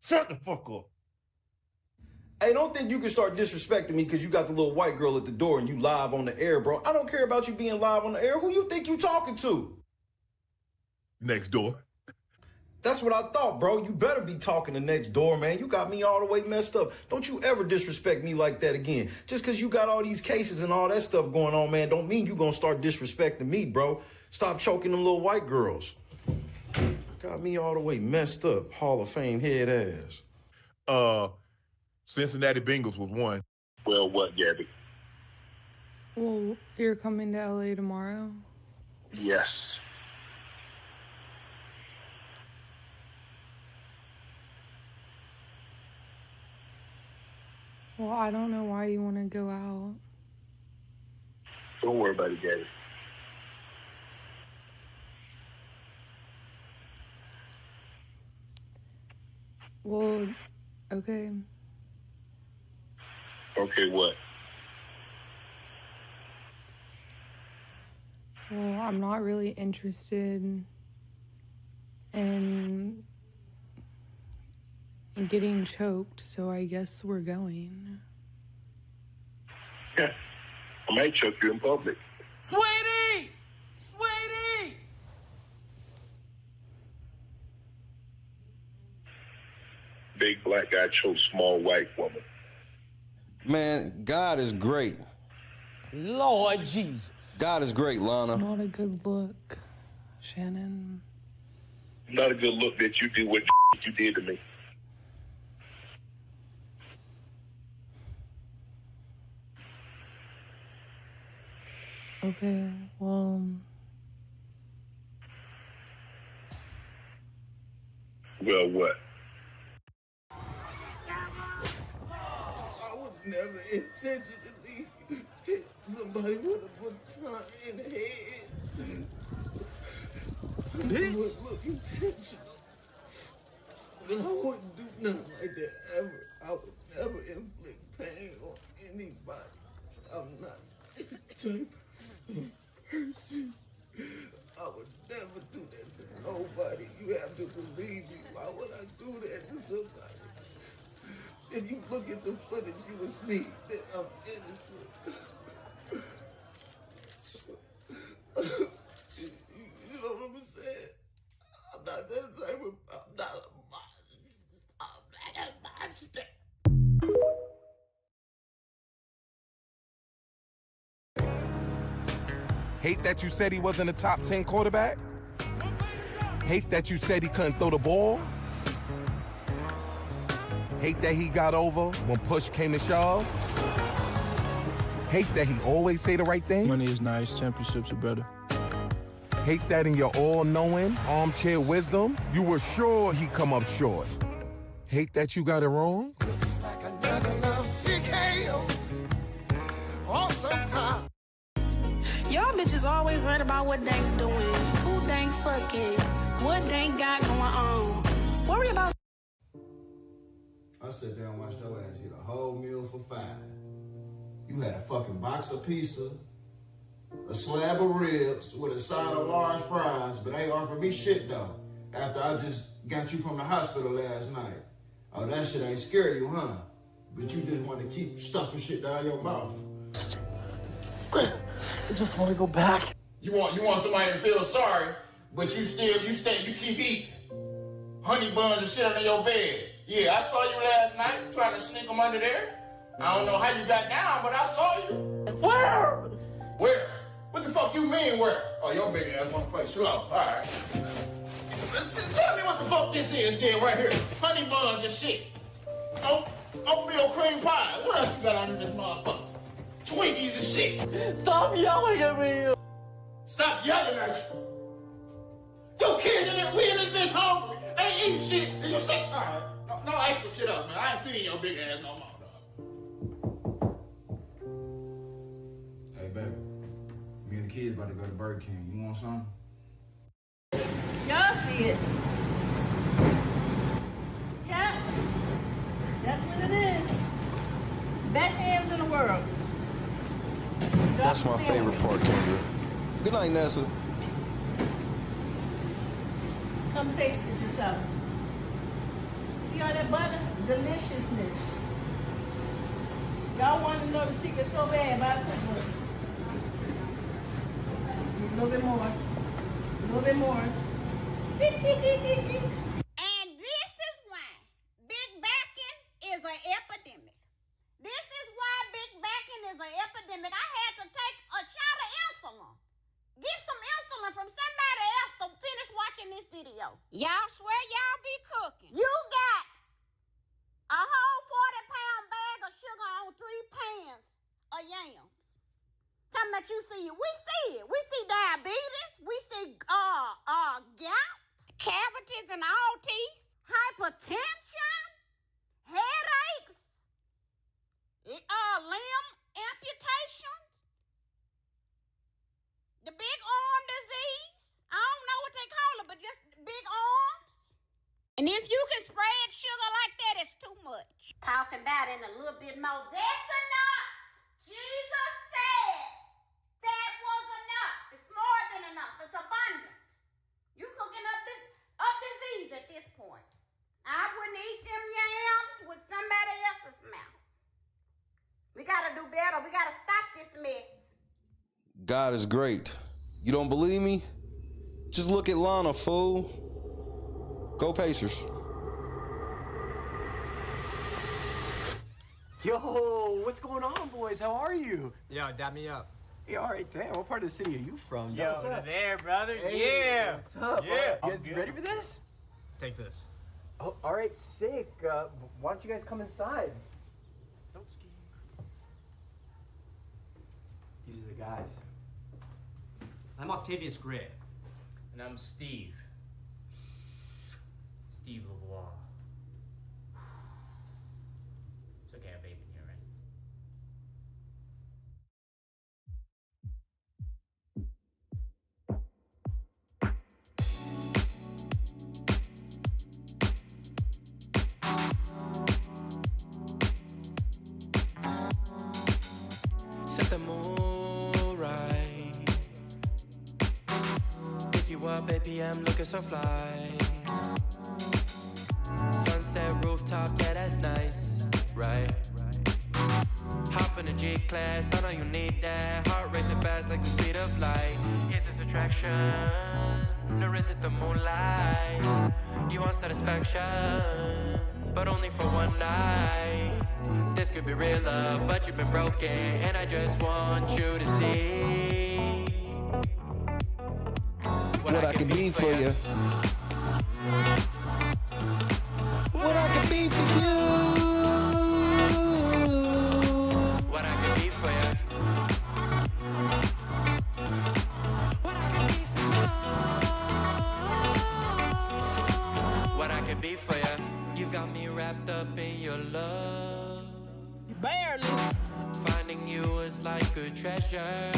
Shut the fuck up. Hey, don't think you can start disrespecting me because you got the little white girl at the door and you live on the air, bro. I don't care about you being live on the air. Who you think you talking to? Next door. That's what I thought, bro. You better be talking to next door, man. You got me all the way messed up. Don't you ever disrespect me like that again. Just because you got all these cases and all that stuff going on, man, don't mean you gonna start disrespecting me, bro. Stop choking them little white girls. Got me all the way messed up. Hall of Fame head ass. Cincinnati Bengals was one. Well, what, Gabby? Well, you're coming to LA tomorrow? Yes. Well, I don't know why you want to go out. Don't worry about it, Gabby. Well, okay. Okay, what? Well, I'm not really interested in getting choked, so I guess we're going. Yeah, I might choke you in public. Sweetie! Sweetie! Big black guy chokes small white woman. Man, God is great. Lord Jesus. God is great, Lana. It's not a good look, Shannon. Not a good look that you did what you did to me. Okay, well... Well, what? I would never intentionally hit somebody with a baton in the head. It would look intentional. But I wouldn't do nothing like that ever. I would never inflict pain on anybody. I'm not that type of person. I would never do that to nobody. You have to believe me. Why would I do that to somebody? If you look at the footage, you will see that I'm innocent. You know what I'm saying? I'm not that type of. I'm not a monster. Hate that you said he wasn't a top 10 quarterback? Hate that you said he couldn't throw the ball? Hate that he got over when push came to shove? Hate that he always say the right thing? Money is nice, championships are better. Hate that in your all-knowing, armchair wisdom, you were sure he'd come up short. Hate that you got it wrong? Y'all bitches always worried about what they doing, who they fucking, what they got going on. Worry about. I sat there and watched your ass eat a whole meal for $5. You had a fucking box of pizza, a slab of ribs with a side of large fries, but ain't offered me shit though. After I just got you from the hospital last night. Oh, that shit ain't scare you, huh? But you just want to keep stuffing shit down your mouth. I just want to go back. You want somebody to feel sorry, but you keep eating. Honey buns and shit under your bed. Yeah, I saw you last night trying to sneak them under there. I don't know how you got down, but I saw you. Where? Where? What the fuck you mean where? Oh, your big ass wanna play slow. All right. Tell me what the fuck this is then right here. Honey buns and shit. Oatmeal cream pie. What else you got under this motherfucker? Twinkies and shit. Stop yelling at me. Stop yelling at you. Your kids in there, we in this bitch hungry. Ain't eating shit. And you say, all right, no extra shit up, man. I ain't feeding your big ass no more, dog. Hey, baby. Me and the kids about to go to Burger King. You want something? Y'all see it. Yeah. That's what it is. Best yams in the world. That's my favorite part, Kendra. Good night, Nessa. Come taste it yourself. See all that butter? Deliciousness. Y'all want to know the secret so bad about it? A little bit more. A little bit more. And this is why big backing is an epidemic. This is why big backing is an epidemic. I had to take a shot of insulin. Get some insulin from somebody else to finish watching this video. Y'all swear y'all be cooking. You got a whole 40-pound bag of sugar on 3 pans of yams. Talking about you see it. We see it. We see diabetes. We see gout, cavities in all teeth, hypertension, headaches, limb amputations, the big arm disease. I don't know what they call it, but just big arms. And if you can spread sugar like that, it's too much. Talking about it in a little bit more. That's enough. Jesus said that was enough. It's more than enough. It's abundant. You cooking up disease at this point. I wouldn't eat them yams with somebody else's mouth. We gotta do better. We gotta stop this mess. God is great. You don't believe me? Just look at Lana, fool. Go Pacers. Yo, what's going on, boys? How are you? Yo, dap me up. Hey, all right, damn. What part of the city are you from? Yo, What's up? there, brother. Hey, Yeah. What's up? Yeah. You guys ready for this? Take this. Oh, all right, sick. Why don't you guys come inside? Don't ski. These are the guys. I'm Octavius Gray. And I'm Steve. Steve LeVois. It's okay, I have vape in here, right? Set the mood right. Pick you up, baby, I'm looking so fly. Sunset rooftop, yeah, that's nice, right? Hop in the G-Class, I know you need that. Heart racing fast like the speed of light. Is this attraction, or is it the moonlight? You want satisfaction, but only for one night. This could be real love, but you've been broken, and I just want you to see what I can be for you. What I can be for you. What I can be for you. What I can be for you. What I can be for you. You've got me wrapped up in your love. Barely. Finding you is like a treasure.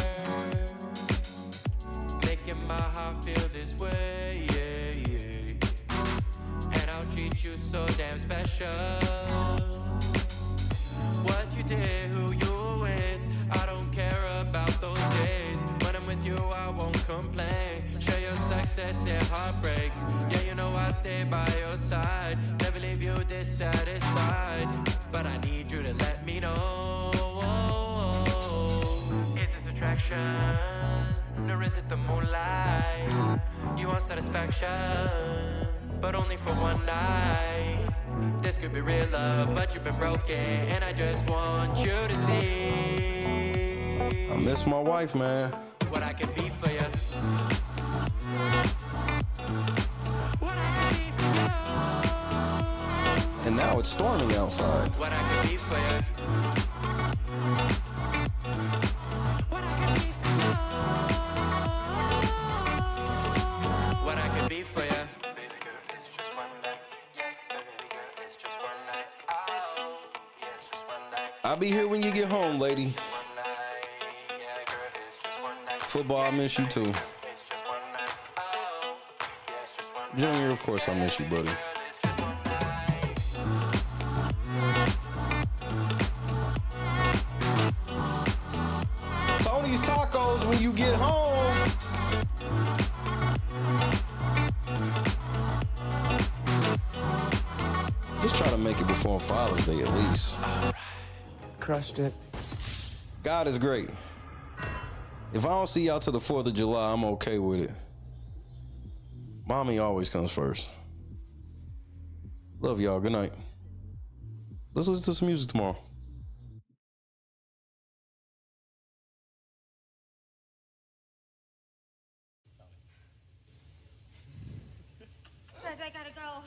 Making my heart feel this way, yeah, yeah. And I'll treat you so damn special. What you did, who you were with, I don't care about those days. When I'm with you, I won't complain. Share your success and heartbreaks. Yeah, you know I stay by your side. Never leave you dissatisfied. But I need you to let me know. Is this attraction, or is it the moonlight? You want satisfaction, but only for one night. This could be real love, but you've been broken, and I just want you to see. I miss my wife, man. What I can be for you. What I can be for you. And now it's storming outside. What I can be for you. What I can be for you. What I can be for you. Baby girl, it's just one night. Yeah, baby girl, it's just one night. Oh, yeah, it's just one night. I'll be here when you get home, lady. One night. Yeah, girl, it's just one night. Football, I miss you too. It's just one night. Oh, yeah, it's just one night. Junior, of course I miss you, buddy. Tony's Tacos when you get home. Just try to make it before Father's Day at least. Crushed it. God is great. If I don't see y'all till the 4th of July, I'm okay with it. Mommy always comes first. Love y'all. Good night. Let's listen to some music tomorrow. I gotta go.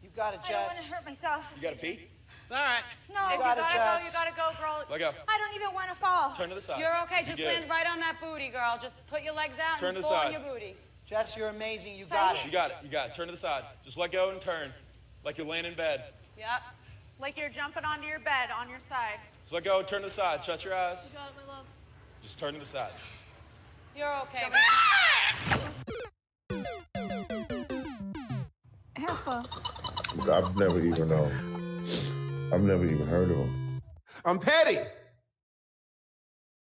You got it, I don't Jess. want to hurt myself. You got to pee? It's all right. No, You you got gotta it, go. Jess. You gotta go, girl. Let go. I don't even want to fall. Turn to the side. You're okay. Just Good. land right on that booty, girl. Just put your legs out Turn and to the pull on side. your booty. Jess, you're amazing. You Say got it. it. You got it. You got it. Turn to the side. Just let go and turn. Like you're laying in bed. Yep. Like you're jumping onto your bed on your side. Just let go and turn to the side. Shut your eyes. You got it, my love. Just turn to the side. You're okay. Alpha. I've never even heard of him. I'm petty.